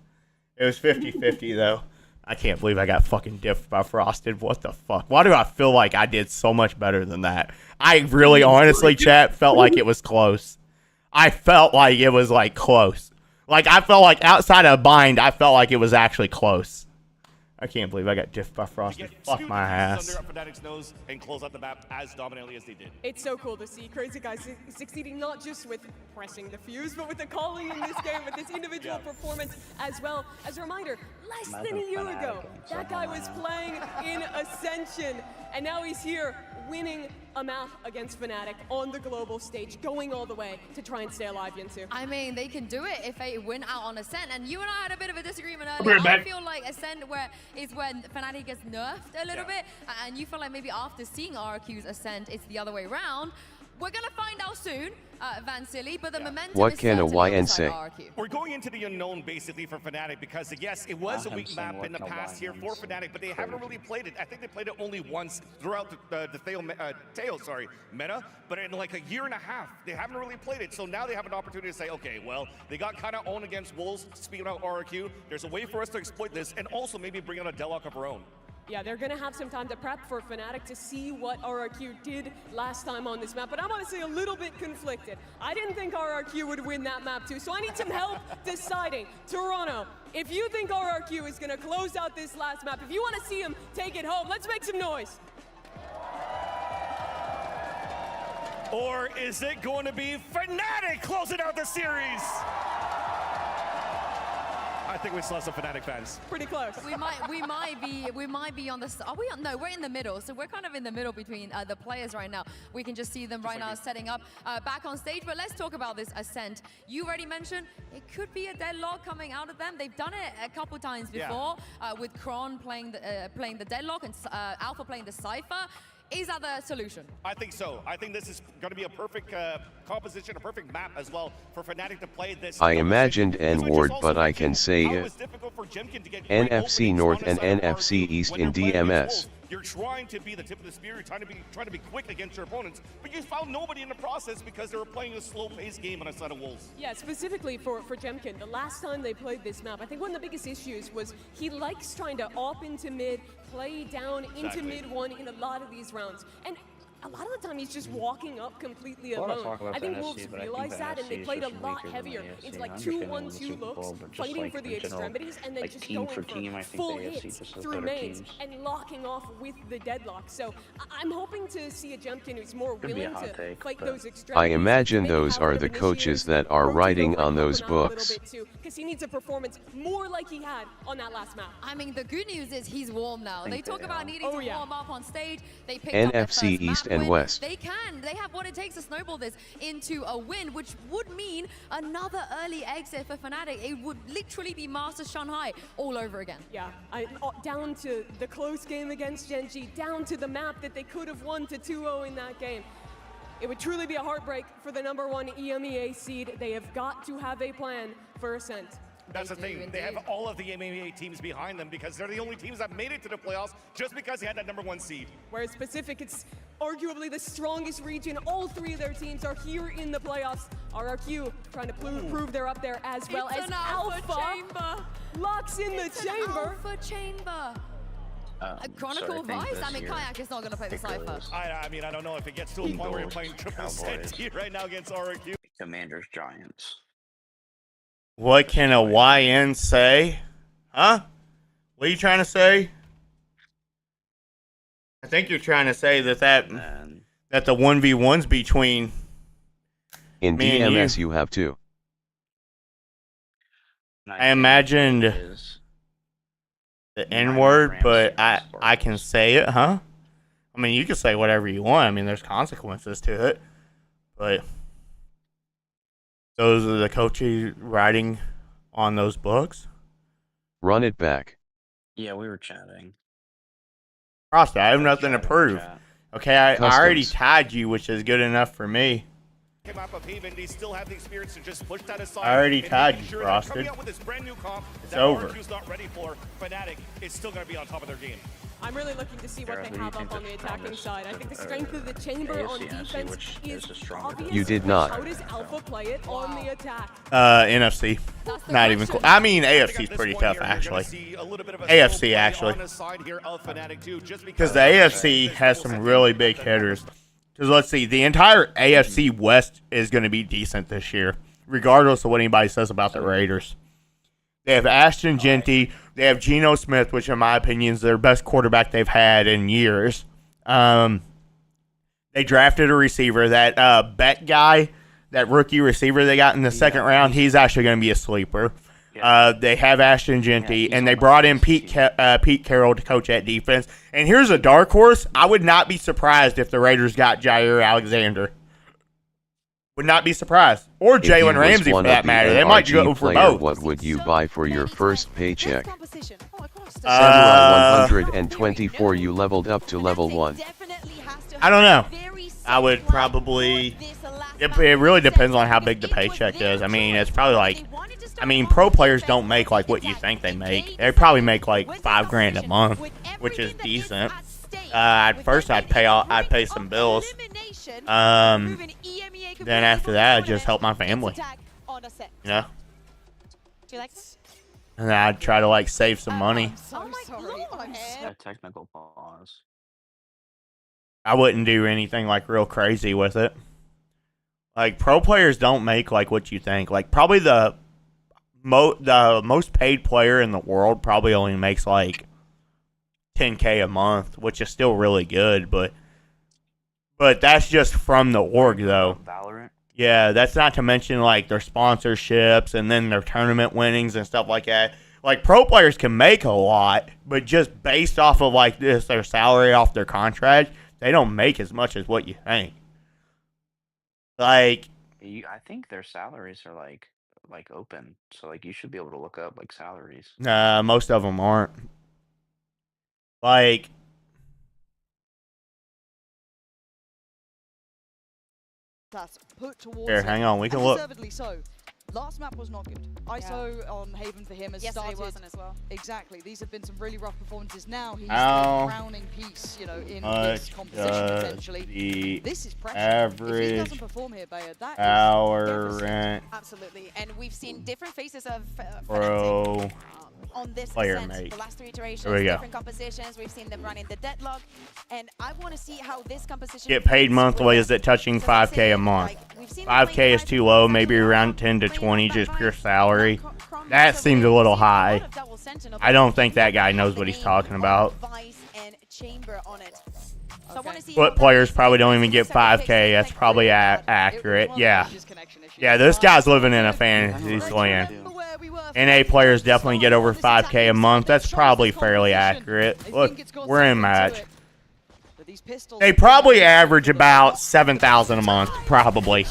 It was 50-50 though. I can't believe I got fucking diffed by Frosted. What the fuck? Why do I feel like I did so much better than that? I really, honestly, chat, felt like it was close. I felt like it was, like, close. Like, I felt like outside of bind, I felt like it was actually close. I can't believe I got diffed by Frosted. Fuck my ass. Under Fnatic's nose and close out the map as dominantly as they did. It's so cool to see Crazy Guys succeeding not just with pressing the fuse, but with the calling in this game, with this individual performance as well. As a reminder, less than a year ago, that guy was playing in Ascension, and now he's here winning a map against Fnatic on the global stage, going all the way to try and stay alive, Yinsu. I mean, they can do it if they win out on Ascent. And you and I had a bit of a disagreement be earlier. right I back. feel like Ascent is when Fnatic gets nerfed a little bit, and you feel like maybe after seeing RQ's Ascent, it's the other way around. We're gonna find out soon, Van Silly, but the momentum What is can a certainly YN on the say? side of RQ. We're going into the unknown basically for Fnatic because yes, it was a weak map in the past here for Fnatic, but they haven't really played it. I think they played it only once throughout the Teo meta, but in like a year and a half, they haven't really played it. So now they have an opportunity to say, okay, well, they got kind of owned against Wolves, speaking about RQ. There's a way for us to exploit this and also maybe bring on a Deadlock of our own. Yeah, they're gonna have some time to prep for Fnatic to see what RRQ did last time on this map, but I'm honestly a little bit conflicted. I didn't think RRQ would win that map too, so I need some help deciding. Toronto, if you think RRQ is gonna close out this last map, if you wanna see him take it home, let's make some noise. Or is it going to be Fnatic closing out the series? I think we still have some Fnatic fans. Pretty close. We might be on the. Are we on? No, we're in the middle. So we're kind of in the middle between the players right now. We can just see them right now setting up back on stage. But let's talk about this Ascent. You already mentioned it could be a deadlock coming out of them. They've done it a couple times before with Kron playing the deadlock and Alpha playing the Cypher. Is that the solution? I think so. I think this is going to be a perfect composition, a perfect map as well for Fnatic to play this. I imagined N-Ward, but I can say NFC North and NFC East in DMS. You're trying to be the tip of the spear, you're trying to be quick against your opponents, but you found nobody in the process because they were playing a slow-paced game on a side of Wolves. Yeah, specifically for Jemkin, the last time they played this map, I think one of the biggest issues was he likes trying to op into mid, play down into mid one in a lot of these rounds. And a lot of the time he's just walking up completely alone. I think Wolves realized that and they played a lot heavier into like 2-1-2 looks, fighting for the extremities and then just going for full hits through mains and locking off with the deadlock. So I'm hoping to see a Jemkin who's more willing to fight those extremities. I imagine those are the coaches that are writing on those books. Because he needs a performance more like he had on that last map. I mean, the good news is he's warm now. They talk about needing to warm up on stage. They picked NFC up their first East map and win. West. They have what it takes to snowball this into a win, which would mean another early exit for Fnatic. It would literally be Masters Shanghai all over again. Yeah, down to the close game against Genji, down to the map that they could have won to 2-0 in that game. It would truly be a heartbreak for the #1 EMEA seed. They have got to have a plan for Ascent. That's the thing. They have all of the MMA teams behind them because they're the only teams that made it to the playoffs just because they had that #1 seed. Whereas Pacific, it's arguably the strongest region. All three of their teams are here in the playoffs. RRQ trying to prove they're up there as well as Alpha chamber. Locks in the chamber. Alpha chamber. Chronicle Vice? I mean, Kayak is not going to play the Cypher. I mean, I don't know if it gets to a point where you're playing triple set right now against RRQ. Commanders Giants. What can a YN say? Huh? What are you trying to say? I think you're trying to say that the 1v1s between in me and DMS you have two. I imagined the N-word, but I can say it, huh? I mean, you can say whatever you want. I mean, there's consequences to it, but those are the coaches writing on those books. Run it back. Yeah, we were chatting. Frost, I have nothing to prove. Okay, I already Customs. tied you, which is good enough for me. Came out of Haven, they still have the experience to just push that aside. I already and tied making you, sure that Frosted. coming out with this brand new comp It's that over. RQ's not ready for, Fnatic is still going to be on top of their game. I'm really looking to see what they have up on the attacking side. I think the strength of the chamber on defense is obvious. You did not. How does Alpha play it on the attack? NFC. Not even cool. I mean, AFC's pretty tough, actually. AFC, actually. Because the AFC has some really big hitters. Because let's see, the entire AFC West is going to be decent this year, regardless of what anybody says about the Raiders. They have Ashton Genty. They have Geno Smith, which in my opinion is their best quarterback they've had in years. They drafted a receiver. That Beck guy, that rookie receiver they got in the second round, he's actually going to be a sleeper. They have Ashton Genty, and they brought in Pete Carroll to coach at defense. And here's a dark horse. I would not be surprised if the Raiders got Jair Alexander. Would not be surprised. Or Jalen Ramsey, for that matter. They might go for both. What would you buy for your first paycheck? Samurai 124, you leveled up to level 1. I don't know. I would probably... It really depends on how big the paycheck is. I mean, it's probably like... I mean, pro players don't make like what you think they make. They probably make like $5,000 a month, which is decent. At first, I'd pay some bills. Then after that, I'd just help my family. You know? And then I'd try to like save some money. A technical pause. I wouldn't do anything like real crazy with it. Like pro players don't make like what you think. Like probably the most paid player in the world probably only makes like $10K a month, which is still really good, but that's just from the org though. VALORANT? Yeah, that's not to mention like their sponsorships and then their tournament winnings and stuff like that. Like pro players can make a lot, but just based off of like this their salary off their contract, they don't make as much as what you think. Like I think their salaries are like open, so like you should be able to look up like salaries. Nah, most of them aren't. Like, that's put towards here, hang on, we can look. Deservedly so. Last map was not good. ISO on Haven for him has started. Wasn't as well. Exactly. These have been some really rough performances. Now he's the crowning piece, you know, in this competition potentially. This is pressure. Average if he doesn't perform here, Bayer, that VALORANT. Absolutely, and we've seen different faces of Pro on this player ascent. mate. The last 3 iterations, There we go. different compositions. We've seen them running the deadlock, and I want to see how this composition Get paid monthly. Is it touching 5K a month? 5K is too low. Maybe around 10 to 20, just pure salary. That seems a little high. I don't think that guy knows what he's talking about. But players probably don't even get 5K. That's probably accurate. Yeah. Yeah, this guy's living in a fantasy land. NA players definitely get over 5K a month. That's probably fairly accurate. Look, we're in match. They probably average about 7,000 a month, probably.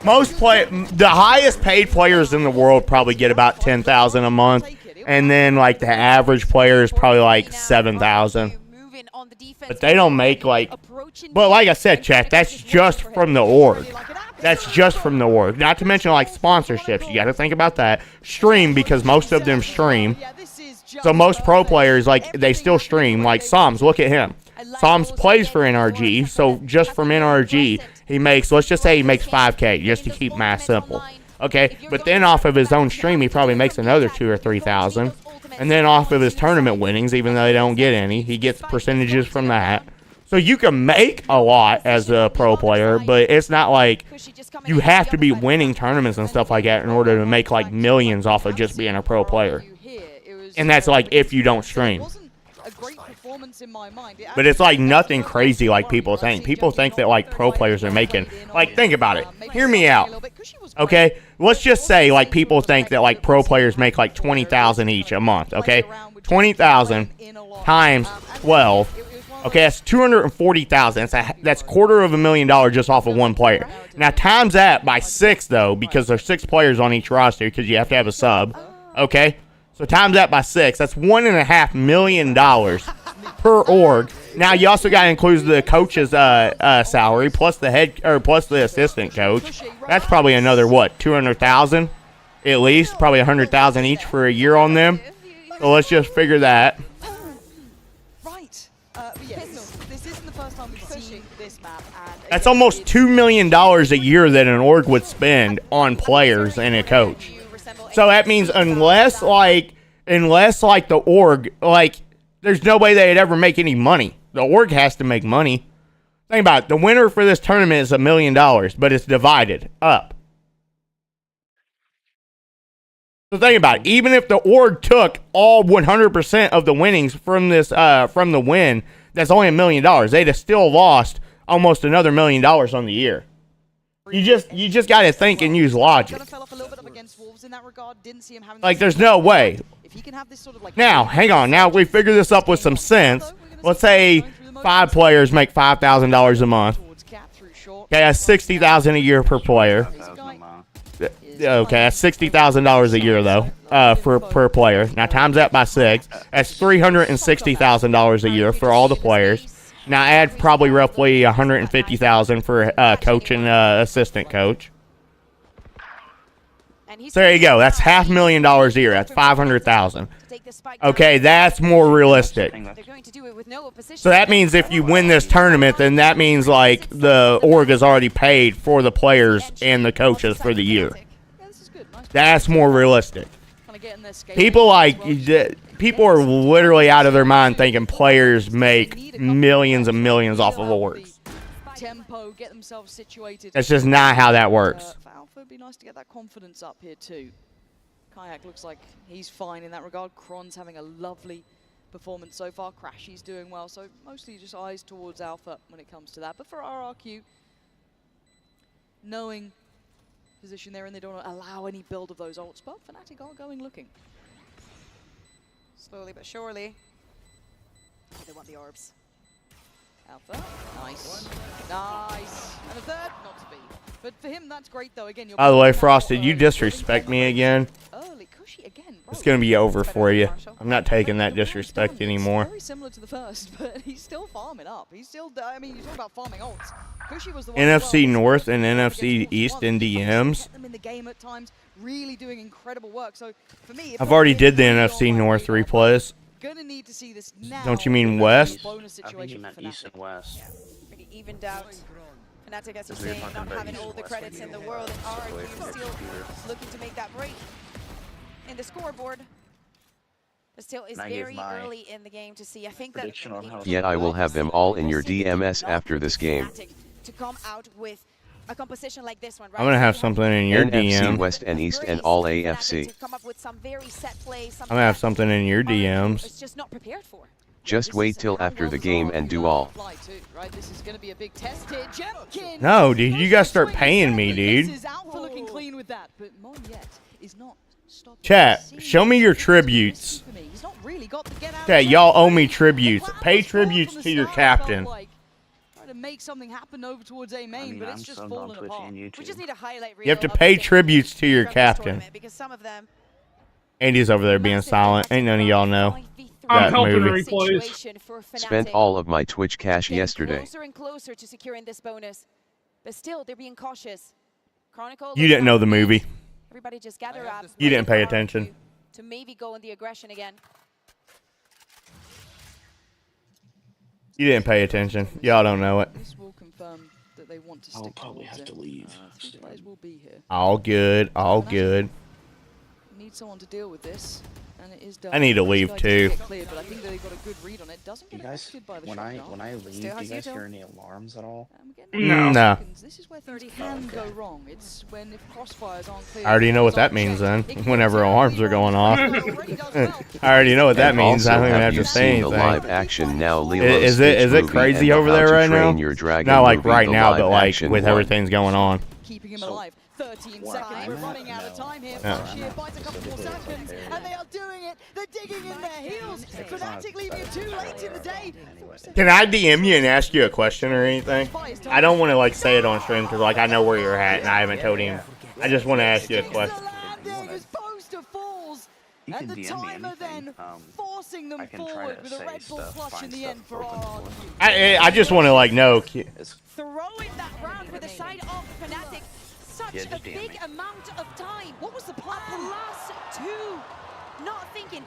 The highest paid players in the world probably get about 10,000 a month, and then like the average player is probably like 7,000. But they don't make like. But like I said, chat, that's just from the org. That's just from the org. Not to mention like sponsorships. You got to think about that. Stream, because most of them stream. So most pro players, like, they still stream. Like Psalms, look at him. Psalms plays for NRG, so just from NRG, he makes, let's just say he makes 5K, just to keep math simple. Okay, but then off of his own stream, he probably makes another 2,000 or 3,000. And then off of his tournament winnings, even though they don't get any, he gets percentages from that. So you can make a lot as a pro player, but it's not like you have to be winning tournaments and stuff like that in order to make like millions off of just being a pro player. And that's like if you don't stream. But it's like nothing crazy like people think. People think that like pro players are making, like, think about it. Hear me out. Okay? Let's just say like people think that like pro players make like 20,000 each a month, okay? 20,000 times 12. Okay, that's 240,000. That's $250,000 just off of one player. Now times that by 6 though, because there's 6 players on each roster because you have to have a sub. Okay? So times that by 6, that's $1.5 million per org. Now you also got to include the coach's salary plus the assistant coach. That's probably another what, 200,000 at least, probably 100,000 each for a year on them. So let's just figure that. Right. But yes, this isn't the first time we've seen this map. And That's almost $2 million a year that an org would spend on players and a coach. So that means unless like the org, like, there's no way they'd ever make any money. The org has to make money. Think about it. The winner for this tournament is $1 million, but it's divided up. So think about it. Even if the org took all 100% of the winnings from this, from the win, that's only $1 million. They'd have still lost almost another $1 million on the year. You just got to think and use logic. Like, there's no way. Now, hang on. Now we figure this up with some sense. Let's say 5 players make $5,000 a month. Okay, that's $60,000 a year per player. Okay, that's $60,000 a year though, per player. Now times that by 6, that's $360,000 a year for all the players. Now add probably roughly $150,000 for coach and assistant coach. So there you go. That's $500,000 a year. That's $500,000. Okay, that's more realistic. So that means if you win this tournament, then that means like the org has already paid for the players and the coaches for the year. That's more realistic. People are literally out of their mind thinking players make millions and millions off of orgs. That's just not how that works. For Alpha, it'd be nice to get that confidence up here too. Kayak looks like he's fine in that regard. Kron's having a lovely performance so far. Crashy's doing well, so mostly just eyes towards Alpha when it comes to that. But for RRQ, knowing position they're in, they don't want to allow any build of those ults, but Fnatic are going looking. Slowly but surely. They want the orbs. Alpha, nice. Nice. And a third, not to be. But for him, that's great though. Again, By the way, Frosted, you disrespect me again. Early, Cushy again, bro. It's going to be over for you. I'm not taking that disrespect anymore. Very similar to the first, but he's still farming up. He's still, I mean, you talk about farming ults. Cushy was the one NFC North and NFC East in DMs. Them in the game at times, really doing incredible work. So for me, I've already did the NFC North replays. Gonna need to see this now. Don't you mean West? I think you meant East and West. Yeah, pretty evened out. Fnatic, as you're saying, not having all the credits in the world, and RRQ still looking to make that break in the scoreboard. But still, it's very early in the game to see. I think that Yet I will have them all in your DMs after this game. to come out with a composition like this one, right? I'm going to have something in your NFC DM. West and East and all AFC. To come up with some very set plays, I'm going to have something in your DMs. it's just not prepared for. Just wait till after the game and do all. Right, this is gonna be a big test here. Jemkin. No, dude, you gotta start paying me, dude. This is Alpha looking clean with that, but Monyet is not stopping. Chat, show me your tributes. He's not really got to get out. Chat, y'all owe me tributes. Pay tributes to your captain. Try to make something happen over towards A main, but it's just falling apart. We just need a highlight reel. You have to pay tributes to your captain. Because some of them Andy's over there being silent. Ain't none of y'all know that movie. Spent all of my Twitch cash yesterday. Closer and closer to securing this bonus, but still they're being cautious. Chronicle. You didn't know the movie. Everybody just gather up. You didn't pay attention. To maybe go in the aggression again. You didn't pay attention. Y'all don't know it. This will confirm that they want to stick. I'll probably have to leave. Players will be here. All good. All good. Need someone to deal with this, and it is done. I need to leave too. Cleared, but I think that they got a good read on it. Doesn't get affected by the when I leave, do you guys hear any alarms at all? No. This is where things can go wrong. It's when if crossfires aren't clear. I already know what that means then. Whenever alarms are going off. I already know what that means. I don't even have to say anything. The live action now, is it crazy over there right now? Not like right now, but like with everything's going on. Keeping him alive. 13 seconds. We're running out of time here. Sheer bites a couple more seconds, and they are doing it. They're digging in their heels. Fnatic leaving it too late in the day. Can I DM you and ask you a question or anything? I don't want to like say it on stream because like I know where you're at and I haven't told him. I just want to ask you a question. And the timer then forcing them forward with a Red Bull clutch in the end for RRQ. I just want to like know. Throwing that round with the side of Fnatic. Such a big amount of time. What was the plan? The last two. Not thinking.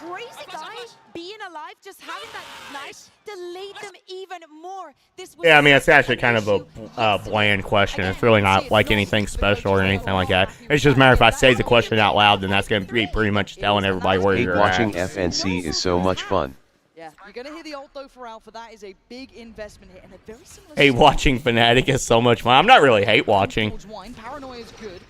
crazy guy being alive, just having that knife delayed them even more. This was Yeah, I mean, it's actually kind of a bland question. It's really not like anything special or anything like that. It's just a matter if I say the question out loud, then that's going to be pretty much telling everybody where Hate you're watching at. FNC is so much fun. Yeah, you're going to hear the ult though for Alpha. That is a big investment hit and a very similar. Hey, watching Fnatic is so much fun. I'm not really hate watching.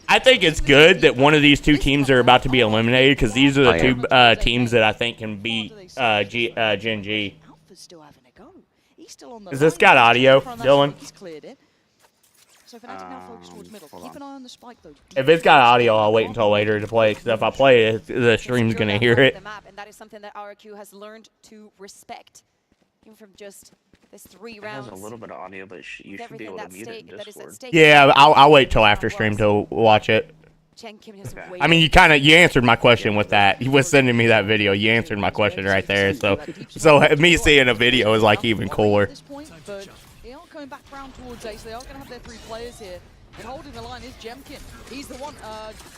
I think it's good that one of these two teams are about to be eliminated because these are the two teams that I think can beat Gen G. Alpha's still having a go. He's still on the Is this line. got He's audio, taking front of that Dylan? smoke. He's cleared it. So Fnatic now focus towards middle. Keep an eye on the spike though. If it's got audio, I'll wait until later to play it because if I play it, the stream's going to hear it. The map, and that is something that RQ has learned to respect, even from just this 3 It rounds. has a little bit of audio, but you should be able to mute it in Discord. Yeah, I'll wait till after stream to watch it. I mean, you answered my question with that. You was sending me that video. You answered my question right there. So me seeing a video is like even cooler. But they are going back round towards Ace. They are going to have their 3 players here. And holding the line is Jemkin. He's the one.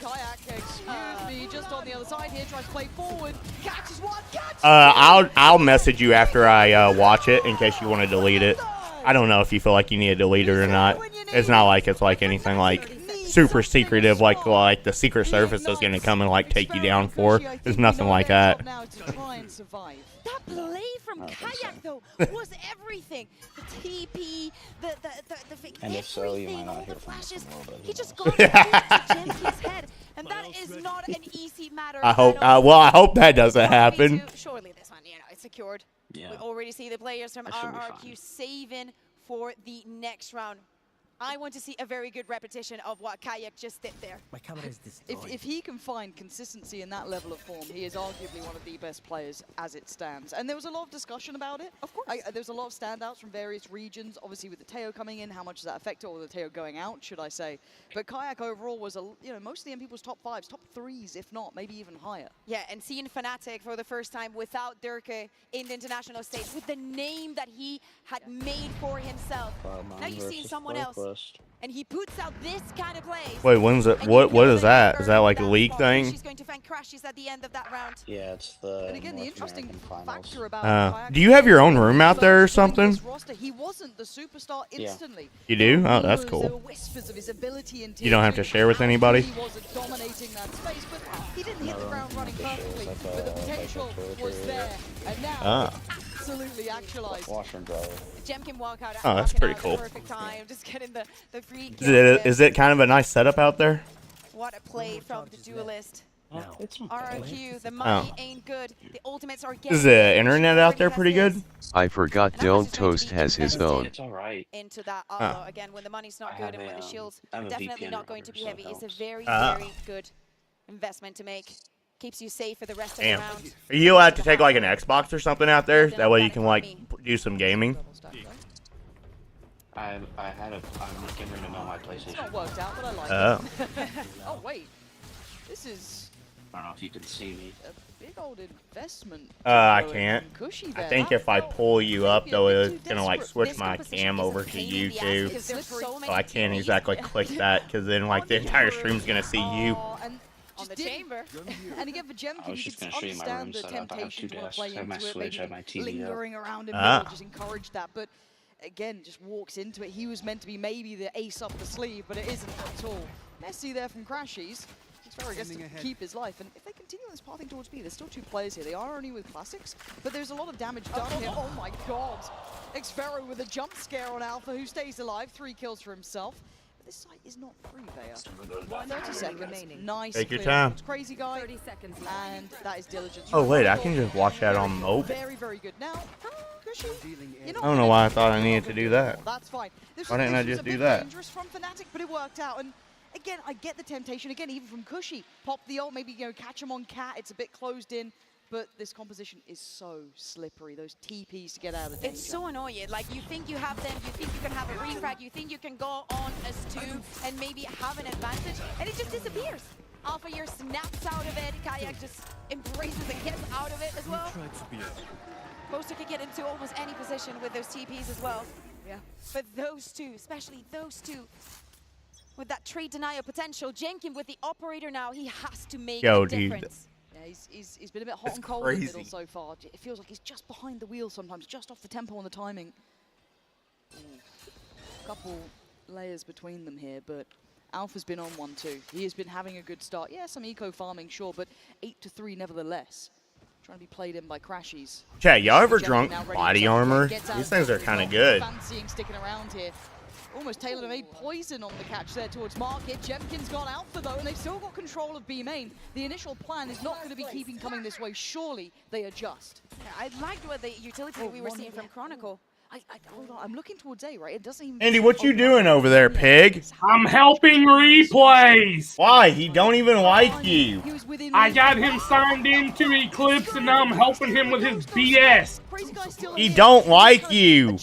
Kayak, excuse me, just on the other side here, tries to play forward. Catches one, catches I'll message you after I watch it in case you want to delete it. I don't know if you feel like you need to delete it or not. It's not like it's like anything like super secretive, like the Secret Service is going to come and like take you down for. There's nothing like that. That play from Kayak though was everything. The TP, the fake, And if so, you everything, might not all hear the from us flashes. in a little bit. He just got it to Jemkin's head, and that is not an easy matter. I hope. Well, I hope that doesn't happen. Surely this one, it's secured. Yeah. We already see the players from That should be RRQ fine. saving for the next round. I want to see a very good repetition of what Kayak just did there. My camera is destroyed. If he can find consistency in that level of form, he is arguably one of the best players as it stands. And there was a lot of discussion about it. Of course. There was a lot of standouts from various regions. Obviously, with the Teo coming in, how much does that affect it? Or the Teo going out, should I say? But Kayak overall was, mostly in people's top 5s, top 3s, if not, maybe even higher. Yeah, and seeing Fnatic for the first time without Durke in the international stage, with the name that he had made for himself. Now you see someone else, and he puts out this kind of plays. Wait, when's it? What is that? Is that like a league thing? She's going to find crashes at the end of that round. Yeah, it's the. And again, the interesting factor about Do you have your own room out there or something? He wasn't the superstar instantly. You do? Oh, that's There cool. were whispers of his ability in You don't have to share with anybody? He wasn't dominating that space, but he didn't hit the ground running perfectly. But the potential was there, and now it's absolutely actualized. Washer and dryer. Jemkin walk out. Oh, that's pretty cool. Perfect time, just getting the free. Is it kind of a nice setup out there? What a play from the duelist. No, it's RRQ, the money ain't good. The ultimates are getting. Is the internet out there pretty good? I forgot Don't Toast has his own. It's alright. Into that alo. Again, when the money's not good and when the shield's definitely not going to be heavy, it's a very, very good investment to make. Keeps you safe for the rest of the round. Are you allowed to take like an Xbox or something out there? That way you can like do some gaming. I'm getting ready to know my PlayStation. It's not worked out, but I like it. Oh wait, this is. I don't know if you can see me. A big old investment. I can't. Cushy I there. think if I pull you up though, it's gonna like switch my cam over to you too. So I can't exactly click that because then like the entire stream's gonna see you. On the chamber. And again, for Jemkin, you can understand the temptation to want to play my into it, Switch, I have my maybe TV lingering up. around in middle, just encourage that. But again, just walks into it. He was meant to be maybe the ace up the sleeve, but it isn't at all. Messi there from Crashies. Xfero gets to keep his life, and if they continue this pathing towards B, there's still 2 players here. They are only with classics, but there's a lot of damage done here. Oh my god! Xfero with a jump scare on Alpha, who stays alive, 3 kills for himself. But this site is not free, Bea. 30 seconds. Nice. Take your clear. time. It's crazy guy. 30 seconds. And that is diligence. Oh wait, I can just watch that on mobile. Very, very good. Now, Cushy, I don't know why I thought I needed to do that. that's fine. Why didn't I This was just a do bit that? dangerous from Fnatic, but it worked out. And again, I get the temptation. Again, even from Cushy, pop the ult, maybe catch him on Cat. It's a bit closed in, but this composition is so slippery. Those TPs to get out of danger. It's so annoying. Like, you think you have them, you think you can have a refrag, you think you can go on as 2 and maybe have an advantage, and it just disappears. Alpha Year snaps out of it. Kayak just embraces and gets out of it as well. Poster can get into almost any position with those TPs as well. Yeah. But those 2, especially those 2, with that trade denial potential, Jenkin with the operator now, he has to make a difference. Yeah, he's been a bit hot It's and cold in the middle crazy. so far. It feels like he's just behind the wheel sometimes, just off the tempo and the timing. A couple layers between them here, but Alpha's been on one too. He has been having a good start. Yeah, some eco farming, sure, but 8-3 nevertheless. Trying to be played in by Crashies. Chat, y'all ever drunk body armor? These things are kind of good. Fancying sticking around here. Almost tailored a poison on the catch there towards Market. Jemkin's gone Alpha though, and they've still got control of B main. The initial plan is not going to be keeping coming this way. Surely they adjust. Yeah, I liked what the utility we were seeing from Chronicle. Hold on, I'm looking towards A, right? It doesn't even. Andy, what you doing over there, pig? I'm helping replays. Why? He don't even like you. I got him signed into Eclipse, and now I'm helping him with his BS. He don't like you.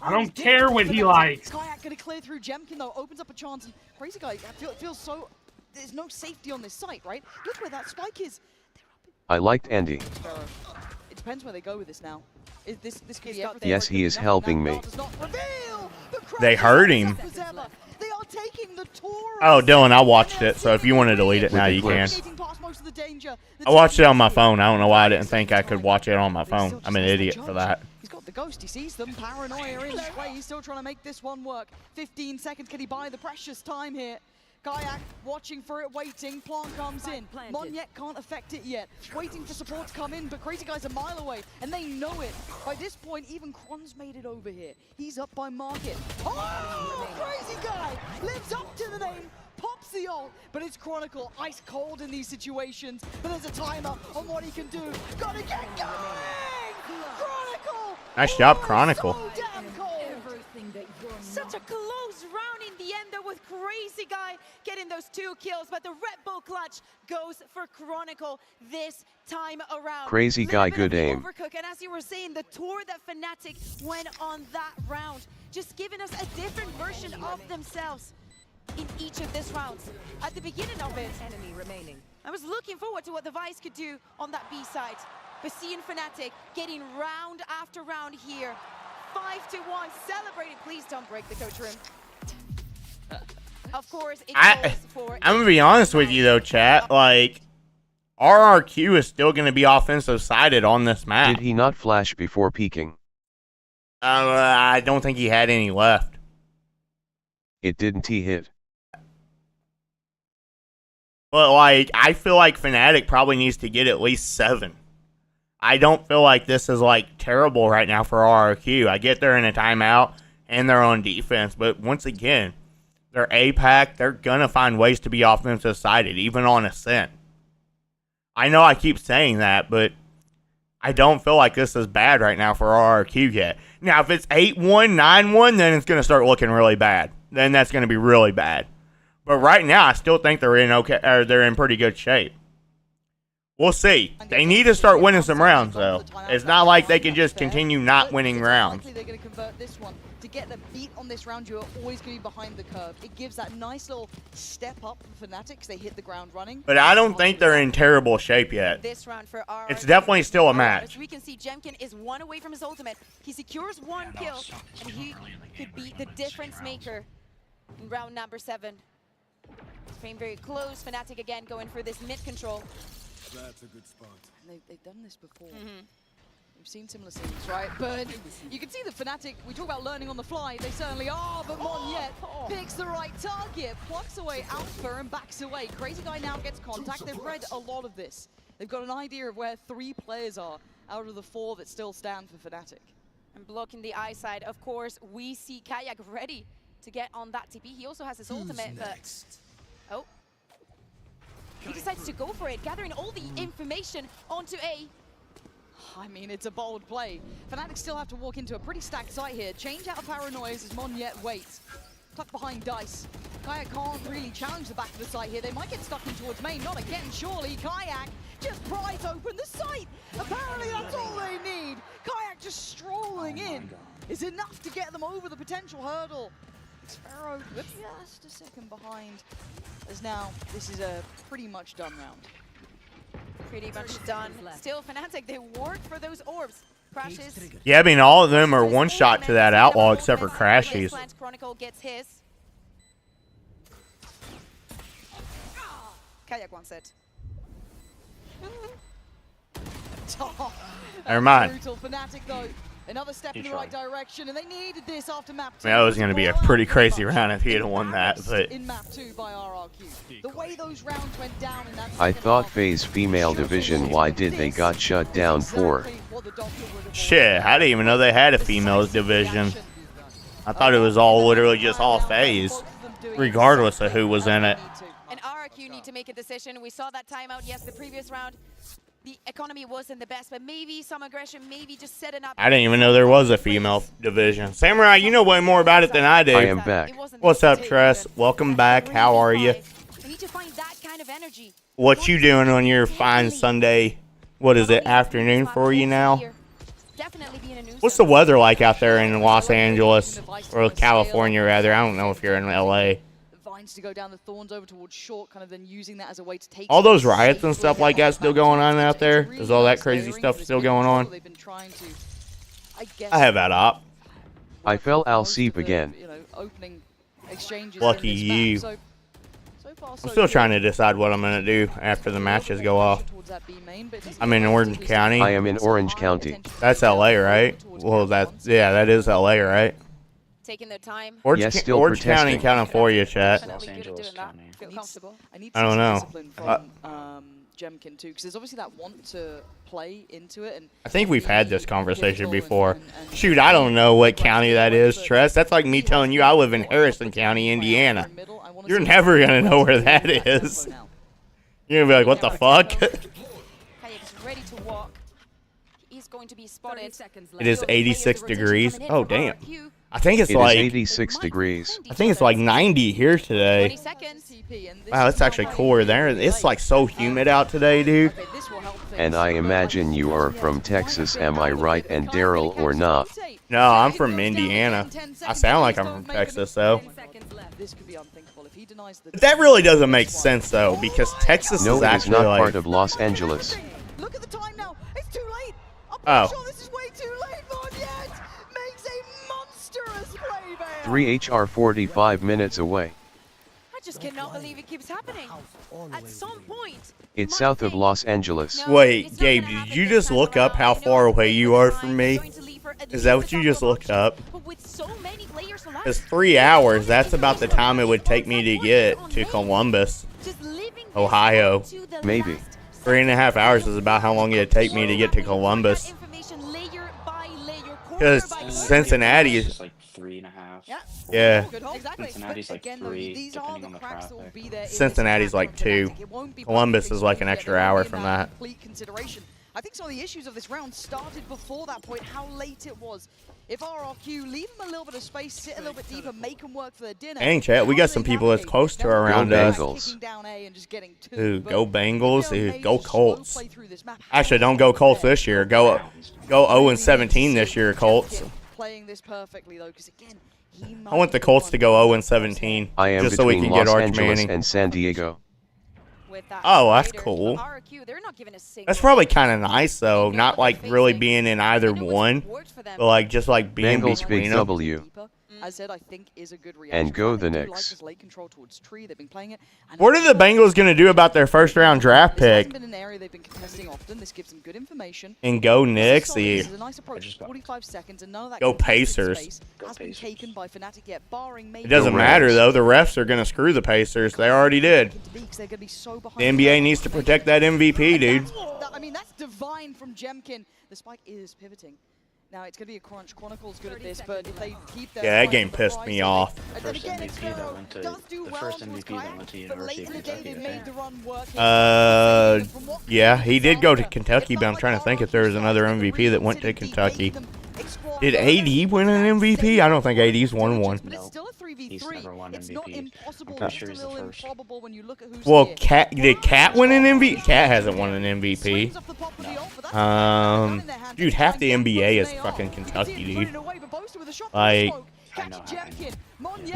I don't care what he likes. Kayak gonna clear through Jemkin though, opens up a chance. And Crazy Guy feels so. There's no safety on this site, right? Look where that spike is. I liked Andy. It depends where they go with this now. This could be everything. Yes, he is helping me. They hurt him. They are taking the tour. Oh, Dylan, I watched it, so if you want to delete it now, you can. I watched it on my phone. I don't know why I didn't think I could watch it on my phone. I'm an idiot for that. He's got the ghost. He sees them. Paranoia in his way. He's still trying to make this one work. 15 seconds. Can he buy the precious time here? Kayak watching for it, waiting. Plant comes in. Monyet can't affect it yet. Waiting for support to come in, but Crazy Guy's a mile away, and they know it. By this point, even Kron's made it over here. He's up by Market. Oh, Crazy Guy lives up to the name. Pops the ult, but it's Chronicle. Ice cold in these situations, but there's a timer on what he can do. Gotta get going! Chronicle! Nice job, Chronicle. So damn cold. Such a close round in the end though, with Crazy Guy getting those 2 kills, but the Red Bull clutch goes for Chronicle this time around. Crazy Guy, good aim. Overcook, and as you were saying, the tour that Fnatic went on that round, just giving us a different version of themselves in each of these rounds. At the beginning of it, enemy remaining. I was looking forward to what the Vice could do on that B side, but seeing Fnatic getting round after round here, 5-1, celebrating. Please don't break the coach room. Of course, it's for I'm gonna be honest with you though, chat. Like, RRQ is still gonna be offensive sided on this map. Did he not flash before peeking? I don't think he had any left. It didn't he hit. But like, I feel like Fnatic probably needs to get at least 7. I don't feel like this is like terrible right now for RRQ. I get they're in a timeout and they're on defense, but once again, they're APAC. They're gonna find ways to be offensive sided, even on Ascent. I know I keep saying that, but I don't feel like this is bad right now for RRQ yet. Now, if it's 8-1, 9-1, then it's gonna start looking really bad. Then that's gonna be really bad. But right now, I still think they're in okay, or they're in pretty good shape. We'll see. They need to start winning some rounds, though. It's not like they can just continue not winning rounds. They're going to convert this one. To get the beat on this round, you're always going to be behind the curve. It gives that nice little step up for Fnatic because they hit the ground running. But I don't think they're in terrible shape yet. this round for RRQ. It's definitely still a match. As we can see, Jemkin is 1 away from his ultimate. He secures 1 kill, and he could be the difference maker in round number 7. Frame very close. Fnatic again going for this mid control. That's a good spot. And they've done this before. We've seen similar scenes, right? But you can see the Fnatic, we talk about learning on the fly, they certainly are, but Monyet picks the right target, plucks away Alpha and backs away. Crazy Guy now gets contact. They've read a lot of this. They've got an idea of where 3 players are out of the 4 that still stand for Fnatic. And blocking the eye side, of course, we see Kayak ready to get on that TP. He also has his ultimate, but... Oh. He decides to go for it, gathering all the information onto A. I mean, it's a bold play. Fnatic still have to walk into a pretty stacked site here. Change out of Paranoia as Monyet waits. Tucked behind Dice. Kayak can't really challenge the back of the site here. They might get stuck in towards main. Not again, surely. Kayak just pries open the site. Apparently that's all they need. Kayak just strolling in is enough to get them over the potential hurdle. Sparrow just a second behind. As now, this is a pretty much done round. Pretty much done. Still, Fnatic, they work for those orbs. Crashes. Yeah, I mean, all of them are one shot to that outlaw except for Crashies. Chronicle gets his. Kayak wants it. Never mind. Brutal. Fnatic, though. Another step in the right direction, and they needed this after map 2. I mean, that was going to be a pretty crazy round if he had won that, but In map 2 by RRQ. The way those rounds went down in that I thought FaZe female division, why did they got shut down for? shit, I didn't even know they had a females division. I thought it was all literally just all FaZe, regardless of who was in it. And RRQ need to make a decision. We saw that timeout, yes, the previous round. The economy wasn't the best, but maybe some aggression, maybe just setting up. I didn't even know there was a female division. Samurai, you know way more about it than I do. I am back. What's up, Tress? Welcome back. How are you? We need to find that kind of energy. What you doing on your fine Sunday? What is it, afternoon for you now? What's the weather like out there in Los Angeles, or California rather? I don't know if you're in LA. Vines to go down the thorns over towards short, kind of then using that as a way to take All those riots and stuff like that still going on out there? Is all that crazy stuff still going on? I have that op. I fell Alceep again. Lucky you. I'm still trying to decide what I'm going to do after the matches go off. I'm in Orange County. I am in Orange County. That's LA, right? Well, that is LA, right? Taking their time. Orange, Yes, still Orange County protesting. counting for you, chat. Los Angeles County. I don't know. Jemkin too, because there's obviously that want to play into it. And I think we've had this conversation before. Shoot, I don't know what county that is, Tress. That's like me telling you I live in Harrison County, Indiana. You're never going to know where that is. You're going to be like, what the fuck? Ready to walk. He's going to be spotted. It is 86 degrees. Oh, damn. I think it's It is like 86 degrees. I think it's like 90 here today. Wow, that's actually cooler there. It's like so humid out today, dude. And I imagine you are from Texas, am I right, and Daryl, or not? No, I'm from Indiana. I sound like I'm from Texas, though. But that really doesn't make sense, though, because Texas No, is it is actually not like... part of Los Angeles. Look at the time now. It's too late. Oh. Sure, this is way too late. Monyet makes a monstrous play there. 3 HR 45 minutes away. I just cannot believe it keeps happening. At some point. It's south of Los Angeles. Wait, Gabe, did you just look up how far away you are from me? Is that what you just looked up? It's 3 hours. That's about the time it would take me to get to Columbus, Ohio. Maybe. 3.5 hours is about how long it'd take me to get to Columbus. Because Cincinnati is like 3.5. Yeah. Cincinnati's like 3, depending on the traffic. Cincinnati's like 2. Columbus is like an extra hour from that. I think some of the issues of this round started before that point, how late it was. If RRQ leave them a little bit of space, sit a little bit deeper, make them work for their dinner. Dang, chat, we got some people that's close to around us. Bengals. Ooh, go Bengals. Ooh, go Colts. Actually, don't go Colts this year. Go 0-17 this year, Colts. Playing this perfectly though, because again, I want the Colts to go 0-17. I am just so we between can get Los Arch Angeles Manning. and San Diego. Oh, that's cool. That's probably kind of nice though, not like really being in either one, but like just like being Bengals between big them. W. I said I think is a good reaction. And go the I do like Knicks. this late control towards tree. They've been playing it. And What are the Bengals gonna do about their first round draft this hasn't pick? been an area they've been contesting often. This gives them good information. And go Knicks. This is a nice approach. 45 seconds and none of that Go contested Pacers. space has been taken by Fnatic yet, barring maybe It doesn't matter though. The refs are gonna screw the Pacers. They already did. they're gonna be so behind. The NBA needs to protect that MVP, dude. I mean, that's divine from Jemkin. The spike is pivoting. Now it's going to be a Crunch. Chronicle's good at this, but if they keep their... Yeah, that game pissed me off. The first MVP that went to University of Kentucky. Yeah, he did go to Kentucky, but I'm trying to think if there was another MVP that went to Kentucky. Did AD win an MVP? I don't think AD's won one. He's never won MVP. I'm pretty sure he's the first. Well, did Cat win an MVP? Cat hasn't won an MVP. Dude, half the NBA is fucking Kentucky, dude. Like,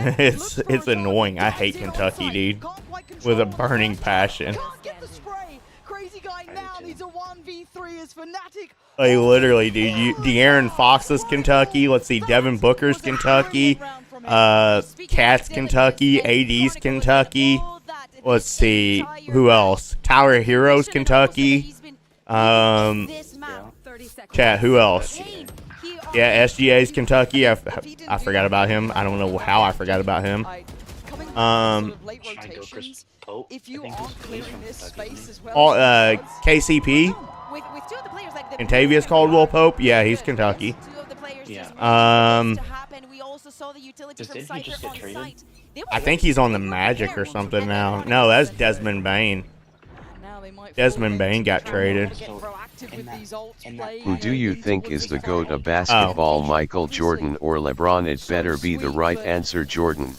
it's annoying. I hate Kentucky, dude, with a burning passion. Like, literally, dude. De'Aaron Fox is Kentucky. Let's see, Devin Booker's Kentucky. Cat's Kentucky. AD's Kentucky. Let's see, who else? Tyler Hero's Kentucky. Chat, who else? Yeah, SGA's Kentucky. I forgot about him. I don't know how I forgot about him. KCP. Contavious Caldwell Pope. Yeah, he's Kentucky. I think he's on the Magic or something now. No, that's Desmond Bain. Desmond Bain got traded. Who do you think is the GOAT of basketball, Michael Jordan or LeBron? It better be the right answer, Jordan.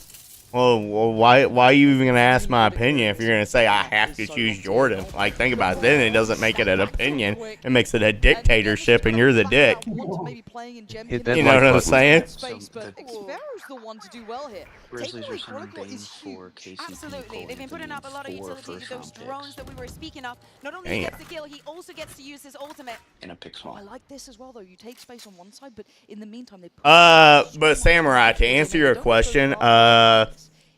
Well, why are you even gonna ask my opinion if you're gonna say I have to choose Jordan? Like, think about it. Then it doesn't make it an opinion. It makes it a dictatorship, and you're the dick. Hit that you know like what I'm button. saying? The one to do well here. Grizzlies are sending Baines for KCP. Absolutely, they've been putting up a lot of utility with those drones that we were speaking of. Not only Damn. gets the kill, he also gets to use his ultimate. In a pick swap. I like this as well, though. You take space on one side, but in the meantime, they. But Samurai, to answer your question,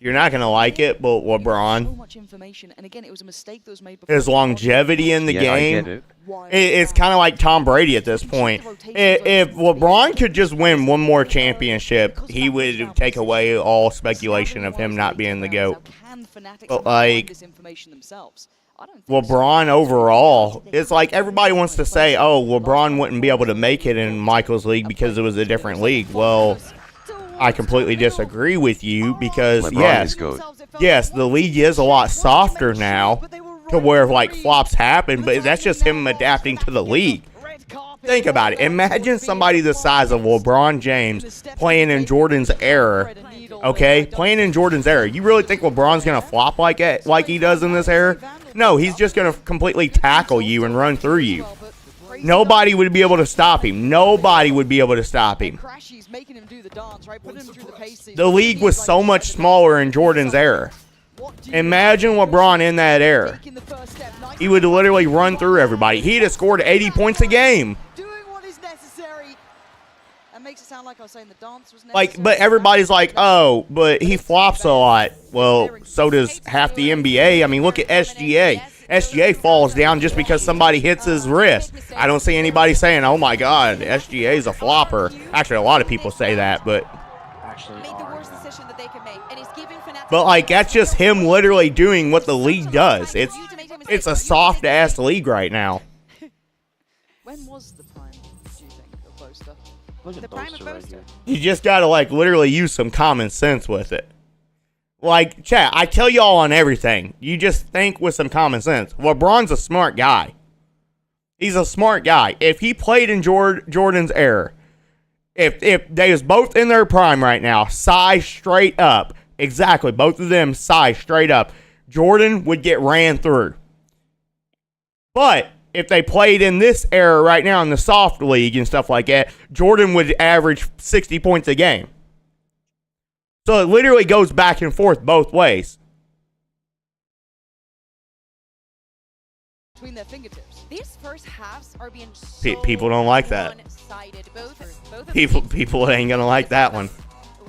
you're not gonna like it, but LeBron, So much information, and again, it was a mistake that was made. his longevity in the Yeah, game, I get it. it's kind of like Tom Brady at this point. If LeBron could just win one more championship, he would take away all speculation of him not being the GOAT. But like, LeBron overall, it's like everybody wants to say, oh, LeBron wouldn't be able to make it in Michael's league because it was a different league. Well, I completely disagree with you because, LeBron is GOAT. yes, the league is a lot softer now to where, like, flops happen, but that's just him adapting to the league. Think about it. Imagine somebody the size of LeBron James playing in Jordan's era, okay? Playing in Jordan's era. You really think LeBron's going to flop like he does in this era? No, he's just going to completely tackle you and run through you. Nobody would be able to stop him. Nobody would be able to stop him. The league was so much smaller in Jordan's era. Imagine LeBron in that era. He would literally run through everybody. He'd have scored 80 points a game. Makes it sound like I was saying the dance was necessary. Like, but everybody's like, oh, but he flops a lot. Well, so does half the NBA. I mean, look at SGA. SGA falls down just because somebody hits his wrist. I don't see anybody saying, oh my God, SGA's a flopper. Actually, a lot of people say that, but like, that's just him literally doing what the league does. It's a soft ass league right now. When was the prime, do you think, of Boaster? The prime of Boaster. You just gotta, like, literally use some common sense with it. Like, chat, I tell y'all on everything. You just think with some common sense. LeBron's a smart guy. He's a smart guy. If he played in Jordan's era, if they was both in their prime right now, size straight up, exactly, both of them size straight up, Jordan would get ran through. But if they played in this era right now in the soft league and stuff like that, Jordan would average 60 points a game. So it literally goes back and forth both ways. Between their fingertips. These first halves are being so People don't like that. one-sided. Both People ain't gonna like that one.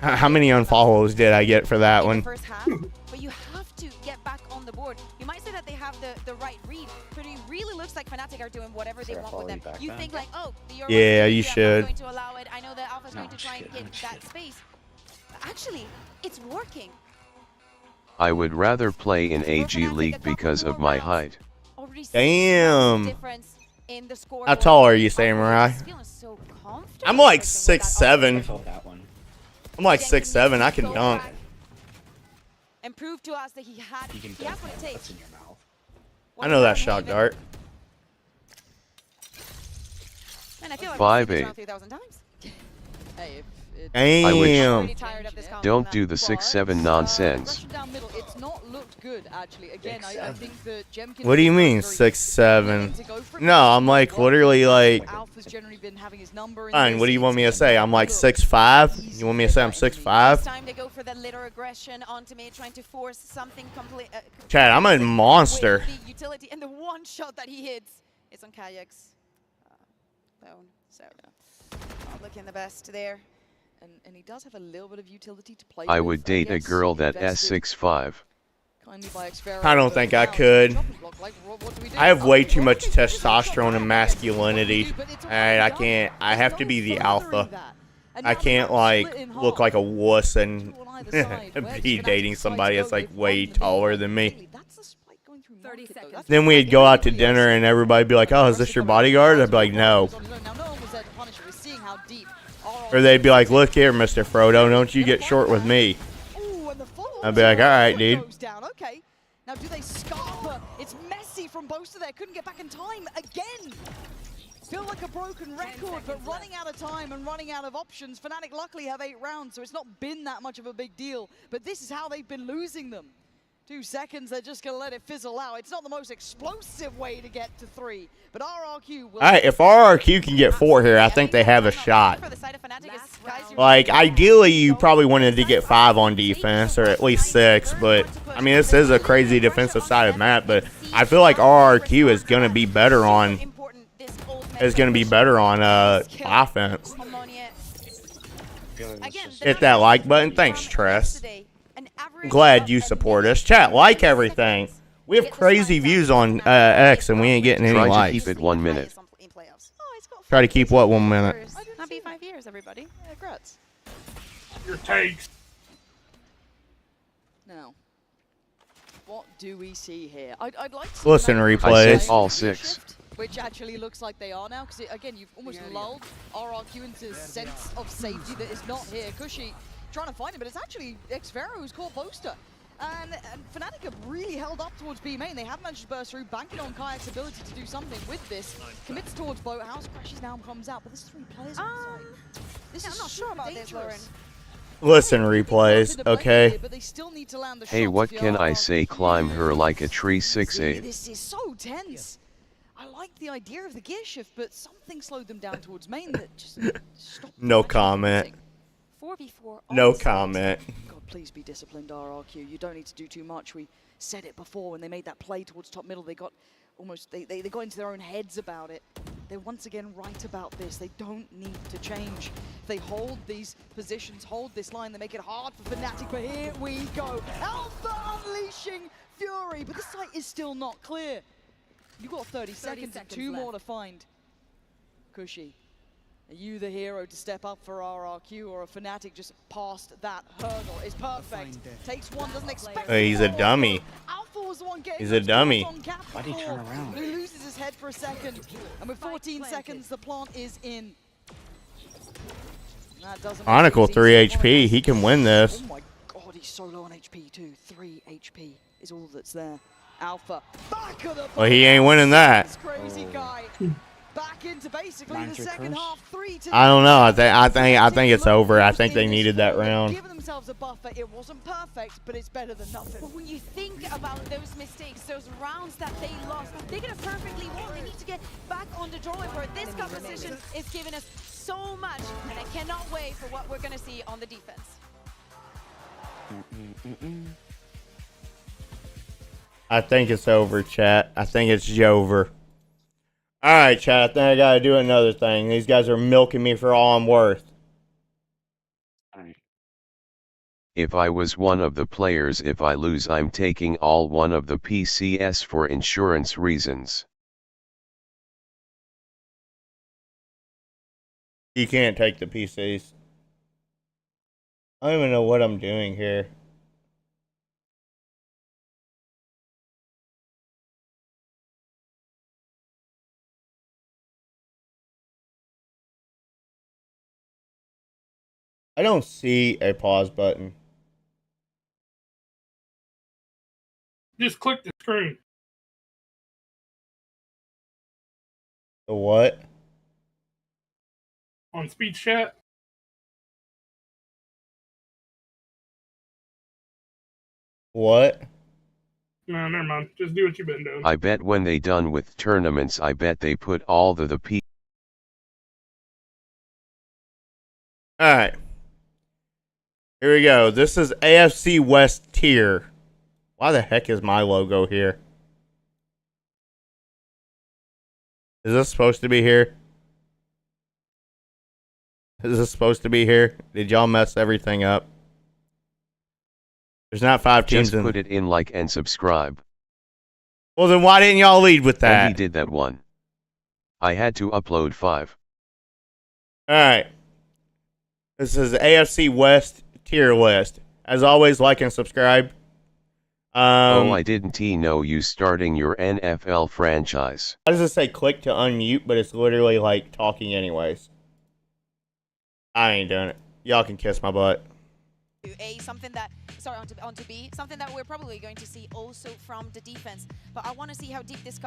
How many unfollows did I get for that one? first half, but you have to get back on the board. You might say that they have the right read, but it really looks like Fnatic are doing whatever they want with them. You think like, oh, the Euro Yeah, you I'm should. going to allow it. I know that Alpha's going to try and get that space. Actually, it's working. I would rather play in AG League because of my height. Damn. How tall are you, Samurai? I'm like 6'7". I'm like 6'7". I can dunk. And prove to us that he has what it takes. I know that shot dart. Man, I feel like 5'8". 3,000 times. Hey, Damn. Don't do the 6'7" nonsense. Down middle, it's not looked good, actually. Again, I think that Jemkin. What do you mean 6'7"? No, I'm like literally like. Alpha's generally been having his number in Fine. this. What do you want me to say? I'm like 6'5". You want me to say I'm 6'5"? Time they go for the litter aggression onto me, trying to force something complete. Chad, I'm a monster. The utility and the one shot that he hits is on Kayak's phone. So not looking the best there. And he does have a little bit of utility to play I with, would date a guess. girl that Invested. S6'5". I don't think I could. I have way too much testosterone and masculinity, and I can't. I have to be the alpha. I can't like look like a wuss and be dating somebody that's like way taller than me. Then we'd go out to dinner and everybody'd be like, "Oh, is this your bodyguard?" I'd be like, "No." Or they'd be like, "Look here, Mr. Frodo, don't you get short with me." I'd be like, "All right, dude." Okay. Now do they scarper? It's messy from Boaster there. Couldn't get back in time again. Feel like a broken record, but running out of time and running out of options. Fnatic luckily have 8 rounds, so it's not been that much of a big deal. But this is how they've been losing them. 2 seconds, they're just going to let it fizzle out. It's not the most explosive way to get to 3, but RRQ will... All right, if RRQ can get 4 here, I think they have a shot. Like, ideally, you probably wanted to get 5 on defense, or at least 6, but, I mean, this is a crazy defensive side of map, but I feel like RRQ is going to be better on... offense. Hit that like button. Thanks, Tress. Glad you support us. Chat, like everything. We have crazy views on X, and we ain't getting any likes. Try to keep it 1 minute. Try to keep what 1 minute? Happy 5 years, everybody. Congrats. Your takes. Now, what do we see here? I'd like to listen, replays. I said all 6. Which actually looks like they are now, because again, you've almost lulled RRQ into a sense of safety that is not here. Cushy trying to find him, but it's actually Xvero who's caught Boaster. And Fnatic have really held up towards B main. They have managed to burst through, banking on Kayak's ability to do something with this. Commits towards Boathouse, crashes now and comes out, but there's 3 players on the side. This is I'm not sure about this, Lauren. Listen, replays, okay? Hey, what can I say? Climb her like a tree 6'8". This is so tense. I like the idea of the gear shift, but something slowed them down towards main that just stopped. No comment. 4v4. No comment. God, please be disciplined, RRQ. You don't need to do too much. We said it before when they made that play towards top middle. They got almost, they got into their own heads about it. They're once again right about this. They don't need to change. If they hold these positions, hold this line, they make it hard for Fnatic, but here we go. Alpha unleashing Fury, but the site is still not clear. You've got 30 seconds and 2 more to find. Cushy, are you the hero to step up for RRQ, or a Fnatic just past that hurdle? Is perfect. Takes 1, doesn't expect. He's a dummy. Alpha was the one getting. He's a dummy. Why'd he turn around? He loses his head for a second, and with 14 seconds, the plant is in. Chronicle 3 HP. He can win this. Oh my God, he's so low on HP too. 3 HP is all that's there. Alpha, back of the well, he ain't winning that. This crazy guy. Back into basically the second half. 3 to I don't know. I think it's over. I think they needed that round. Giving themselves a buffer. It wasn't perfect, but it's better than nothing. But when you think about those mistakes, those rounds that they lost, they could have perfectly won. They need to get back on the drawing board. This composition is giving us so much, and I cannot wait for what we're going to see on the defense. I think it's over, chat. I think it's over. Alright, chat. I think I gotta do another thing. These guys are milking me for all I'm worth. If I was one of the players, if I lose, I'm taking all 1 of the PCS for insurance reasons. You can't take the PCs. I don't even know what I'm doing here. I don't see a pause button. Just click the screen. The what? On speech chat. What? No, never mind. Just do what you've been doing. I bet when they done with tournaments, I bet they put all the P. Alright. Here we go. This is AFC West tier. Why the heck is my logo here? Is this supposed to be here? Is this supposed to be here? Did y'all mess everything up? There's not 5 teams Just put it in like and subscribe. Well, then why didn't y'all lead with that? And he did that one. I had to upload 5. Alright. This is AFC West tier list. As always, like and subscribe. Oh, I didn't know you starting your NFL franchise. How does it say click to unmute, but it's literally like talking anyways? I ain't doing it. Y'all can kiss my butt. Something that, sorry, onto B, something that we're probably going to see also from the defense. But I want to see how deep this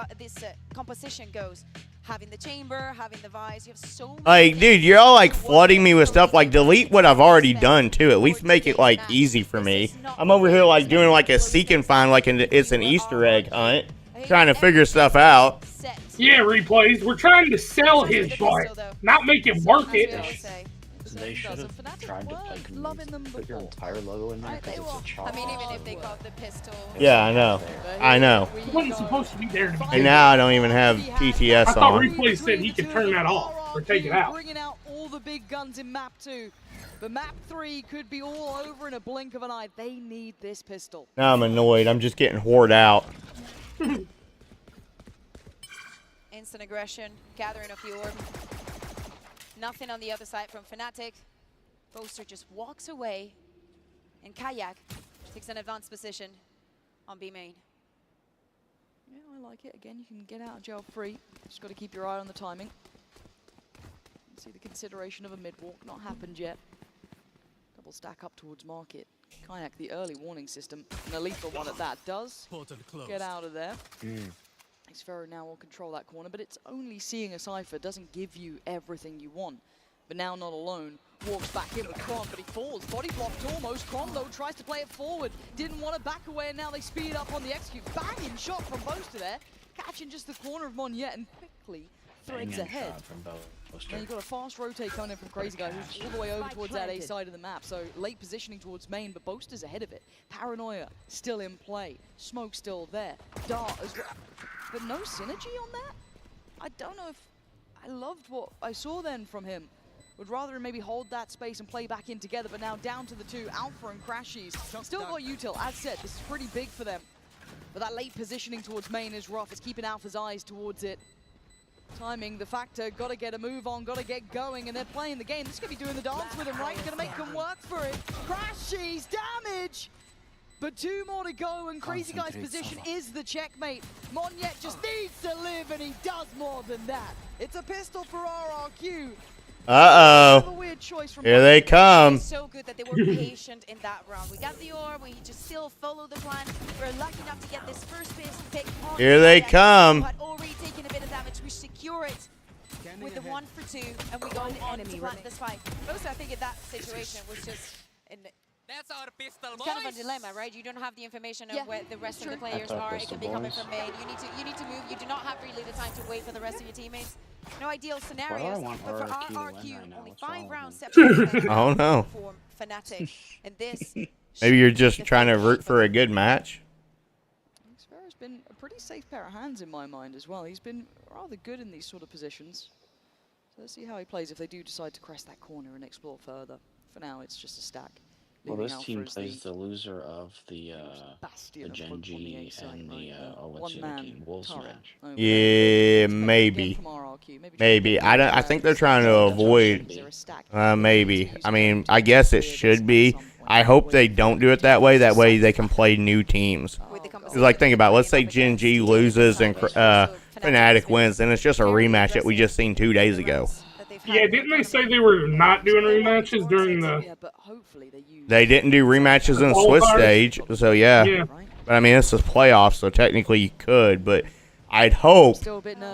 composition goes. Having the chamber, having the vice, you have so many. Like, dude, you're all like flooding me with stuff. Like, delete what I've already done too. At least make it like easy for me. I'm over here like doing like a seek and find, like it's an Easter egg hunt, trying to figure stuff out. Yeah, replays. We're trying to sell his butt, not make him work it. They should have tried to play put your entire logo in there because it's a chop. I mean, even if they caught the pistol. Yeah, I know. I know. It wasn't supposed to be there. And now I don't even have TTS I thought on. replay said he could turn that off or take it out. Bringing out all the big guns in map 2. But map 3 could be all over in a blink of an eye. They need this pistol. Now I'm annoyed. I'm just getting whored out. Instant aggression, gathering a few orb. Nothing on the other side from Fnatic. Boaster just walks away, and Kayak takes an advanced position on B main. Yeah, I like it. Again, you can get out of jail free. Just got to keep your eye on the timing. See the consideration of a mid-walk, not happened yet. Double stack up towards market. Kayak, the early warning system, and a lethal one at that, does get out of there. Xfero now will control that corner, but it's only seeing a Cypher doesn't give you everything you want. But now not alone, walks back in with Kron, but he falls. Body blocked almost. Kron, though, tries to play it forward. Didn't want to back away, and now they speed up on the execute. Banging shot from Boaster there. Catching just the corner of Monyet and quickly threads ahead. Now you've got a fast rotate coming in from Crazy Guy, who's all the way over towards that A side of the map. So late positioning towards main, but Boaster's ahead of it. Paranoia still in play. Smoke still there. Dart as well. But no synergy on that? I don't know if I loved what I saw then from him. Would rather maybe hold that space and play back in together, but now down to the 2, Alpha and Crashies. Still got util, as said, this is pretty big for them. But that late positioning towards main is rough. It's keeping Alpha's eyes towards it. Timing, the factor, gotta get a move on, gotta get going, and they're playing the game. This is gonna be doing the dance with him, right? Gonna make them work for it. Crashies, damage! But 2 more to go, and Crazy Guy's position is the checkmate. Monyet just needs to live, and he does more than that. It's a pistol for RRQ. Uh-oh. Here they come. So good that they were patient in that round. We got the orb, we just still follow the plan. We're lucky enough to get this first pick on. Here they come. But already taking a bit of damage. We secure it with the 1 for 2, and we go on to plant this fight. Most, I think, in that situation was just That's our pistol, it's kind of a dilemma, right? You don't have the information of where the rest of the players are. It can be coming from main. You need to move. You do not have really the time to wait for the rest of your teammates. No ideal scenarios, but for RRQ, only 5 rounds separated. I don't know. For Fnatic, and this. Maybe you're just trying to root for a good match. Xfero's been a pretty safe pair of hands in my mind as well. He's been rather good in these sort of positions. So let's see how he plays if they do decide to crest that corner and explore further. For now, it's just a stack. Well, this team plays the loser of the Gen G and the what's the other team? Wolves match. Yeah, maybe. Maybe. I think they're trying to avoid. Maybe. I mean, I guess it should be. I hope they don't do it that way. That way they can play new teams. Because, like, think about it. Let's say Gen G loses and Fnatic wins, and it's just a rematch that we just seen 2 days ago. Yeah, didn't they say they were not doing rematches during the... They didn't do rematches in the Swiss stage, so yeah. But I mean, this is playoffs, so technically you could, but I'd hope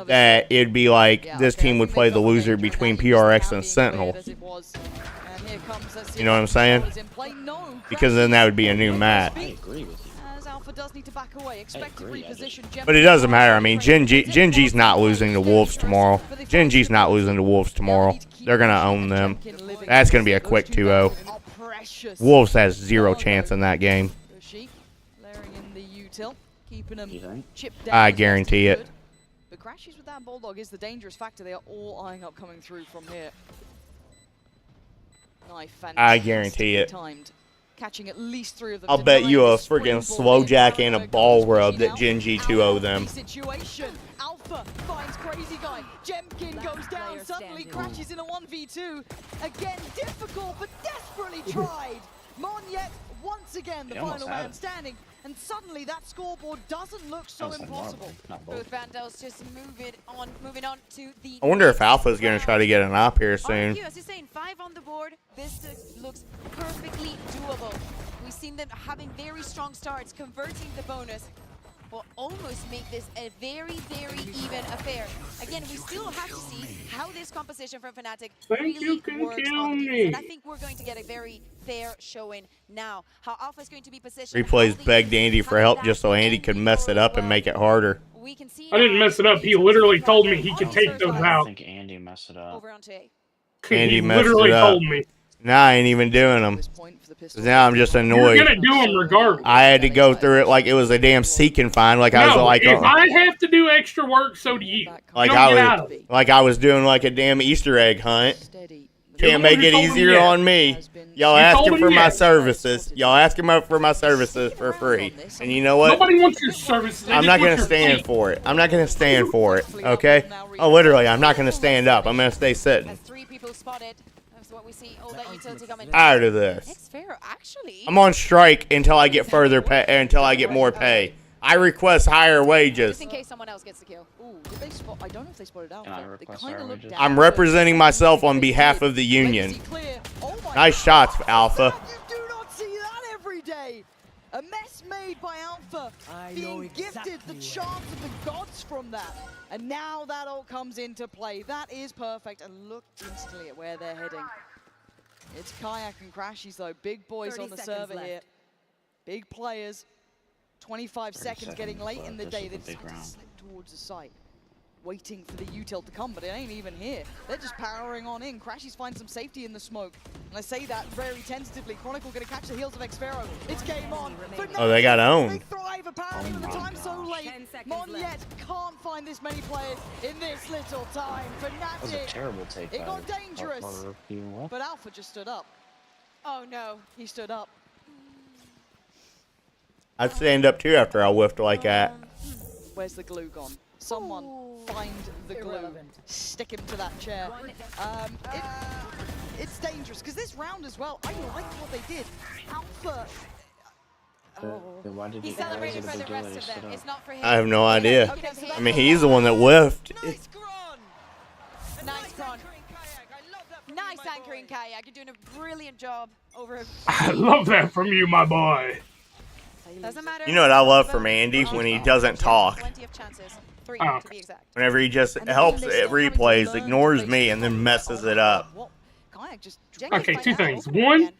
that it'd be like this team would play the loser between PRX and Sentinel. You know what I'm saying? Because then that would be a new match. But it doesn't matter. I mean, Gen G's not losing to Wolves tomorrow. Gen G's not losing to Wolves tomorrow. They're going to own them. That's going to be a quick 2-0. Wolves has 0 chance in that game. I guarantee it. But Crashies with that Bulldog is the dangerous factor. They are all eyeing up coming through from here. I guarantee it. Timed. catching at least 3 of them. I'll bet you a freaking slow jack and a ball rub that Gen G2 owe them. Situation. Alpha finds Crazy Guy. Jemkin goes down, suddenly crashes in a 1v2. Again, difficult, but desperately tried. Monyet, once again, the final man standing. And suddenly that scoreboard doesn't look so impossible. Both Vandals just moving on to the... I wonder if Alpha's going to try to get an op here soon. As you're saying, 5 on the board. This looks perfectly doable. We've seen them having very strong starts, converting the bonus. Will almost make this a very, very even affair. Again, we still have to see how this composition from Fnatic really works on the defense. And I think we're going to get a very fair showing now. How Alpha is going to be positioned. Replays begged Andy for help just so Andy could mess it up and make it harder. I didn't mess it up. He literally told me he could take those out. I think Andy messed it up. Over onto A. Andy messed literally it up. told me. Now I ain't even doing them. Now I'm just annoyed. You're gonna do them regardless. I had to go through it like it was a damn seek and find. Like I was like, if I have to do extra work, so do you. Like I was doing like a damn Easter egg hunt. Can't make it easier on me. Y'all asking for my services. Y'all asking for my services for free. And you know what? Nobody wants your services. I'm not gonna stand for it. I'm not gonna stand for it. Okay? Oh, literally, I'm not gonna stand up. I'm gonna stay sitting. 3 people spotted. That's what we see. All that utility coming. Tired of this. Actually. I'm on strike until I get further pay, until I get more pay. I request higher wages. Just in case someone else gets the kill. Ooh, did they spot? I don't know if they spotted out. They kind of looked down. I'm representing myself on behalf of the union. Nice shots, Alpha. You do not see that every day. A mess made by Alpha, being gifted the chance of the gods from that. And now that all comes into play. That is perfect. And look instantly at where they're heading. It's Kayak and Crashies though. Big boys on the server here. Big players. 25 seconds getting late in the day. They decide to slip towards the site. Waiting for the util to come, but it ain't even here. They're just powering on in. Crashies find some safety in the smoke. And I say that very tentatively. Chronicle gonna catch the heels of Xfero. It's game on. Oh, they got owned. They thrive apparently with the time so late. Monyet can't find this many players in this little time. Fnatic. That was a terrible take. It got dangerous. But Alpha just stood up. Oh no. He stood up. I'd stand up too after I whiffed like that. Where's the glue gone? Someone find the glue. Stick him to that chair. It's dangerous because this round as well, I like what they did. Alpha. Why did he celebrated for the rest of them. It's not for him. I have no idea. I mean, he's the one that whiffed. Nice Kron. Nice anchoring, Kayak. You're doing a brilliant job over. I love that from you, my boy. Doesn't matter. You know what I love from Andy? When he doesn't talk. Plenty of chances. 3 to be exact. Whenever he just helps it replays, ignores me, and then messes it up. Okay, 2 things. 1,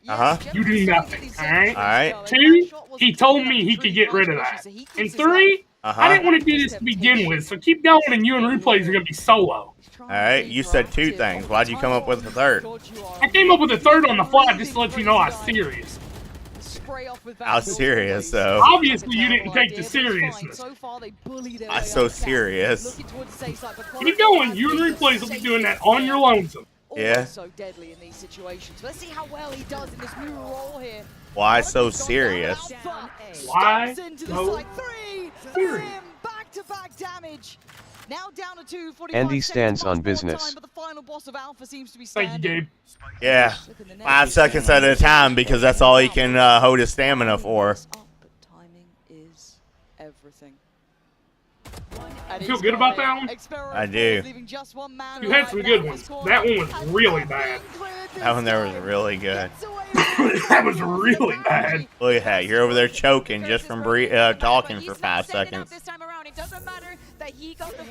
you do nothing. Alright? Alright. 2, he told me he could get rid of that. And 3, I didn't want to do this to begin with, so keep going and you and replays are going to be solo. Alright, you said 2 things. Why'd you come up with the third? I came up with a third on the fly just to let you know I was serious. I was serious, so. Obviously, you didn't take the seriousness. I'm so serious. Keep going. You and replays will be doing that on your lonesome. Yeah. So deadly in these situations. Let's see how well he does in this new role here. Why so serious? Why so serious? Back-to-back damage. Now down to 2. Andy stands on business. But the final boss of Alpha seems to be Thank you, Gabe. Yeah, 5 seconds at a time because that's all he can hold his stamina for. Timing is everything. Feel good about that one? I do. You had some good ones. That one was really bad. That one there was really good. That was really bad. Look at that. You're over there choking just from talking for 5 seconds.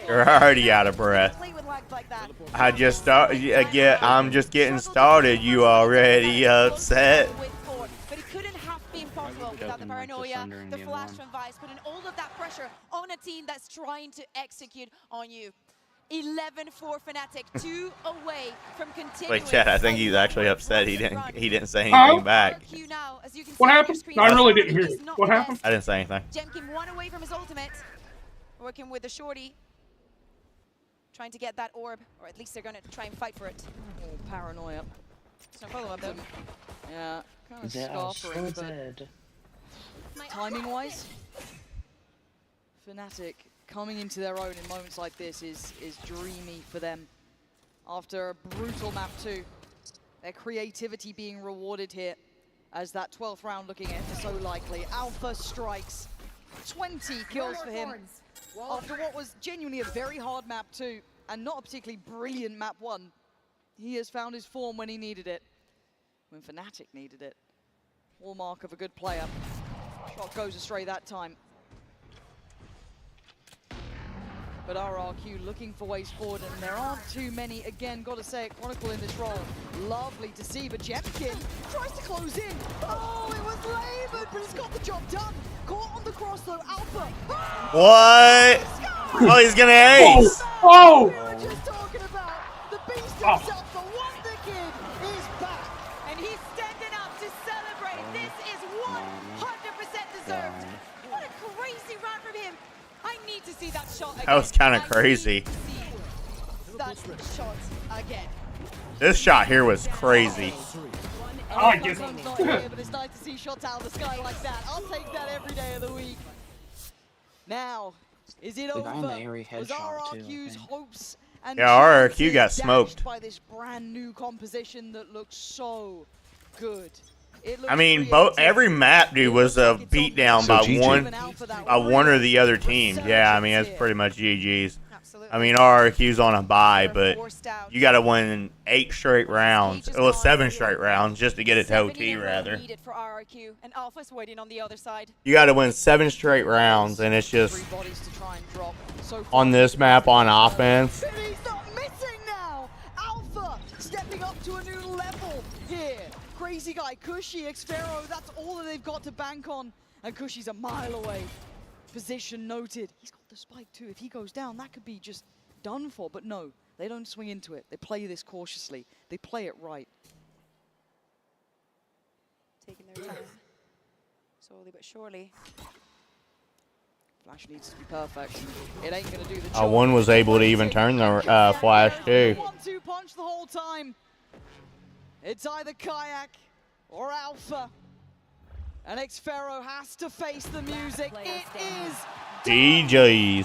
You're already out of breath. I'm just getting started. You already upset? But it couldn't have been possible without the paranoia, the flash from Vice, putting all of that pressure on a team that's trying to execute on you. 11 for Fnatic, 2 away from continuing. Wait, Chad, I think he's actually upset. He didn't say anything back. What happened? No, I really didn't hear you. What happened? I didn't say anything. Jemkin 1 away from his ultimate, working with the shorty, trying to get that orb, or at least they're going to try and fight for it. Paranoia. It's no follow-up though. Yeah, kind of They are so scarfering, but dead. timing-wise, Fnatic coming into their own in moments like this is dreamy for them. After a brutal map 2, their creativity being rewarded here as that 12th round looking ever so likely. Alpha strikes, 20 kills for him after what was genuinely a very hard map 2 and not a particularly brilliant map 1. He has found his form when he needed it, when Fnatic needed it. Hallmark of a good player. Shot goes astray that time. But RRQ looking for ways forward, and there aren't too many. Again, gotta say it, Chronicle in this role. Lovely to see, but Jemkin tries to close in. Oh, it was labored, but he's got the job done. Caught on the cross though, Alpha. What? Oh, he's gonna ace. Oh! We were just talking about the beast himself, the Wonder Kid is back. And he's standing up to celebrate. This is 100% deserved. What a crazy run from him. I need to see that shot again. That was kind of crazy. That shot again. This shot here was crazy. I guess. Not here, but it's nice to see shots out of the sky like that. I'll take that every day of the week. Now, is it The guy in the over? airy Was headshot too, I RRQ's think. hopes and Yeah, RRQ chances got dashed smoked. by this brand new composition that looks so good? It looks I mean, creative. every map, dude, was a beatdown So by GG. one or the other team. Yeah, I mean, that's pretty much GG's. I mean, RRQ's on a bye, but you got to win 8 straight rounds. Well, 7 straight rounds just to get it to OT, rather. Needed for RRQ, and Alpha's waiting on the other side. You got to win 7 straight rounds, and it's just 3 bodies to try and drop. So on this map on offense. And he's not missing now. Alpha stepping up to a new level here. Crazy guy, Cushy, Xfero, that's all that they've got to bank on. And Cushy's a mile away. Position noted. He's got the spike too. If he goes down, that could be just done for. But no, they don't swing into it. They play this cautiously. They play it right. Taking their time. Slowly but surely. Flash needs to be perfect. It ain't gonna do the job. Oh, one was able to even turn the flash too. 1-2 punch the whole time. It's either Kayak or Alpha. And Xfero has to face the music. It is DJs.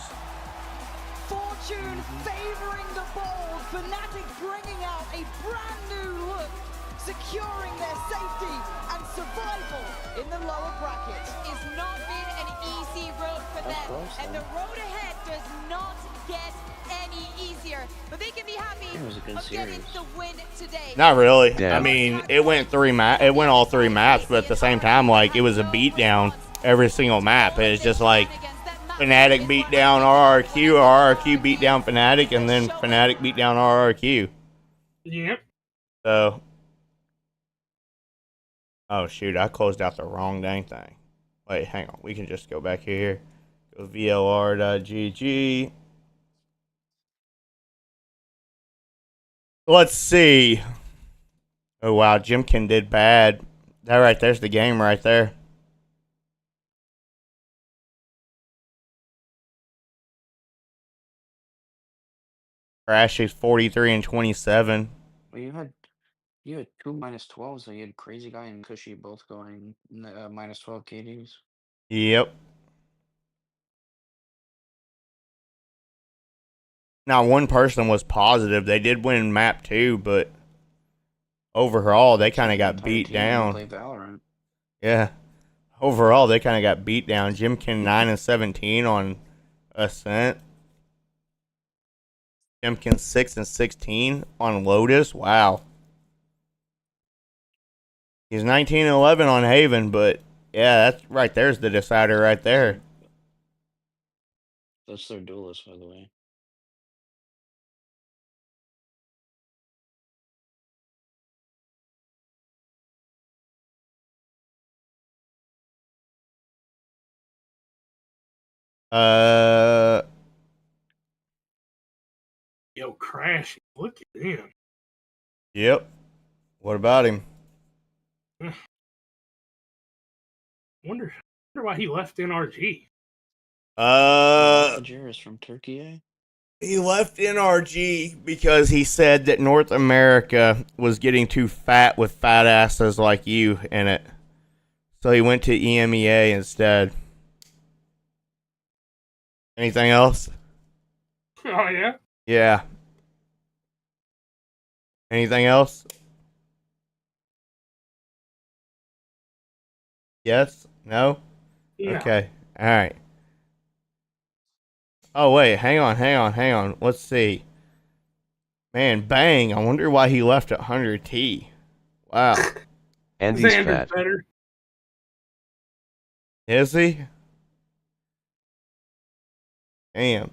Fortune favoring the bold. Fnatic bringing out a brand new look, securing their safety and survival in the lower bracket. It's not been an easy road for them, and the road ahead does not get any easier. But they can be happy of getting the win today. Not really. Yeah. I mean, it went all 3 maps, but at the same time, like, it was a beatdown every single map. It's just like Fnatic beat down RRQ, RRQ beat down Fnatic, and then Fnatic beat down RRQ. Yep. So, oh shoot, I closed out the wrong dang thing. Wait, hang on. We can just go back here. Go VLR.gg. Let's see. Oh wow, Jimkin did bad. That right there's the game right there. Crash is 43 and 27. Well, you had 2 -12s, so you had Crazy Guy and Cushy both going -12 KDs. Yep. Now one person was positive. They did win map 2, but overall they kind of got beat down. Play Valorant. Yeah. Overall they kind of got beat down. Jimkin 9 and 17 on Ascent. Jimkin 6 and 16 on Lotus. Wow. He's 19 and 11 on Haven, but yeah, that's right there's the decider right there. That's their duelist, by the way. Yo, Crash, look at him. Yep. What about him? Wonder why he left NRG. Algeria is from Turkey, eh? He left NRG because he said that North America was getting too fat with fat asses like you in it. So he went to EMEA instead. Anything else? Oh, yeah? Yeah. Anything else? Yes? No? No. Okay. All right. Oh, wait. Hang on. Let's see. Man, Bang. I wonder why he left at 100T. Wow. Andy's Xander's fat. better. Is he? Damn.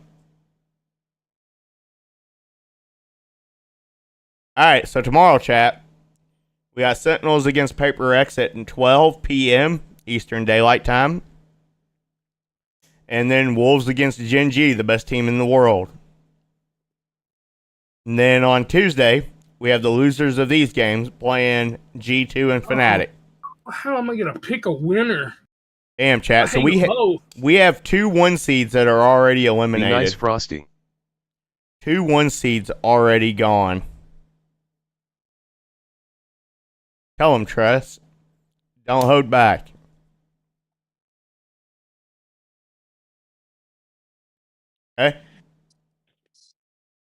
All right, so tomorrow, chat, we got Sentinels against Paper X at 12 p.m. Eastern Daylight Time. And then Wolves against Gen G, the best team in the world. And then on Tuesday, we have the losers of these games playing G2 and Fnatic. How am I going to pick a winner? Damn, chat. So I hate both. we have 2 1 seeds that are already Be eliminated. nice, Frosty. 2 1 seeds already gone. Tell him, Tress. Don't hold back. Okay.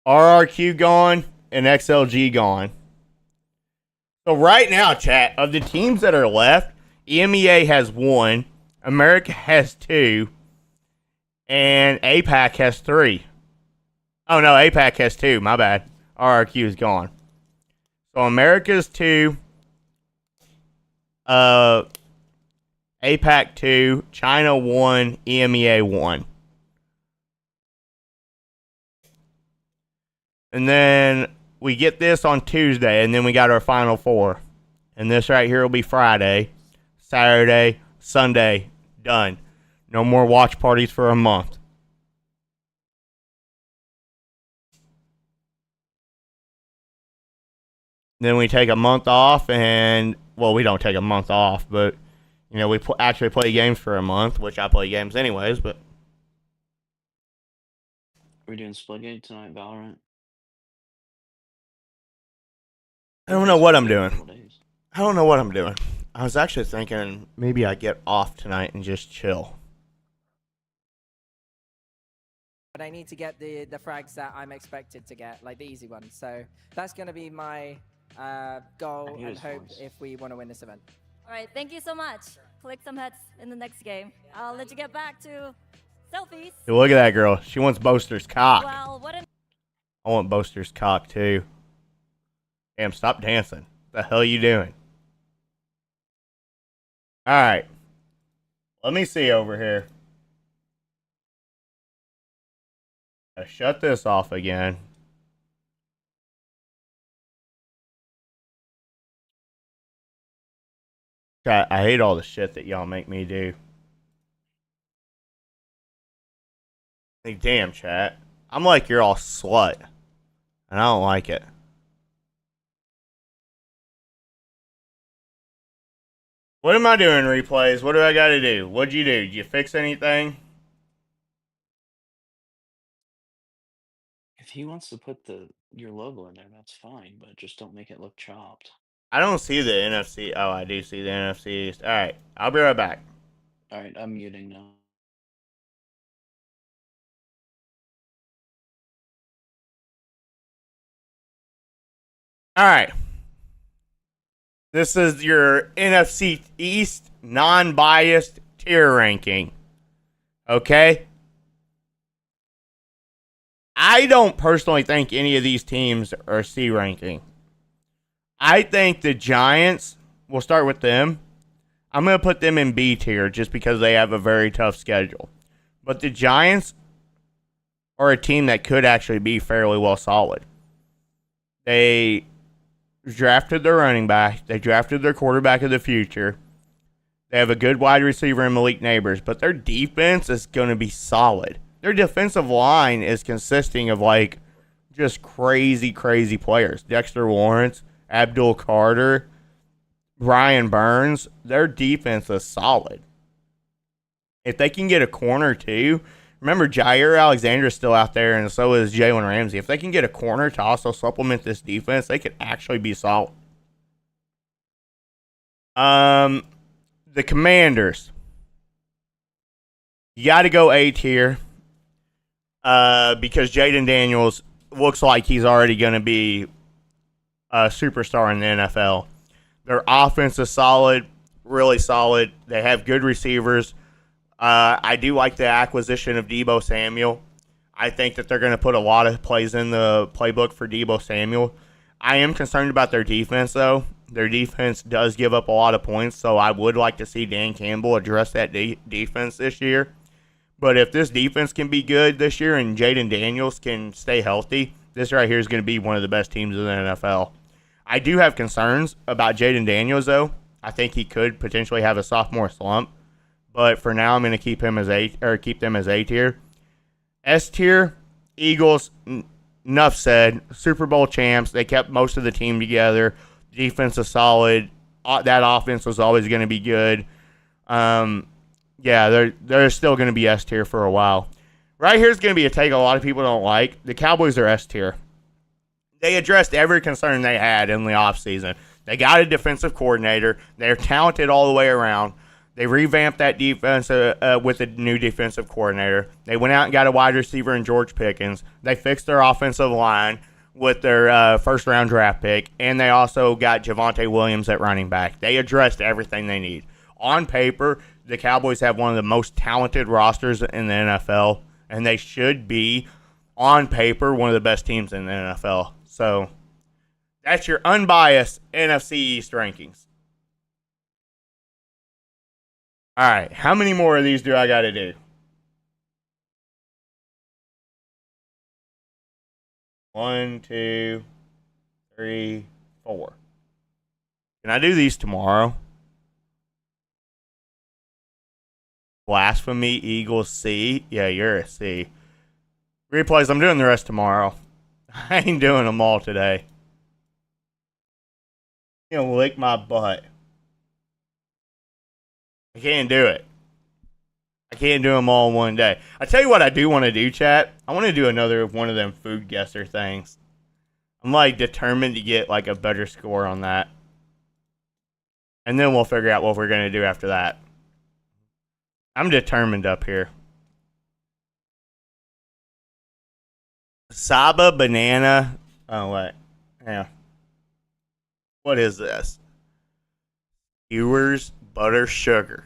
RRQ gone and XLG gone. So right now, chat, of the teams that are left, EMEA has 1, America has 2, and APAC has 3. Oh no, APAC has 2. My bad. RRQ is gone. So America's 2, APAC 2, China 1, EMEA 1. And then we get this on Tuesday, and then we got our final 4. And this right here will be Friday, Saturday, Sunday. Done. No more watch parties for a month. Then we take a month off, and, well, we don't take a month off, but, you know, we actually play games for a month, which I play games anyways, but. We're doing Splitgate tonight, Valorant. I don't know what I'm doing. I was actually thinking maybe I get off tonight and just chill. But I need to get the frags that I'm expected to get, like the easy ones. So that's going to be my goal and hope if we want to win this event. All right, thank you so much. Click some heads in the next game. I'll let you get back to selfies. Hey, look at that girl. She wants Boaster's cock. Well, what an I want Boaster's cock too. Damn, stop dancing. What the hell are you doing? Alright. Let me see over here. Shut this off again. God, I hate all the shit that y'all make me do. Like, damn, chat. I'm like you're all slut. And I don't like it. What am I doing, replays? What do I gotta do? What'd you do? Did you fix anything? If he wants to put your logo in there, that's fine, but just don't make it look chopped. I don't see the NFC. Oh, I do see the NFC. Alright, I'll be right back. Alright, I'm muting now. Alright. This is your NFC East non-biased tier ranking. Okay? I don't personally think any of these teams are C ranking. I think the Giants, we'll start with them. I'm going to put them in B tier just because they have a very tough schedule. But the Giants are a team that could actually be fairly well solid. They drafted their running back. They drafted their quarterback of the future. They have a good wide receiver in Malik Neighbors, but their defense is going to be solid. Their defensive line is consisting of, like, just crazy, crazy players. Dexter Lawrence, Abdul Carter, Brian Burns. Their defense is solid. If they can get a corner, too, Remember, Jair Alexander is still out there, and so is Jalen Ramsey. If they can get a corner to also supplement this defense, they could actually be solid. The Commanders. You got to go A tier because Jaden Daniels looks like he's already going to be a superstar in the NFL. Their offense is solid, really solid. They have good receivers. I do like the acquisition of Deebo Samuel. I think that they're going to put a lot of plays in the playbook for Deebo Samuel. I am concerned about their defense, though. Their defense does give up a lot of points, so I would like to see Dan Campbell address that defense this year. But if this defense can be good this year and Jaden Daniels can stay healthy, this right here is going to be one of the best teams in the NFL. I do have concerns about Jaden Daniels, though. I think he could potentially have a sophomore slump. But for now, I'm going to keep them as A tier. S tier, Eagles. Enough said. Super Bowl champs. They kept most of the team together. Defense is solid. That offense was always going to be good. Yeah, they're still going to be S tier for a while. Right here is going to be a take a lot of people don't like. The Cowboys are S tier. They addressed every concern they had in the offseason. They got a defensive coordinator. They're talented all the way around. They revamped that defense with a new defensive coordinator. They went out and got a wide receiver in George Pickens. They fixed their offensive line with their first-round draft pick, and they also got Javonte Williams at running back. They addressed everything they need. On paper, the Cowboys have one of the most talented rosters in the NFL, and they should be, on paper, one of the best teams in the NFL. So that's your unbiased NFC East rankings. All right, how many more of these do I got to do? 1, 2, 3, 4. Can I do these tomorrow? Blasphemy, Eagles, C. Yeah, you're a C. Replays, I'm doing the rest tomorrow. I ain't doing them all today. You know, lick my butt. I can't do it. I can't do them all in one day. I tell you what I do want to do, chat. I want to do another one of them food guesser things. I'm like determined to get like a better score on that. And then we'll figure out what we're going to do after that. I'm determined up here. Saba banana. Oh, wait. Yeah. What is this? Skewers butter sugar.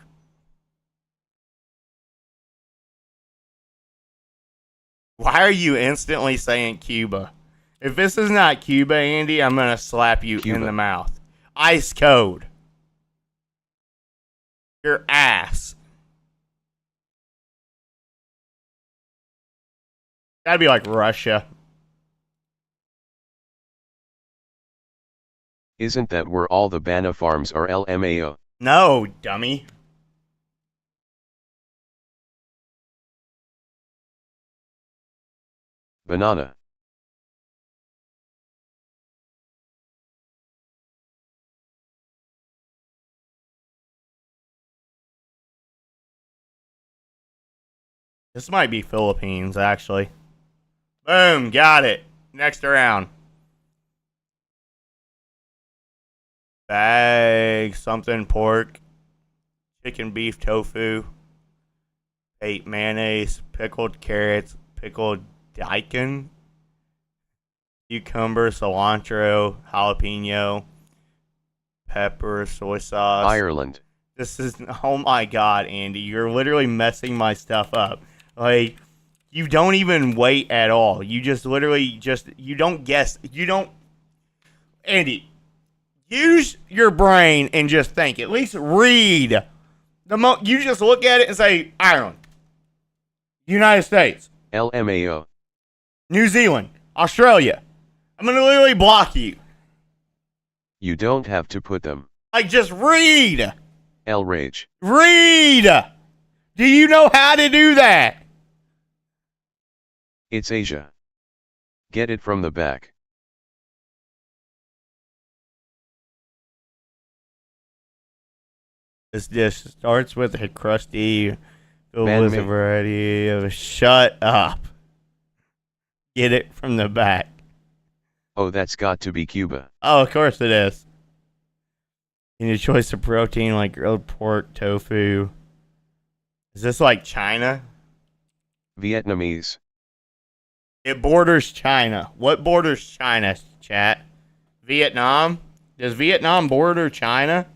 Why are you instantly saying Cuba? If this is not Cuba, Andy, I'm going to slap you in the mouth. Ice code. Your ass. That'd be like Russia. Isn't that where all the Bana farms are LMAO? No, dummy. Banana. This might be Philippines, actually. Boom, got it. Next round. Bag, something pork, chicken beef tofu, 8 mayonnaise, pickled carrots, pickled daikon, cucumber, cilantro, jalapeno, pepper, soy sauce. Ireland. This is, oh my god, Andy, you're literally messing my stuff up. Like, you don't even wait at all. You just literally you don't guess. You don't, Andy, use your brain and just think. At least read. You just look at it and say, Ireland, United States, LMAO, New Zealand, Australia. I'm going to literally block you. You don't have to put them. Like, just read. L-Rage. Read. Do you know how to do that? It's Asia. Get it from the back. This dish starts with a crusty Filled Man with a made. variety of. Shut up. Get it from the back. Oh, that's got to be Cuba. Oh, of course it is. You need a choice of protein like grilled pork, tofu. Is this like China? Vietnamese. It borders China. What borders China, chat? Vietnam? Does Vietnam border China?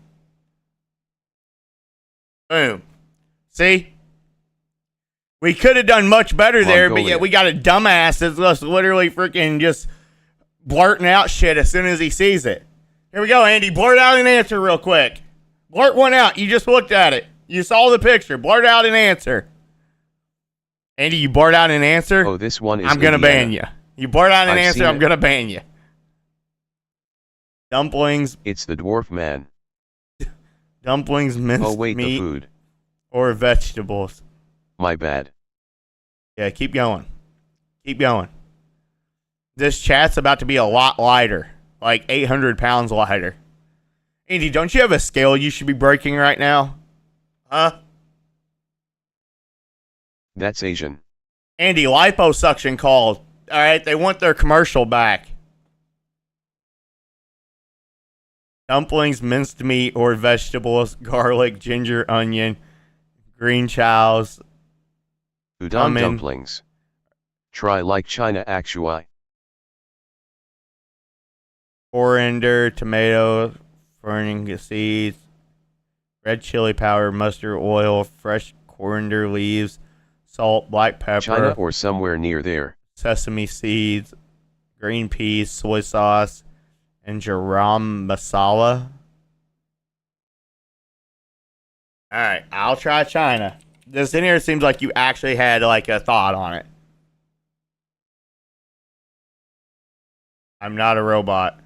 Boom. See? We could have done much better there, but yet we got a dumbass that's just literally freaking just blurting out shit as soon as he sees it. Here we go, Andy. Blurt out an answer real quick. Blurt one out. You just looked at it. You saw the picture. Blurt out an answer. Andy, you blurt out an answer? Oh, this one is I'm going to Indiana. ban you. You blurt out an I've answer, seen I'm it. going to ban you. Dumplings. It's the dwarf man. Dumplings, minced Oh wait, meat, the food. or vegetables. My bad. Yeah, keep going. Keep going. This chat's about to be a lot lighter. Like 800 pounds lighter. Andy, don't you have a scale you should be breaking right now? Huh? That's Asian. Andy, liposuction called. All right, they want their commercial back. Dumplings, minced meat, or vegetables, garlic, ginger, onion, green chows. Udon dumplings. Try like China actually. Coriander, tomato, ferning seeds, red chili powder, mustard oil, fresh coriander leaves, salt, black pepper. China or somewhere near there. Sesame seeds, green peas, soy sauce, and garam masala. Alright, I'll try China. This in here seems like you actually had like a thought on it. I'm not a robot.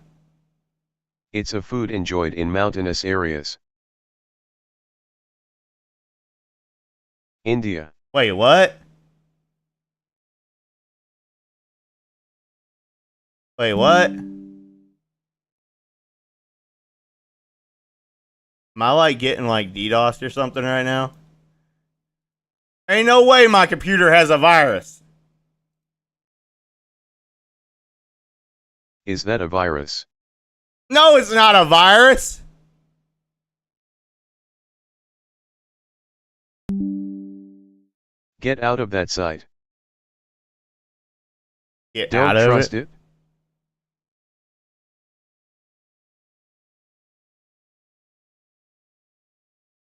It's a food enjoyed in mountainous areas. India. Wait, what? Wait, what? Am I like getting like DDoS or something right now? Ain't no way my computer has a virus. Is that a virus? No, it's not a virus. Get out of that site. Get Don't out of trust it. it.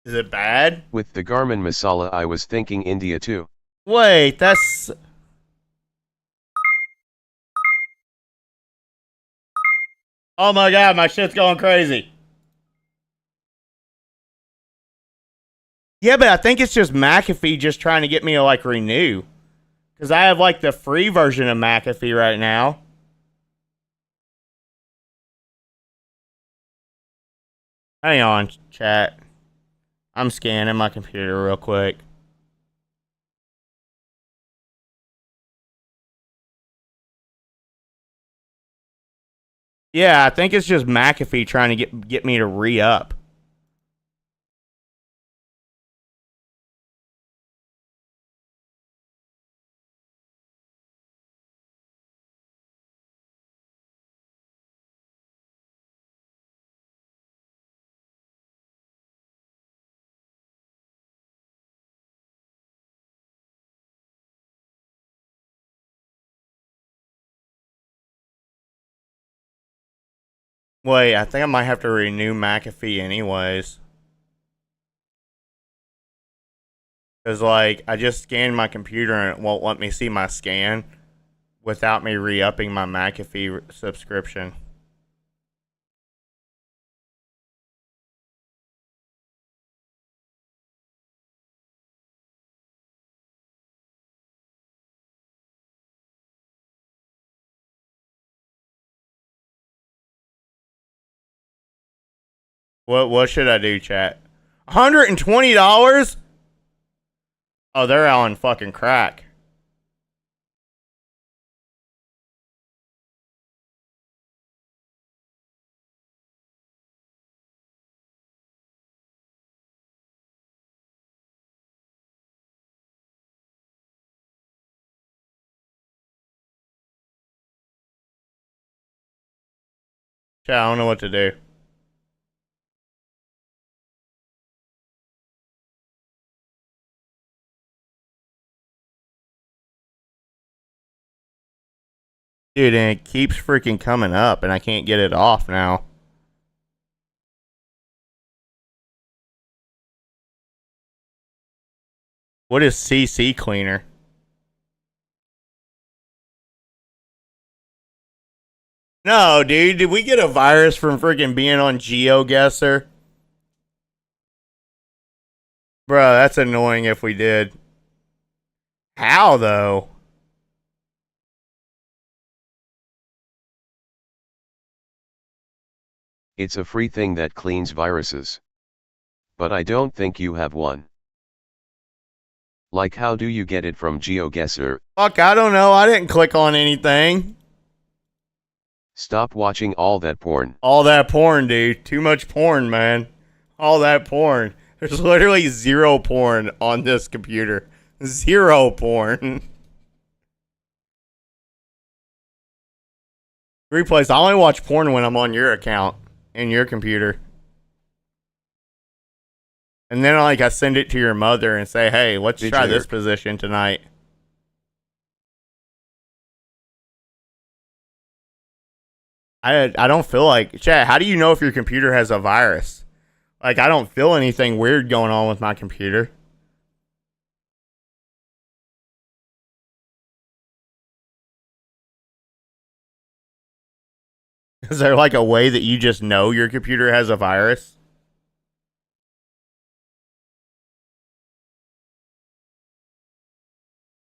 Is it bad? With the Garmin masala I was thinking India too. Wait, that's... Oh my god, my shit's going crazy. Yeah, but I think it's just McAfee just trying to get me to like renew. Because I have like the free version of McAfee right now. Hang on, chat. I'm scanning my computer real quick. Yeah, I think it's just McAfee trying to get me to re-up. Wait, I think I might have to renew McAfee anyways. Because, like, I just scanned my computer and it won't let me see my scan without me re-upping my McAfee subscription. What should I do, chat? $120? Oh, they're on fucking crack. Chat, I don't know what to do. Dude, and it keeps freaking coming up, and I can't get it off now. What is CC cleaner? No, dude, did we get a virus from freaking being on GeoGuessr? Bro, that's annoying if we did. How, though? It's a free thing that cleans viruses. But I don't think you have one. Like, how do you get it from GeoGuessr? Fuck, I don't know. I didn't click on anything. Stop watching all that porn. All that porn, dude. Too much porn, man. All that porn. There's literally zero porn on this computer. Zero porn. Replays. I only watch porn when I'm on your account and your computer. And then I send it to your mother and say, hey, let's try this position tonight. I don't feel like... Chat, how do you know if your computer has a virus? Like, I don't feel anything weird going on with my computer. Is there like a way that you just know your computer has a virus?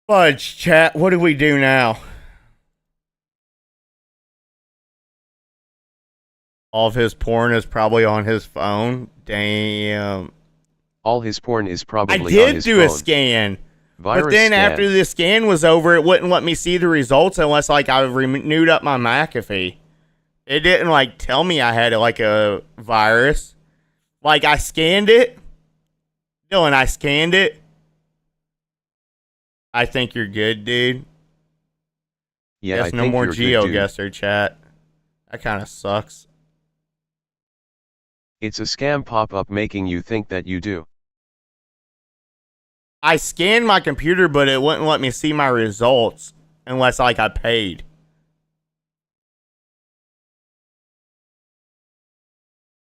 Fudge, chat, what do we do now? All of his porn is probably on his phone. Damn. All his porn is probably on his phone. I did do a scan. Virus but then scan. after the scan was over, it wouldn't let me see the results unless I renewed up my McAfee. It didn't tell me I had a virus. I scanned it. Dylan, I scanned it. I think you're good, dude. Yeah, Guess no more GeoGuessr, chat. That kind of sucks. It's a scam pop-up making you think that you do. I scanned my computer, but it wouldn't let me see my results unless I paid.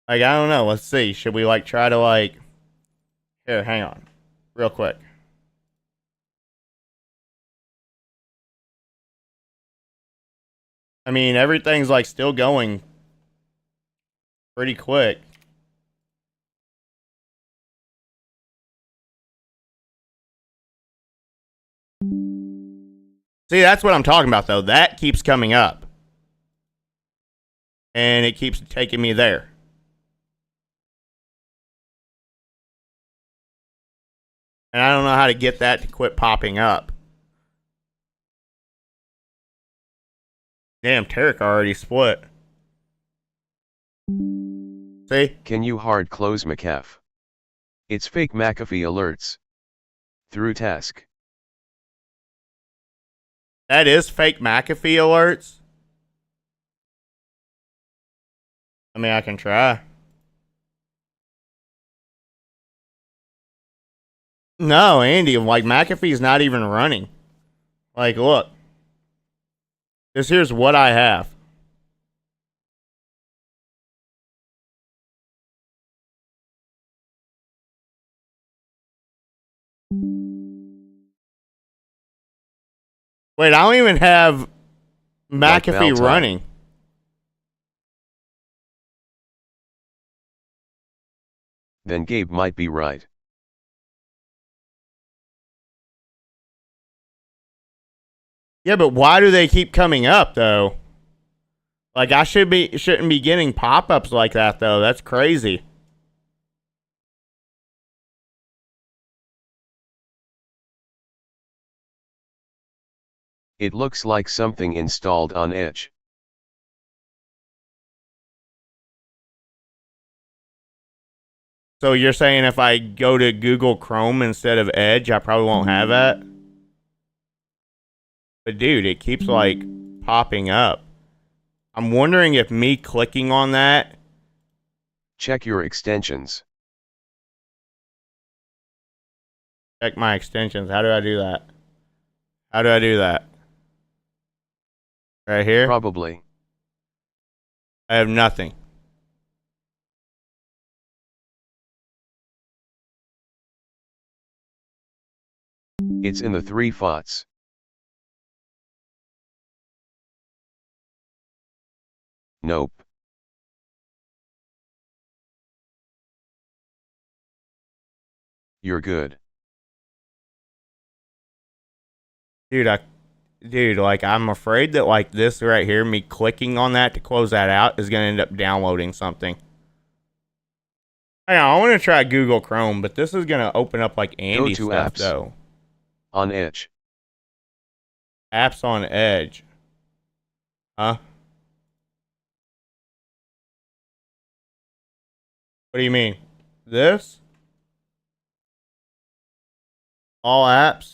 I don't know. Let's see. Should we try to Here, hang on. Real quick. I mean, everything's still going pretty quick. See, that's what I'm talking about, though. That keeps coming up. And it keeps taking me there. And I don't know how to get that to quit popping up. Damn, Tarek already split. See? Can you hard close McAfee? It's fake McAfee alerts. Through task. That is fake McAfee alerts? I mean, I can try. No, Andy, McAfee's not even running. Look. Here's what I have. Wait, I don't even have McAfee running. Then Gabe might be right. Yeah, but why do they keep coming up though? I shouldn't be getting pop-ups like that though. That's crazy. It looks like something installed on Edge. So you're saying if I go to Google Chrome instead of Edge, I probably won't have that? But dude, it keeps popping up. I'm wondering if me clicking on that. Check your extensions. Check my extensions. How do I do that? How do I do that? Right here? Probably. I have nothing. It's in the 3 FOTs. Nope. You're good. Dude, like, I'm afraid that, like, this right here, me clicking on that to close that out, is going to end up downloading something. Hang on, I want to try Google Chrome, but this is going to open up, like, Andy Go to stuff, apps. though. On Edge. Apps on Edge. Huh? What do you mean? This? All apps?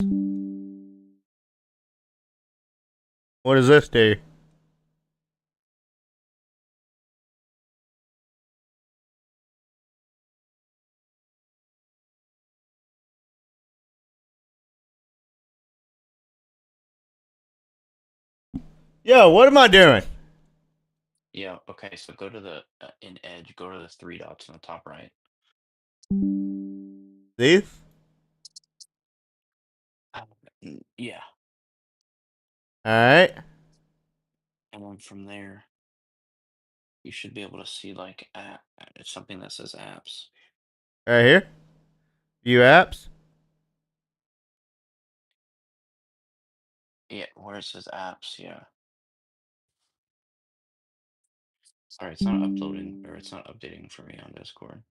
What does this do? Yo, what am I doing? Yeah, okay, so go to the, in Edge, go to the 3 dots on the top right. These? Yeah. Alright. And then from there, you should be able to see like it's something that says apps. Right here? View apps? Yeah, where it says apps, yeah. Sorry, it's not uploading or it's not updating for me on Discord.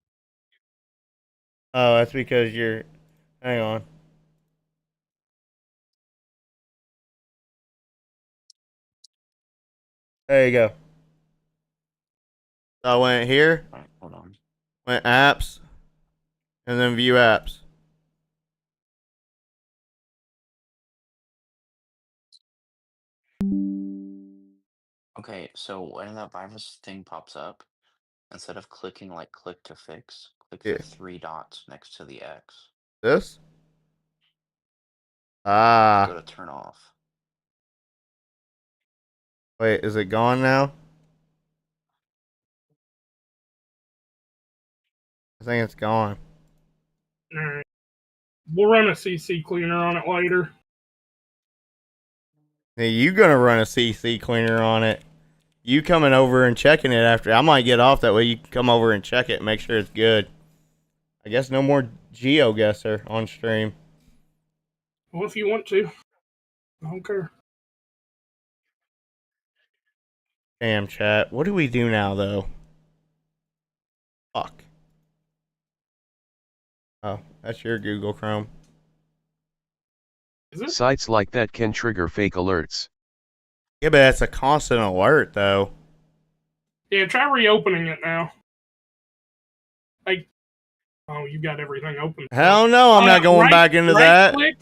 Oh, that's because you're... Hang on. There you go. So I went here. Alright, hold on. Went apps. And then view apps. Okay, so when that virus thing pops up, instead of clicking like click to fix, click Yeah. the 3 dots next to the X. This? Ah. Go to turn off. Wait, is it gone now? I think it's gone. Alright. We'll run a CC cleaner on it later. Hey, you gonna run a CC cleaner on it. You coming over and checking it after. I might get off that way. You can come over and check it and make sure it's good. I guess no more GeoGuessr on stream. Well, if you want to. I don't care. Damn, chat. What do we do now, though? Fuck. Oh, that's your Google Chrome. Sites like that can trigger fake alerts. Yeah, but that's a constant alert, though. Yeah, try reopening it now. Like, oh, you got everything open. Hell no, I'm not going back into that. Click.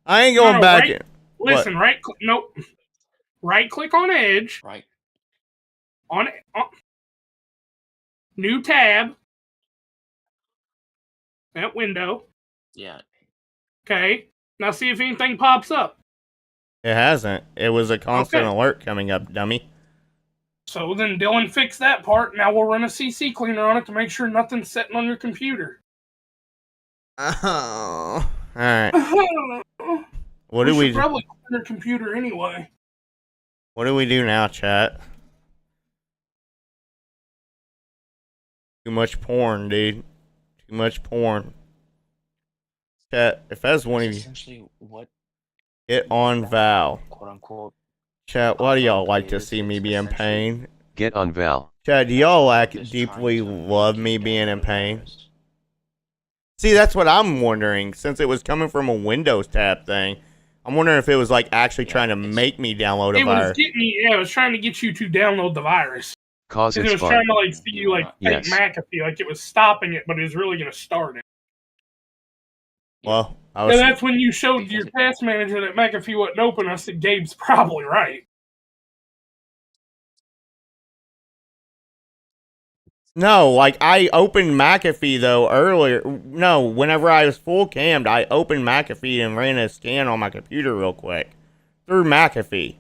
I ain't going back in. Listen, right click. Nope. Right click on Edge. Right. On new tab. That window. Yeah. Okay. Now see if anything pops up. It hasn't. It was a constant alert coming up, dummy. So then Dylan fixed that part. Now we'll run a CC cleaner on it to make sure nothing's sitting on your computer. Oh. Alright. What do we should probably clean your computer anyway. What do we do now, chat? Too much porn, dude. Too much porn. Chat, if that's one of you... Essentially, what... Get on Val. Quote unquote. Chat, why do y'all like to see me be in pain? Get on Val. Chat, do y'all deeply love me being in pain? See, that's what I'm wondering. Since it was coming from a Windows tab thing, I'm wondering if it was like actually trying to make me download a virus. It was trying to get you to download the virus. Cause it was fun. trying to like see you like Yes. McAfee, like it was stopping it, but it was really going to start it. Well, I was. And that's when you showed your task manager that McAfee wasn't open. I said, Gabe's probably right. No, like I opened McAfee though earlier. No, whenever I was full cammed, I opened McAfee and ran a scan on my computer real quick through McAfee,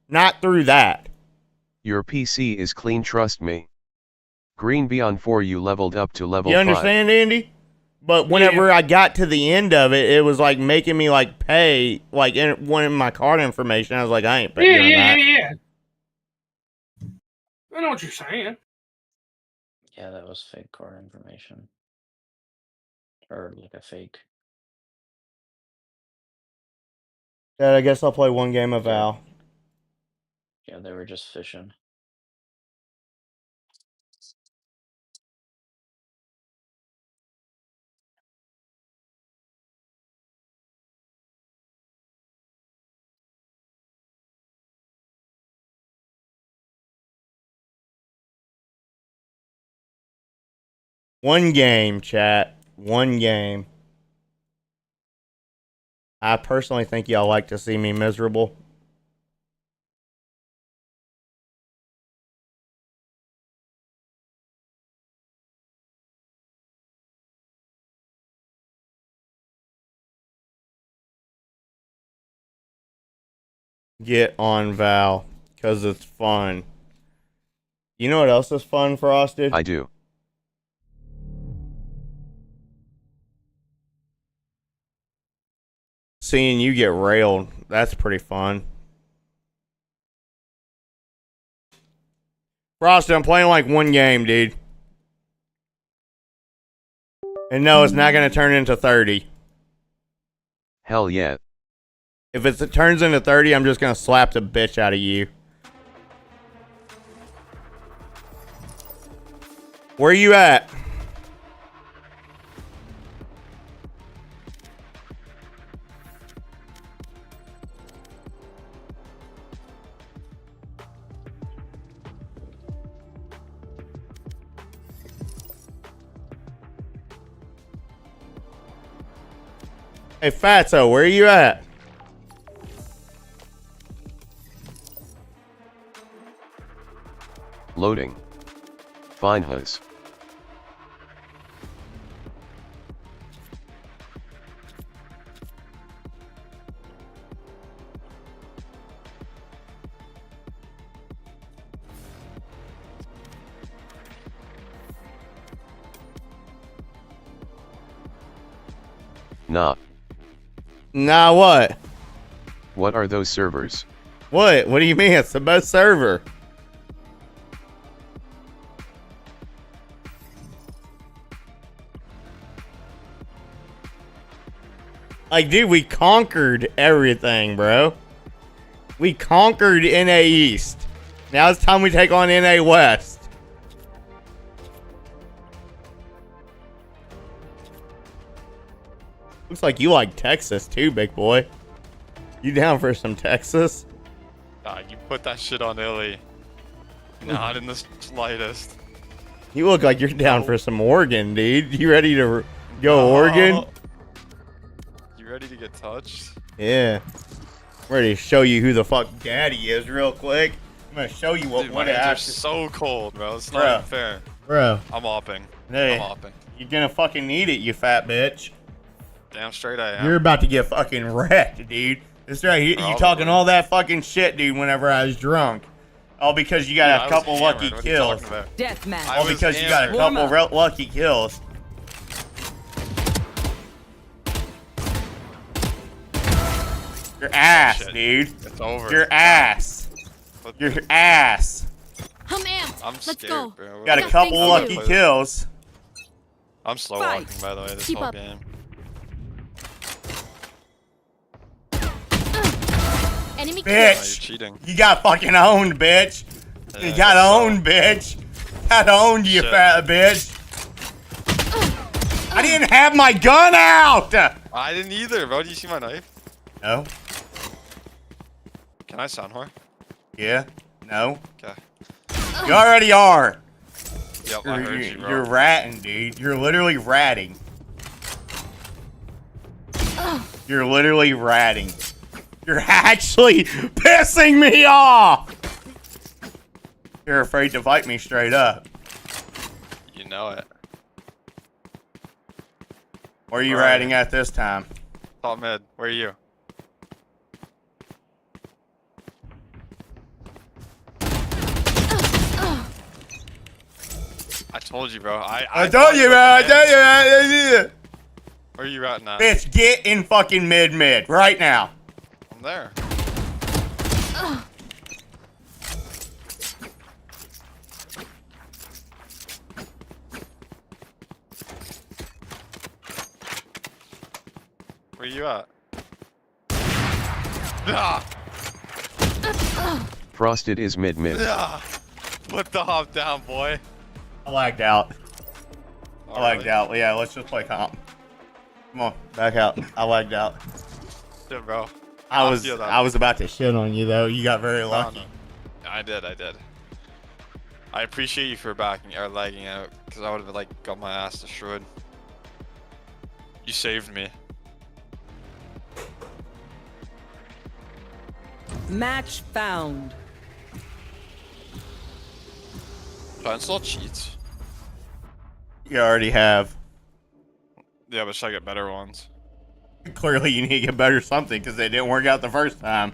not through that. Your PC is clean, trust me. Green Beyond 4 you leveled up to level 5. You understand, Andy? But whenever I got to the end of it, it was like making me like pay, like in one of my card information. I was like, I ain't paying that. Yeah. I know what you're saying. Yeah, that was fake card information. Or like a fake. Dad, I guess I'll play one game of Val. Yeah, they were just fishing. One game, chat. One game. I personally think y'all like to see me miserable. Get on Val, because it's fun. You know what else is fun, Frosted? I do. Seeing you get railed, that's pretty fun. Frosted, I'm playing like one game, dude. And no, it's not going to turn into 30. Hell yeah. If it turns into 30, I'm just going to slap the bitch out of you. Where are you at? Hey, Fatso, where are you at? Loading. Fine huz. Nah. Nah, what? What are those servers? What? What do you mean? It's the best server. Like, dude, we conquered everything, bro. We conquered NA East. Now it's time we take on NA West. Looks like you like Texas too, big boy. You down for some Texas? Nah, you put that shit on Illy. Not in the slightest. You look like you're down for some Oregon, dude. You ready to go Oregon? You ready to get touched? Yeah. I'm ready to show you who the fuck daddy is real quick. I'm gonna show you what Dude, would my hands are happen. so cold, bro. It's Bro. not even fair. Bro. I'm opping. Hey, I'm opping. you're gonna fucking need it, you fat bitch. Damn straight I am. You're about to get fucking wrecked, dude. This right here, you talking all that fucking shit, dude, whenever I was drunk. All because you got a couple lucky kills. Deathmatch. All because you got a couple lucky kills. Your ass, dude. It's over. Your ass. Your ass. I'm amped. I'm Let's scared, go. bro. Got a couple lucky kills. I'm slow walking, by the way, this Keep whole up. game. Enemy Bitch. you're cheating. You got fucking owned, bitch. Yeah, You got owned, bitch. Got owned, you Shit. fat bitch. I didn't have my gun out. I didn't either, bro. Do you see my knife? No. Can I sound whore? Yeah. No. Okay. You already are. Yep, I heard you, bro. You're ratting, dude. You're literally ratting. You're literally ratting. You're actually pissing me off. You're afraid to fight me straight up. know it. Where are you riding at this time? Top mid. Where are you? I told you, bro. I told you, bro. I told you, man. Where are you at now? Bitch, get in fucking mid right now. I'm there. Where you at? Ah! Frosted is mid. Ah! Put the hop down, boy. I lagged out. I lagged out. Yeah, let's just play comp. Come on, back out. I lagged out. Yeah, bro. I was about to shit on you though. You got very lucky. No. I did. I appreciate you for backing or lagging out, because I would have like got my ass destroyed. You saved me. Match found. Try and still cheats. You already have. Yeah, but should I get better ones? Clearly, you need to get better something because they didn't work out the first time.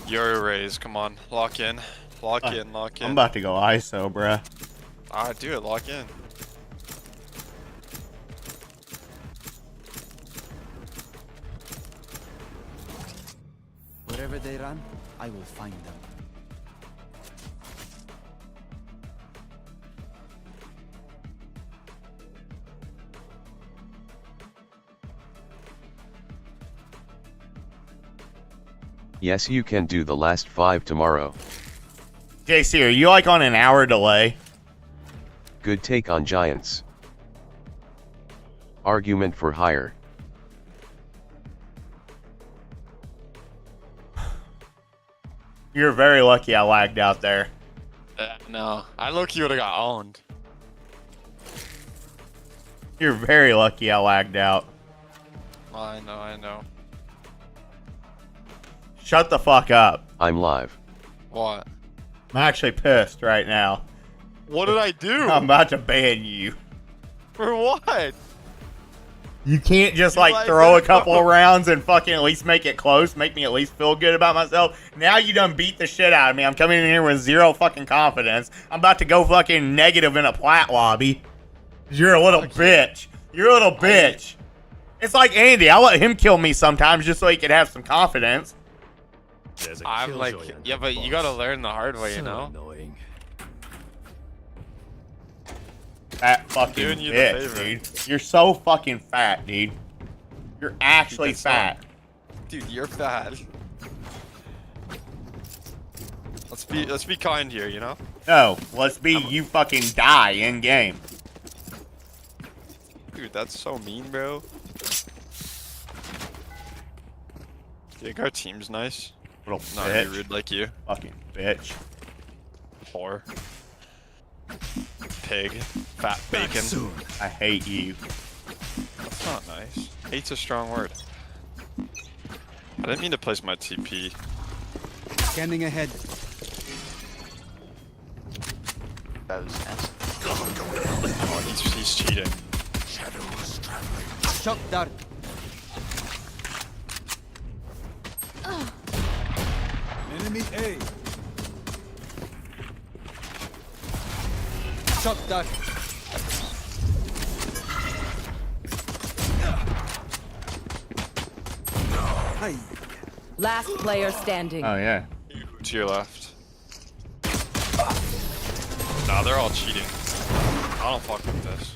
Your raise, come on, lock in, lock in. I'm about to go ISO, bruh. Alright, do it, lock in. Wherever they run, I will find them. Yes, you can do the last 5 tomorrow. JC, are you like on an hour delay? Good take on Giants. Argument for hire. You're very lucky I lagged out there. No, I look you would have got owned. You're very lucky I lagged out. I know. Shut the fuck up. I'm live. What? I'm actually pissed right now. What did I do? I'm about to ban you. For what? You can't just like throw a couple of rounds and fucking at least make it close, make me at least feel good about myself. Now you done beat the shit out of me. I'm coming in here with zero fucking confidence. I'm about to go fucking negative in a plat lobby. You're a little bitch. You're a little bitch. It's like Andy. I let him kill me sometimes just so he could have some confidence. I'm like, yeah, but you gotta learn the hard way, you know? Fat fucking bitch, dude. You're so fucking fat, dude. You're actually fat. Dude, you're fat. Let's be kind here, you know? No, let's be you fucking die in game. Dude, that's so mean, bro. You think our team's nice? Little not bitch. really rude like you. Fucking bitch. Whore. Pig. Fat bacon. I hate you. That's not nice. Hate's a strong word. I didn't mean to place my TP. Scanning ahead. Oh, he's cheating. Shock dart. Enemy A. Shock dart. Last player standing. Oh yeah. To your left. Nah, they're all cheating. I don't fuck with this.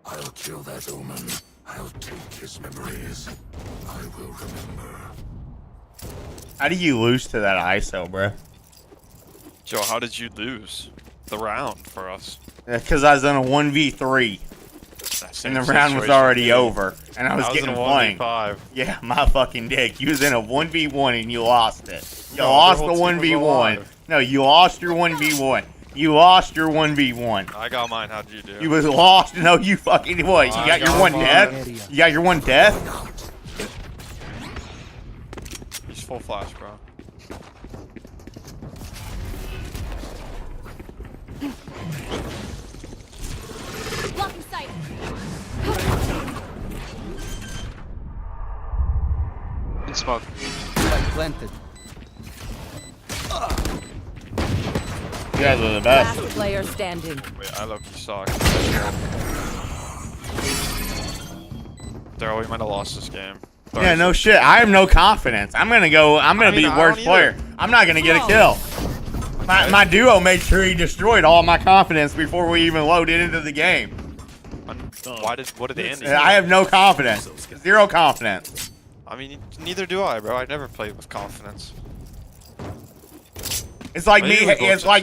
I'll kill that omen. I'll take his memories. I will remember. How do you lose to that ISO, bro? Joe, how did you lose the round for us? Because I was in a 1v3. And the round was already over. And I was getting flanked. Yeah, my fucking dick. You was in a 1v1 and you lost it. You lost the 1v1. No, you lost your 1v1. You lost your 1v1. I got mine. How'd you do? You was lost. No, you fucking what? You got your one death? You got your one death? He's full flash, bro. Blocking sight. In smoke. Planted. You guys are the best. Last player standing. Wait, I low-key suck. Daryl, we might have lost this game. Yeah, no shit. I have no confidence. I'm gonna be the worst player. I'm not gonna get a kill. My duo made sure he destroyed all my confidence before we even loaded into the game. What did they end? I have no confidence. Zero confidence. I mean, neither do I, bro. I never played with confidence. It's like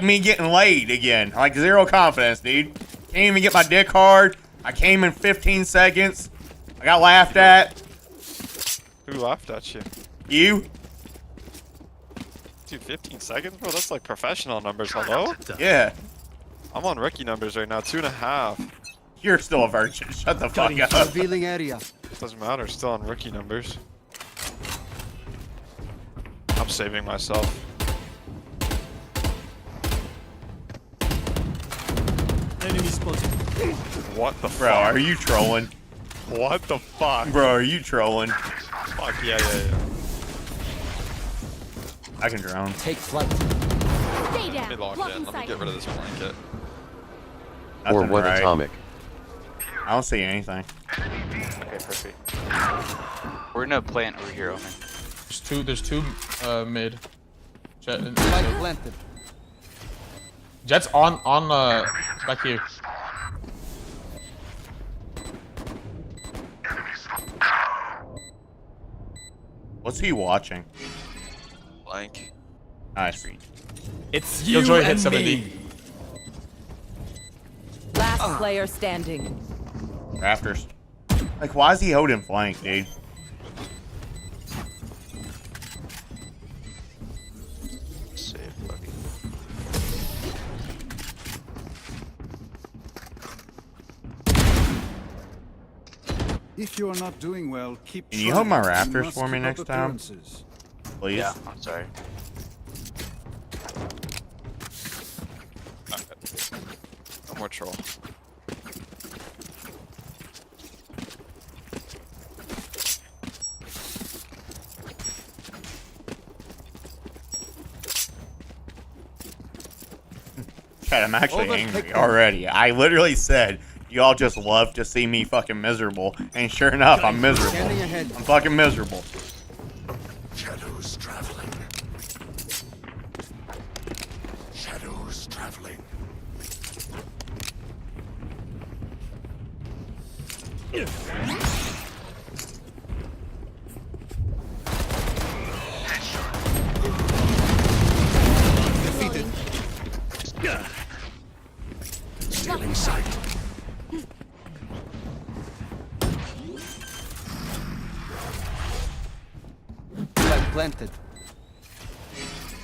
me getting laid again. Like zero confidence, dude. Can't even get my dick hard. I came in 15 seconds. I got laughed at. Who laughed at you? You? Dude, 15 seconds, bro? That's like professional numbers. Hello? Yeah. I'm on rookie numbers right now, 2.5. You're still a virgin. Shut the fuck up. Revealing area. Doesn't matter. Still on rookie numbers. I'm saving myself. Enemy spotted. What the Bro, fuck? are you trolling? What the fuck? Bro, are you trolling? Fuck, yeah. I can drown. Take flight. Stay Let me down. lock in. Let me get rid of this blanket. Or Nothing what right. atomic? I don't see anything. Okay, perfect. We're gonna plant over here, Omen. There's two mid. Jet and Spike planted. Jet's on back here. What's he watching? Blank. Nice. It's you Killjoy hit 70. Last player standing. Rafters. Like, why is he holding flank, dude? Save, buddy. If you are not doing well, keep Can you hold my trying. rafters must for me keep next up time? appearances. Please. Yeah, I'm sorry. No more troll. God, I'm actually angry already. I literally said, y'all just love to see me fucking miserable. And sure enough, I'm miserable. Scanning ahead. I'm fucking miserable. Shadows traveling. Shadows traveling. Defeated. Stealing sight. Spike planted.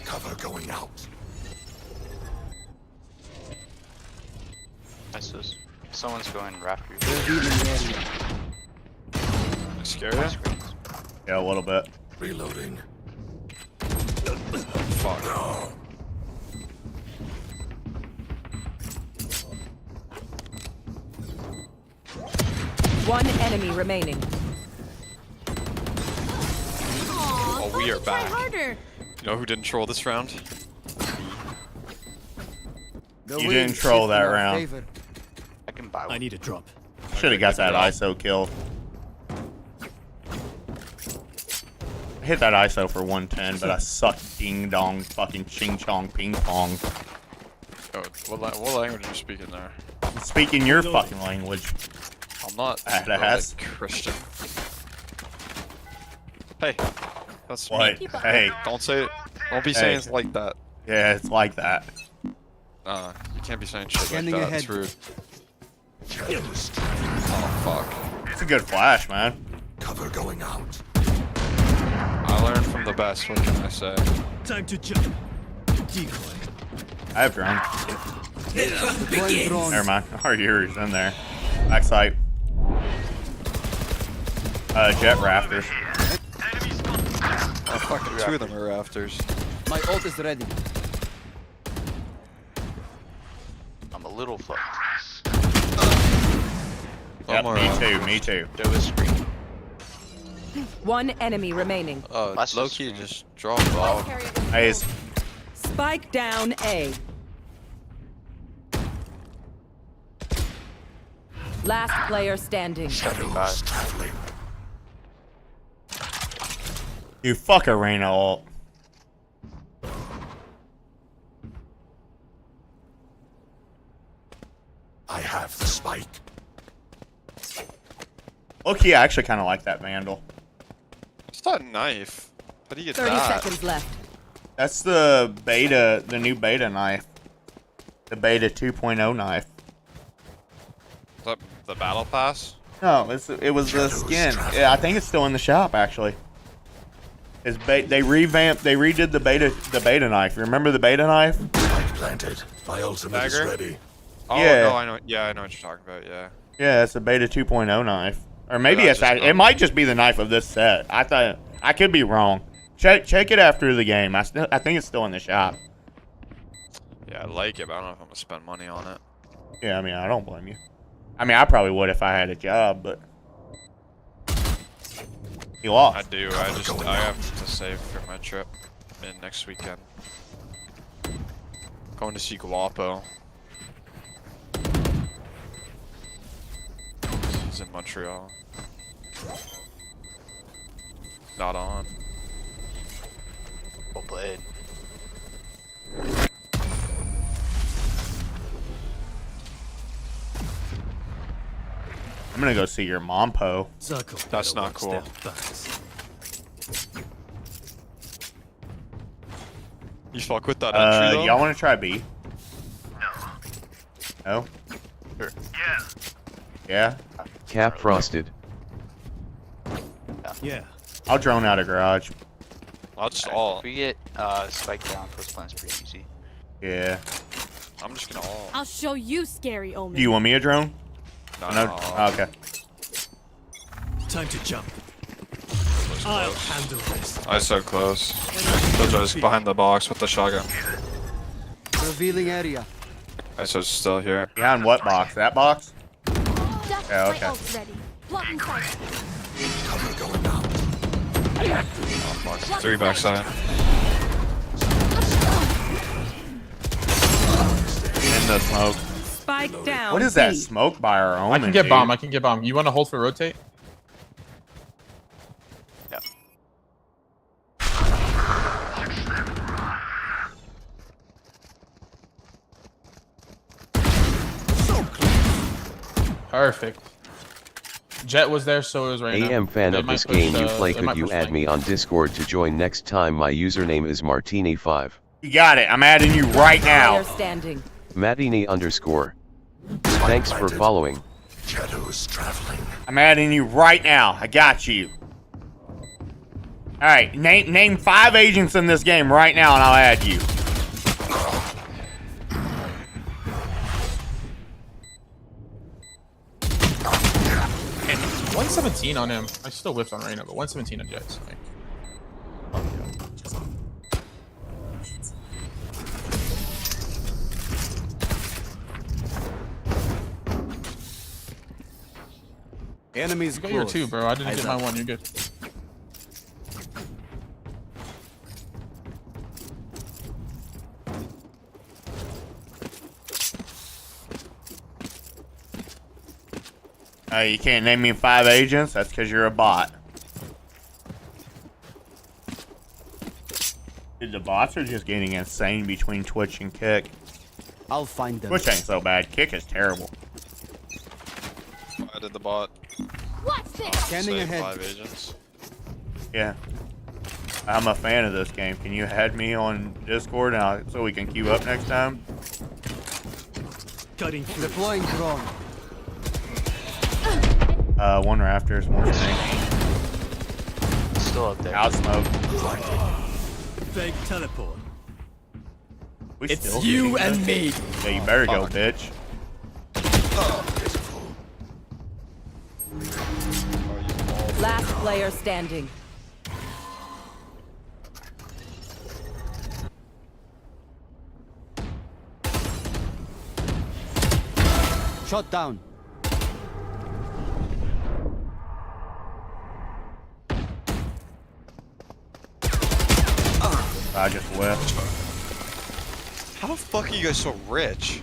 Cover going out. This is someone's going rafters. Revealing area. Scare you? Yeah, a little bit. Reloading. Fuck. One enemy remaining. Oh, we are back. Harder. You know who didn't troll this round? The You wind didn't troll shifts in that our round. favor. I can buy one. I need a drop. Should have got that ISO kill. I hit that ISO for 110, but I suck ding dong fucking ching chong ping pong. Oh, what language are you speaking there? I'm speaking your fucking language. I'm not Badass. like Christian. Hey, that's What? me. Hey. Don't say it. Don't be Hey. saying it like that. Yeah, it's like that. You can't be saying shit Scanning like that. ahead. It's rude. Oh fuck. It's a good flash, man. Cover going out. I learned from the best. What can I say? Time to jump. Decoy. I have drone. Deploying drone. Never mind. Our Yuri's in there. Backside. Jet rafters. Oh, fucking two of them are rafters. My ult is ready. little fucked. Yep, me too. There was screen. One enemy remaining. Low-key just drop off. Nice. Spike down A. Last player standing. You fuck Arena ult. I have the spike. Okay, I actually kind of like that Vandal. It's not a knife. How do you get 30 that? seconds left. That's the beta, the new beta knife. The beta 2.0 knife. The battle pass? No, it was the skin. Yeah, I think it's still in the shop actually. They revamped, they redid the beta knife. You remember the beta knife? Planted. My ultimate is ready. Oh, yeah. no, I know what you're talking about, yeah. Yeah, it's a beta 2.0 knife. Or maybe it might just be the knife of this set. I could be wrong. Check it after the game. I think it's still in the shop. Yeah, I like it, but I don't know if I'm gonna spend money on it. Yeah, I mean, I don't blame you. I mean, I probably would if I had a job, but you lost. I do. I have to save for my trip in next weekend. Going to see Guapo. He's in Montreal. Not on. Well played. I'm gonna go see your mom, Po. That's not cool. You fuck with that entry though? Y'all want to try B? No. Sure. Yeah. Cap frosted. Yeah. I'll drone out a garage. I'll just all. If we get spike down, first plan's pretty easy. Yeah. I'm just gonna all. I'll show you, scary omen. Do you want me a drone? No. Oh, okay. Time to jump. I'll handle this. I was so close. Those was behind the box with the shotgun. Revealing area. I was still here. Behind what box? That box? Yeah, okay. Oh, fuck. 3 backside. In the smoke. Spike down. What is that smoke by our own? I can get bomb. I can get bomb. You want to hold for rotate? Yep. Perfect. Jet was there, so it was right now. AM fan of this game you play, could you add me on Discord to join next time? My username is Martini5. You got it. I'm adding you right now. Standing. Martini_. Thanks for following. Shadows traveling. I'm adding you right now. I got you. All right, name 5 agents in this game right now, and I'll add you. And 117 on him. I still whiffed on Reyna, but 117 on Jets. Like. Enemies got your 2, bro. I didn't get my 1. You're good. You can't name me 5 agents? That's because you're a bot. Dude, the bots are just getting insane between Twitch and Kick. I'll find them. Twitch ain't so bad. Kick is terrible. I did the bot. What's this? Scanning ahead. 5 agents. Yeah. I'm a fan of this game. Can you add me on Discord now so we can queue up next time? Cutting through. Deploying drone. 1 Raptors, 1 Snake. Still up there. Out smoke. Fake teleport. It's you and me. Yeah, you better go, bitch. Last player standing. Shot down. I just whiffed. How the fuck are you guys so rich?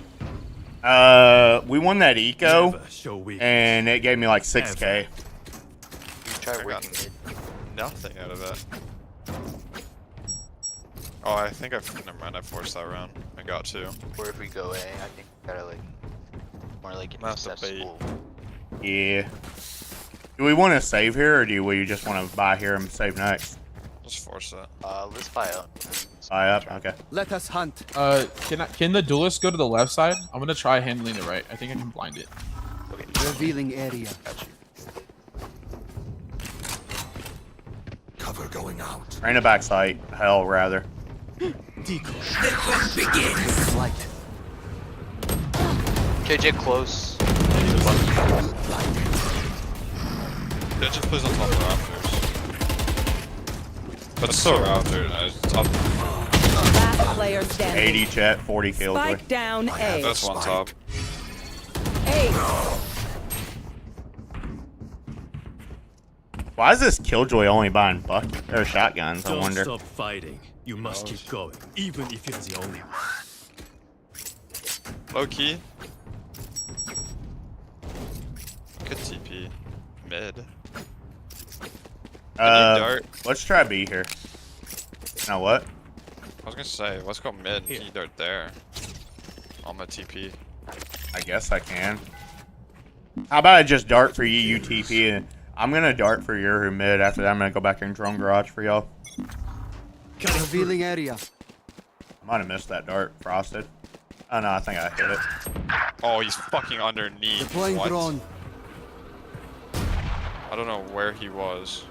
We won that eco, and it gave me like 6K. You try working mid. Nothing out of it. Oh, I think never mind, I forced that round. I got to. Or if we go A, I think we gotta like, more like an successful. Yeah. Do we want to save here, or do we just want to buy here and save next? Let's force it. Let's buy up. Buy up? Okay. Let us hunt. Can the duelist go to the left side? I'm gonna try handling the right. I think I can blind it. Okay. Revealing area. Got you. Cover going out. Rain a backside. Hell, rather. Decoy. Flight. JJ close. Yeah, just plays on top of rafters. But it's still rafters. Last player standing. 80 jet, 40 kills. Spike down A. That's one top. A. Why is this Killjoy only buying bucket or shotguns? I Don't wonder. stop fighting. You must keep going, even if you're the only one. Low key. Good TP. Mid. Dart. Let's try B here. Now what? I was gonna say, let's go mid. He dart there. On my TP. I guess I can. How about I just dart for you, you TP, and I'm gonna dart for your mid. After that, I'm gonna go back in drone garage for y'all. Revealing area. I might have missed that dart, Frosted. Oh no, I think I hit it. Oh, he's fucking underneath. Deploying What? drone. I don't know where he was.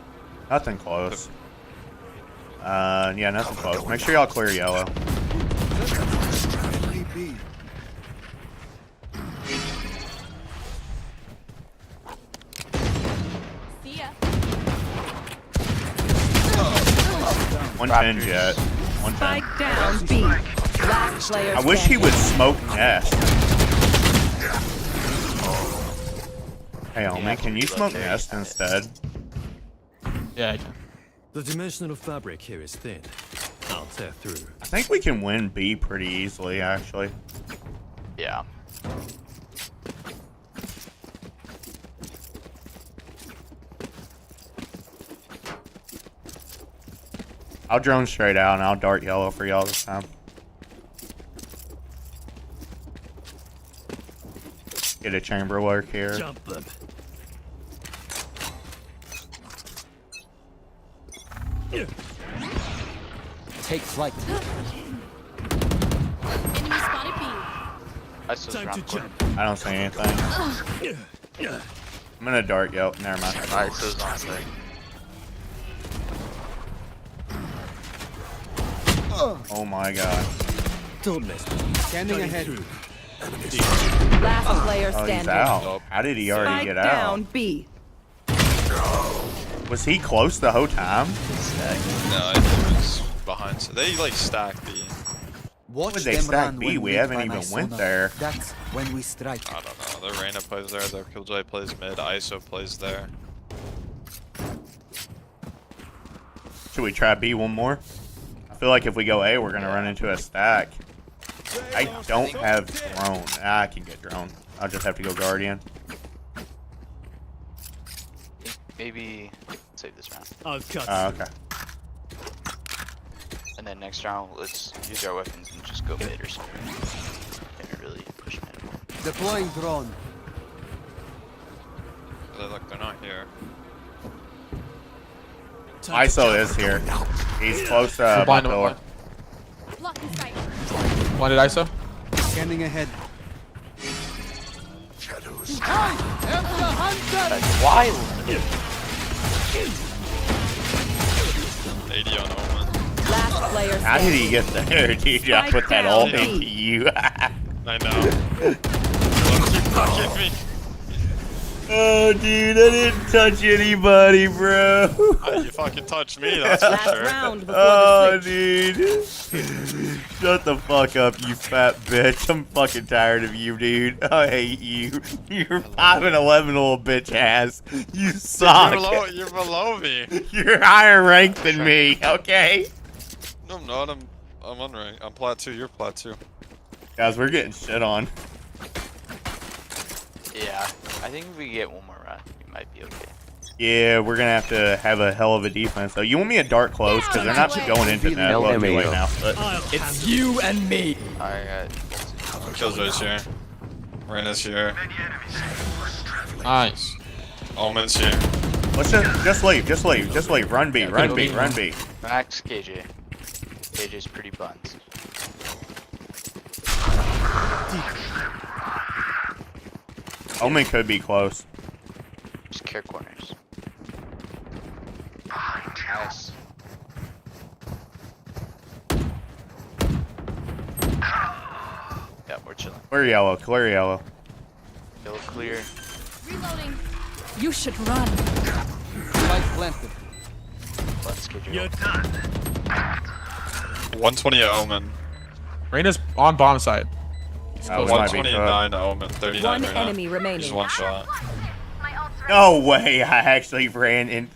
Nothing close. Yeah, nothing close. Make sure y'all clear yellow. See ya. 110 jet. 110. Spike down B. Last player I wish he would smoke nest. Hey, homie, can you smoke nest instead? Yeah, I can. The dimensional fabric here is thin. I'll tear through. I think we can win B pretty easily, actually. Yeah. I'll drone straight out and I'll dart yellow for y'all this time. Get a chamber lurk here. Jump them. Take flight. Enemy spotted B. I still Time to jump. I don't see anything. I'm gonna dart yellow. Never mind. Alright, so it's on site. Oh my god. Don't miss me. Standing ahead. Last player Oh, he's standing. out. How did he already Spike get down out? B. Was he close the whole time? No, I think it was behind. So they like stacked B. Watch Would they them stack run B? when We lit haven't by even my went sonar. there. That's when we strike. I don't know. The Reyna plays there. The Killjoy plays mid. ISO plays there. Should we try B one more? I feel like if we go A, we're gonna run into a stack. I don't have drone. I can get drone. I'll just have to go guardian. Maybe save this round. I'll cut. Okay. And then next round, let's use our weapons and just go mid or something. And really push mid. Deploying drone. Look, they're not here. ISO is here. He's close to my door. Blocking sight. Blinded ISO. Scanning ahead. Shadows. That's wild. 80 on Omen. Last player How did he standing. get there, dude? I put that all into you. I know. Don't keep fucking me. Oh, dude, I didn't touch anybody, bro. You fucking touched me, that's for Last sure. round before Oh, the switch. dude. Shut the fuck up, you fat bitch. I'm fucking tired of you, dude. I hate you. You're 5'11", little bitch ass. You suck. You're below me. You're higher ranked than me, okay? No, I'm not. I'm unranked. I'm plat 2. You're plat 2. Guys, we're getting shit on. Yeah, I think if we get one more round, we might be okay. Yeah, we're gonna have a hell of a defense. So you want me a dark close because they're not going into net well too late now. But It's you and me. Alright, Killjoy's here. Reina's here. Nice. Omen's here. let's just leave. Run B. Run B. Run B. Max KJ. KJ's pretty buns. Omen could be close. Just care corners. Nice. Yeah, we're chilling. Clear yellow. Clear yellow. Yellow clear. Reloading. You should run. Spike planted. Let's get You're done. 120 at Omen. Reina's on bomb side. 129 to Omen. 39 One right now. enemy remaining. Just one shot. No way. I actually ran in.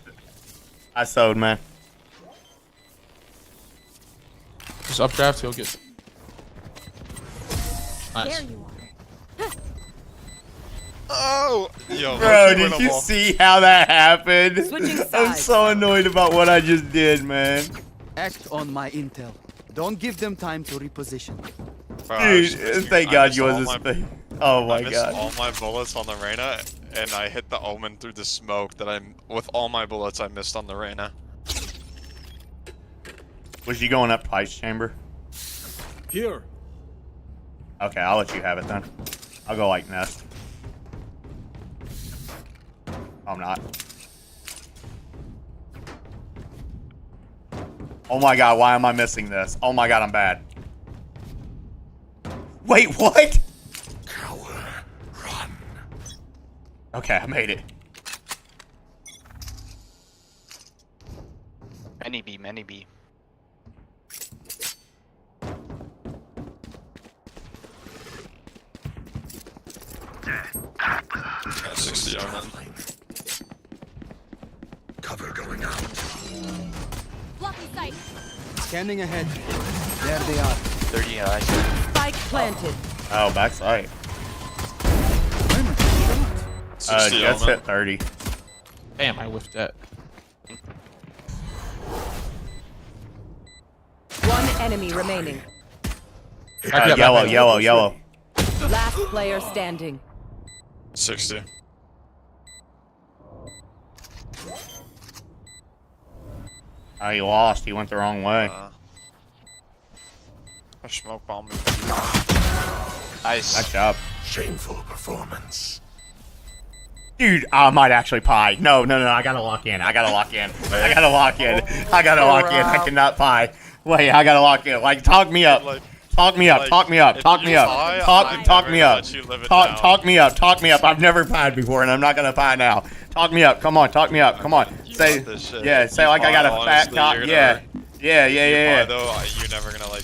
I sewed, man. Just updraft, he'll get. Nice. There you are. Oh! Yo, Bro, did you see how that happened? Switching I'm sides. so annoyed about what I just did, man. Act on my intel. Don't give them time to reposition. Bro, I was Dude, missing- thank I God missed yours all is my- fake. Oh I my missed God. all my bullets on the Reina, and I hit the Omen through the smoke that with all my bullets I missed on the Reina. Was you going up Ice Chamber? Here. Okay, I'll let you have it then. I'll go like Nest. I'm not. Oh my God, why am I missing this? Oh my God, I'm bad. Wait, what? Coward, run. Okay, I made it. Many B, many B. Yeah, 60 Omen. Cover going out. Blocking sight. Scanning ahead. There they are. 30 eyes. Spike planted. Oh, backside. 60 Jets Omen. hit 30. Damn, I whiffed that. One enemy remaining. Yellow. Last player standing. 60. Oh, he lost. He went the wrong way. I smoke bomb. Nice. Nice job. Shameful performance. Dude, I might actually pie. No, I gotta lock in. I gotta lock in. I cannot pie. Wait, I gotta lock in. Like, talk me up. Talk me up. Talk me up. Talk me up. Talk me up. Talk me up. Talk me up. I've never pied before, and I'm not gonna pie now. Talk me up. Come on. Talk me up. Come on. Say, yeah. Say like I got a fat cock. Yeah. Though, you're never gonna like.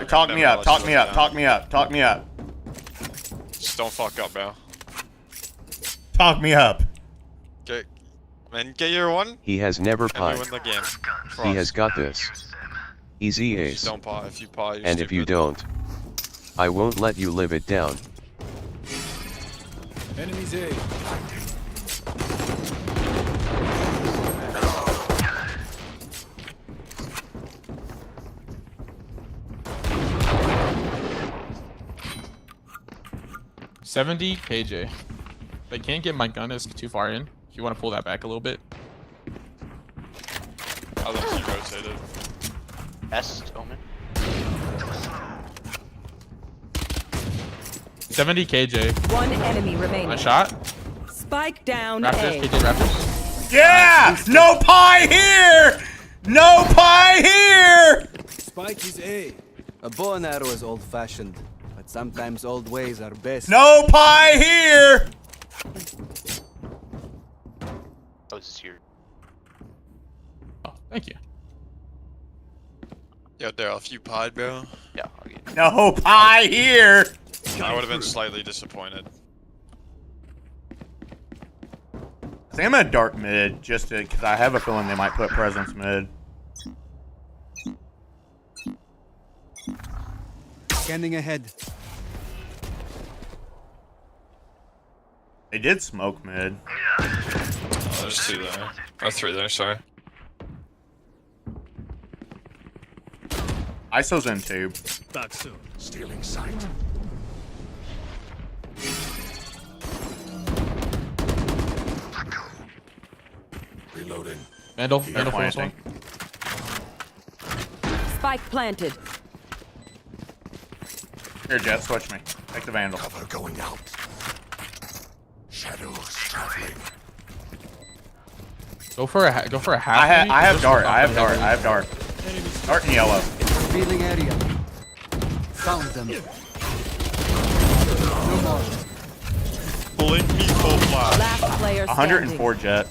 Talk me up. Talk me up. Talk me up. Talk me up. Just don't fuck up, bro. Talk me up. Get your one. He has never And pied. you win the game. He has got this. Easy ace. Don't paw. If you paw, you're And if you don't, I won't let you live it down. Enemies A. $70 KJ. They can't get my gun, it's too far in. If you want to pull that back a little bit. I love you rotated. Best Omen. 70 KJ. One enemy remaining. A shot. Spike down Raptors, A. KJ Raptors. Yeah! No pie here! No pie here! Spike is A. A bow and arrow is old-fashioned, but sometimes old ways are best. No pie here! was your. Oh, thank you. Yo, Daryl, if you pied, bro. Yeah, I'll get it. No pie here. I would have been slightly disappointed. I think I'm gonna dark mid just because I have a feeling they might put presence mid. Scanning ahead. They did smoke mid. Oh, there's 2 there. Oh, 3 there, sorry. ISO's in tube. Back soon. Stealing sight. Reloading. Vandal They're for this one. planting. Spike planted. Here, Jet, switch me. Take the Vandal. Cover going out. Shadows traveling. Go for a half. I have dart. I have dart. I have dart. Dart and yellow. Revealing area. Found them. No more. Blink me full flash. Last player standing. 104 Jet.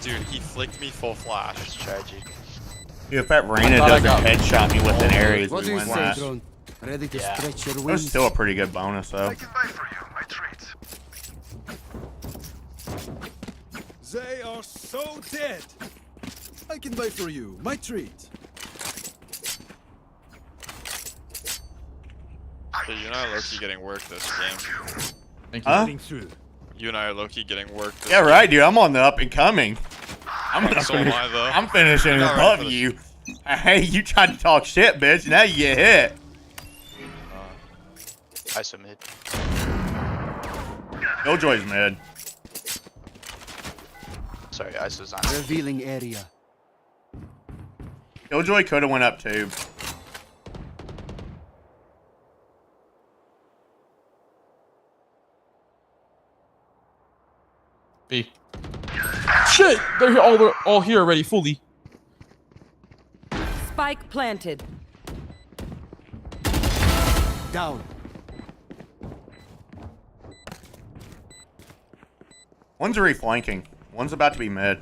Dude, he flicked me full flash. It's tragic. Dude, if that Reyna doesn't headshot me within areas, What do we you win say, that. drone? Ready to stretch your That was wings? still a pretty good bonus, though. They are so dead. I can buy for you my treat. Dude, you and I are low-key getting work this game. Thank you. Huh? You and I are low-key getting work this Yeah, game. right, dude. I'm on the up and coming. So am I, though. I'm finishing Not above right for you. Hey, you tried to talk shit, bitch. Now you get hit. ISO mid. Killjoy's mid. Sorry, ISO's on. Revealing area. Killjoy could have went up tube. B. Shit! They're all here already, fully. Spike planted. Down. One's reflanking. One's about to be mid.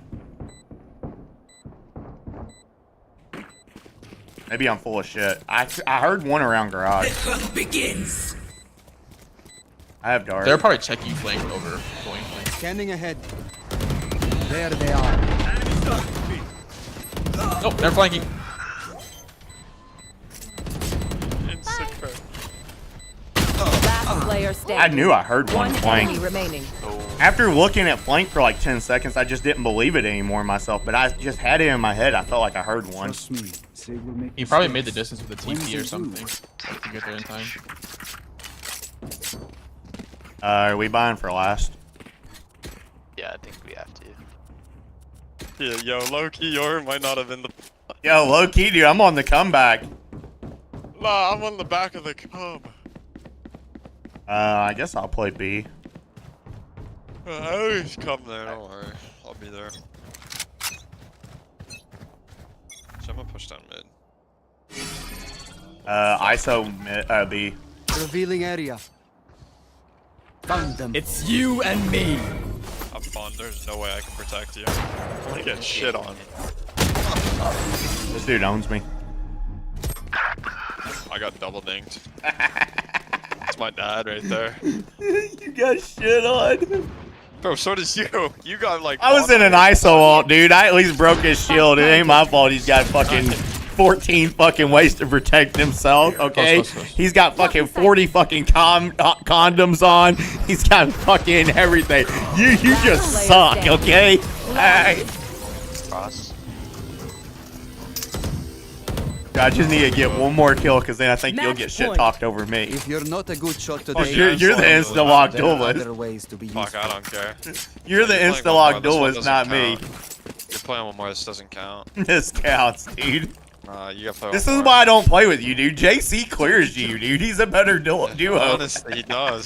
Maybe I'm full of shit. I heard one around garage. The hunt begins. I have dart. They're probably checking flank over going flank. Scanning ahead. There they are. Nope, they're flanking. Last player standing. I knew I heard one One flank. enemy remaining. After looking at flank for like 10 seconds, I just didn't believe it anymore myself. But I just had it in my head. I felt like I heard one. Trust me. They will make He probably mistakes. made the distance with a When TP they or do, something. To get there in time. Are we buying for last? Yeah, I think we have to. Yeah, yo, low-key, Yor might not have been the... Yo, low key, dude. I'm on the comeback. Nah, I'm on the back of the cub. I guess I'll play B. I always come there, don't worry. I'll be there. So I'm gonna push down mid. ISO mid, B. Revealing area. Found them. It's you and me. Have fun, there's no way I can protect you. I'm gonna get shit on. This dude owns me. I got double dinged. That's my dad right there. You got shit on. Bro, so does you. You got like... I was in an ISO ult, dude. I at least broke his shield. It ain't my fault he's got fucking 14 fucking ways to protect himself, okay? He's got fucking 40 fucking condoms on. He's got fucking everything. You just suck, okay? Alright. Cross. I just need to get one more kill, because then I think you'll get shit talked over me. If you're not a good shot today, You're the insta-lock there are duelist. other ways to be Fuck, useful. I don't care. You're the You're playing insta-lock one more, this one duelist, not doesn't me. count. You're playing one more, this doesn't count. This counts, dude. You gotta play This one is more. why I don't play with you, dude. JC clears you, dude. He's a better duo. Honestly, he does.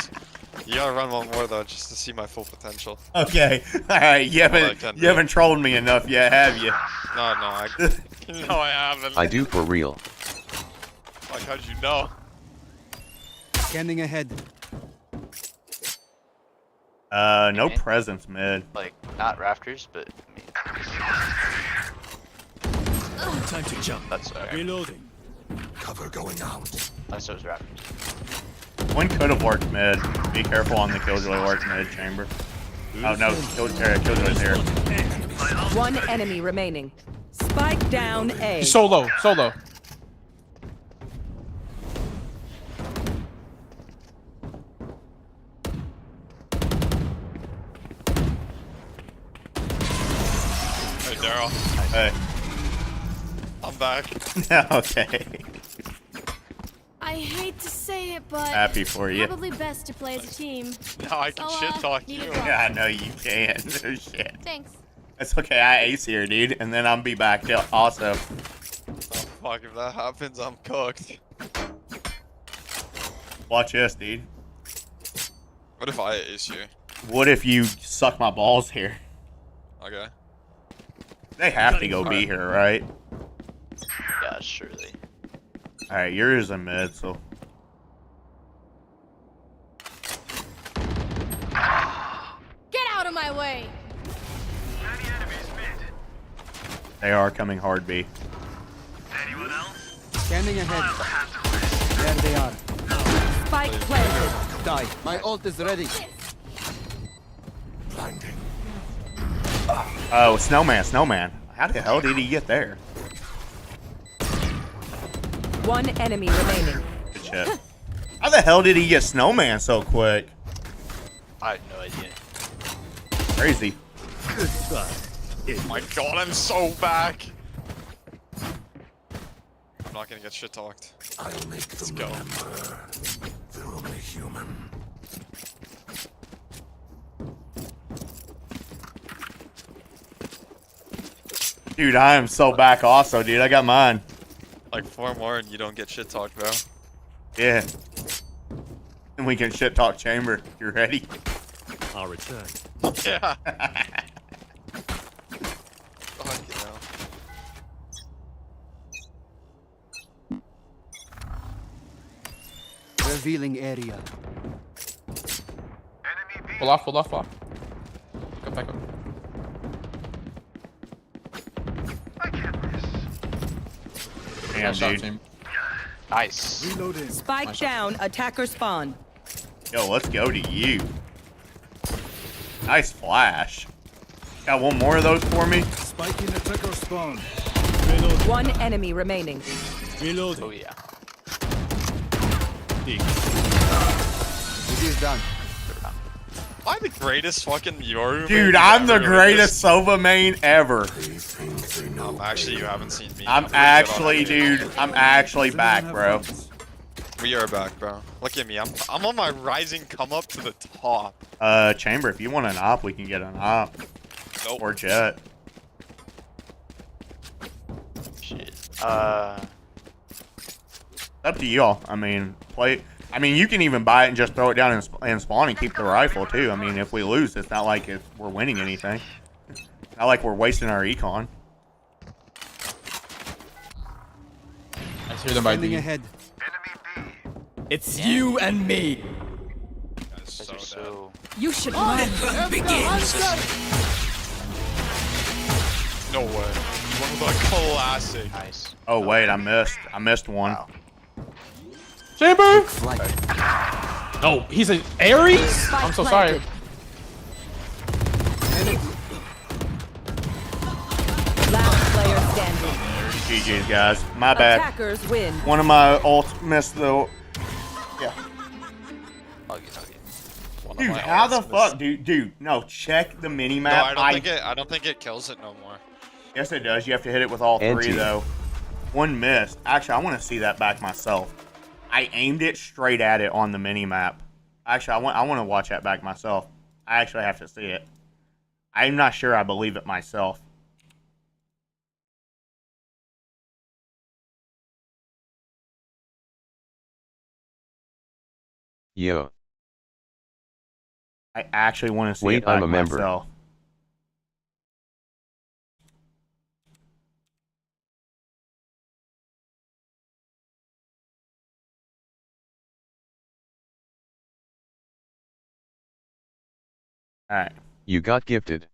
You gotta run one more though, just to see my full potential. Okay. Alright, you haven't trolled me enough yet, have you? No, I haven't. I do for real. Like, how'd you know? Scanning ahead. No Okay. presence mid. Like, not rafters, but I mean, Time to jump. that's alright. Reloading. Cover going out. Unless it was rafters. One could have worked mid. Be careful on the Killjoy work mid chamber. Oh no, Killjoy's here. One enemy remaining. Spike down A. He's solo. Hey, Daryl. Hey. I'm back. Okay. I hate to say it, but Happy for you. probably best to play as a team. Now I can So, shit talk need you. a drop. Yeah, I know you can. No shit. Thanks. It's okay. I ace here, dude, and then I'll be back also. Oh, fuck, if that happens, I'm cooked. Watch this, dude. What if I ace you? What if you suck my balls here? Okay. They have to go be here, right? Yeah, surely. Alright, yours in mid, so. Get out of my way! They are coming hard B. Scanning ahead. There they are. Spike planted. Die. My ult is ready. Oh, snowman. How the hell did he get there? One enemy remaining. Good shit. How the hell did he get snowman so quick? I have no idea. Crazy. Oh my god, I'm so back. I'm not gonna get shit talked. I'll make Let's them go. remember. They're only human. Dude, I am so back also, dude. I got mine. Like 4 more and you don't get shit talked, bro. Yeah. And we can shit talk chamber. You ready? I'll return. Yeah. Fucking hell. Revealing area. Pull off. Go back up. Damn, Nice shot, dude. team. Nice. Reloading. Spike down. Attacker spawn. Yo, let's go to you. Nice flash. Got one more of those for me? Spike in attacker spawn. Reloading. One enemy remaining. Reloading. Oh yeah. Dig. It is done. Am I the greatest fucking Yoru? Dude, main I'm the ever? greatest Sova main ever. Actually, you haven't seen me. I'm actually, dude, I'm actually back, bro. We are back, bro. Look at me. I'm on my rising come up to the top. Chamber, if you want an op, we can get an op. Nope. Or jet. Shit. It's up to y'all. I mean, you can even buy it and just throw it down and spawn and keep the rifle, too. I mean, if we lose, it's not like if we're winning anything. Not like we're wasting our econ. I hear them by Standing B. ahead. It's you and me. That's Guys are so. You should run. No way. One of the classic. Nice. Oh, wait, I missed one. Wow. Chamber! Flight. No, he's an Ares? I'm so sorry. Last player standing. GG's, guys. My bad. Attackers win. One of my ults missed the... Yeah. I'll get. One of Dude, my how the ults fuck? Dude, no, check the mini-map. No, I don't think it kills it no more. Yes, it does. You have to hit it with all three, Anti. though. One missed. Actually, I want to see that back myself. I aimed it straight at it on the mini-map. Actually, I want to watch that back myself. I actually have to see it. I'm not sure I believe it myself. Yo. I actually want to see Wait, it back I'm a member. myself. Alright. You got gifted.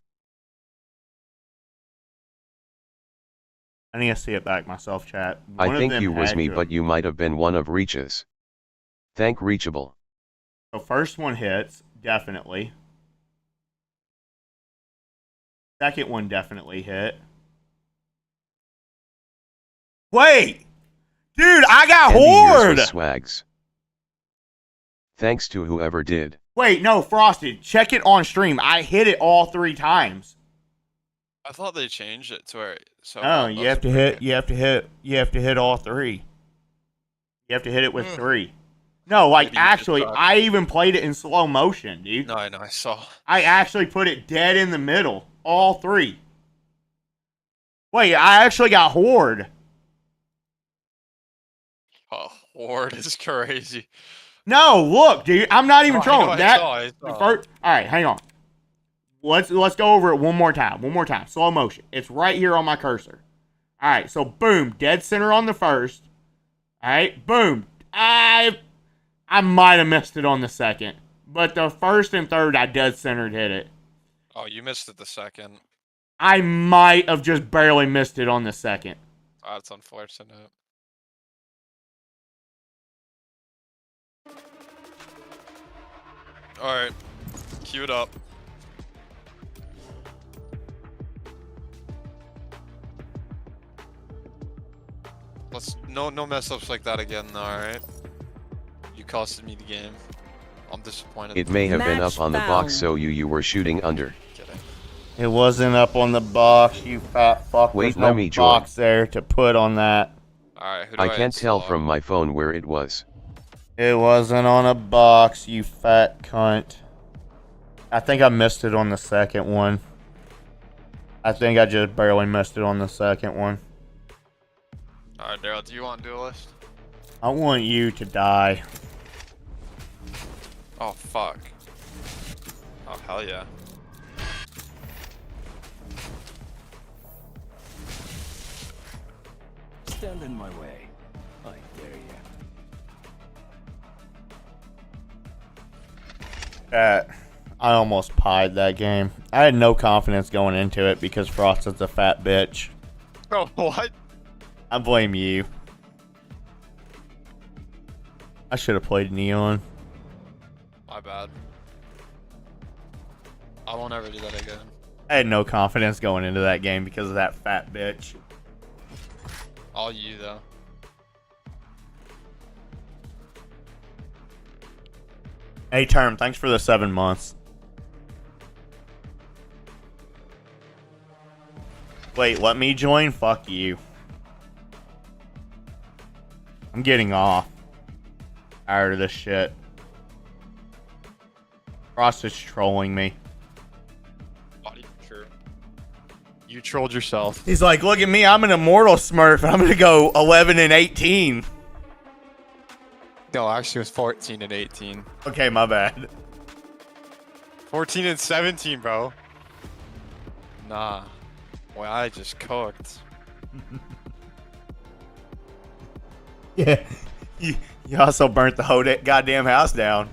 I need to see it back myself, chat. I think you was me, but you might have been one of Reach's. Thank Reachable. So first one hits, definitely. Second one definitely hit. Wait! Dude, I got Horde! Swags. Thanks to whoever did. Wait, no, Frosted. Check it on stream. I hit it all 3 times. I thought they changed it to where. So Oh, you have to hit. You have to hit all 3. You have to hit it with 3. No, like actually, I even played it in slow motion, dude. No, I know. I saw. I actually put it dead in the middle, all 3. Wait, I actually got Horde. Oh, Horde is crazy. No, look, dude. I'm not even trolling. I saw. All right, hang on. Let's go over it one more time. One more time. Slow motion. It's right here on my cursor. All right, so boom, dead center on the first. All right, boom. I might have missed it on the second, but the first and third, I dead centered hit it. Oh, you missed it the second. I might have just barely missed it on the second. Oh, that's unfortunate. All right, cue it up. Let's no mess ups like that again. All right, you costed me the game. I'm disappointed. It may have been up on the box, so you were shooting under. It wasn't up on the box, you fat fuck. Wait, There's let no me join. box there to put on that. All right, I can't tell from my phone where it was. It wasn't on a box, you fat cunt. I think I missed it on the second one. I think I just barely missed it on the second one. All right, Daryl, do you want duelist? I want you to die. Oh fuck. Oh hell yeah. Stand in my way. I dare you. I almost pied that game. I had no confidence going into it because Frosted's a fat bitch. Oh, what? I blame you. I should have played Neon. My bad. I won't ever do that again. I had no confidence going into that game because of that fat bitch. All you though. Hey, Term, thanks for the 7 months. Wait, let me join? Fuck you. I'm getting off. Tired of this shit. Frost is trolling me. Sure. You trolled yourself. He's like, look at me, I'm an immortal smurf. I'm gonna go 11 and 18. No, actually it was 14 and 18. Okay, my bad. 14 and 17, bro. Nah. Boy, I just cooked. Yeah. You also burnt the whole goddamn house down.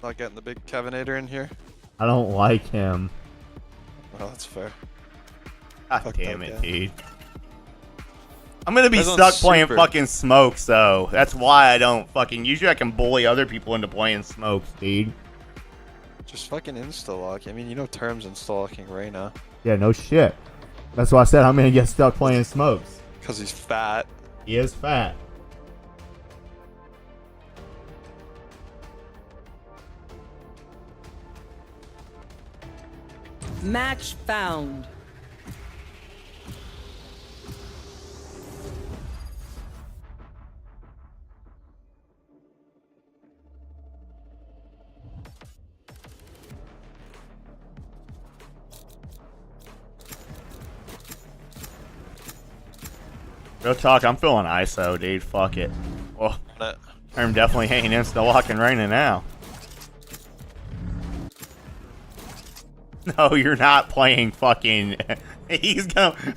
Not getting the big Kevinator in here? I don't like him. Well, that's fair. God damn it, dude. I'm gonna be That's on stuck playing super. fucking smokes, though. That's why I don't fucking... Usually I can bully other people into playing smokes, dude. Just fucking insta-lock. I mean, you know Term's insta-locking Reyna. Yeah, no shit. That's why I said I'm gonna get stuck playing smokes. Because he's fat. He is fat. Match found. Real talk, I'm feeling ISO, dude. Fuck it. Well, Term definitely ain't insta-locking Reyna now. No, you're not playing fucking...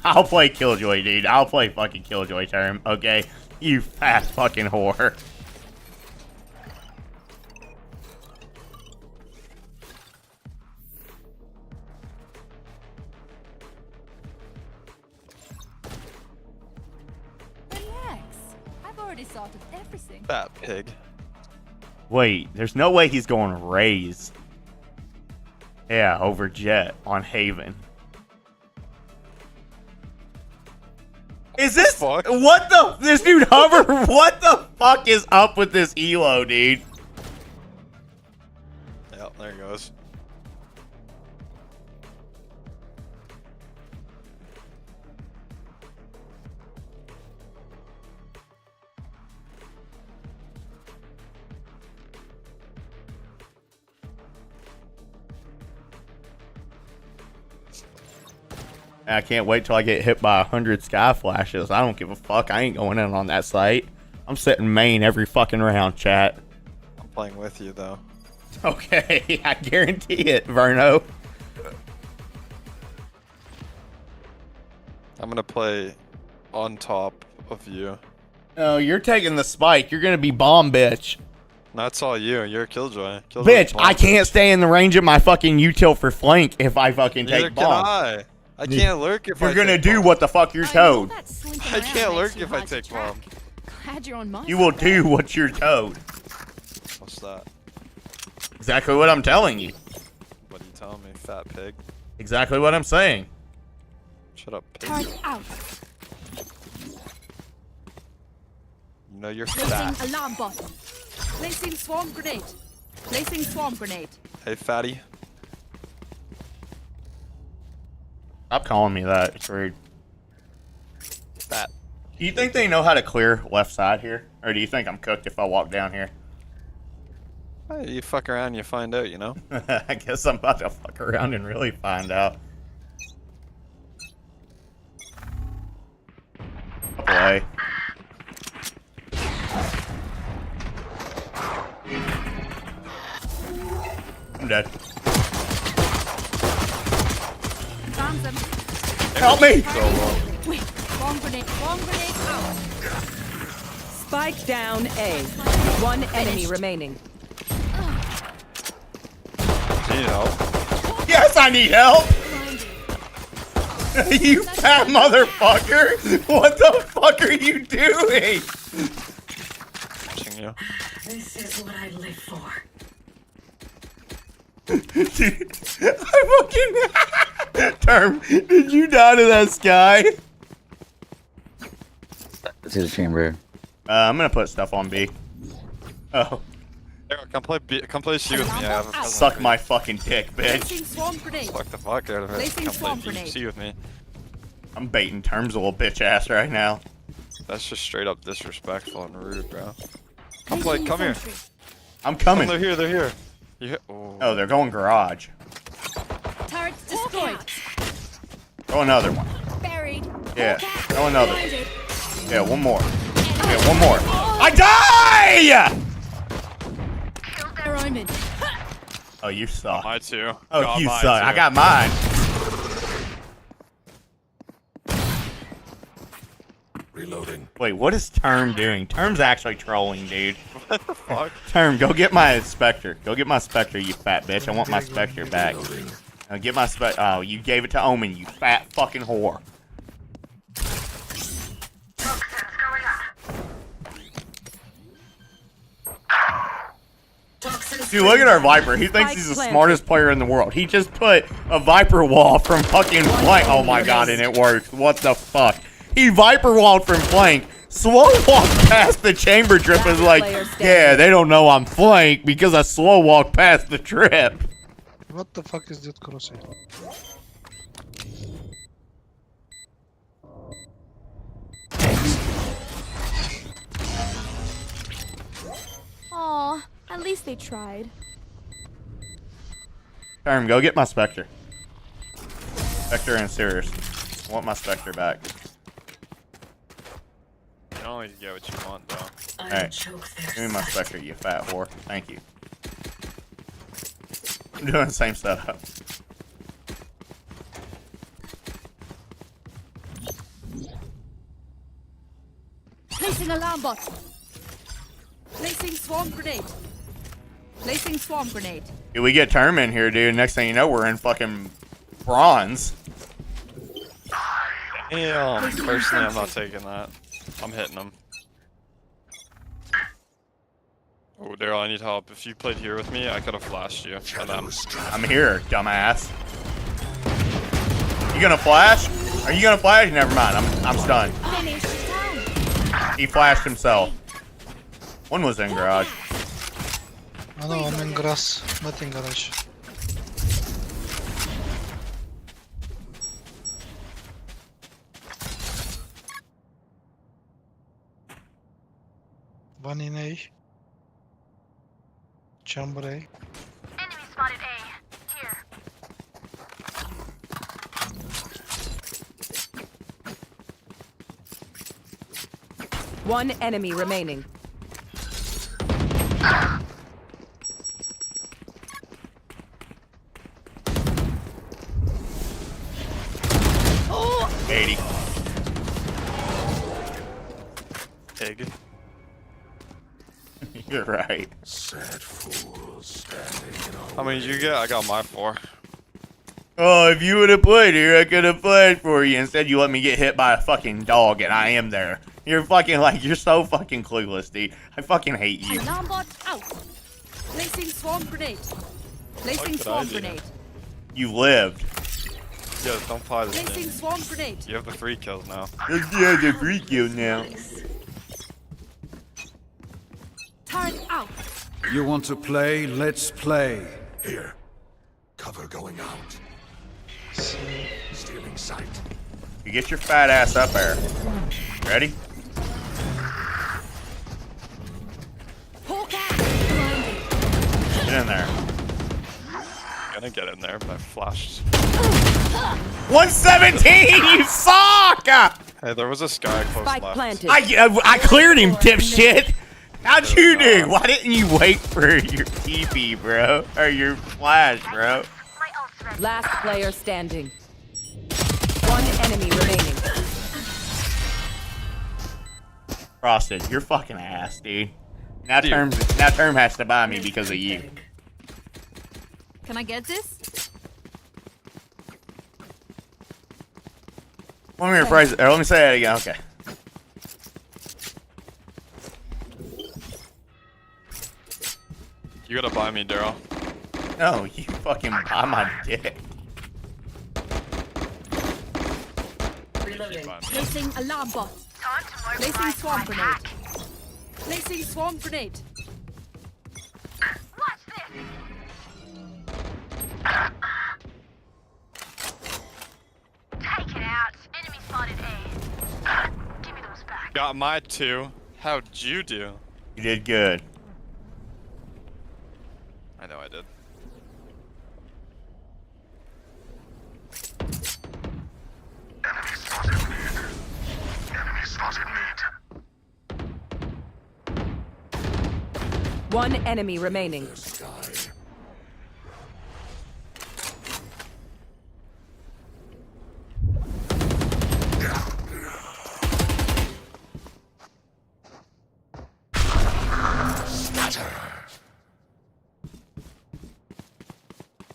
I'll play Killjoy, dude. I'll play fucking Killjoy, Term, okay? You fat fucking whore. Relax. I've already sorted everything. Fat pig. Wait, there's no way he's going Raze. Yeah, over Jet on Haven. Is this what the this dude hover? What the fuck is up with this elo, dude? Yeah, there he goes. I can't wait till I get hit by 100 sky flashes. I don't give a fuck. I ain't going in on that site. I'm sitting main every fucking round, chat. I'm playing with you though. Okay, I guarantee it, Verno. I'm gonna play on top of you. Oh, you're taking the spike. You're gonna be bomb, bitch. That's all you. You're a killjoy. Bitch, I can't stay in the range of my fucking util for flank if I fucking Neither take bomb. can I can't lurk if You're gonna do what the fuck you're told. I can't lurk if I take bomb. Glad you're on my You will do what you're told. What's that? Exactly what I'm telling you. What are you telling me, fat pig? Exactly what I'm saying. Shut up, pig. Turret out. You know you're Placing fat. alarm bot. Placing swarm grenade. Placing swarm grenade. Hey, fatty. Stop calling me that. It's rude. Fat. Do you think they know how to clear left side here? Or do you think I'm cooked if I walk down here? Hey, you fuck around, you find out, you know? I guess I'm about to fuck around and really find out. Play. I'm dead. Found them. Help me! Wait, swarm grenade out. Spike down A. One enemy remaining. Do you need help? Yes, I need help! You fat motherfucker! What the fuck are you doing? Watching you. This is what I live for. Dude, I fucking... Term, did you die to that sky? To the chamber. I'm gonna put stuff on B. Oh. Eric, come play B, come play C with me. I have a present Suck for you. my fucking dick, bitch. Placing swarm grenade. Suck the fuck out of it. Placing Come swarm play grenade. C with me. I'm baiting Term's a little bitch ass right now. That's just straight up disrespectful and rude, bro. Come play, come here. I'm coming. Oh, they're here. You Oh, they're going garage. Turret destroyed. Throw another one. Buried. Yeah, throw another. Yeah, one more. Yeah, one more. I die! Their omen. Oh, you suck. I too. Oh, Got you mine, suck. too. I got mine. Reloading. Wait, what is Term doing? Term's actually trolling, dude. What the fuck? Term, go get my Spectre. Go get my Spectre, you fat bitch. I want my Spectre back. Now get my Spectre. Oh, you gave it to Omen, you fat fucking whore. Dude, look at our Viper. He thinks he's the smartest player in the world. He just put a Viper wall from fucking flank. Oh my god, and it works. What the fuck? He Viper walled from flank. Slow walked past the chamber trip and is like, yeah, they don't know I'm flank because I slow walked past the trip. What the fuck is that crosshair? Aw, at least they tried. Term, go get my Spectre. Spectre and Sirius. I want my Spectre back. You can only get what you want, though. Alright, give me my Spectre, you fat whore. Thank you. I'm doing the same setup. Placing alarm bot. Placing swarm grenade. Placing swarm grenade. Dude, we get Term in here, dude. Next thing you know, we're in fucking bronze. Damn. Personally, I'm not taking that. I'm hitting him. Oh, Daryl, I need help. If you played here with me, I could have flashed you. I'm here, dumbass. You gonna flash? Are you gonna flash? Never mind. I'm stunned. He flashed himself. One was in garage. I know, I'm in grass, not in garage. One in A. Chamber A. Enemy spotted A. Here. One enemy remaining. Oh! 80. Pig. You're right. How many did you get? I got my 4. Oh, if you would have played here, I could have played for you. Instead, you let me get hit by a fucking dog, and I am there. You're fucking like, you're so fucking clueless, dude. I fucking hate you. Alarm bot out. Placing swarm grenade. Placing swarm grenade. You lived. Yeah, don't apply this Placing thing. swarm grenade. You have the 3 kills now. Yeah, the 3 kill now. Turret out. You want to play? Let's play. Here. Cover going out. Stealing sight. You get your fat ass up there. Ready? Get in there. Gonna get in there, but I flashed. 117! You fuck! Hey, there was a guy close left. I cleared him, dipshit! How'd you do? Why didn't you wait for your TP, bro? Or your flash, bro? Last player standing. One enemy remaining. Frosted, you're fucking ass, dude. Now Term has to buy me because of you. Can I get this? Let me rephrase it. Or let me say it again. Okay. You gotta buy me, Daryl. No, you fucking buy my dick. Placing alarm bot. Placing swarm grenade. Placing swarm grenade. Watch this. Take it out. Enemy spotted A. Give me those back. Got my 2. How'd you do? You did good. I know I did. Enemy spotted mid. Enemy spotted mid. One enemy remaining.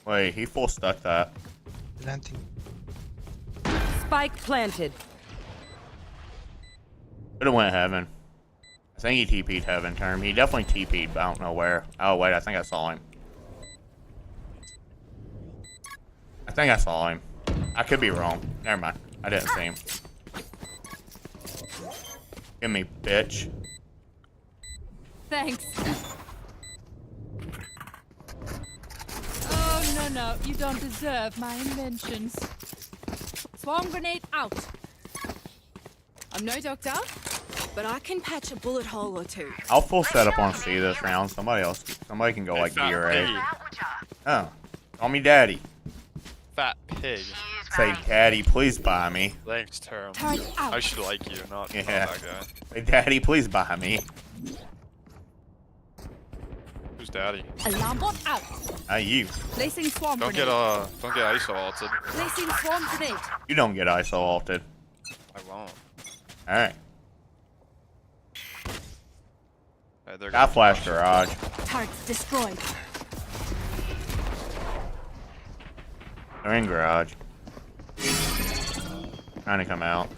Wait, he full stuck that. Planting. Spike planted. Could've went heaven. I think he TP'd heaven, Term. He definitely TP'd, but I don't know where. Oh, wait, I think I saw him. I think I saw him. I could be wrong. Never mind. I didn't see him. Give me, bitch. Thanks. Oh, no, you don't deserve my inventions. Swarm grenade out. I'm no doctor, but I can patch a bullet hole or two. I'll full set up on C this round. Somebody can go like B or A. Oh, call me daddy. Fat pig. Say, daddy, please buy me. Thanks, Term. I should like you, not that guy. Say, daddy, please buy me. Who's daddy? Alarm bot out. Not you. Placing swarm Don't grenade. get ISO ulted. Placing swarm grenade. You don't get ISO ulted. I won't. Alright. Got flash garage. Targets destroyed. They're in garage. Trying to come out.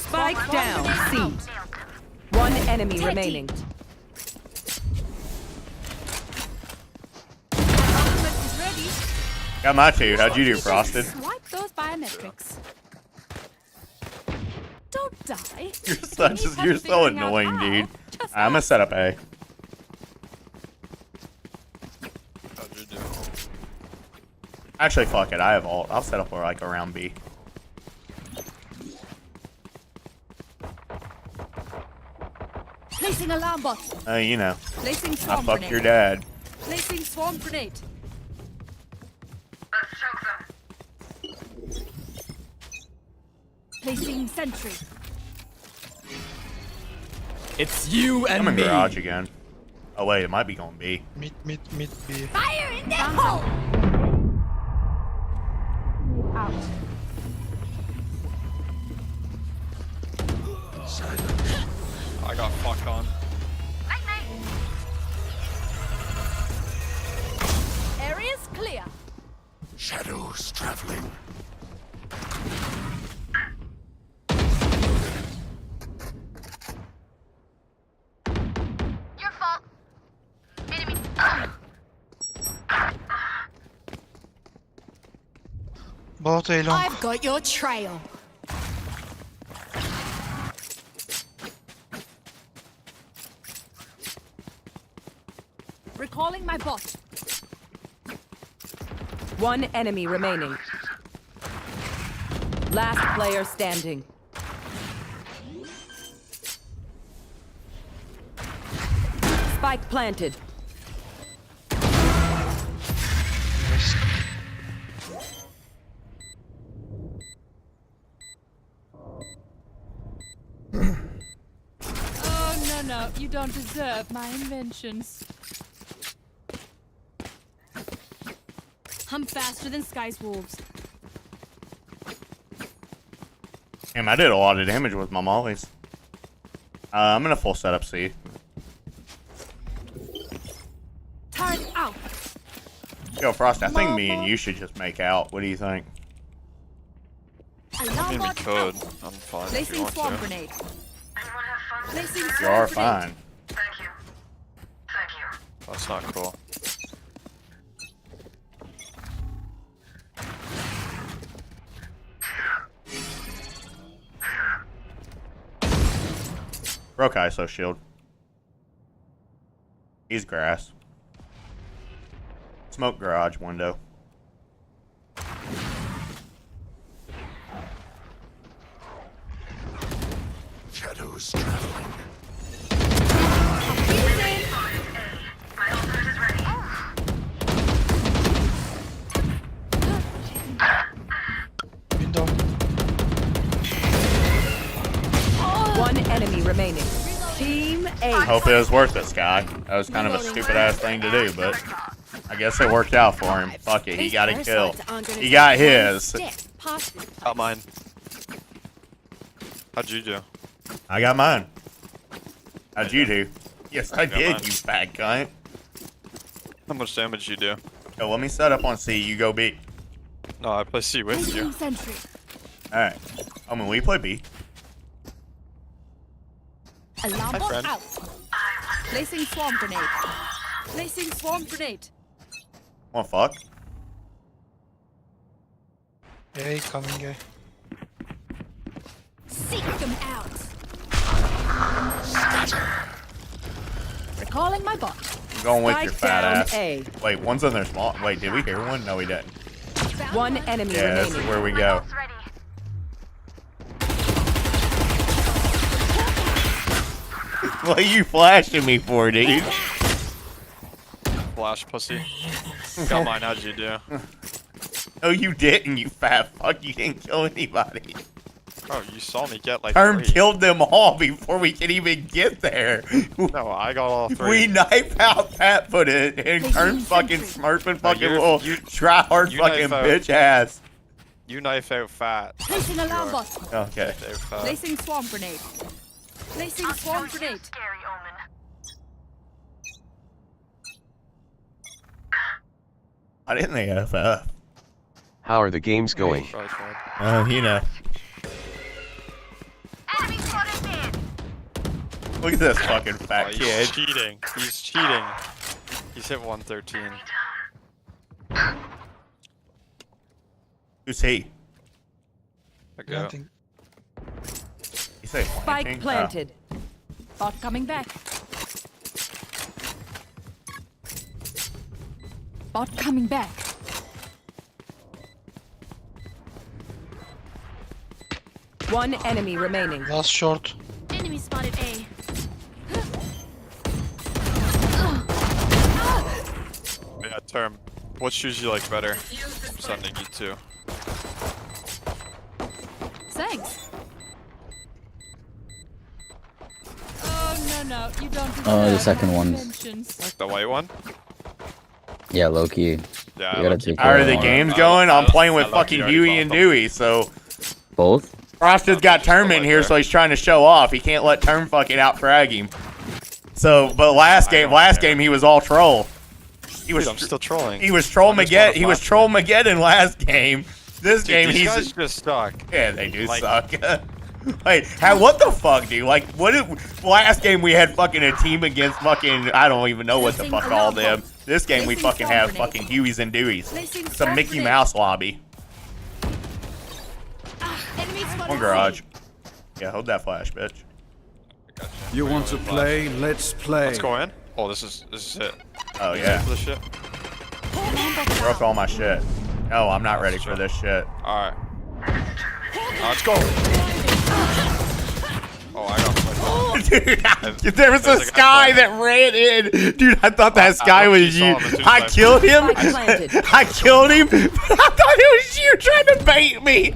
Spike down. C. One enemy remaining. Got my two. How'd you do, Frosted? Swipe those biometrics. Don't die. You're so annoying, dude. I'm gonna set up A. How'd you do? Actually, fuck it. I have ult. I'll set up like around B. Placing alarm bot. You know. Placing I swarm fucked grenade. your dad. Placing swarm grenade. Placing sentry. It's you and I'm in me. garage again. Oh wait, it might be going B. Mid B. Fire in the hole! Out. I got fucked on. Area's clear. Shadows traveling. Your fault. Enemy. Both A long. I've got your trail. Recalling my bot. One enemy remaining. Last player standing. Spike planted. Oh, no, you don't deserve my inventions. I'm faster than Sky's wolves. Damn, I did a lot of damage with my mollies. I'm gonna full setup C. Turret out. Yo, Frost, I think me and you should just make out. What do you think? I mean, we could. I'm fine if you Placing want swarm to. grenade. Placing You swarm are grenade. fine. That's not cool. Broke ISO shield. He's grass. Smoke garage window. Shadows traveling. Window. One enemy remaining. Team A. I hope it was worth it, Sky. That was kind of a stupid ass thing to do, but I guess it worked out for him. Fuck it, he got a kill. He got his. Got mine. How'd you do? I got mine. How'd you do? Yes, I got did, mine. you fat cunt. How much damage you do? Yo, let me set up on C, you go B. No, I play C with you. Sentry. Alright. I mean, we play B. Alarm Hi, bot friend. out. Placing swarm grenade. Placing swarm grenade. Wanna fuck? A coming A. Seek them out. Recalling my bot. I'm going with your Spike fat down ass. A. Wait, one's in there small. Wait, did we hear one? No, we didn't. One enemy Yeah, this remaining. is where we go. What are you flashing me for, dude? Flash pussy. Got mine, how'd you do? No, you didn't, you fat fuck. You didn't kill anybody. Oh, you saw me get like Term 3. killed them all before we could even get there. No, I got all 3. We knife out Pat put it and Term fucking smurfing fucking little try hard you fucking knife out. bitch ass. You knife out fat. Placing alarm bot. Okay. Knife out fat. Placing swarm grenade. Placing swarm grenade. I didn't they FF? How are the games going? You know. Look at this fucking fat he's kid. Cheating. He's cheating. He's hit 113. Who's he? I go. You say Spike planted. Bot coming back. Bot coming back. One enemy remaining. Last short. Enemy spotted A. Yeah, Term. What shoes you like better? I'm sending you two. Thanks. Oh no, you don't. Oh, the second one. Like the white one? Yeah, low key. Yeah. You gotta take How are the care. games going? I'm playing with fucking Huey and Dewey, so. Both? Frosted's got Term in here, so he's trying to show off. He can't let Term fucking out frag him. So, but last game he was all troll. He was. Dude, I'm still trolling. He was troll-mageddon. He was troll-mageddon last game. This game these he's. guys just suck. Yeah, they do suck. Wait, what the fuck, dude? Like, last game we had fucking a team against fucking, I don't even know what the fuck all them. This game we fucking have fucking Hueys and Deweys. It's a Mickey Mouse lobby. One garage. Yeah, hold that flash, bitch. You want to play? Let's play. Let's go in. Oh, this is it. Oh yeah. For this shit. Broke all my shit. No, I'm not ready for this shit. Alright. Let's go. Oh, I got Dude, there was a Sky that ran in. Dude, I thought that Sky was you. I killed him. I killed him. But I thought it was you trying to bait me.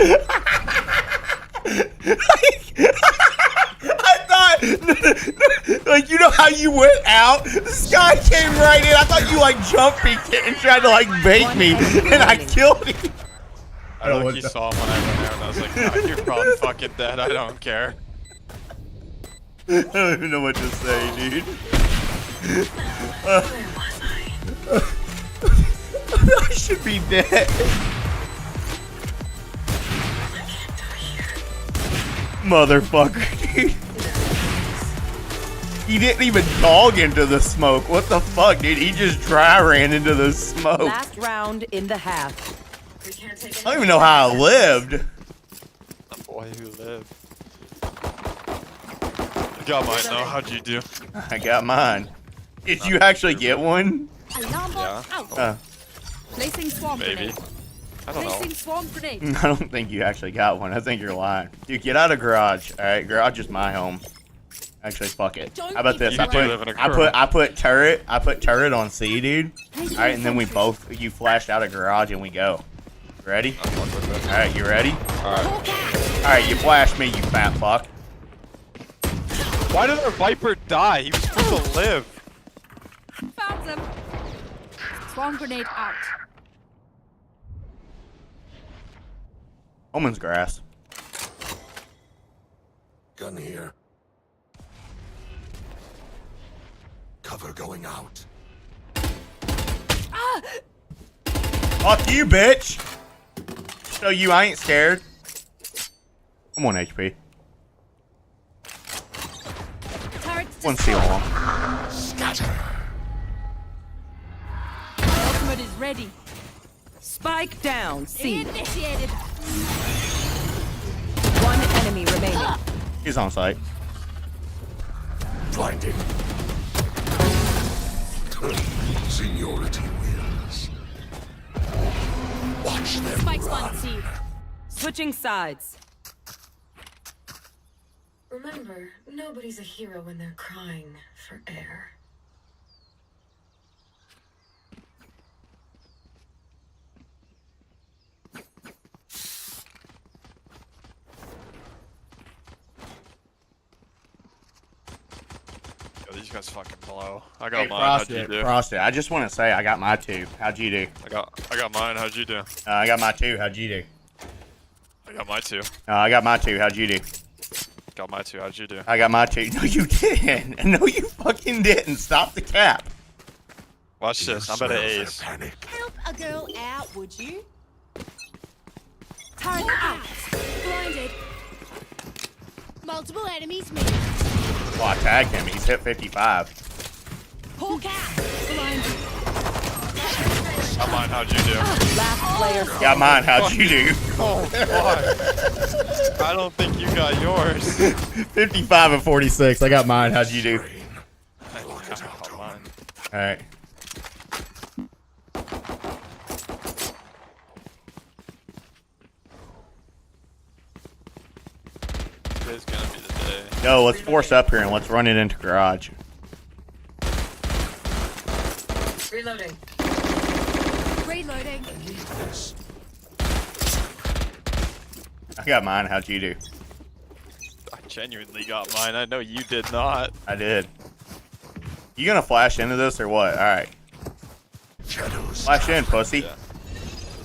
I thought, like, you know how you went out? The Sky came right in. I thought you, like, jump peeked it and tried to, like, bait me. And I killed him. I don't think you saw him when I went there, and I was like, no, you're probably fucking dead. I don't care. I don't even know what to say, dude. I should be dead. Motherfucker, dude. He didn't even dog into the smoke. What the fuck, dude? He just dry ran into the smoke. Last round in the half. I don't even know how I lived. The boy who lived. You got mine though. How'd you do? I got mine. Did you actually get one? Yeah. Placing swarm Maybe. grenade. I don't know. Placing swarm grenade. I don't think you actually got one. I think you're lying. Dude, get out of garage. Alright, garage is my home. Actually, fuck it. How about this? I put turret on C, dude. Alright, and then you flashed out of garage and we go. Ready? Alright, you ready? Alright, you flashed me, you fat fuck. Why did our Viper die? He was supposed to live. Found them. Swarm grenade out. Omen's grass. Gun here. Cover going out. Fuck you, bitch! Show you I ain't scared. I'm 1 HP. One seal on. Scatter. Ultimate is ready. Spike down. C. Initiated. One enemy remaining. He's on site. Blinding. Seniority wins. Watch them Spike's run. on C. Switching sides. Remember, nobody's a hero when they're crying for air. Yo, these guys fucking blow. I got mine. How'd you do? Frosted. I just want to say I got my 2. How'd you do? I got mine. How'd you do? I got my 2. How'd you do? I got my 2. I got my 2. How'd you do? Got my 2. How'd you do? I got my 2. No, you didn't. No, you fucking didn't. Stop the cap. Watch this. I'm about to ace. Help a girl out, would you? Turret out. Blinded. Multiple enemies missing. Well, I tagged him. He's hit 55. Hawk out. Blinded. Got mine. How'd you do? Last player. Got mine. How'd you do? Oh, fuck. I don't think you got yours. 55 and 46. I got mine. How'd you do? I got mine. All right. Today's gonna be the day. Yo, let's force up here and let's run it into garage. Reloading. Reloading. I got mine. How'd you do? I genuinely got mine. I know you did not. I did. You gonna flash into this or what? All right. Flash in, pussy. Yeah.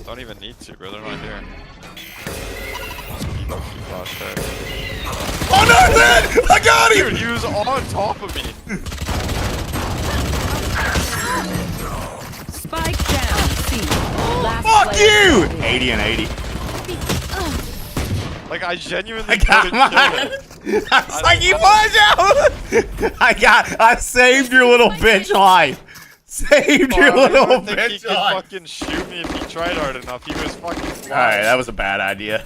Don't even need to, bro. They're not here. Keep flash there. Oh no, man! I got him! Dude, he was on top of me. Spike down. C. Last Fuck player. you! 80 and 80. Like, I genuinely I got couldn't mine. kill it. I was like, you flash out! I saved your little bitch life. Saved your little I think he bitch could life. fucking shoot me if he tried hard enough. He was fucking flying. Alright, that was a bad idea.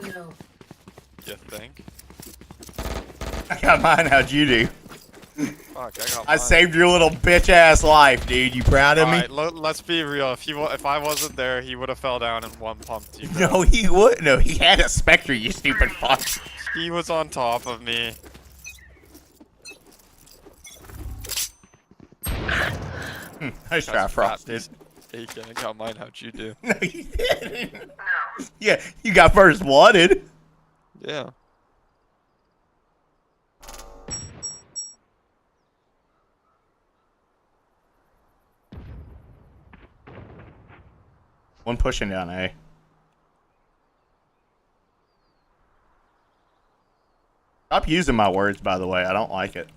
No. You think? I got mine. How'd you do? Fuck, I got I mine. saved your little bitch ass life, dude. You proud of me? Alright, let's be real. If I wasn't there, he would have fell down and one pumped you. Bro. No, he wouldn't. No, he had a Spectre, you stupid fuck. He was on top of me. Nice try, Frosted. Hey, I got mine. How'd you do? No, you didn't. Yeah, you got first blooded. Yeah. One pushing down A. Stop using my words, by the way. I don't like it.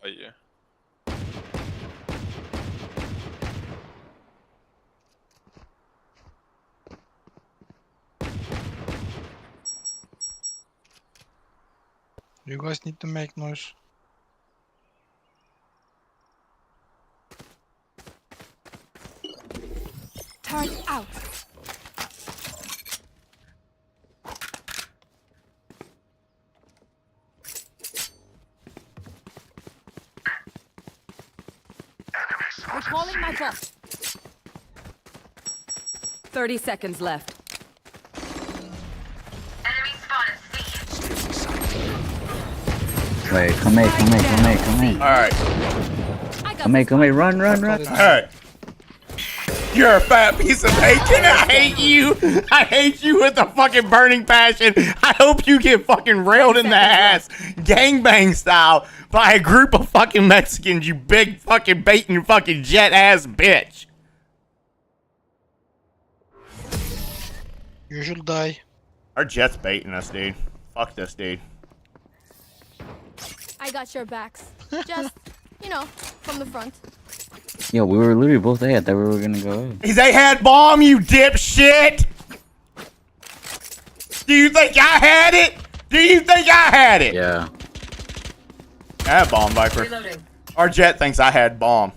Oh, yeah. You guys need to make noise. Turret out. Recalling my bot. 30 seconds left. Wait, come here, come here, come here, come here. Alright. Come here, run, run, run. Alright. You're a fat piece of bacon. I hate you. I hate you with a fucking burning passion. I hope you get fucking railed in the ass, gangbang style, by a group of fucking Mexicans, you big fucking baiting fucking jet ass bitch. You should die. Our jet's baiting us, dude. Fuck this, dude. I got your backs. Just, you know, from the front. Yo, we were literally both there. I thought we were gonna go. They had bomb, you dipshit! Do you think I had it? Do you think I had it? Yeah. I had bomb, Viper. Reloading. Our jet thinks I had bomb.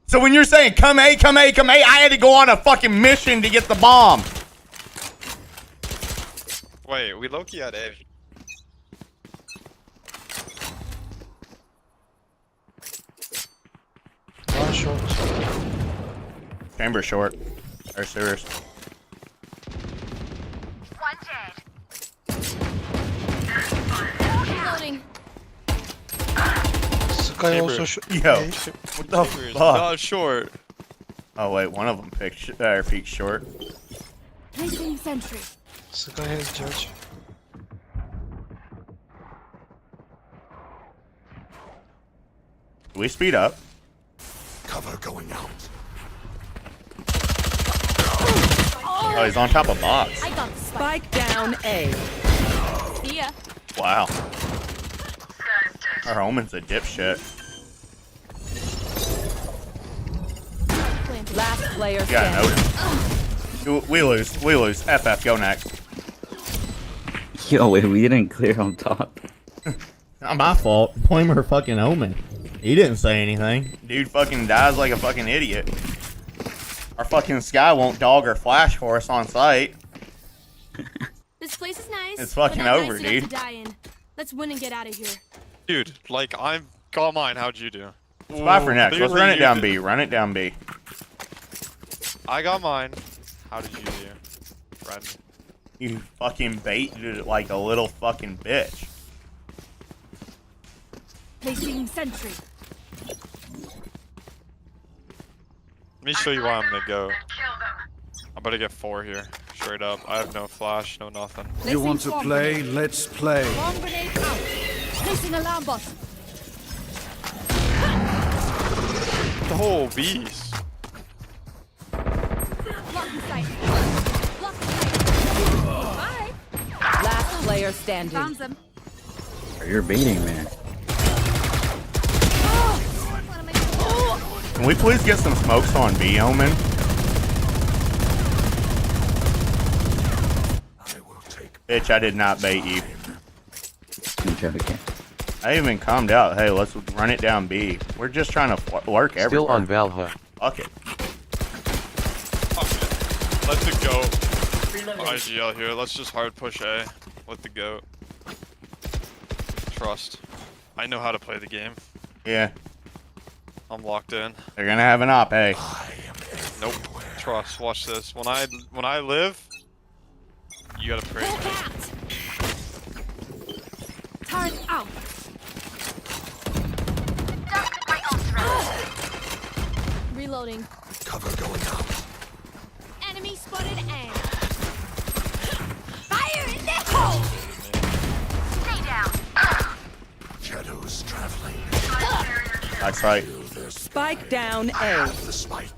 So when you're saying come A, come A, come A, I had to go on a fucking mission to get the bomb. Wait, we low-key had A. One shot. Chamber short. Or sewers. Reloading. Sky also Yo, what the fuck? Not short. Oh wait, one of them peeked short. Placing sentry. Sky has judge. Do we speed up? Cover going out. Oh, he's on top of box. I got spike down A. See ya. Wow. Our Omen's a dipshit. Last player Yeah, standing. no. We lose. We lose. FF, go next. Yo, wait, we didn't clear on top. Not my fault. Blame her fucking Omen. He didn't say anything. Dude fucking dies like a fucking idiot. Our fucking Sky won't dog or flash for us on site. This place is nice. It's fucking but not over, nice enough dude. to die in. Let's win and get out of here. Dude, like, I'm got mine. How'd you do? Spy for next. Let's Clearly run it you down did- B. Run it down B. I got mine. How did you do, friend? You fucking baited it like a little fucking bitch. Placing sentry. Let me show you why I'm gonna go. I'm about to get 4 here, straight up. I have no flash, no nothing. You want to play? Let's play. Bomb grenade out. Placing alarm bot. The whole beast. Blocking sight. Blocking sight. Bye. Last player standing. Found them. You're baiting, man. Can we please get some smokes on B, Omen? Bitch, I did not bait you. I'm joking. I even calmed out. Hey, let's run it down B. We're just trying to work everywhere. Still on Valha. Fuck it. Let the goat. IGL here. Let's just hard push A. Let the goat. Trust. I know how to play the game. Yeah. I'm locked in. They're gonna have an op, hey. Nope. Trust. Watch this. When I live, you gotta praise me. Turret out. Reloading. Cover going out. Enemy spotted A. Fire in the hole. Stay down. Shadows traveling. Back sight. Spike down A. The spike.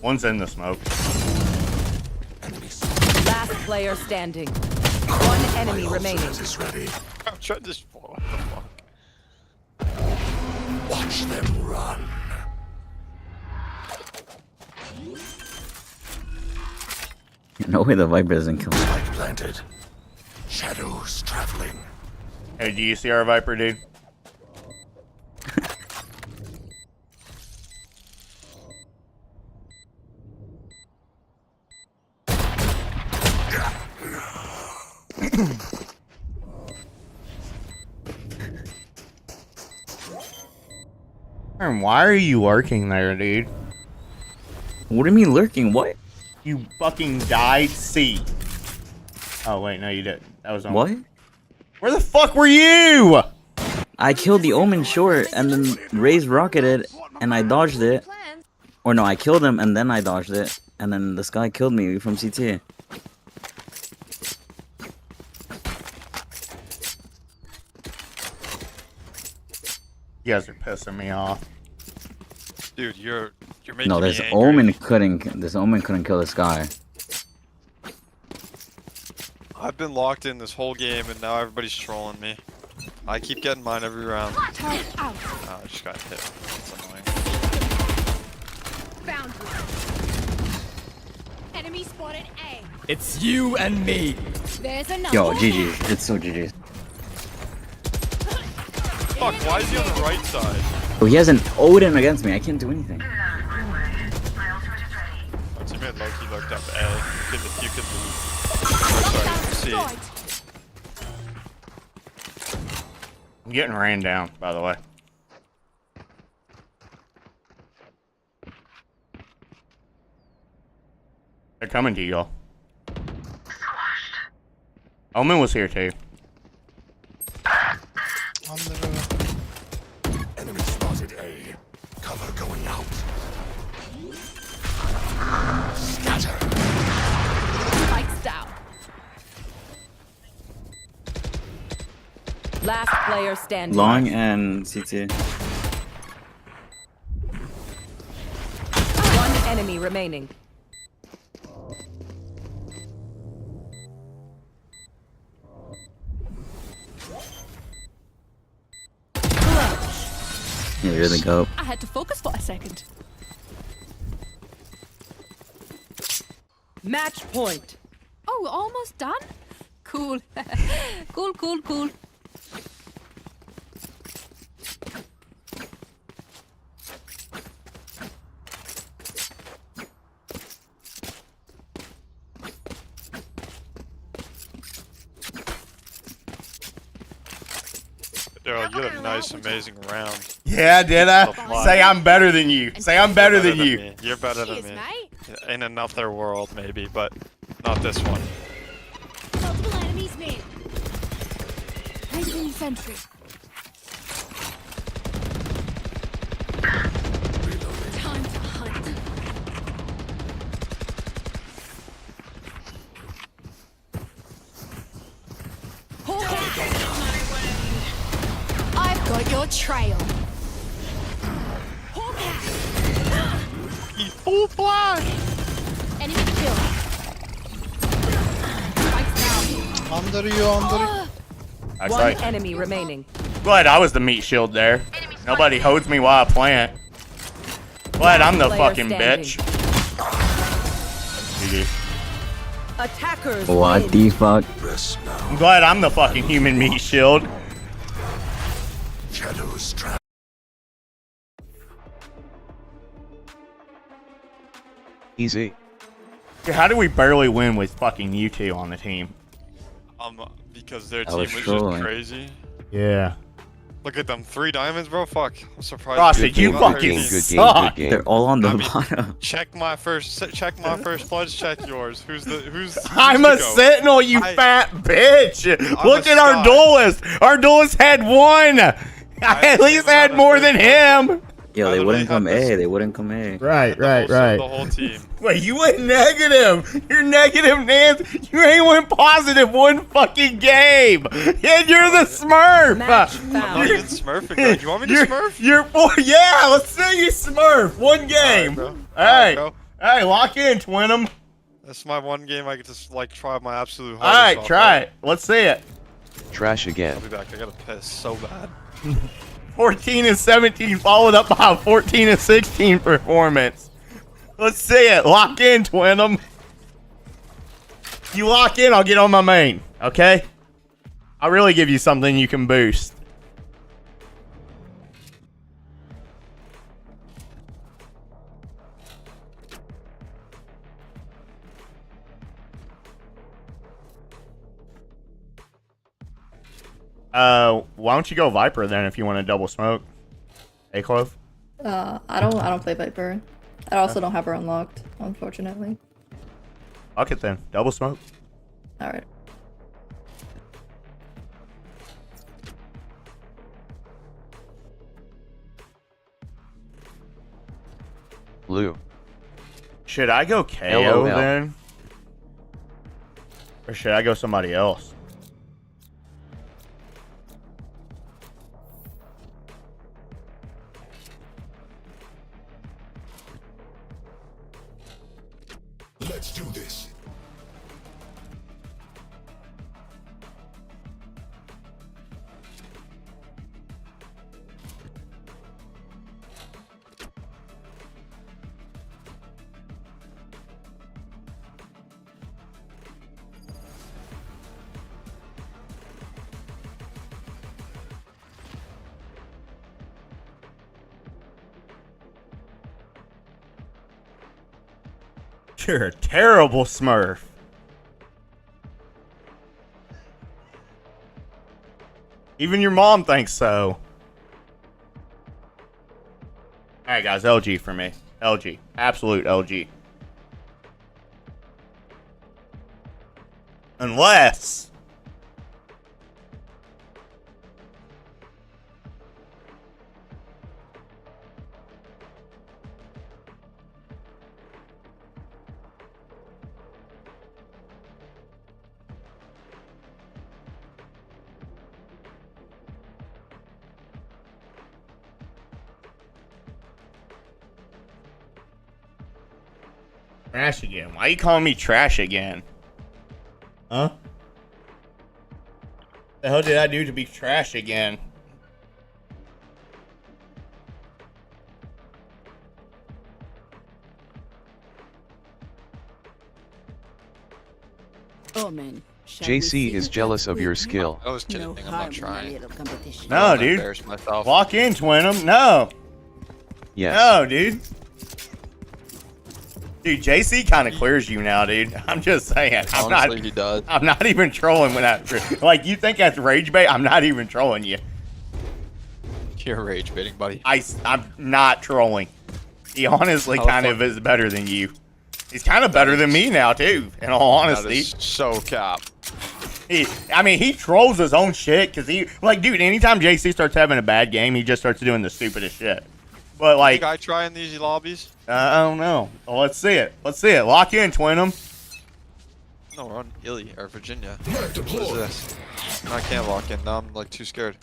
One's in the smoke. Last player standing. One enemy remaining. Is ready. I'm trying to. What the fuck? Watch them run. No way the Viper doesn't kill me. Spike planted. Shadows traveling. Hey, do you see our Viper, dude? Why are you lurking there, dude? What do you mean lurking? What? You fucking died C. Oh, wait, no, you didn't. That was Omen. What? Where the fuck were you? I killed the Omen short, and then Raze rocketed, and I dodged it. Or no, I killed him, and then I dodged it. And then this guy killed me from CT. You guys are pissing me off. Dude, you're making No, me this angry. Omen couldn't kill this guy. I've been locked in this whole game, and now everybody's trolling me. I keep getting mine every round. Turret out. Oh, I just got hit. It's annoying. Found one. Enemy spotted A. It's you and me. There's another. Yo, GG. It's so GG. Fuck, why is he on the right side? Oh, he has an Odin against me. I can't do anything. My teammate Loki looked up A. You could leave. Sorry, C. I'm getting ran down, by the way. They're coming to y'all. Omen was here too. On the river. Enemy spotted A. Cover going out. Scatter. Spikes down. Last player standing. Long and CT. enemy remaining. You really go. I had to focus for a second. Match point. Oh, we're almost done? Cool. cool. Daryl, you had a nice, amazing round. Yeah, did I? Say I'm better than you. Say I'm better than you. Me. You're better than me. In another world, maybe, but not this one. Multiple enemies made. Placing sentry. Time to hunt. I've got your trail. He's full flash. Enemy kill. Under you. That's One right. enemy remaining. Glad I was the meat shield there. Nobody holds me while I plant. Glad I'm the Player fucking standing. bitch. GG. Attackers. What win. the fuck? I'm glad I'm the fucking human meat shield. Shadows trap. Easy. Dude, how do we barely win with fucking you two on the team? Because their I team was was trolling. just crazy. Yeah. Look at them, 3 diamonds, bro. Fuck, I'm surprised. Frosted, you got fucking crazy. suck. They're all on the I mean, bottom. Check my first pledge. Check yours. Who's? I'm the a goat? sentinel, you fat bitch. Look at our duelist. Our duelist had 1. I at least had more than him. Yo, they wouldn't come A. They wouldn't come A. Right. The whole team. Wait, you went negative. You're negative, Nance. You ain't went positive 1 fucking game. And you're the Smurf. Match I'm not found. even smurfing, bro. You want me to smurf? You're yeah, let's say you Smurf. 1 game. bro. Hey, bro. hey, lock in, Twin'em. That's my 1 game. I get to like try my absolute All hardest. right, try it. Let's see it. Trash again. I'll be back. I gotta piss so bad. 14 and 17 followed up by a 14 and 16 performance. Let's see it. Lock in, Twin'em. You lock in, I'll get on my main. Okay? I'll really give you something you can boost. Why don't you go Viper then if you want to double smoke? Hey, Clove? I don't play Viper. I also don't have her unlocked, unfortunately. Fuck it then. Double smoke. Alright. Blue. Should I go KO LOL. then? Or should I go somebody else? Let's do this. You're a terrible Smurf. Even your mom thinks so. Alright guys, LG for me. LG. Absolute LG. Unless... Trash again. Why are you calling me trash again? Huh? The hell did I do to be trash again? Omen. JC is jealous of your skill. I was kidding. I'm not trying. No, dude. Embarrass myself. Walk in, Twin'em. No. Yes. No, dude. Dude, JC kind of clears you now, dude. I'm just saying. Honestly, he does. I'm not even trolling when I like. You think that's rage bait? I'm not even trolling you. You're rage baiting, buddy. I'm not trolling. He honestly kind of is better than you. He's kind of better than me now too. In all honesty. That is so cap. I mean, he trolls his own shit because dude, anytime JC starts having a bad game, he just starts doing the stupidest shit. But like, think I try in these lobbies? I don't know. Well, let's see it. Let's see it. Lock in, Twin'em. No, we're on Illy or Virginia. What is this? No, I can't lock in. Now I'm like too scared.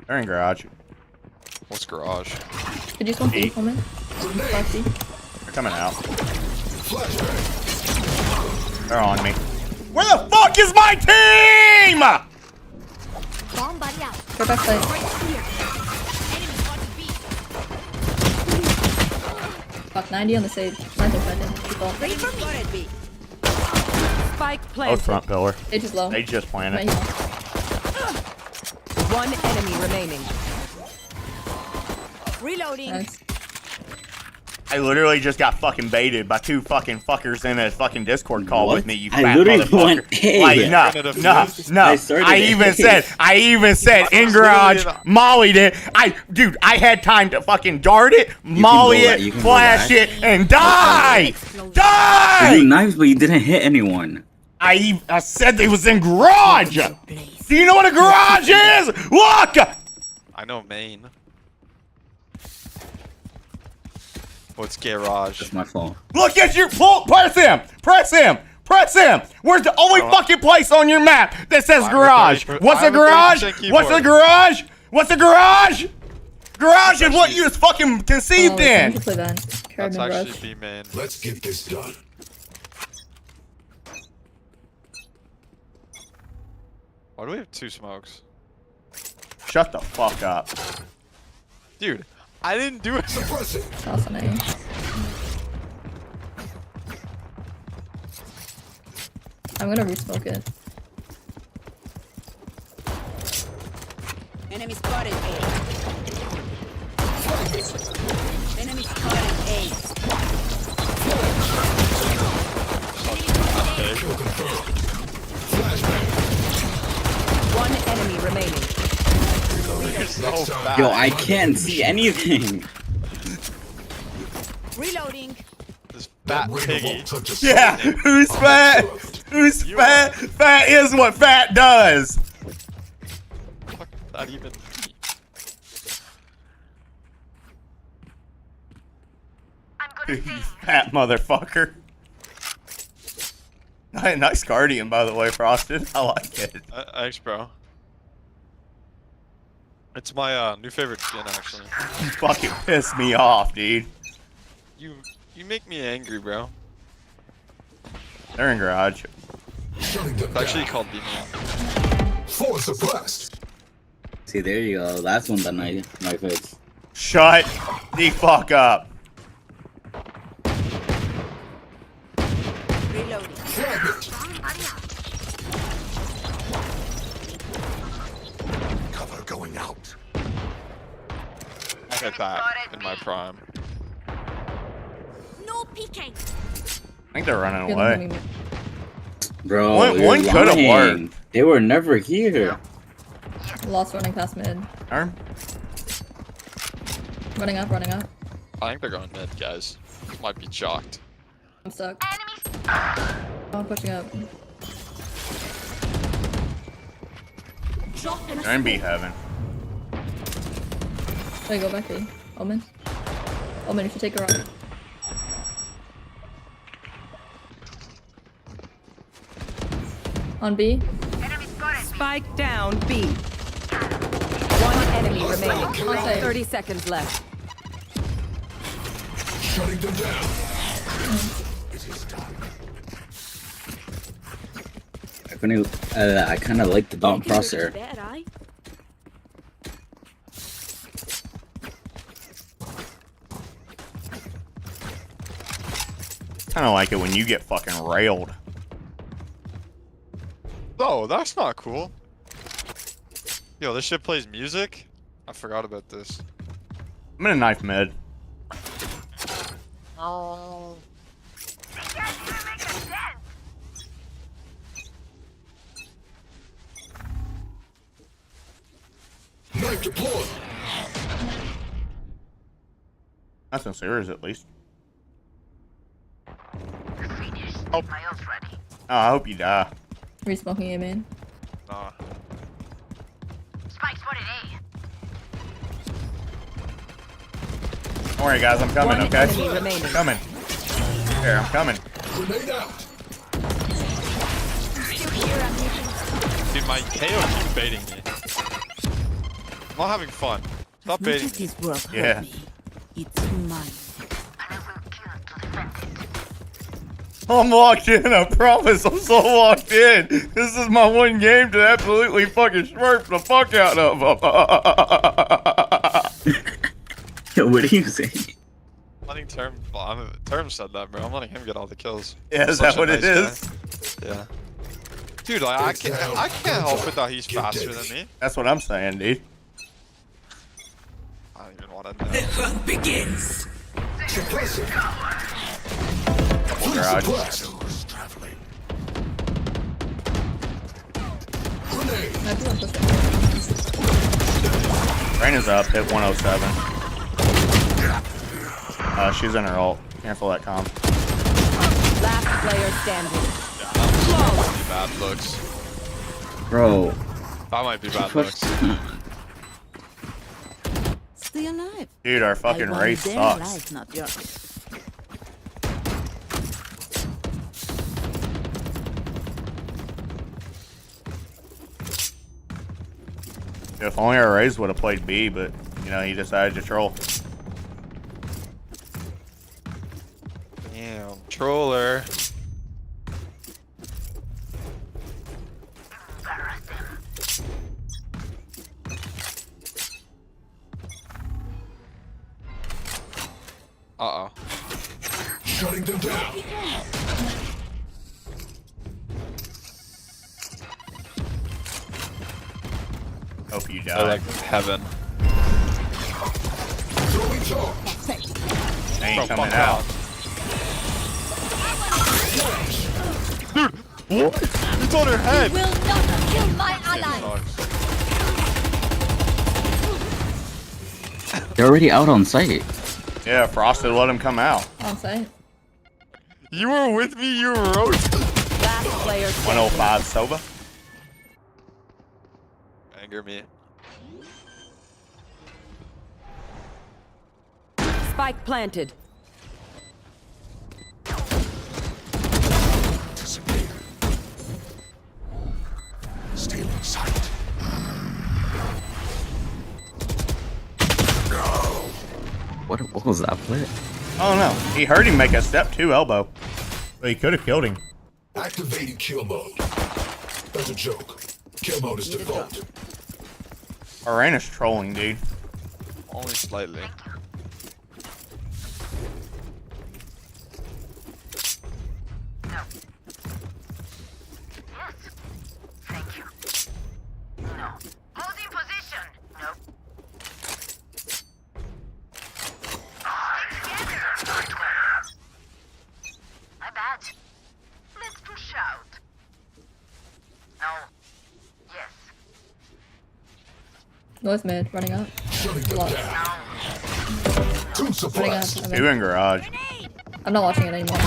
They're in garage. What's garage? Did you spawn B, Omen? They're coming out. They're on me. Where the fuck is my team? Bomb buddy out. Go back side. Fuck, 90 on the stage. Planting. Spike Oh, planted. front pillar. Stage is low. They just planted. One enemy remaining. Reloading. Nice. I literally just got fucking baited by two fucking fuckers in a fucking Discord call with me, you I fat literally motherfucker. went A. Like, no. I even said in garage, mollied it. Dude, I had time to fucking dart it, molly it, flash it, and die! Die! You knives, but you didn't hit anyone. I said they was in garage! Do you know what a garage is? Look! I know Maine. What's garage? That's my fault. Look at your press him! Press him! Press him! Where's the only fucking place on your map that says garage? What's a garage? What's a garage? What's a garage? Garage is what you was fucking conceived in. That's actually B main. Let's get this done. Why do we have two smokes? Shut the fuck up. Dude, I didn't do it. That's an A. I'm gonna re-smoke it. Enemy spotted A. Enemy spotted A. One enemy remaining. Yo, I can't see anything. Reloading. This fat piggy. Yeah, who's fat? Who's fat? Fat is what fat does. Fuck that even. You fat motherfucker. Nice Guardian, by the way, Frosted. I like it. Thanks, bro. It's my new favorite skin, actually. You fucking piss me off, dude. You make me angry, bro. They're in garage. It's actually called B main. Force suppressed. See, there you go. That's one that knife hits. Shut the fuck up. Reloading. Cover going out. I hit that in my prime. No peeking. I think they're running away. Bro, one could have worked. They were never here. Lost running past mid. Arm? Running up. I think they're going mid, guys. Might be chalked. I'm stuck. Oh, I'm pushing up. They're in B heaven. There you go, back B. Omen. Omen, you should take a rock. On B. Spike down B. One enemy remaining. 30 seconds left. Shutting them down. It is done. I kind of like the dot crosshair. Kind of like it when you get fucking railed. Oh, that's not cool. Yo, this shit plays music? I forgot about this. I'm in a knife mid. Oh. Knife deployed. Nothing serious, at least. Oh. Oh, I hope you die. Resmoking him in. Nah. Spike spotted A. Don't worry, guys. I'm coming, One okay? enemy remaining. Coming. Here, I'm coming. Grenade out. Dude, my KO keeps baiting me. I'm not having fun. Stop baiting me. Yeah. It's mine. I'm locked in, I promise. I'm so locked in. This is my one game to absolutely fucking smurf the fuck out of him. Yo, what are you saying? Letting Term said that, bro. I'm letting him get all the kills. Yeah, is that what it is? Yeah. Dude, like, I can't help it that he's faster than me. That's what I'm saying, dude. I don't even want to know. The hunt begins. Garage. Raina's up, hit 107. She's in her ult. Cancel that comp. Last player standing. That might be bad looks. Bro. That might be bad looks. Stay alive. Dude, our fucking race sucks. Life, not yours. If only our Rays would have played B, but, you know, he decided to troll. Damn, troller. Uh-oh. Shutting them down. Hope you die. They're like heaven. They ain't Bro, coming fuck out. Dude, what? It's on her head. Will not kill my ally. They're already out on site. Yeah, Frosted let him come out. On site. You were with me, you wrote. Last player 105 Soba. Anger me. Spike planted. Disappear. Stealing sight. What was that play? I don't know. He heard him make a step 2 elbow. But he could have killed him. Activating kill mode. That's a joke. Kill mode is default. Arena's trolling, dude. Only slightly. Holding position. Nope. My bad. Let's push out. No. Yes. North mid, running up. Lost. Running up. Two in garage. I'm not watching it anymore.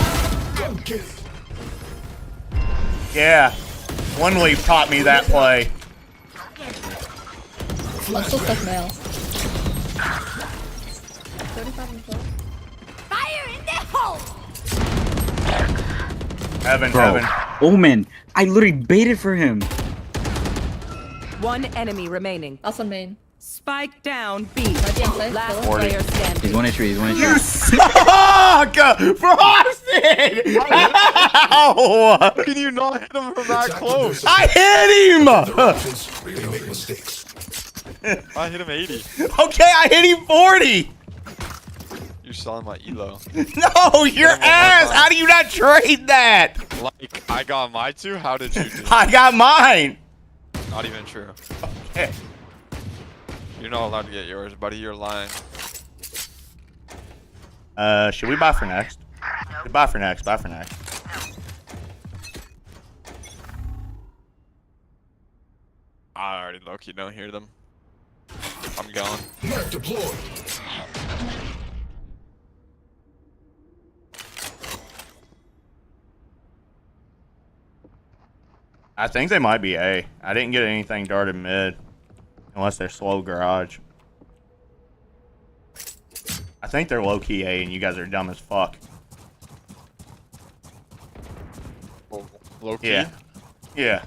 Yeah. One leaf taught me that play. I'm still stuck male. 35 and 12. Fire in the hole. Heaven, Bro, heaven. Omen, I literally baited for him. One enemy remaining. That's on main. Spike down B. Last Forty. player standing. He's 1 HP. He's 1 HP. You suck, Frosted. Ow! How can you not hit him from that close? I hit him. I hit him 80. Okay, I hit him 40. You're selling my elo. No, your ass. How do you not trade that? Like, I got my two? How did you do? I got mine. Not even true. Okay. You're not allowed to get yours, buddy. You're lying. Should we buy for next? Buy for next. Buy for next. I already low-key don't hear them. I'm gone. Deployed. I think they might be A. I didn't get anything darted mid. Unless they're slow garage. I think they're low-key A and you guys are dumb as fuck. Low-key? Yeah. Yeah.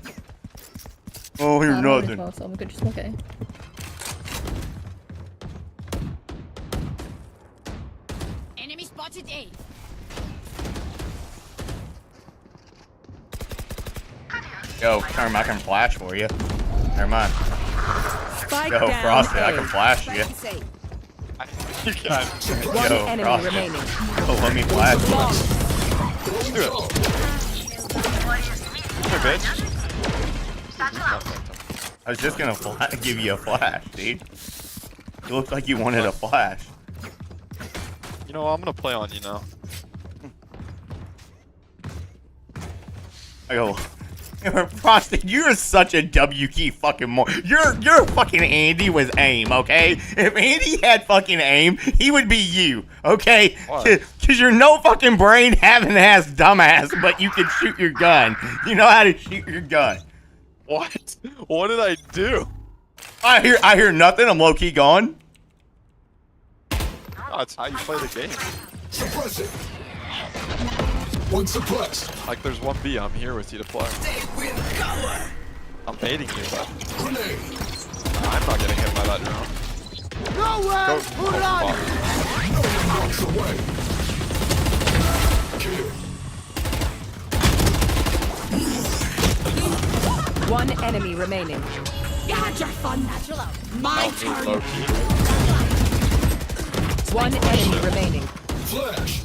Oh, you're nothing. So I'm good, just okay. Enemy spotted A. Yo, Term, I can flash for you. Never mind. Spike Yo, down Frosted, A. I can flash you. You can't. One Yo, enemy Frosted. remaining. Yo, let me flash you. Do it. Hey, bitch. I was just gonna give you a flash, dude. You looked like you wanted a flash. You know what? I'm gonna play on you now. I go, Frosted, you're such a W key fucking you're fucking Andy with aim, okay? If Andy had fucking aim, he would be you, okay? Cause you're no fucking brain having ass dumbass, but you can shoot your gun. You know how to shoot your gun. What? What did I do? I hear nothing. I'm low key gone. That's how you play the game. Suppress it. One suppressed. Like there's 1B, I'm here with you to play. I'm baiting you, but I'm not getting hit by that drone. Nowhere! One enemy remaining. You had your fun, natural. My turn. One enemy remaining. Flash.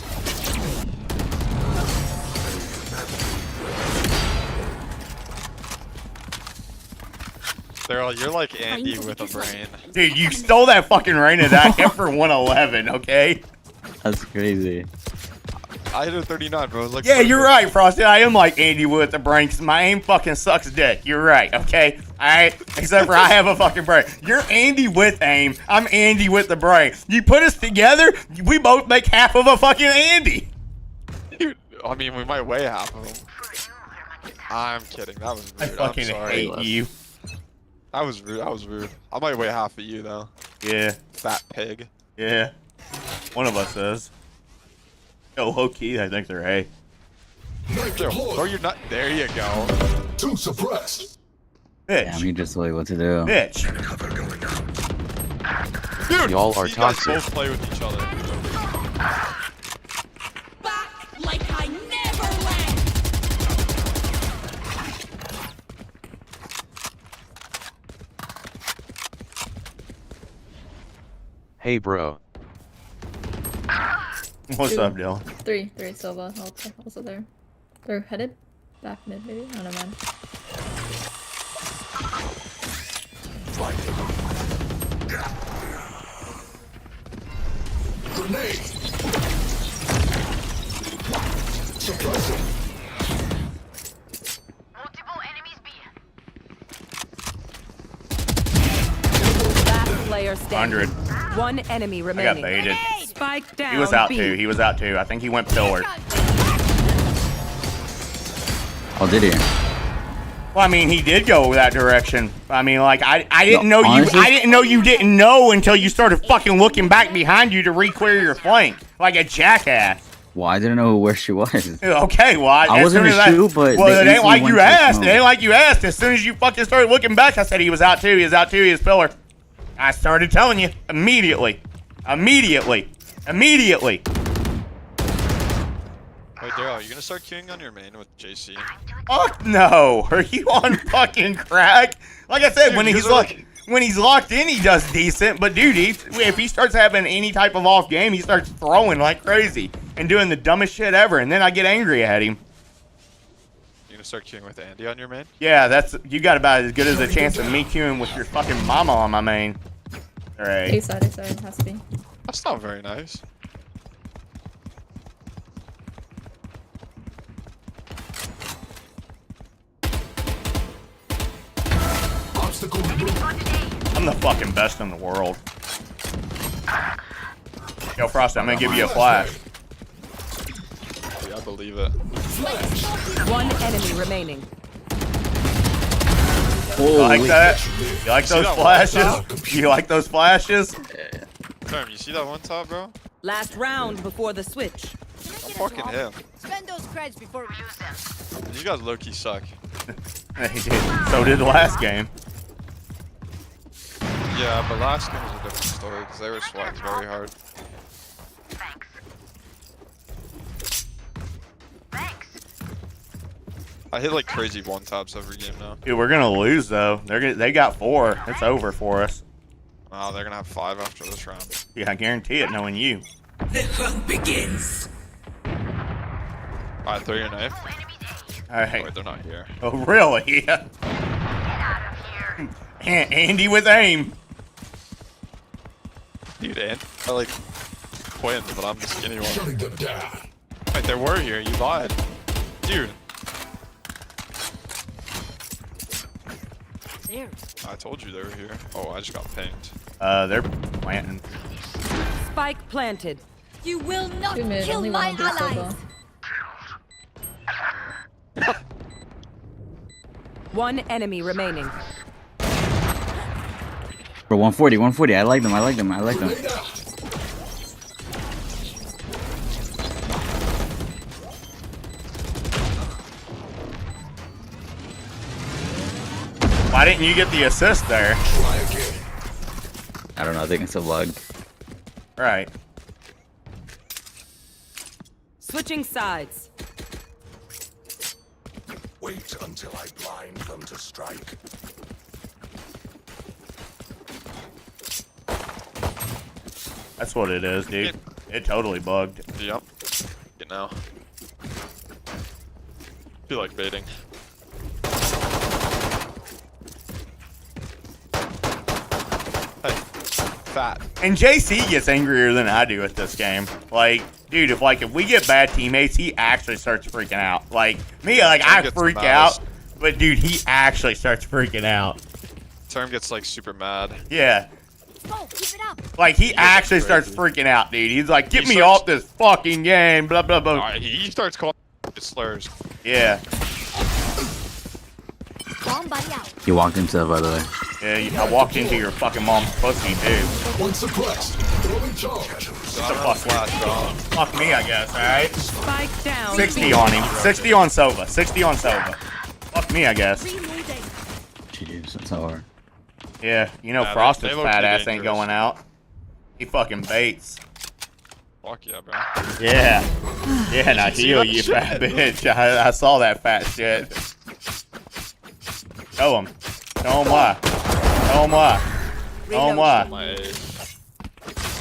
Daryl, you're like Andy with a brain. Dude, you stole that fucking rain and I kept for 111, okay? That's crazy. I hit a 39, bro. Look, Yeah, you're right, Frosty. I am like Andy with the brain, 'cause my aim fucking sucks dick. You're right, okay? Alright? Except for I have a fucking brain. You're Andy with aim. I'm Andy with the brain. You put us together, we both make half of a fucking Andy. Dude, I mean, we might weigh half of them. I'm kidding. That was rude. I fucking I'm sorry. hate you. That was rude. That was rude. I might weigh half of you, though. Yeah. Fat pig. Yeah. One of us is. Yo, low key, I think they're A. Yo, throw your nut. There you go. Two suppressed. Bitch. Damn, he just told you what to do. Bitch. Dude, Y'all are these guys toxic. both play with each other. Back like I never left. Hey bro. What's up, Dylan? Three, Silva, also there. They're headed back mid, maybe? Oh, never mind. Grenade. Suppressing. Multiple enemies B. Last player standing. 100. One enemy I remaining. got baited. Spike down. He was out B. too. He was out too. I think he went pillar. Oh, did he? Well, I mean, he did go that direction. I mean, like, I didn't know honestly- I didn't know you didn't know until you started fucking looking back behind you to re-clear your flank like a jackass. Well, I didn't know where she was. Okay, well, I as wasn't soon as gonna shoot, but well, they it ain't instantly like went you to the asked. It smoke. ain't like you asked. As soon as you fucking started looking back, I said he was out too. He was out too. He was pillar. I started telling you immediately. Immediately. Immediately. Wait, Daryl, are you gonna start queuing on your main with JC? Fuck no. Are you on fucking crack? Like I said, Dude, when he's locked in, he does decent. But dude, if he starts having any type of off game, he starts throwing like crazy and doing the dumbest shit ever. And then I get angry at him. You gonna start queuing with Andy on your main? Yeah, you got about as good as a chance of me queuing with your fucking mama on my main. All right. A-side, A-side, has to be. That's not very nice. I'm the fucking best in the world. Yo, Frosty, I'm gonna give you a flash. Yeah, I believe it. One enemy remaining. You like that? You like those flashes? You like those flashes? Term, you see that one top, bro? Last round before the switch. I'm fucking him. Spend those creds before we use them. You guys low-key suck. He did. So did the last game. Yeah, but last game was a different story because they were sweating very hard. I hit like crazy one taps every game now. Dude, we're gonna lose though. They got 4. It's over for us. Wow, they're gonna have 5 after this round. Yeah, I guarantee it, knowing you. The hunt begins. Alright, throw your knife. Alright. Wait, they're not here. Oh, really? Yeah. Andy with aim. Dude, I like twins, but I'm the skinny one. Wait, they were here. You lied. Dude. There. I told you they were here. Oh, I just got pinged. They're planting. Spike planted. You will not Mid, kill only my one on this allies. side, One enemy remaining. Bro, 140, 140. I like them. I like them. I like them. Why didn't you get the assist there? I don't know. I think it's a bug. Right. Switching sides. Wait until I blind them to strike. That's what it is, dude. It totally bugged. Yep. Get now. Feel like baiting. Hey, fat. And JC gets angrier than I do at this game. Like, dude, if we get bad teammates, he actually starts freaking out. Like me, like I freak out, but dude, he actually starts freaking out. Term gets like super mad. Yeah. Go, keep it up. Like he actually starts freaking out, dude. He's like, "Get me off this fucking game!" Blah blah blah. Alright, he starts calling slurs. Yeah. Bomb buddy out. He walked himself, by the way. Yeah, I walked into your fucking mom's pussy, dude. One suppressed. Throwing charge. What the fuck? Fuck me, I guess. All right. Spike down. 60 on him. 60 on Sova. 60 on Sova. Fuck me, I guess. Jeez, that's hard. Yeah, you know Yeah, Frosted's they look fat pretty ass ain't dangerous. going out. He fucking baits. Fuck yeah, bro. Yeah. Yeah, now see heal that you shit? fat bitch. I saw that fat shit. Show him. Show him why. Show him why. Show him why. My age.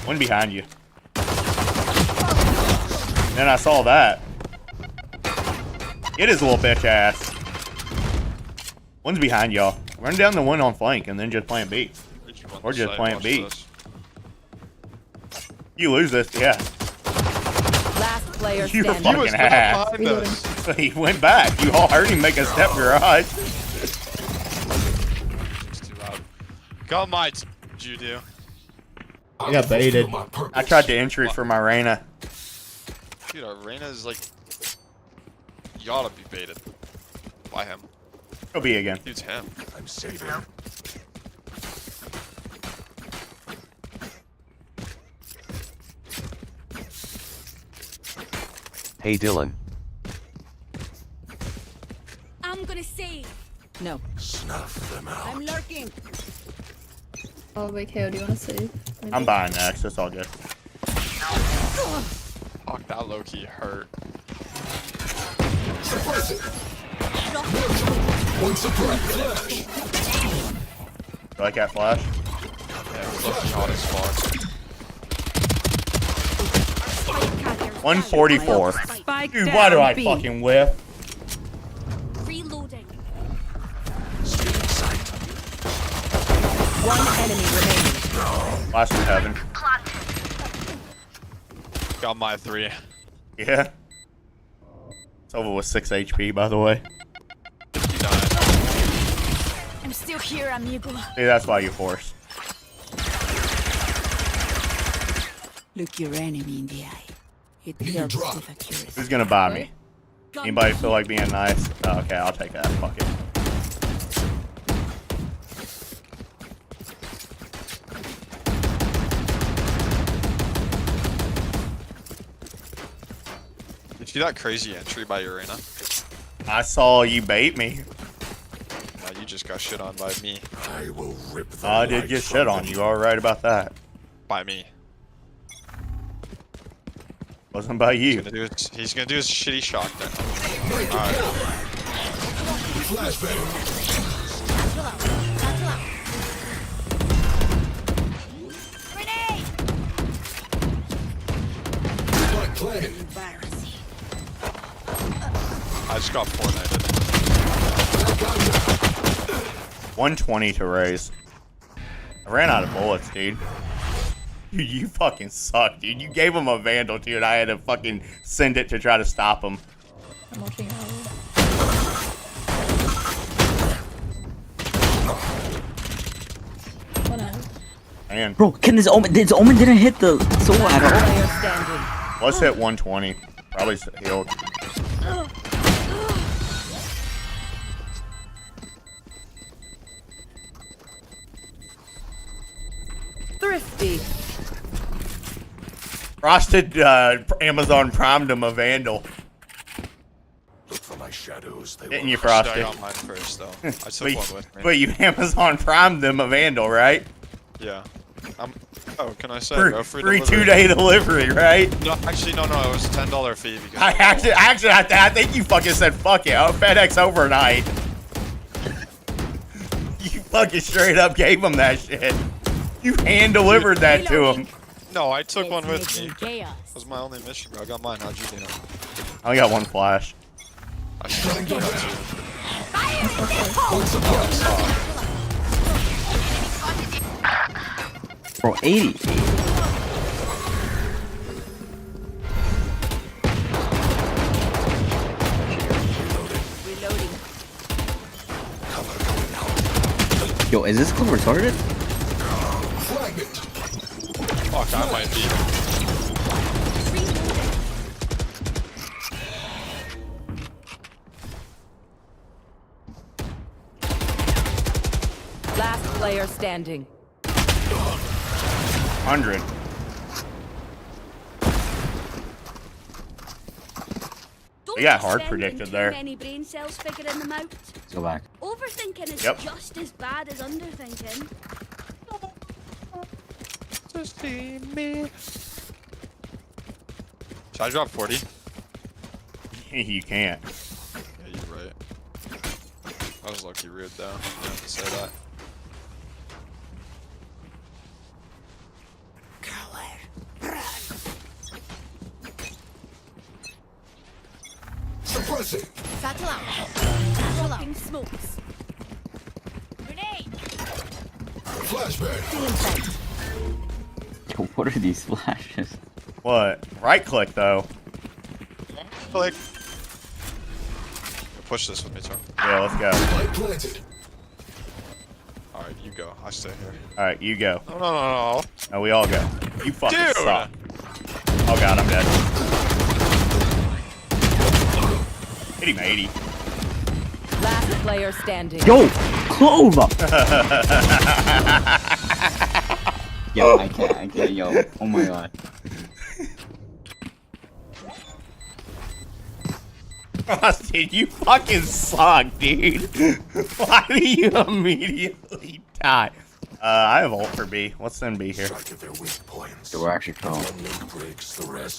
One behind you. Then I saw that. Get his little bitch ass. One's behind y'all. Run down the one on flank and then just plant B. Or just plant B. You lose this, yeah. Last player You standing. fucking ass. He went back. You all heard him make a step garage. It's too loud. Got my Judo. I got baited. I tried to entry for my Reyna. Dude, our Reyna is like. You gotta be baited. By him. Go B again. Dude's him. I'm saving. Hey Dylan. I'm gonna save. No. Snuff them out. I'm lurking. Oh wait, KO, do you want to save? Maybe? I'm buying next. It's all good. Fuck, that low-key hurt. You like that flash? Yeah, it was low-key hot as fuck. 144. Dude, why do I fucking whiff? Reloading. One enemy remaining. Last from heaven. Got my 3. Yeah. It's over with 6 HP, by the way. I'm still here, amigo. See, that's why you force. Look your enemy in the eye. It helps with accuracy. Who's gonna buy me? Anybody feel like being nice? Oh, okay, I'll take that. Fuck it. Did you see that crazy entry by Urena? I saw you bait me. No, you just got shit on by me. I will rip the I did get shit on. You are right about that. By me. Wasn't by you. He's gonna do his shitty shotgun. Alright. I just got Fortnite. 120 to raise. I ran out of bullets, dude. Dude, you fucking suck, dude. You gave him a Vandal, dude. I had to fucking send it to try to stop him. I'm watching out. Man. Bro, can this Omen didn't hit the soul at all. Let's hit 120. Probably healed. Thrifty. Frosted Amazon primed him a Vandal. Look for my shadows. Didn't you, Frosted? I got mine first, though. I took one with me. But you Amazon primed them a Vandal, right? Yeah. Oh, can I say free 2-day delivery, right? No, actually, no. It was a $10 fee because I think you fucking said fuck it. Oh, FedEx overnight. You fucking straight up gave him that shit. You hand delivered that to him. No, I took one with me. That was my only mission, bro. I got mine. How'd you do it? I only got one flash. I should have got two. Bro, 80. Reloading. Yo, is this club retarded? Fuck, I might be. Last player standing. 100. We got hard predicted there. Many brain cells figuring them out. Go back. Overthinking is just as bad as underthinking. Just see me. Should I drop 40? You can't. Yeah, you're right. I was lucky rude though. You have to say that. Suppressing. Satchel out. Dropping smokes. Grenade. Flashbang. Yo, what are these flashes? What? Right click though. Click. Push this with me, Tom. Yeah, let's go. Alright, you go. I stay here. Alright, you go. No. No, we all go. You fucking Dude. suck. Oh god, I'm dead. Hit him 80. Last player standing. Yo, Clover! Yo, I can't, yo. Oh my god. Austin, you fucking suck, dude. Why do you immediately die? I have ult for B. Let's send B here. So we're actually calling.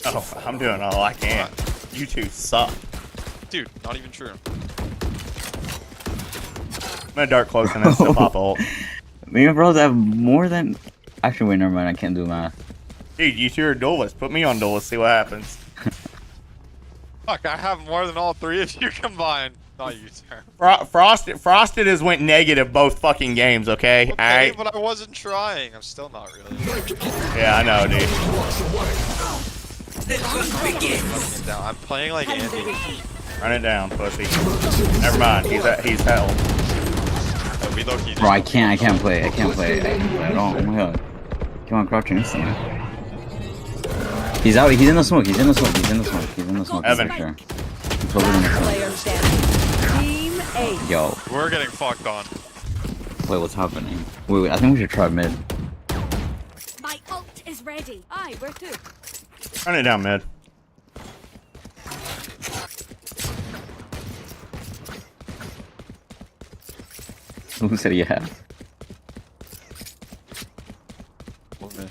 Oh, I'm doing all I can. You two suck. Dude, not even true. I'm gonna dart close and then still pop ult. Me and bros have more than. Actually, wait, never mind. I can't do math. Dude, you two are duelists. Put me on duelist, see what happens. Fuck, I have more than all three of you combined. Not you, sir. Frosted has went negative both fucking games, okay? Alright? But I wasn't trying. I'm still not really. Yeah, I know, dude. I'm playing like Andy. Run it down, pussy. Never mind, he's held. Bro, I can't play at all. Oh my god. Come on, crouching instantly. He's out, he's in the smoke, he's in the smoke. Evan. For sure. He's over in the smoke. Yo. We're getting fucked on. Wait, what's happening? Wait, I think we should try mid. My ult is ready. Aye, where to? Run it down mid. Who said yeah? Okay.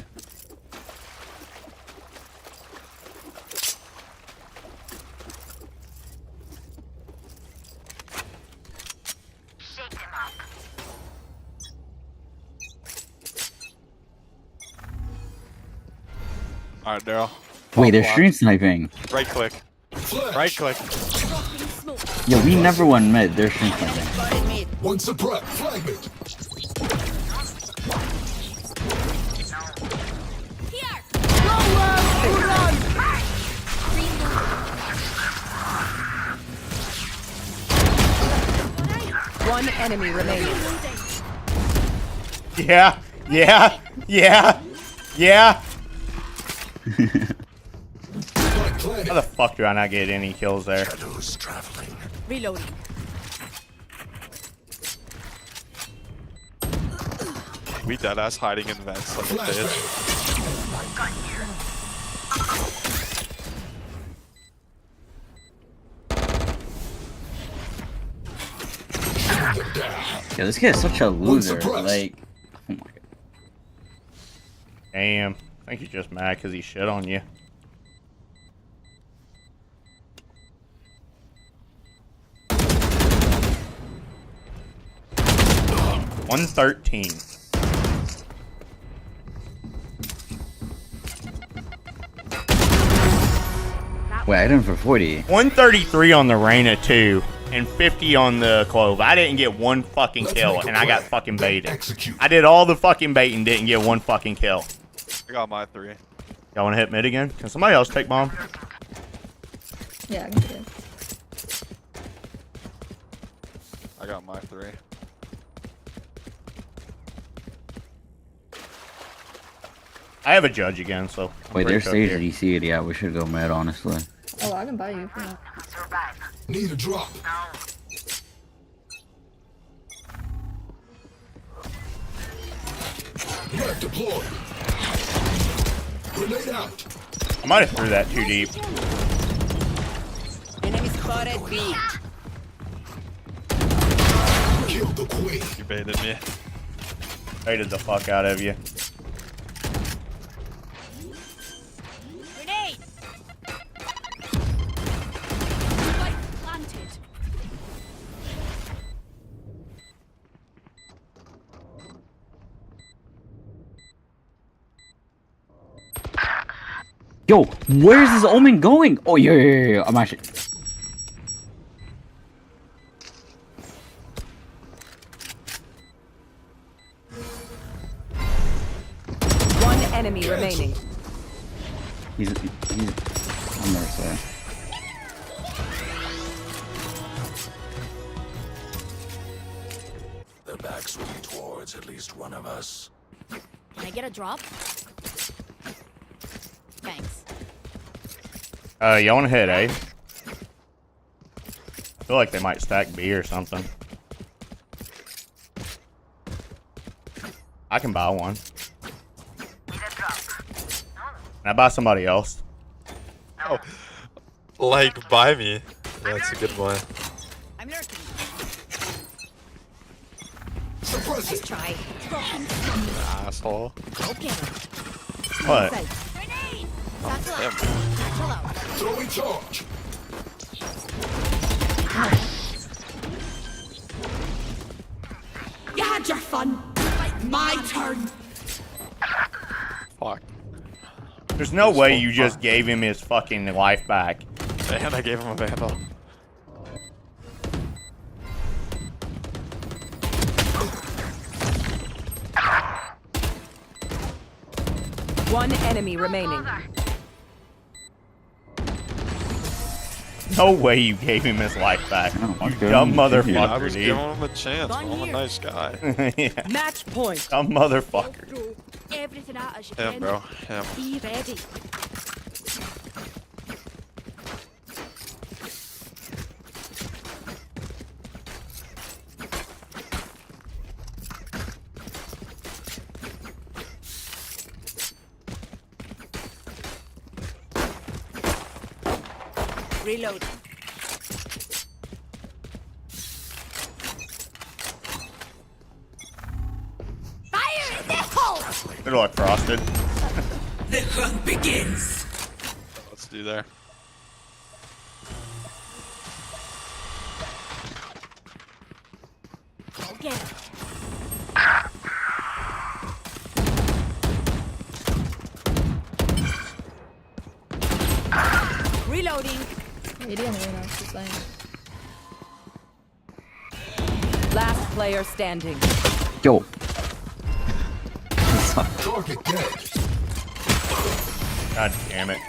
Alright, Daryl. Wait, they're stream sniping. Right click. Right click. Yo, we never won mid. They're stream sniping. One suppress. Flag mid. One enemy remaining. Yeah. How the fuck do I not get any kills there? Reloading. We deadass hiding in vents like a bitch. Yo, this kid is such a loser. Like, oh my god. Damn. I think he's just mad because he shit on you. $113. Wait, I did him for 40. 133 on the Reyna too, and 50 on the Clove. I didn't get one fucking kill, and I got fucking baited. I did all the fucking bait and didn't get one fucking kill. I got my 3. Y'all want to hit mid again? Can somebody else take bomb? Yeah, I can do it. I got my 3. I have a judge again, so. Wait, they're stage DC. Yeah, we should go mid, honestly. Oh, I can buy you for that. Need a drop. Net deployed. Grenade out. I might have threw that too deep. Enemy spotted B. Kill the queen. You baited me. Baited the fuck out of you. Grenade. Spike planted. Yo, where is this Omen going? Oh, yeah. I'm actually. One enemy remaining. He's on the other side. Their backs will be towards at least one of us. Can I get a drop? Thanks. Y'all want to hit A? I feel like they might stack B or something. I can buy one. Can I buy somebody else? Oh, like buy me. That's a good one. I'm lurking. Let's try. Asshole. Okay. What? Grenade. Oh, damn. Chill out. Throwing charge. You had your fun. My turn. Fuck. There's no way you just gave him his fucking life back. And I gave him a vandal. One enemy remaining. No way you gave him his life back. You dumb I motherfucker, was dude. giving him a chance. I'm a nice guy. Yeah. Match point. Dumb motherfucker. Everything out as you Yeah, can. bro. Yeah. Be ready. Reload. Fire in the hole! Good luck, Frosted. The hunt begins. Let's do there. Okay. Reloading. 80 on the window, just saying. Last player standing. Yo. Target dead. God damn it.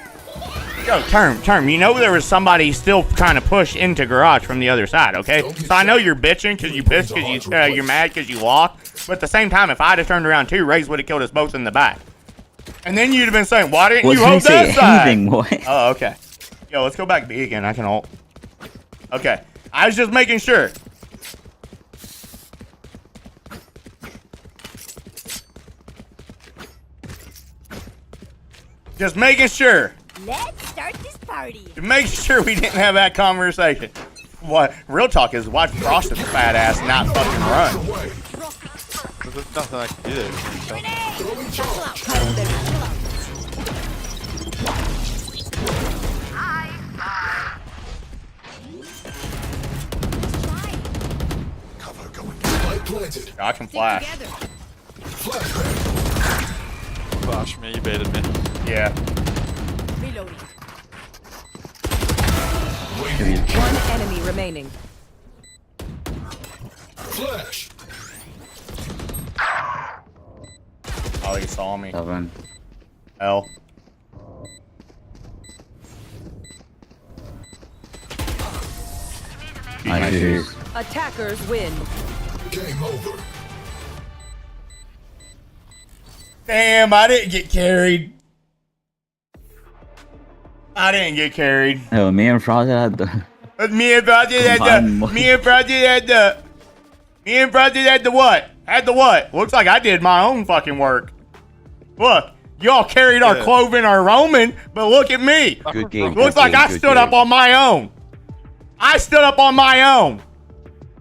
Yo, Term, you know there was somebody still trying to push into garage from the other side, okay? So I know you're bitching because you pissed because you're mad because you lost. But at the same time, if I'd have turned around too, Raze would have killed us both in the back. And then you'd have been saying, why didn't you hold that side? Anything, boy. Oh, okay. Yo, let's go back B again. I can ult. Okay. I was just making sure. Just making sure. Let's start this party. Just making sure we didn't have that conversation. What real talk is watch Frosted's fat ass not fucking run. There's nothing I can do there. Grenade. Chill out. Chill out. Cover going. Light planted. I can flash. Flash me, you baited me. Yeah. Reloading. One enemy remaining. Flash. Oh, he saw me. 7. L. I do. Attackers win. Game over. Damn, I didn't get carried. I didn't get carried. Oh, me and Frosted had the. Me and Frosted had the what? Had the what? Looks like I did my own fucking work. Look, y'all carried our Cloven, our Roman, but look at me. Good game. Looks like I stood up on my own. I stood up on my own.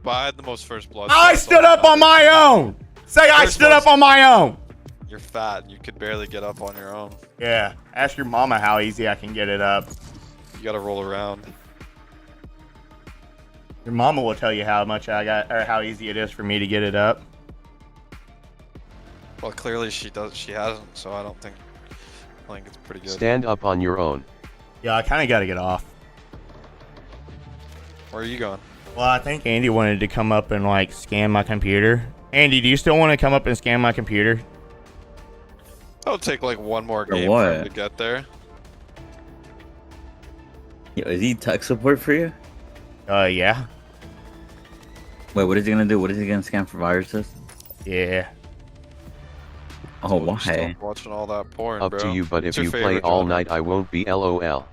But I had the most first blood. I stood up on my own. Say I stood up on my own. You're fat. You could barely get up on your own. Yeah, ask your mama how easy I can get it up. You gotta roll around. Your mama will tell you how much I got, or how easy it is for me to get it up. Well, clearly she does. She hasn't, so I think it's pretty good. Stand up on your own. Yeah, I kind of got to get off. Where are you going? Well, I think Andy wanted to come up and like scan my computer. Andy, do you still want to come up and scan my computer? It'll take like one more game what? for him to get there. Yo, is he tech support for you? Yeah. Wait, what is he gonna do? What is he gonna scan for viruses? Yeah. Oh, why? Stop watching all that porn, Up bro. to you, but What's if your you play favorite all genre? night, I won't be LOL.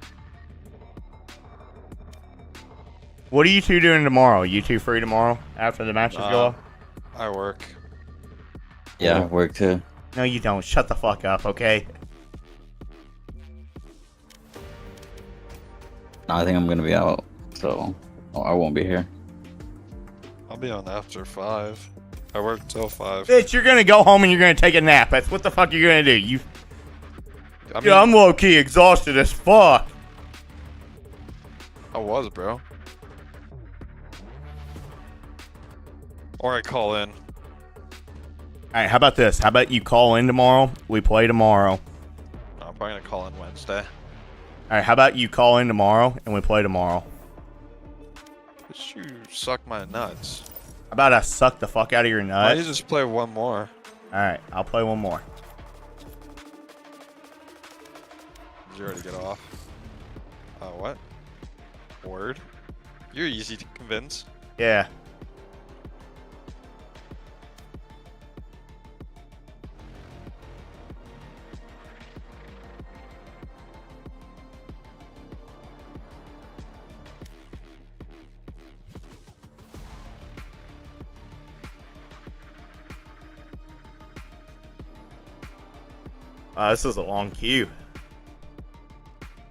What are you two doing tomorrow? You two free tomorrow after the matches go off? I work. Yeah, I work too. No, you don't. Shut the fuck up, okay? No, I think I'm gonna be out, so I won't be here. I'll be on after 5. I work till 5. Bitch, you're gonna go home and you're gonna take a nap. That's what the fuck you're gonna do. Yeah, I'm low-key exhausted as fuck. I was, bro. Or I call in. Alright, how about this? How about you call in tomorrow? We play tomorrow. No, I'm probably gonna call in Wednesday. Alright, how about you call in tomorrow and we play tomorrow? But you suck my nuts. How about I suck the fuck out of your Why nuts? don't you just play one more? Alright, I'll play one more. Did you already get off? What? Word? You're easy to convince. Yeah. This is a long queue.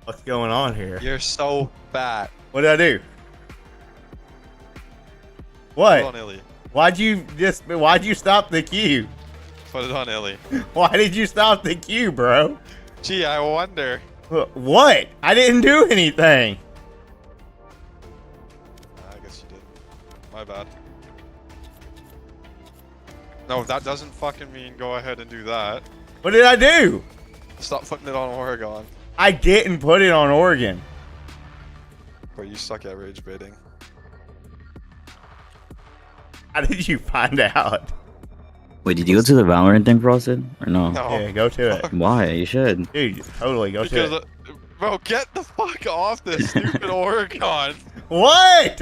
What's going on here? You're so bad. What did I do? What? Put it on Illy. Why'd you stop the queue? Put it on Illy. Why did you stop the queue, bro? Gee, I wonder. What? I didn't do anything. I guess you did. My bad. No, that doesn't fucking mean go ahead and do that. What did I do? Stop putting it on Oregon. I didn't put it on Oregon. But you suck at rage baiting. How did you find out? Wait, did you go to the Valorant thing, Frosted? Or no? No. Yeah, go to it. Why? You should. Dude, totally go to it. Bro, get the fuck off this stupid Oregon. What?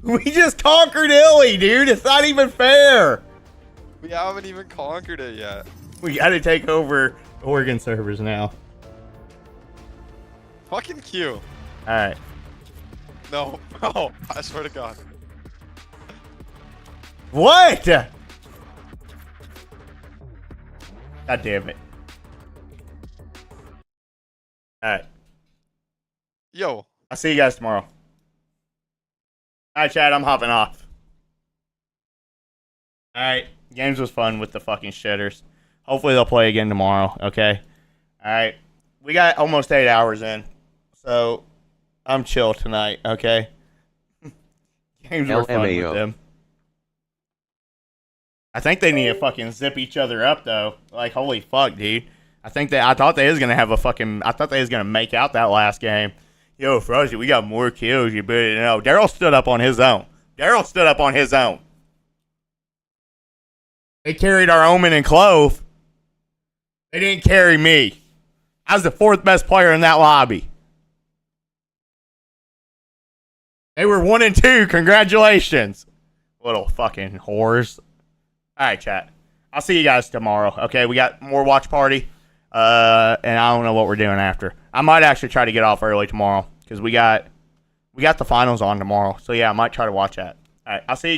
We just conquered Illy, dude. It's not even fair. We haven't even conquered it yet. We gotta take over Oregon servers now. Fucking Q. Alright. No, bro. I swear to God. What? God damn it. Alright. Yo. I'll see you guys tomorrow. Alright, Chad, I'm hopping off. Alright. Games was fun with the fucking shitters. Hopefully they'll play again tomorrow, okay? Alright. We got almost 8 hours in. So, I'm chill tonight, okay? Games were fun with them. I think they need to fucking zip each other up, though. Like, holy fuck, dude. I thought they was gonna have a fucking... I thought they was gonna make out that last game. Yo, Frosty, we got more kills, you better know. Daryl stood up on his own. Daryl stood up on his own. They carried our Omen and Clove. They didn't carry me. I was the 4th best player in that lobby. They were 1 and 2. Congratulations. Little fucking whores. Alright, chat. I'll see you guys tomorrow. Okay, we got more watch party. And I don't know what we're doing after. I might actually try to get off early tomorrow. Because we got the finals on tomorrow. So yeah, I might try to watch that. Alright, I'll see you guys.